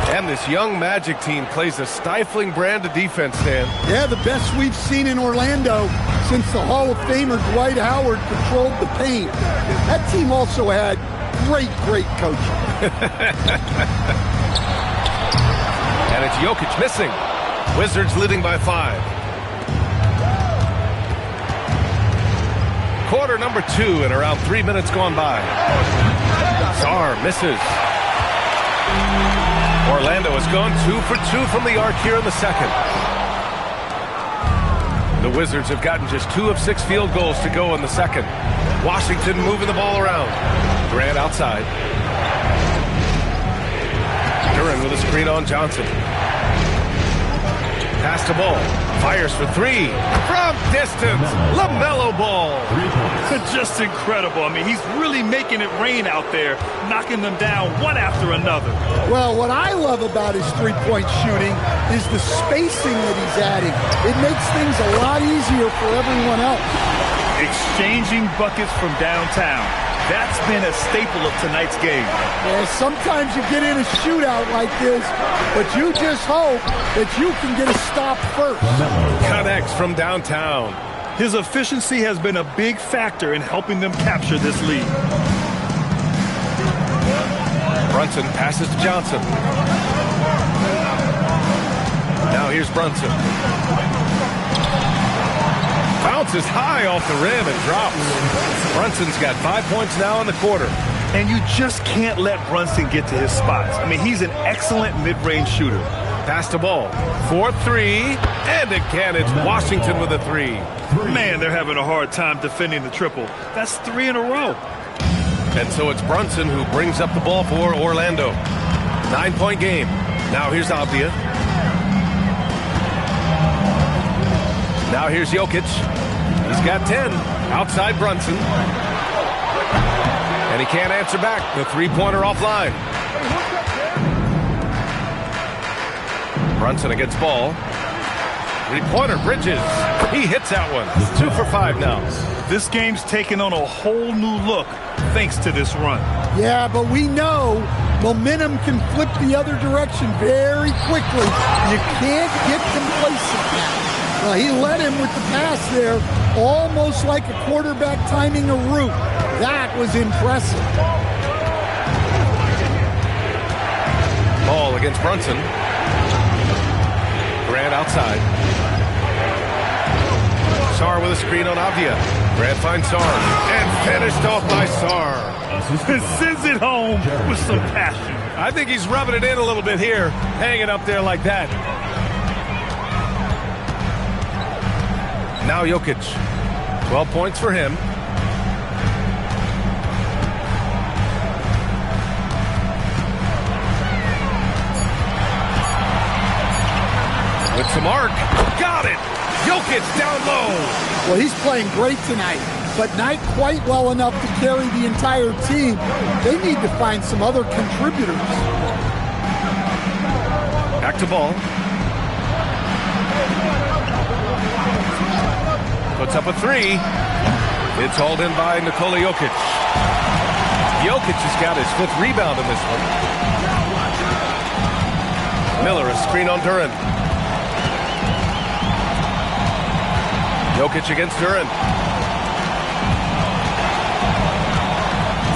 And this young Magic team plays a stifling brand of defense, Stan. Yeah, the best we've seen in Orlando since the Hall of Famer Dwight Howard controlled the paint. That team also had great coaching. And it's Jokic missing. Wizards leading by 5. Quarter number 2 and around 3 minutes gone by. Sarr misses. Orlando has gone 2 for 2 from the arc here in the second. The Wizards have gotten just 2 of 6 field goals to go in the second. Washington moving the ball around. Grant outside. Duran with a screen on Johnson. Pass to Ball. Fires for 3. From distance. LaMelo Ball. Just incredible. I mean, he's really making it rain out there, knocking them down one after another. Well, what I love about his three-point shooting is the spacing that he's adding. It makes things a lot easier for everyone else. Exchanging buckets from downtown. That's been a staple of tonight's game. Yeah, sometimes you get in a shootout like this, but you just hope that you can get a stop first. Connects from downtown. His efficiency has been a big factor in helping them capture this lead. Brunson passes to Johnson. Now here's Brunson. Bounces high off the rim and drops. Brunson's got 5 points now in the quarter. And you just can't let Brunson get to his spots. I mean, he's an excellent mid-range shooter. Pass the ball. 4-3. And again, it's Washington with a 3. Man, they're having a hard time defending the triple. That's 3 in a row. And so it's Brunson who brings up the ball for Orlando. 9-point game. Now here's Avdia. Now here's Jokic. He's got 10. Outside Brunson. And he can't answer back. The three-pointer offline. Brunson against Ball. Three-pointer, Bridges. He hits that one. 2 for 5 now. This game's taken on a whole new look thanks to this run. Yeah, but we know momentum can flip the other direction very quickly. You can't get complacent now. He led him with the pass there, almost like a quarterback timing a route. That was impressive. Ball against Brunson. Grant outside. Sarr with a screen on Avdia. Grant finds Sarr. And finished off by Sarr. Sends it home with some passion. I think he's rubbing it in a little bit here, hanging up there like that. Now Jokic. 12 points for him. With some arc. Got it! Jokic down low. Well, he's playing great tonight, but not quite well enough to carry the entire team. They need to find some other contributors. Back to Ball. Puts up a 3. It's hauled in by Nikola Jokic. Jokic has got his 5th rebound in this one. Miller, a screen on Duran. Jokic against Duran.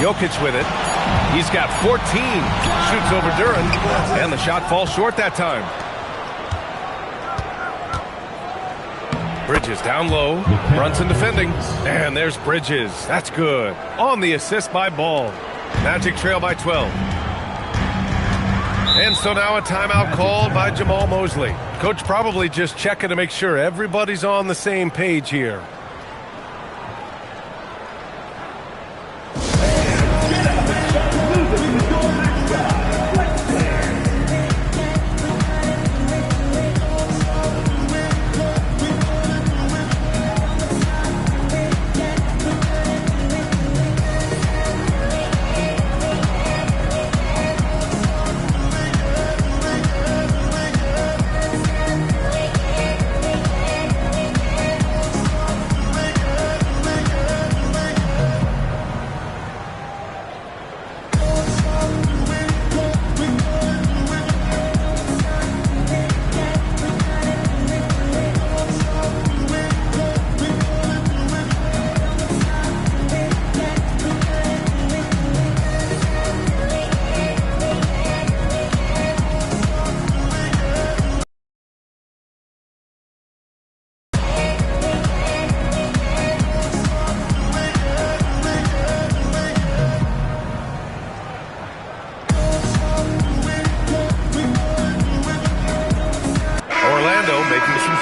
Jokic with it. He's got 14. Shoots over Duran. And the shot falls short that time. Bridges down low. Brunson defending. And there's Bridges. That's good. On the assist by Ball. Magic trail by 12. And so now a timeout called by Jamal Mosley. Coach probably just checking to make sure everybody's on the same page here.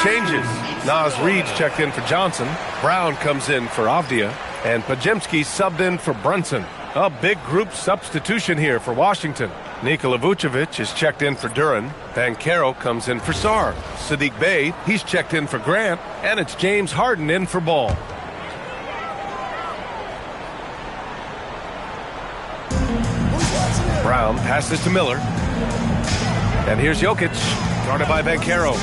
changes. Nas Reed's checked in for Johnson. Brown comes in for Avdia. And Pajemski subbed in for Brunson. A big group substitution here for Washington. Nikola Vucevic is checked in for Duran. Banchero comes in for Sarr. Sadiq Bey, he's checked in for Grant. And it's James Harden in for Ball. Brown passes to Miller. And here's Jokic, guarded by Banchero.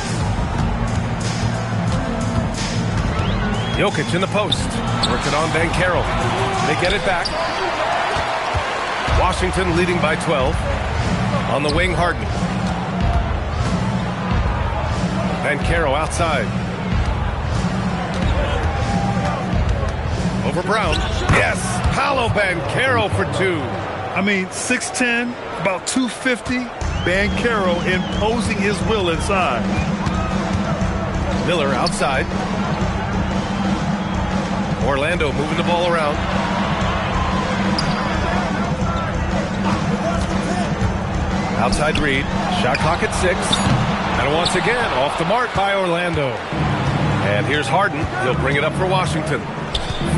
Jokic in the post, working on Banchero. They get it back. Washington leading by 12. On the wing, Harden. Banchero outside. Over Brown. Yes, Paolo Banchero for 2. I mean, 6'10", about 250. Banchero imposing his will inside. Miller outside. Orlando moving the ball around. Outside Reed. Shot clock at 6. And once again, off the mark by Orlando. And here's Harden. He'll bring it up for Washington.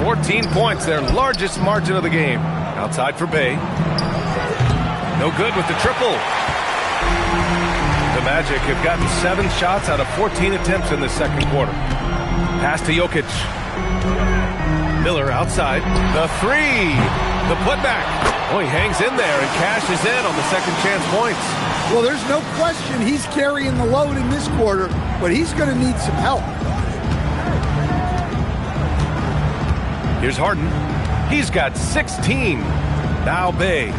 14 points, their largest margin of the game. Outside for Bey. No good with the triple. The Magic have gotten 7 shots out of 14 attempts in the second quarter. Pass to Jokic. Miller outside. The 3. The putback. Oh, he hangs in there and cashes in on the second chance points. Well, there's no question he's carrying the load in this quarter, but he's going to need some help. Here's Harden. He's got 16. Now Bey.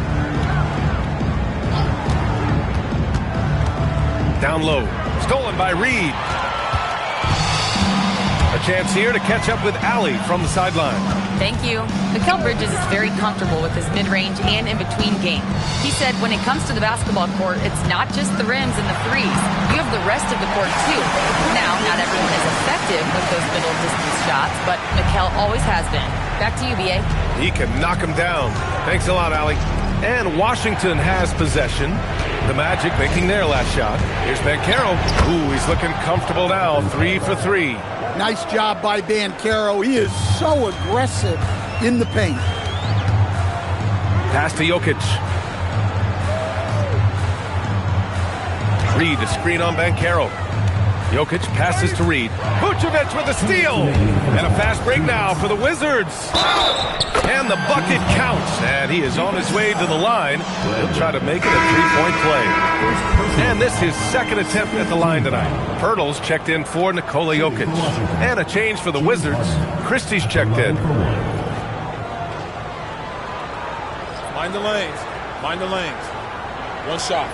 Down low. Stolen by Reed. A chance here to catch up with Allie from the sideline. Thank you. Mikal Bridges is very comfortable with his mid-range and in-between game. He said when it comes to the basketball court, it's not just the rims and the threes. You have the rest of the court, too. Now, not everyone is effective with those middle-distance shots, but Mikal always has been. Back to you, B.A. He can knock him down. Thanks a lot, Allie. And Washington has possession. The Magic making their last shot. Here's Banchero. Ooh, he's looking comfortable now. 3 for 3. Nice job by Banchero. He is so aggressive in the paint. Pass to Jokic. Reed, a screen on Banchero. Jokic passes to Reed. Vucevic with a steal. And a fast break now for the Wizards. And the bucket counts. And he is on his way to the line. He'll try to make it a 3-point play. And this is his second attempt at the line tonight. Pirtle's checked in for Nikola Jokic. And a change for the Wizards. Christie's checked in. Mind the lanes. Mind the lanes. One shot.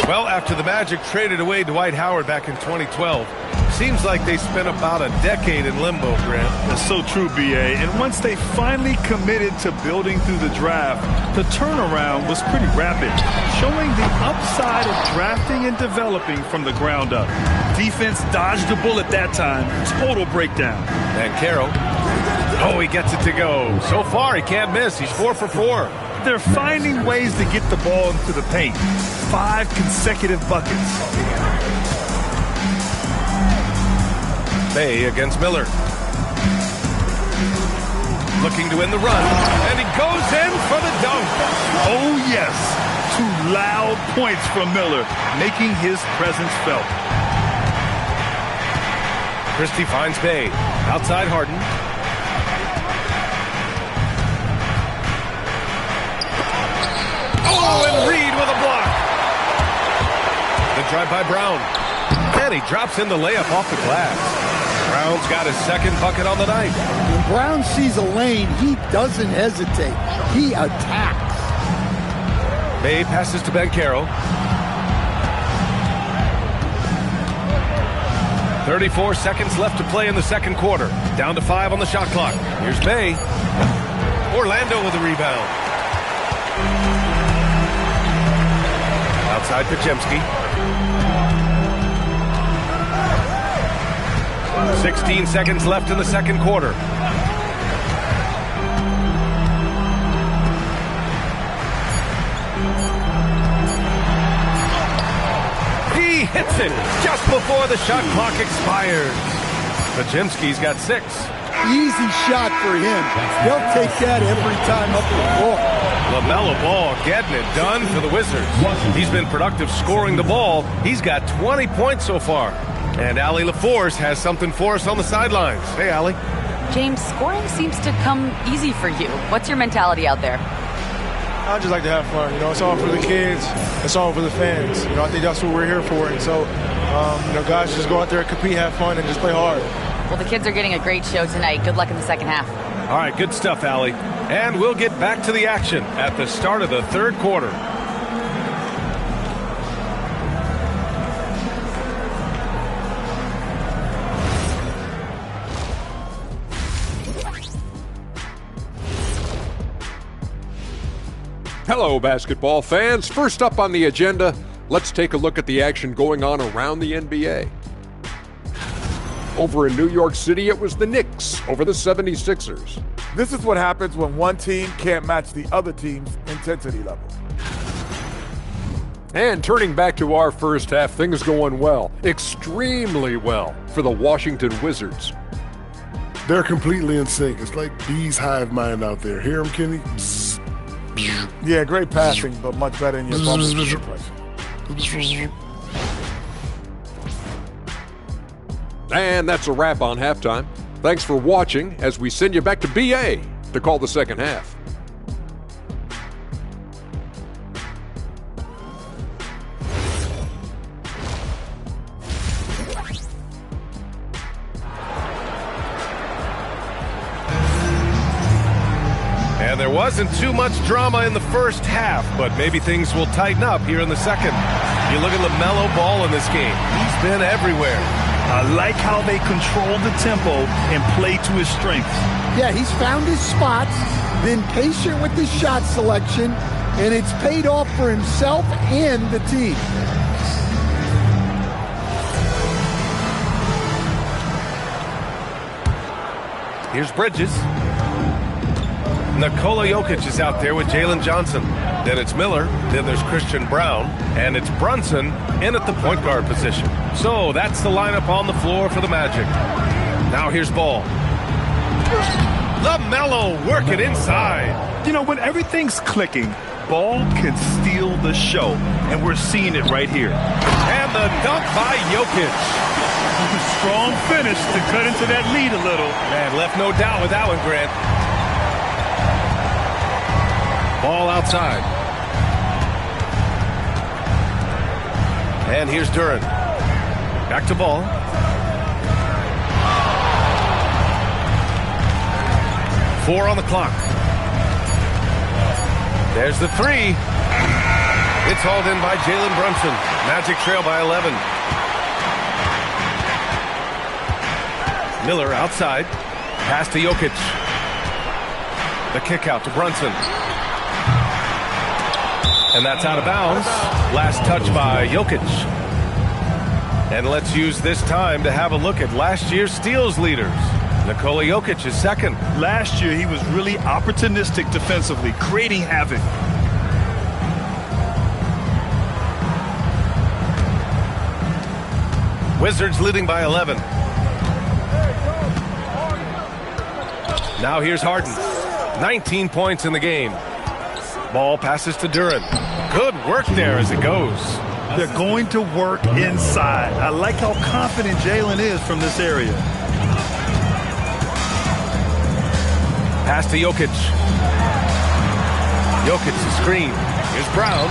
Well, after the Magic traded away Dwight Howard back in 2012, seems like they spent about a decade in limbo, Grant. That's so true, B.A. And once they finally committed to building through the draft, the turnaround was pretty rapid, showing the upside of drafting and developing from the ground up. Defense dodged the bullet that time. Total breakdown. Banchero. Oh, he gets it to go. So far, he can't miss. He's 4 for 4. They're finding ways to get the ball into the paint. 5 consecutive buckets. Bey against Miller. Looking to win the run. And he goes in for the dunk. Oh, yes. 2 loud points from Miller, making his presence felt. Christie finds Bey. Outside Harden. Oh, and Reed with a block. The drive by Brown. And he drops in the layup off the glass. Brown's got his second bucket on the night. When Brown sees a lane, he doesn't hesitate. He attacks. Bey passes to Banchero. 34 seconds left to play in the second quarter. Down to 5 on the shot clock. Here's Bey. Orlando with a rebound. Outside Pajemski. 16 seconds left in the second quarter. hits it just before the shot clock expires. Pajemski's got 6. Easy shot for him. They'll take that every time up the floor. LaMelo Ball getting it done for the Wizards. He's been productive scoring the ball. He's got 20 points so far. And Allie LaForce has something for us on the sidelines. Hey, Allie. James, scoring seems to come easy for you. What's your mentality out there? I just like to have fun. It's all for the kids. It's all for the fans. I think that's what we're here for. And so, guys, just go out there and compete, have fun, and just play hard. Well, the kids are getting a great show tonight. Good luck in the second half. All right, good stuff, Allie. And we'll get back to the action at the start of the third quarter. Hello, basketball fans. First up on the agenda, let's take a look at the action going on around the NBA. Over in New York City, it was the Knicks over the 76ers. This is what happens when one team can't match the other team's intensity level. And turning back to our first half, things going well, extremely well for the Washington Wizards. They're completely in sync. It's like bees hive mind out there. Hear them, Kenny? Bzz, bzz. Yeah, great passing, but much better in your bubble suppression. And that's a wrap on halftime. Thanks for watching as we send you back to BA to call the second half. And there wasn't too much drama in the first half, but maybe things will tighten up here in the second. You look at LaMelo Ball in this game. He's been everywhere. I like how they control the tempo and play to his strengths. Yeah, he's found his spots, been patient with his shot selection, and it's paid off for himself and the team. Here's Bridges. Nikola Jokic is out there with Jalen Johnson. Then it's Miller, then there's Christian Brown, and it's Brunson in at the point guard position. So that's the lineup on the floor for the Magic. Now here's Ball. LaMelo working inside. When everything's clicking, Ball can steal the show, and we're seeing it right here. And the dunk by Jokic. Strong finish to cut into that lead a little. Man, left no doubt with that one, Grant. Ball outside. And here's Duran. Back to Ball. Four on the clock. There's the three. It's hauled in by Jalen Brunson. Magic trail by 11. Miller outside. Pass to Jokic. The kick out to Brunson. And that's out of bounds. Last touch by Jokic. And let's use this time to have a look at last year's steals leaders. Nikola Jokic is second. Last year, he was really opportunistic defensively, creating havoc. Wizards leading by 11. Now here's Harden. 19 points in the game. Ball passes to Duran. Good work there as it goes. They're going to work inside. I like how confident Jalen is from this area. Pass to Jokic. Jokic the screen. Here's Brown.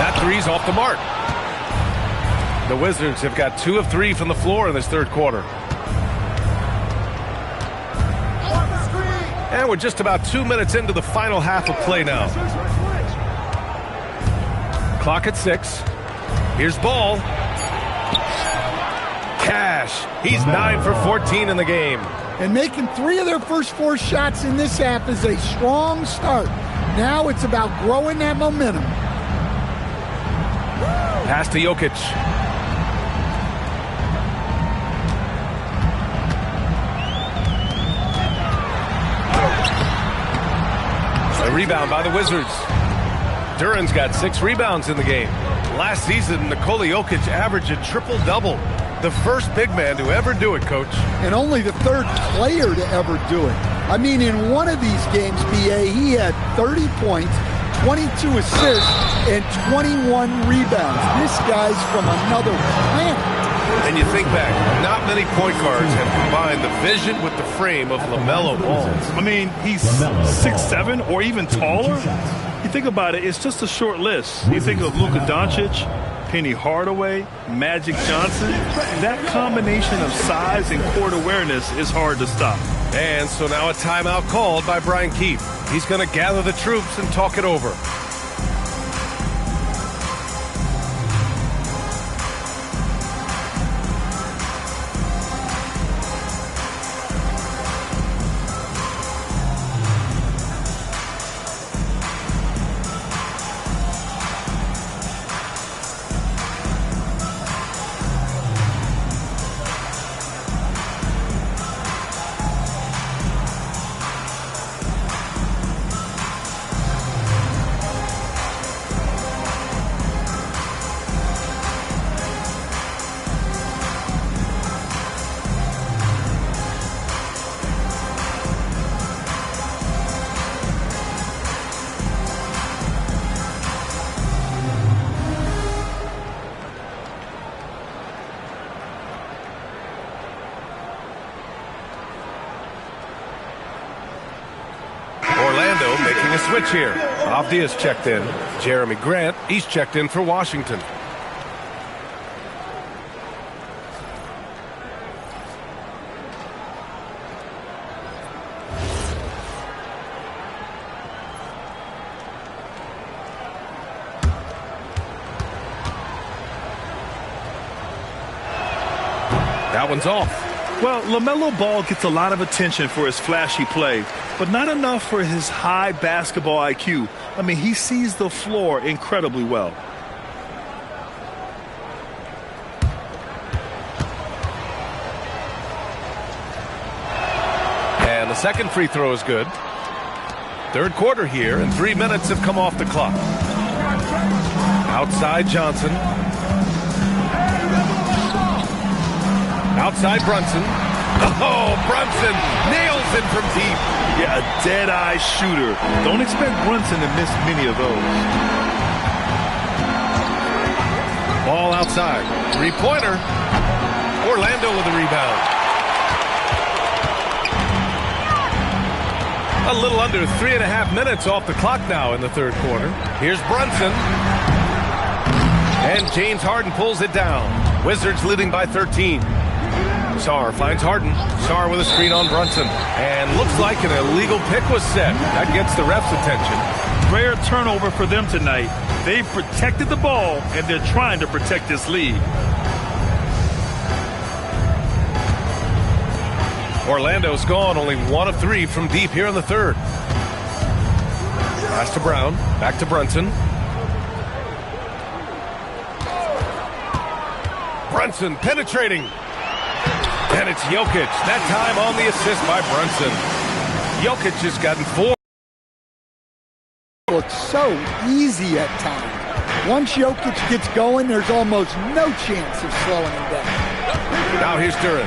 That three's off the mark. The Wizards have got 2 of 3 from the floor in this third quarter. And we're just about 2 minutes into the final half of play now. Clock at 6. Here's Ball. Cash. He's 9 for 14 in the game. And making 3 of their first 4 shots in this half is a strong start. Now it's about growing that momentum. Pass to Jokic. A rebound by the Wizards. Duran's got 6 rebounds in the game. Last season, Nikola Jokic averaged a triple-double. The first big man to ever do it, Coach. And only the third player to ever do it. I mean, in one of these games, BA, he had 30 points, 22 assists, and 21 rebounds. This guy's from another planet. And you think back, not many point guards have combined the vision with the frame of LaMelo Ball. I mean, he's 6'7", or even taller. You think about it, it's just a short list. You think of Luka Doncic, Penny Hardaway, Magic Johnson. That combination of size and court awareness is hard to stop. And so now a timeout called by Brian Keefe. He's going to gather the troops and talk it over. Making a switch here. Avdia's checked in. Jeremy Grant, he's checked in for Washington. That one's off. Well, LaMelo Ball gets a lot of attention for his flashy play, but not enough for his high basketball IQ. I mean, he sees the floor incredibly well. And the second free throw is good. Third quarter here, and 3 minutes have come off the clock. Outside Johnson. Outside Brunson. Oh, Brunson nails it from deep. Yeah, a dead-eye shooter. Don't expect Brunson to miss many of those. Ball outside. Three-pointer. Orlando with the rebound. A little under 3.5 minutes off the clock now in the third quarter. Here's Brunson. And James Harden pulls it down. Wizards leading by 13. Sarr finds Harden. Sarr with a screen on Brunson. And looks like an illegal pick was set. That gets the ref's attention. Rare turnover for them tonight. They've protected the ball, and they're trying to protect this lead. Orlando's gone only 1 of 3 from deep here in the third. Pass to Brown. Back to Brunson. Brunson penetrating. And it's Jokic. That time on the assist by Brunson. Jokic has gotten 4. Looks so easy at times. Once Jokic gets going, there's almost no chance of slowing him down. Now here's Duren.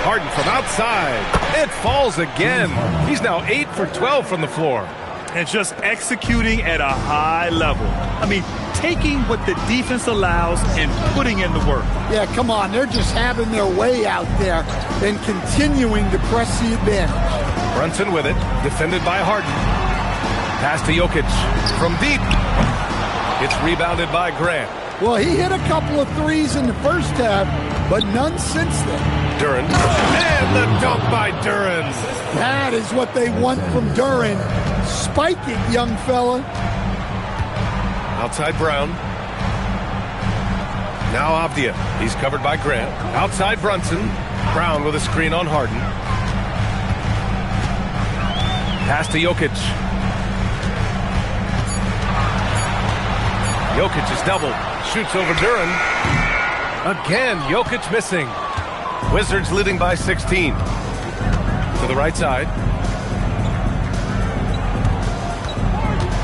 Harden from outside. It falls again. He's now 8 for 12 from the floor. And just executing at a high level. I mean, taking what the defense allows and putting in the work. Yeah, come on. They're just having their way out there and continuing to press the advantage. Brunson with it. Defended by Harden. Pass to Jokic from deep. It's rebounded by Grant. Well, he hit a couple of threes in the first half, but none since then. Duren. And the dunk by Duren. That is what they want from Duren. Spike it, young fella. Outside Brown. Now Avdia. He's covered by Grant. Outside Brunson. Brown with a screen on Harden. Pass to Jokic. Jokic is doubled. Shoots over Duren. Again, Jokic missing. Wizards leading by 16. To the right side.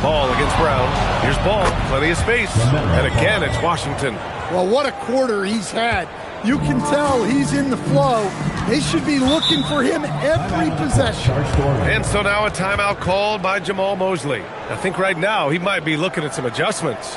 Ball against Brown. Here's Ball. Plenty of space. And again, it's Washington. Well, what a quarter he's had. You can tell he's in the flow. They should be looking for him every possession. And so now a timeout called by Jamal Mosley. I think right now he might be looking at some adjustments.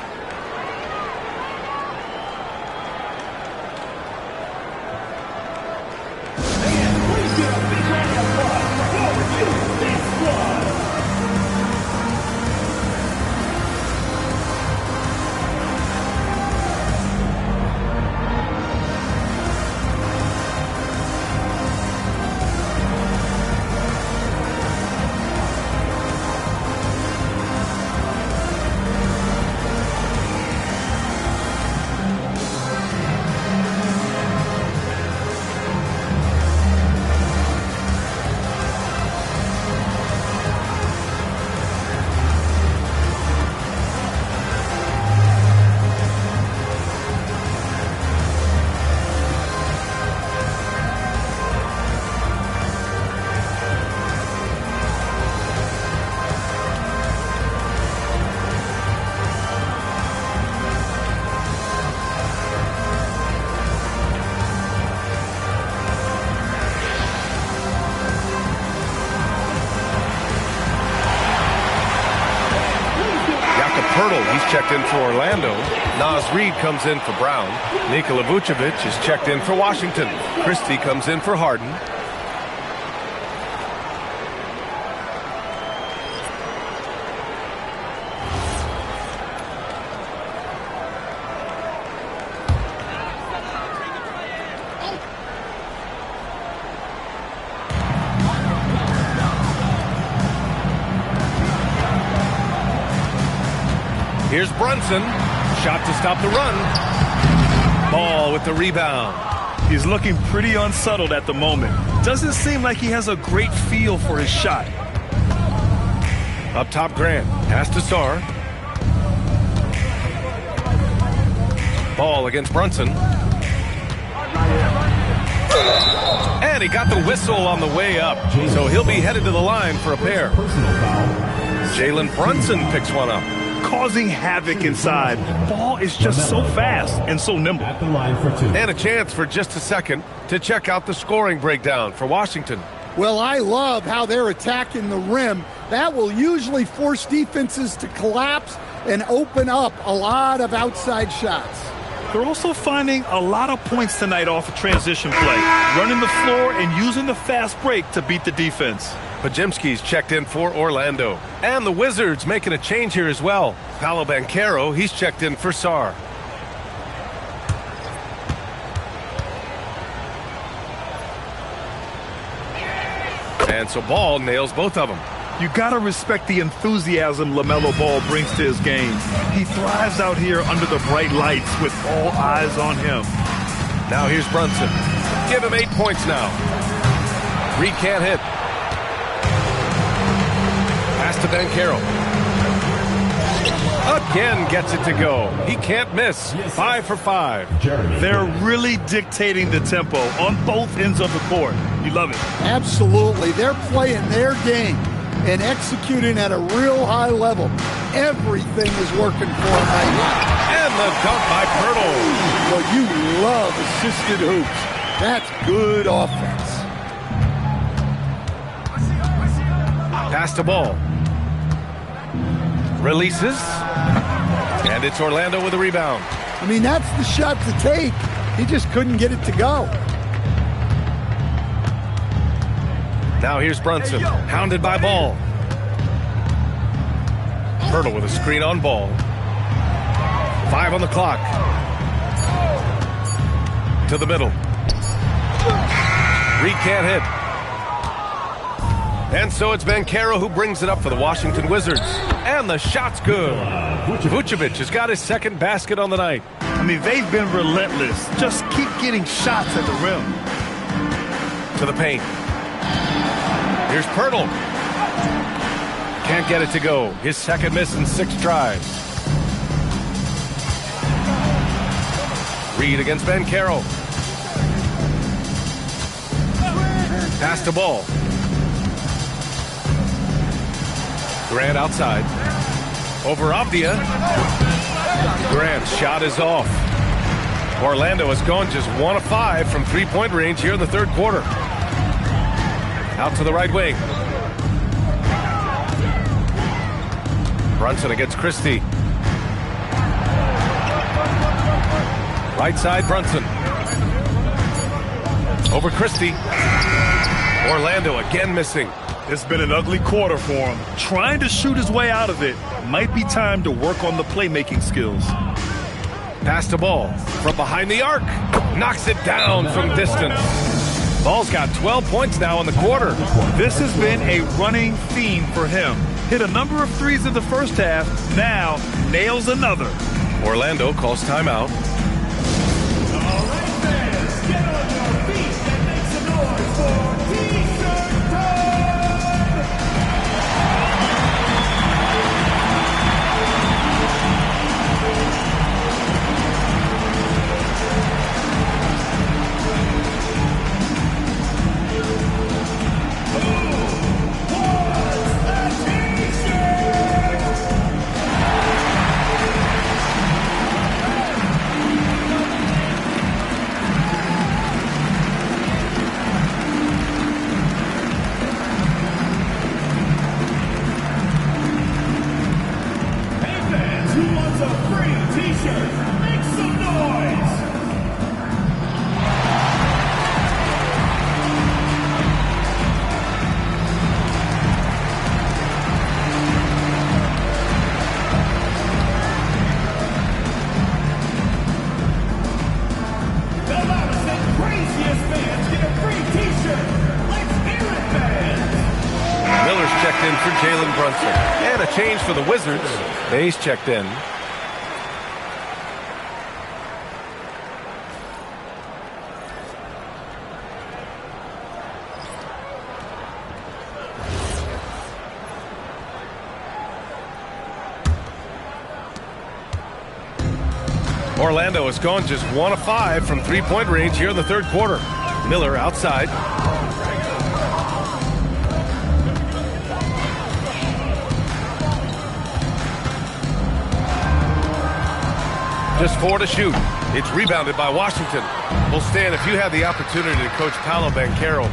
He's checked in for Orlando. Nas Reed comes in for Brown. Nikola Vucevic is checked in for Washington. Christie comes in for Harden. Here's Brunson. Shot to stop the run. Ball with the rebound. He's looking pretty unsettled at the moment. Doesn't seem like he has a great feel for his shot. Up top, Grant. Pass to Sarr. Ball against Brunson. And he got the whistle on the way up. So he'll be headed to the line for a pair. Jalen Brunson picks one up. Causing havoc inside. Ball is just so fast and so nimble. At the line for two. And a chance for just a second to check out the scoring breakdown for Washington. Well, I love how they're attacking the rim. That will usually force defenses to collapse and open up a lot of outside shots. They're also finding a lot of points tonight off of transition play, running the floor and using the fast break to beat the defense. Pajemski's checked in for Orlando. And the Wizards making a change here as well. Paolo Banchero, he's checked in for Sarr. And so Ball nails both of them. You gotta respect the enthusiasm LaMelo Ball brings to his game. He thrives out here under the bright lights with all eyes on him. Now here's Brunson. Give him 8 points now. Reed can't hit. Pass to Banchero. Again gets it to go. He can't miss. 5 for 5. They're really dictating the tempo on both ends of the court. You love it. Absolutely. They're playing their game and executing at a real high level. Everything is working for them right now. And the dunk by Pirtle. Well, you love assisted hoops. That's good offense. Pass to Ball. Releases. And it's Orlando with a rebound. I mean, that's the shot to take. He just couldn't get it to go. Now here's Brunson. Hounded by Ball. Pirtle with a screen on Ball. 5 on the clock. To the middle. Reed can't hit. And so it's Banchero who brings it up for the Washington Wizards. And the shot's good. Vucevic has got his second basket on the night. I mean, they've been relentless. Just keep getting shots at the rim. To the paint. Here's Pirtle. Can't get it to go. His second miss in 6 tries. Reed against Banchero. Pass to Ball. Grant outside. over Avdia. Grant's shot is off. Orlando has gone just 1 of 5 from three-point range here in the third quarter. Out to the right wing. Brunson against Christie. Right side, Brunson. Over Christie. Orlando again missing. It's been an ugly quarter for him. Trying to shoot his way out of it. Might be time to work on the playmaking skills. Pass the ball from behind the arc. Knocks it down from distance. Ball's got 12 points now in the quarter. This has been a running theme for him. Hit a number of threes in the first half. Now nails another. Orlando calls timeout. All right, fans, get on your feet and make some noise for T-shirt time! And a change for the Wizards. Bayes checked in. Orlando has gone just 1 of 5 from three-point range here in the third quarter. Miller outside. Just 4 to shoot. It's rebounded by Washington. Well, Stan, if you had the opportunity to coach Paolo Banchero,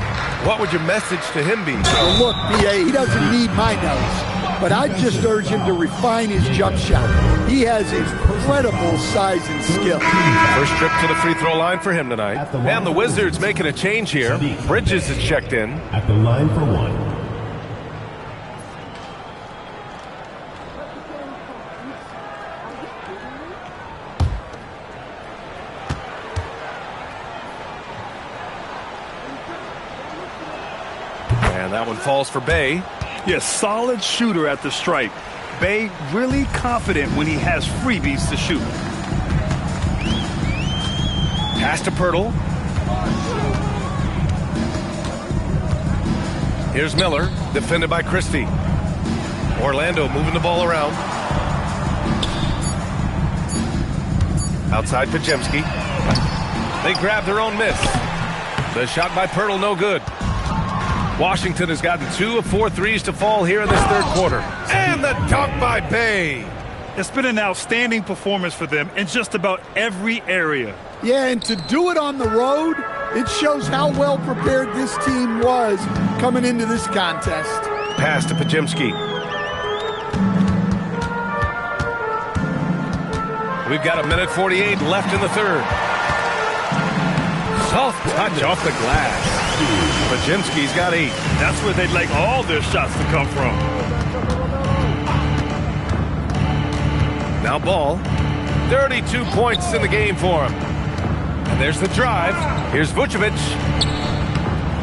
what would your message to him be? Well, look, B.A., he doesn't need my notes, but I'd just urge him to refine his jump shot. He has incredible size and skill. First trip to the free throw line for him tonight. And the Wizards making a change here. Bridges is checked in. At the line for one. And that one falls for Bay. Yes, solid shooter at the stripe. Bay really confident when he has freebies to shoot. Pass to Pirtle. Here's Miller, defended by Christie. Orlando moving the ball around. Outside Pajemski. They grab their own miss. The shot by Pirtle, no good. Washington has gotten 2 of 4 threes to fall here in this third quarter. And the dunk by Bay. It's been an outstanding performance for them in just about every area. Yeah, and to do it on the road, it shows how well prepared this team was coming into this contest. Pass to Pajemski. We've got 1:48 left in the third. Soft touch off the glass. Pajemski's got 8. That's where they'd like all their shots to come from. Now Ball. 32 points in the game for him. And there's the drive. Here's Vucevic.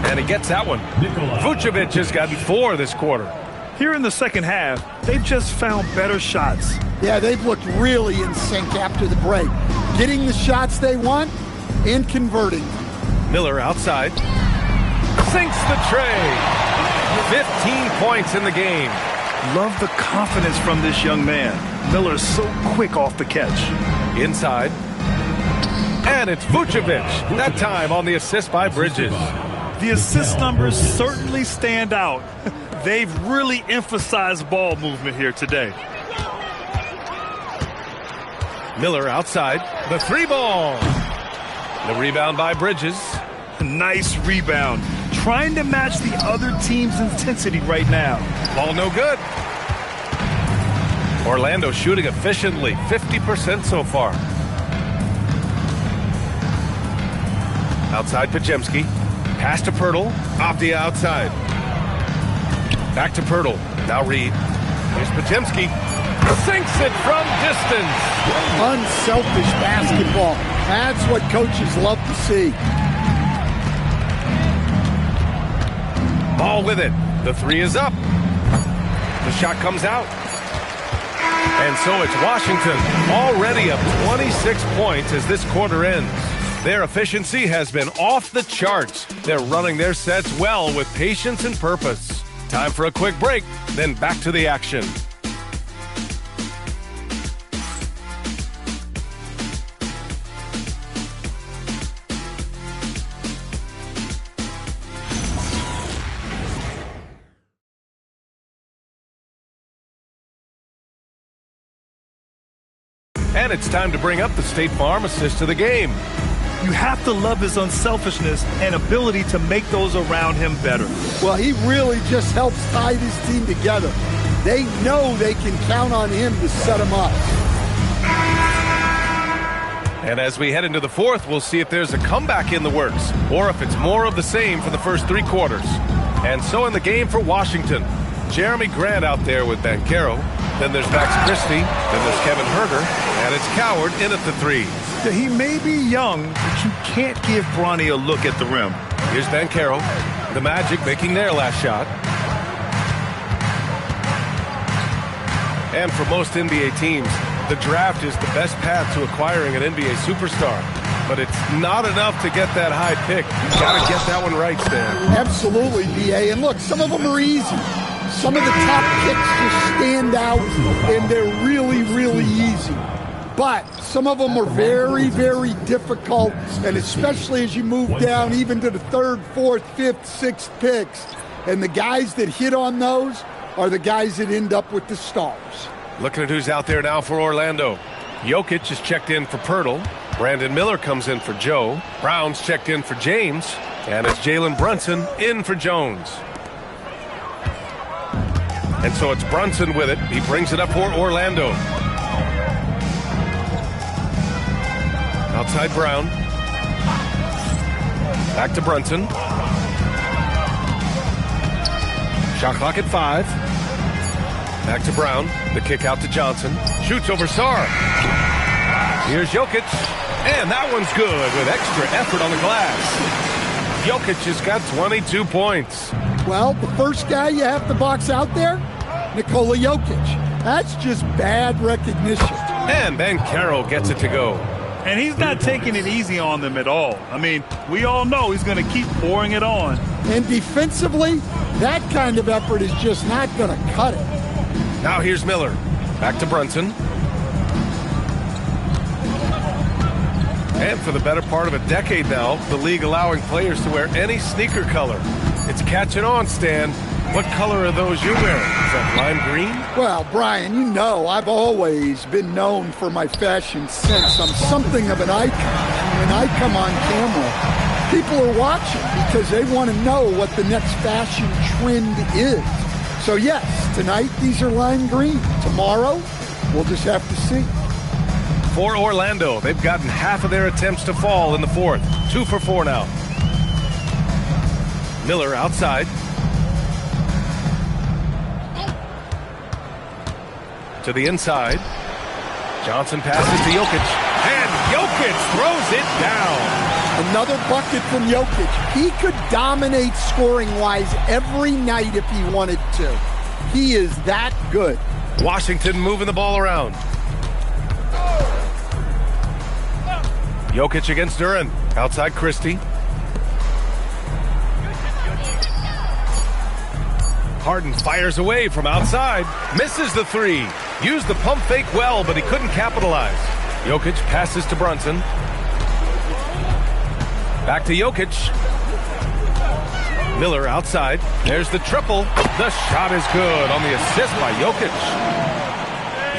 And he gets that one. Vucevic has gotten 4 this quarter. Here in the second half, they've just found better shots. Yeah, they've looked really in sync after the break. Getting the shots they want and converting. Miller outside. Sinks the tray. 15 points in the game. Love the confidence from this young man. Miller's so quick off the catch. Inside. And it's Vucevic. That time on the assist by Bridges. The assist numbers certainly stand out. They've really emphasized ball movement here today. Miller outside. The three ball. The rebound by Bridges. Nice rebound. Trying to match the other team's intensity right now. Ball no good. Orlando shooting efficiently, 50% so far. Outside Pajemski. Pass to Pirtle. Off the outside. Back to Pirtle. Now Reed. Here's Pajemski. Sinks it from distance. Unselfish basketball. That's what coaches love to see. Ball with it. The three is up. The shot comes out. And so it's Washington already up 26 points as this quarter ends. Their efficiency has been off the charts. They're running their sets well with patience and purpose. Time for a quick break, then back to the action. And it's time to bring up the State Farm assist of the game. You have to love his unselfishness and ability to make those around him better. Well, he really just helps tie this team together. They know they can count on him to set them up. And as we head into the fourth, we'll see if there's a comeback in the works or if it's more of the same for the first three quarters. And so in the game for Washington, Jeremy Grant out there with Banchero. Then there's Max Christie. Then there's Kevin Herter. And it's Coward in at the three. He may be young, but you can't give Bronny a look at the rim. Here's Banchero. The Magic making their last shot. And for most NBA teams, the draft is the best path to acquiring an NBA superstar. But it's not enough to get that high pick. You've got to get that one right, Stan. Absolutely, B.A. And look, some of them are easy. Some of the top picks just stand out, and they're really, really easy. But some of them are very, very difficult, and especially as you move down even to the third, fourth, fifth, sixth picks. And the guys that hit on those are the guys that end up with the stars. Looking at who's out there now for Orlando. Jokic is checked in for Pirtle. Brandon Miller comes in for Joe. Brown's checked in for James. And it's Jalen Brunson in for Jones. And so it's Brunson with it. He brings it up for Orlando. Outside Brown. Back to Brunson. Shot clock at 5. Back to Brown. The kick out to Johnson. Shoots over Sarr. Here's Jokic. And that one's good with extra effort on the glass. Jokic has got 22 points. Well, the first guy you have to box out there, Nikola Jokic. That's just bad recognition. And Banchero gets it to go. And he's not taking it easy on them at all. I mean, we all know he's going to keep pouring it on. And defensively, that kind of effort is just not going to cut it. Now here's Miller. Back to Brunson. And for the better part of a decade now, the league allowing players to wear any sneaker color. It's catching on, Stan. What color are those you're wearing? Is that lime green? Well, Brian, you know I've always been known for my fashion sense. I'm something of an icon. When I come on camera, people are watching because they want to know what the next fashion trend is. So yes, tonight these are lime green. Tomorrow, we'll just have to see. For Orlando, they've gotten half of their attempts to fall in the fourth. 2 for 4 now. Miller outside. To the inside. Johnson passes to Jokic. And Jokic throws it down. Another bucket from Jokic. He could dominate scoring-wise every night if he wanted to. He is that good. Washington moving the ball around. Jokic against Duran. Outside Christie. Harden fires away from outside. Misses the three. Used the pump fake well, but he couldn't capitalize. Jokic passes to Brunson. Back to Jokic. Miller outside. There's the triple. The shot is good on the assist by Jokic.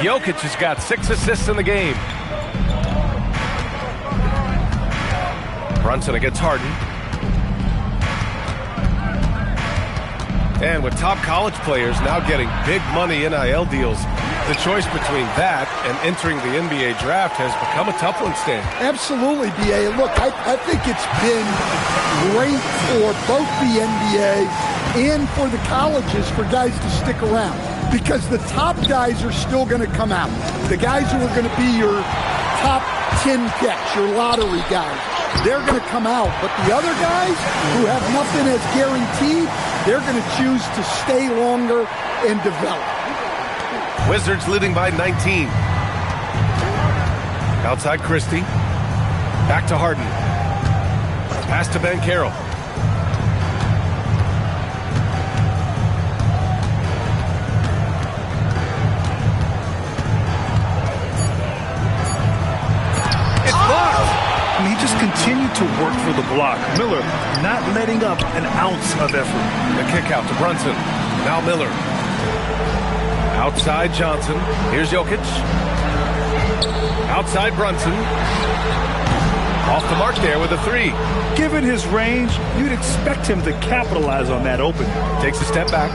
Jokic has got 6 assists in the game. Brunson against Harden. And with top college players now getting big money NIL deals, the choice between that and entering the NBA draft has become a tough one, Stan. Absolutely, B.A. Look, I think it's been great for both the NBA and for the colleges for guys to stick around, because the top guys are still going to come out. The guys who are going to be your top 10 picks, your lottery guys, they're going to come out. But the other guys who have nothing as guaranteed, they're going to choose to stay longer and develop. Wizards leading by 19. Outside Christie. Back to Harden. Pass to Banchero. It's blocked. And he just continued to work for the block. Miller not letting up an ounce of effort. The kick out to Brunson. Now Miller. Outside Johnson. Here's Jokic. Outside Brunson. Off the mark there with a three. Given his range, you'd expect him to capitalize on that opening. Takes a step back.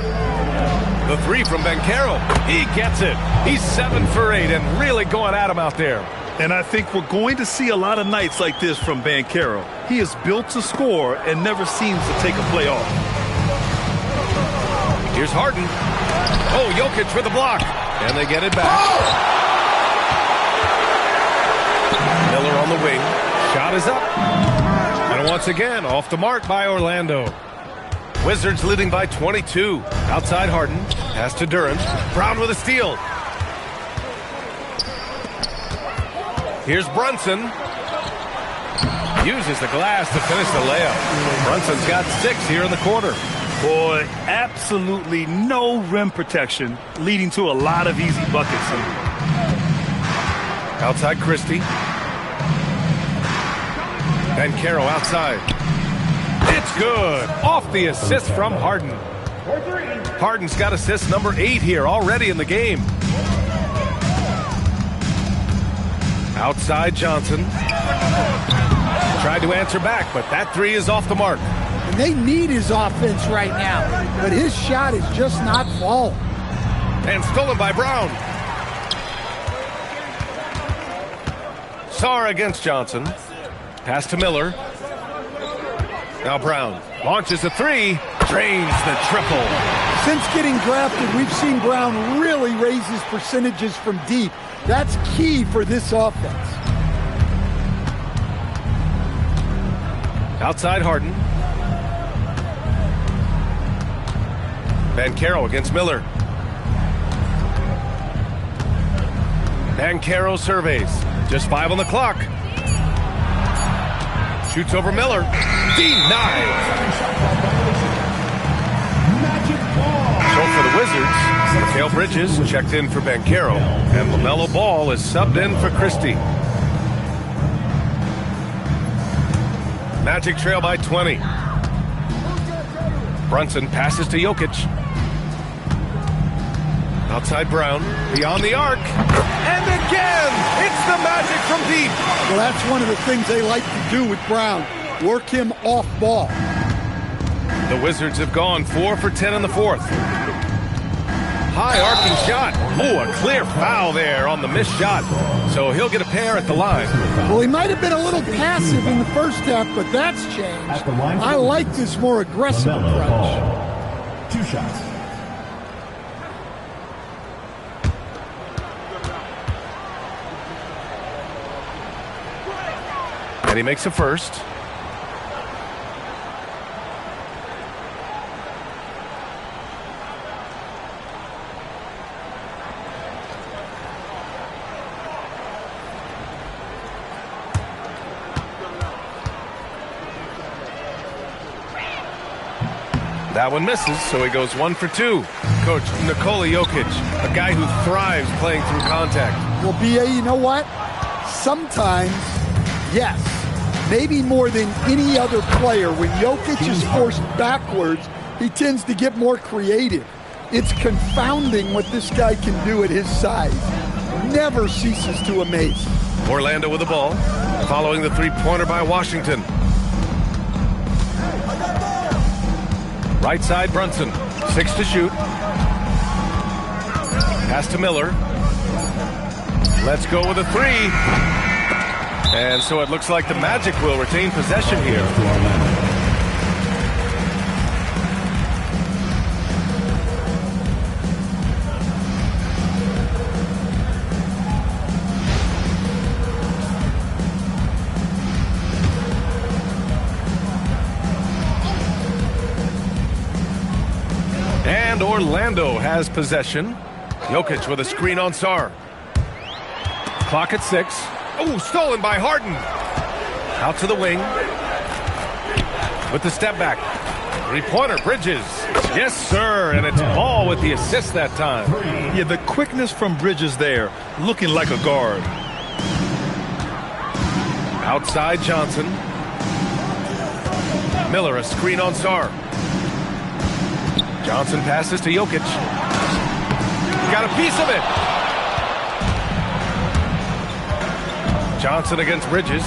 The three from Banchero. He gets it. He's 7 for 8 and really going at him out there. And I think we're going to see a lot of nights like this from Banchero. He is built to score and never seems to take a play off. Here's Harden. Oh, Jokic for the block. And they get it back. Miller on the wing. Shot is up. And once again, off the mark by Orlando. Wizards leading by 22. Outside Harden. Pass to Durant. Brown with a steal. Here's Brunson. Uses the glass to finish the layup. Brunson's got 6 here in the quarter. Boy, absolutely no rim protection, leading to a lot of easy buckets. Outside Christie. Banchero outside. It's good. Off the assist from Harden. Harden's got assist number 8 here already in the game. Outside Johnson. Tried to answer back, but that three is off the mark. And they need his offense right now, but his shot is just not falling. And stolen by Brown. Sarr against Johnson. Pass to Miller. Now Brown launches a three. Drains the triple. Since getting drafted, we've seen Brown really raise his percentages from deep. That's key for this offense. Outside Harden. Banchero against Miller. Banchero surveys. Just 5 on the clock. Shoots over Miller. Denied. So for the Wizards, Mikal Bridges checked in for Banchero, and LaMelo Ball is subbed in for Christie. Magic trail by 20. Brunson passes to Jokic. Outside Brown, beyond the arc, and again, it's the Magic from deep. Well, that's one of the things they like to do with Brown, work him off ball. The Wizards have gone 4 for 10 in the fourth. High arcing shot. Oh, a clear foul there on the missed shot. So he'll get a pair at the line. Well, he might have been a little passive in the first half, but that's changed. I like this more aggressive approach. 2 shots. And he makes a first. That one misses, so he goes 1 for 2. Coach, Nikola Jokic, a guy who thrives playing through contact. Well, B.A., you know what? Sometimes, yes, maybe more than any other player, when Jokic is forced backwards, he tends to get more creative. It's confounding what this guy can do at his size. Never ceases to amaze. Orlando with the ball, following the three-pointer by Washington. Right side, Brunson. 6 to shoot. Pass to Miller. Let's go with a 3. And so it looks like the Magic will retain possession here. And Orlando has possession. Jokic with a screen on Sarr. Clock at 6. Oh, stolen by Harden. Out to the wing. With the step back. Three-pointer, Bridges. Yes, sir. And it's Ball with the assist that time. Yeah, the quickness from Bridges there, looking like a guard. Outside Johnson. Miller, a screen on Sarr. Johnson passes to Jokic. Got a piece of it. Johnson against Bridges.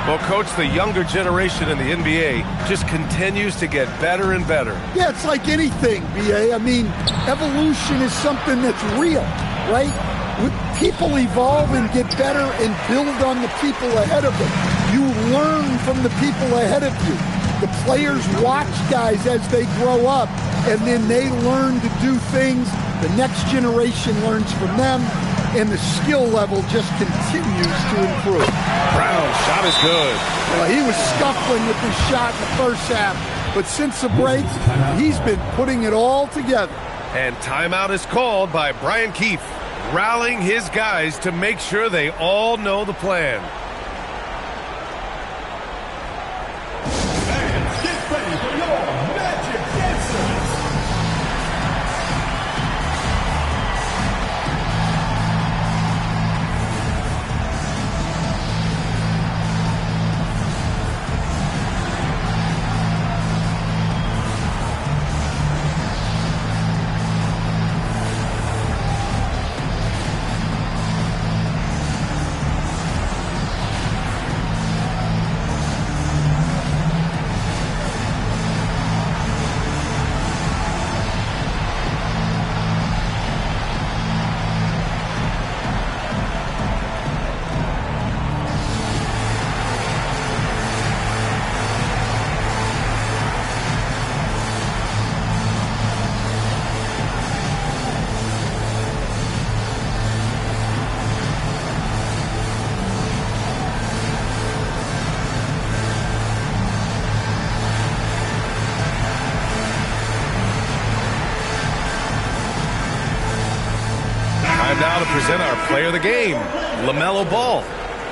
Well, Coach, the younger generation in the NBA just continues to get better and better. Yeah, it's like anything, BA. I mean, evolution is something that's real, right? People evolve and get better and build on the people ahead of them. You learn from the people ahead of you. The players watch guys as they grow up, and then they learn to do things. The next generation learns from them, and the skill level just continues to improve. Brown's shot is good. Well, he was scuffling with his shot in the first half, but since the break, he's been putting it all together. And timeout is called by Brian Keefe, rallying his guys to make sure they all know the plan. Now to present our player of the game, LaMelo Ball.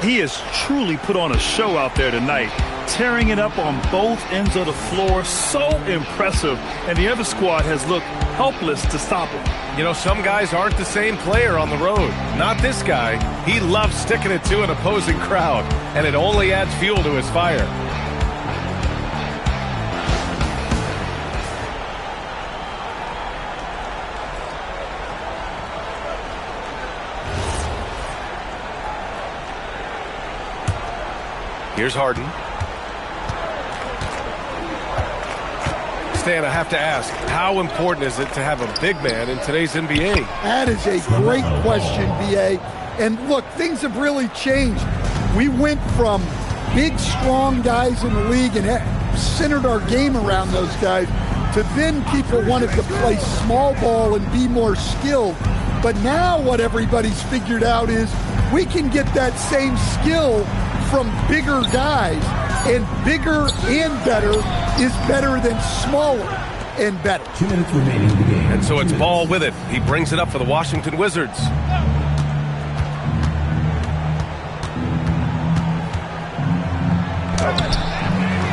He has truly put on a show out there tonight, tearing it up on both ends of the floor. So impressive, and the other squad has looked helpless to stop him. You know, some guys aren't the same player on the road. Not this guy. He loves sticking it to an opposing crowd, and it only adds fuel to his fire. Here's Harden. Stan, I have to ask, how important is it to have a big man in today's NBA? That is a great question, BA. And look, things have really changed. We went from big, strong guys in the league and centered our game around those guys to then people wanted to play small ball and be more skilled. But now what everybody's figured out is we can get that same skill from bigger guys, and bigger and better is better than smaller and better. 2 minutes remaining in the game. And so it's Ball with it. He brings it up for the Washington Wizards.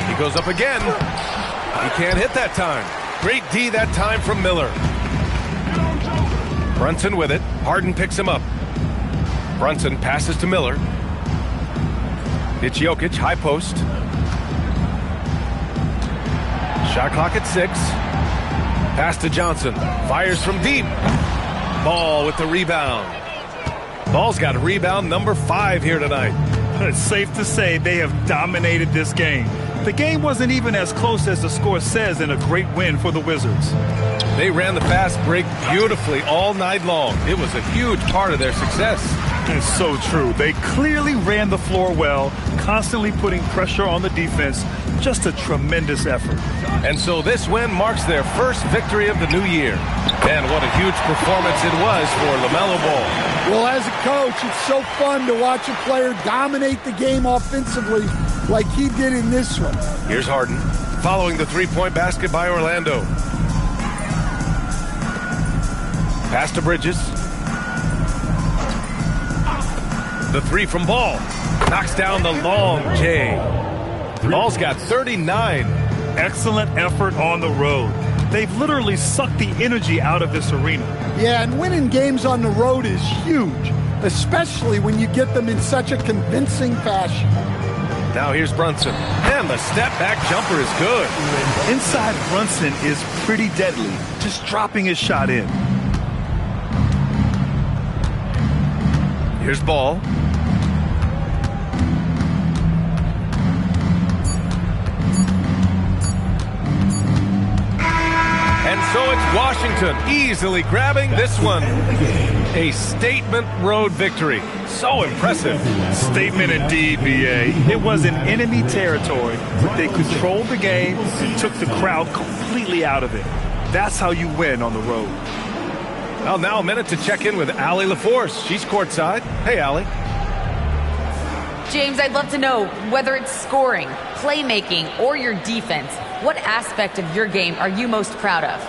He goes up again. He can't hit that time. Great D that time from Miller. Brunson with it. Harden picks him up. Brunson passes to Miller. It's Jokic, high post. Shot clock at 6. Pass to Johnson. Fires from deep. Ball with the rebound. Ball's got rebound number 5 here tonight. It's safe to say they have dominated this game. The game wasn't even as close as the score says in a great win for the Wizards. They ran the fast break beautifully all night long. It was a huge part of their success. It's so true. They clearly ran the floor well, constantly putting pressure on the defense. Just a tremendous effort. And so this win marks their first victory of the new year. And what a huge performance it was for LaMelo Ball. Well, as a coach, it's so fun to watch a player dominate the game offensively like he did in this one. Here's Harden, following the three-point basket by Orlando. Pass to Bridges. The three from Ball. Knocks down the long J. Ball's got 39. Excellent effort on the road. They've literally sucked the energy out of this arena. Yeah, and winning games on the road is huge, especially when you get them in such a convincing fashion. Now here's Brunson. And the step-back jumper is good. Inside Brunson is pretty deadly, just dropping his shot in. Here's Ball. And so it's Washington easily grabbing this one. A statement road victory. So impressive. Statement indeed, BA. It was in enemy territory. They controlled the game and took the crowd completely out of it. That's how you win on the road. Well, now a minute to check in with Allie LaForce. She's courtside. Hey, Allie. James, I'd love to know whether it's scoring, playmaking, or your defense. What aspect of your game are you most proud of?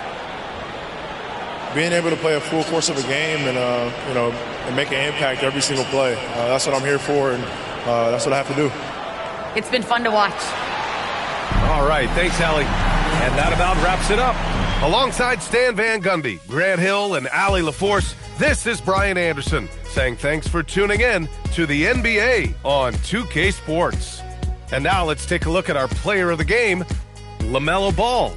Being able to play a full course of a game and, and make an impact every single play. That's what I'm here for, and that's what I have to do. It's been fun to watch. All right, thanks, Allie. And that about wraps it up. Alongside Stan Van Gundy, Grant Hill, and Allie LaForce, this is Brian Anderson saying thanks for tuning in to the NBA on 2K Sports. And now let's take a look at our player of the game, LaMelo Ball.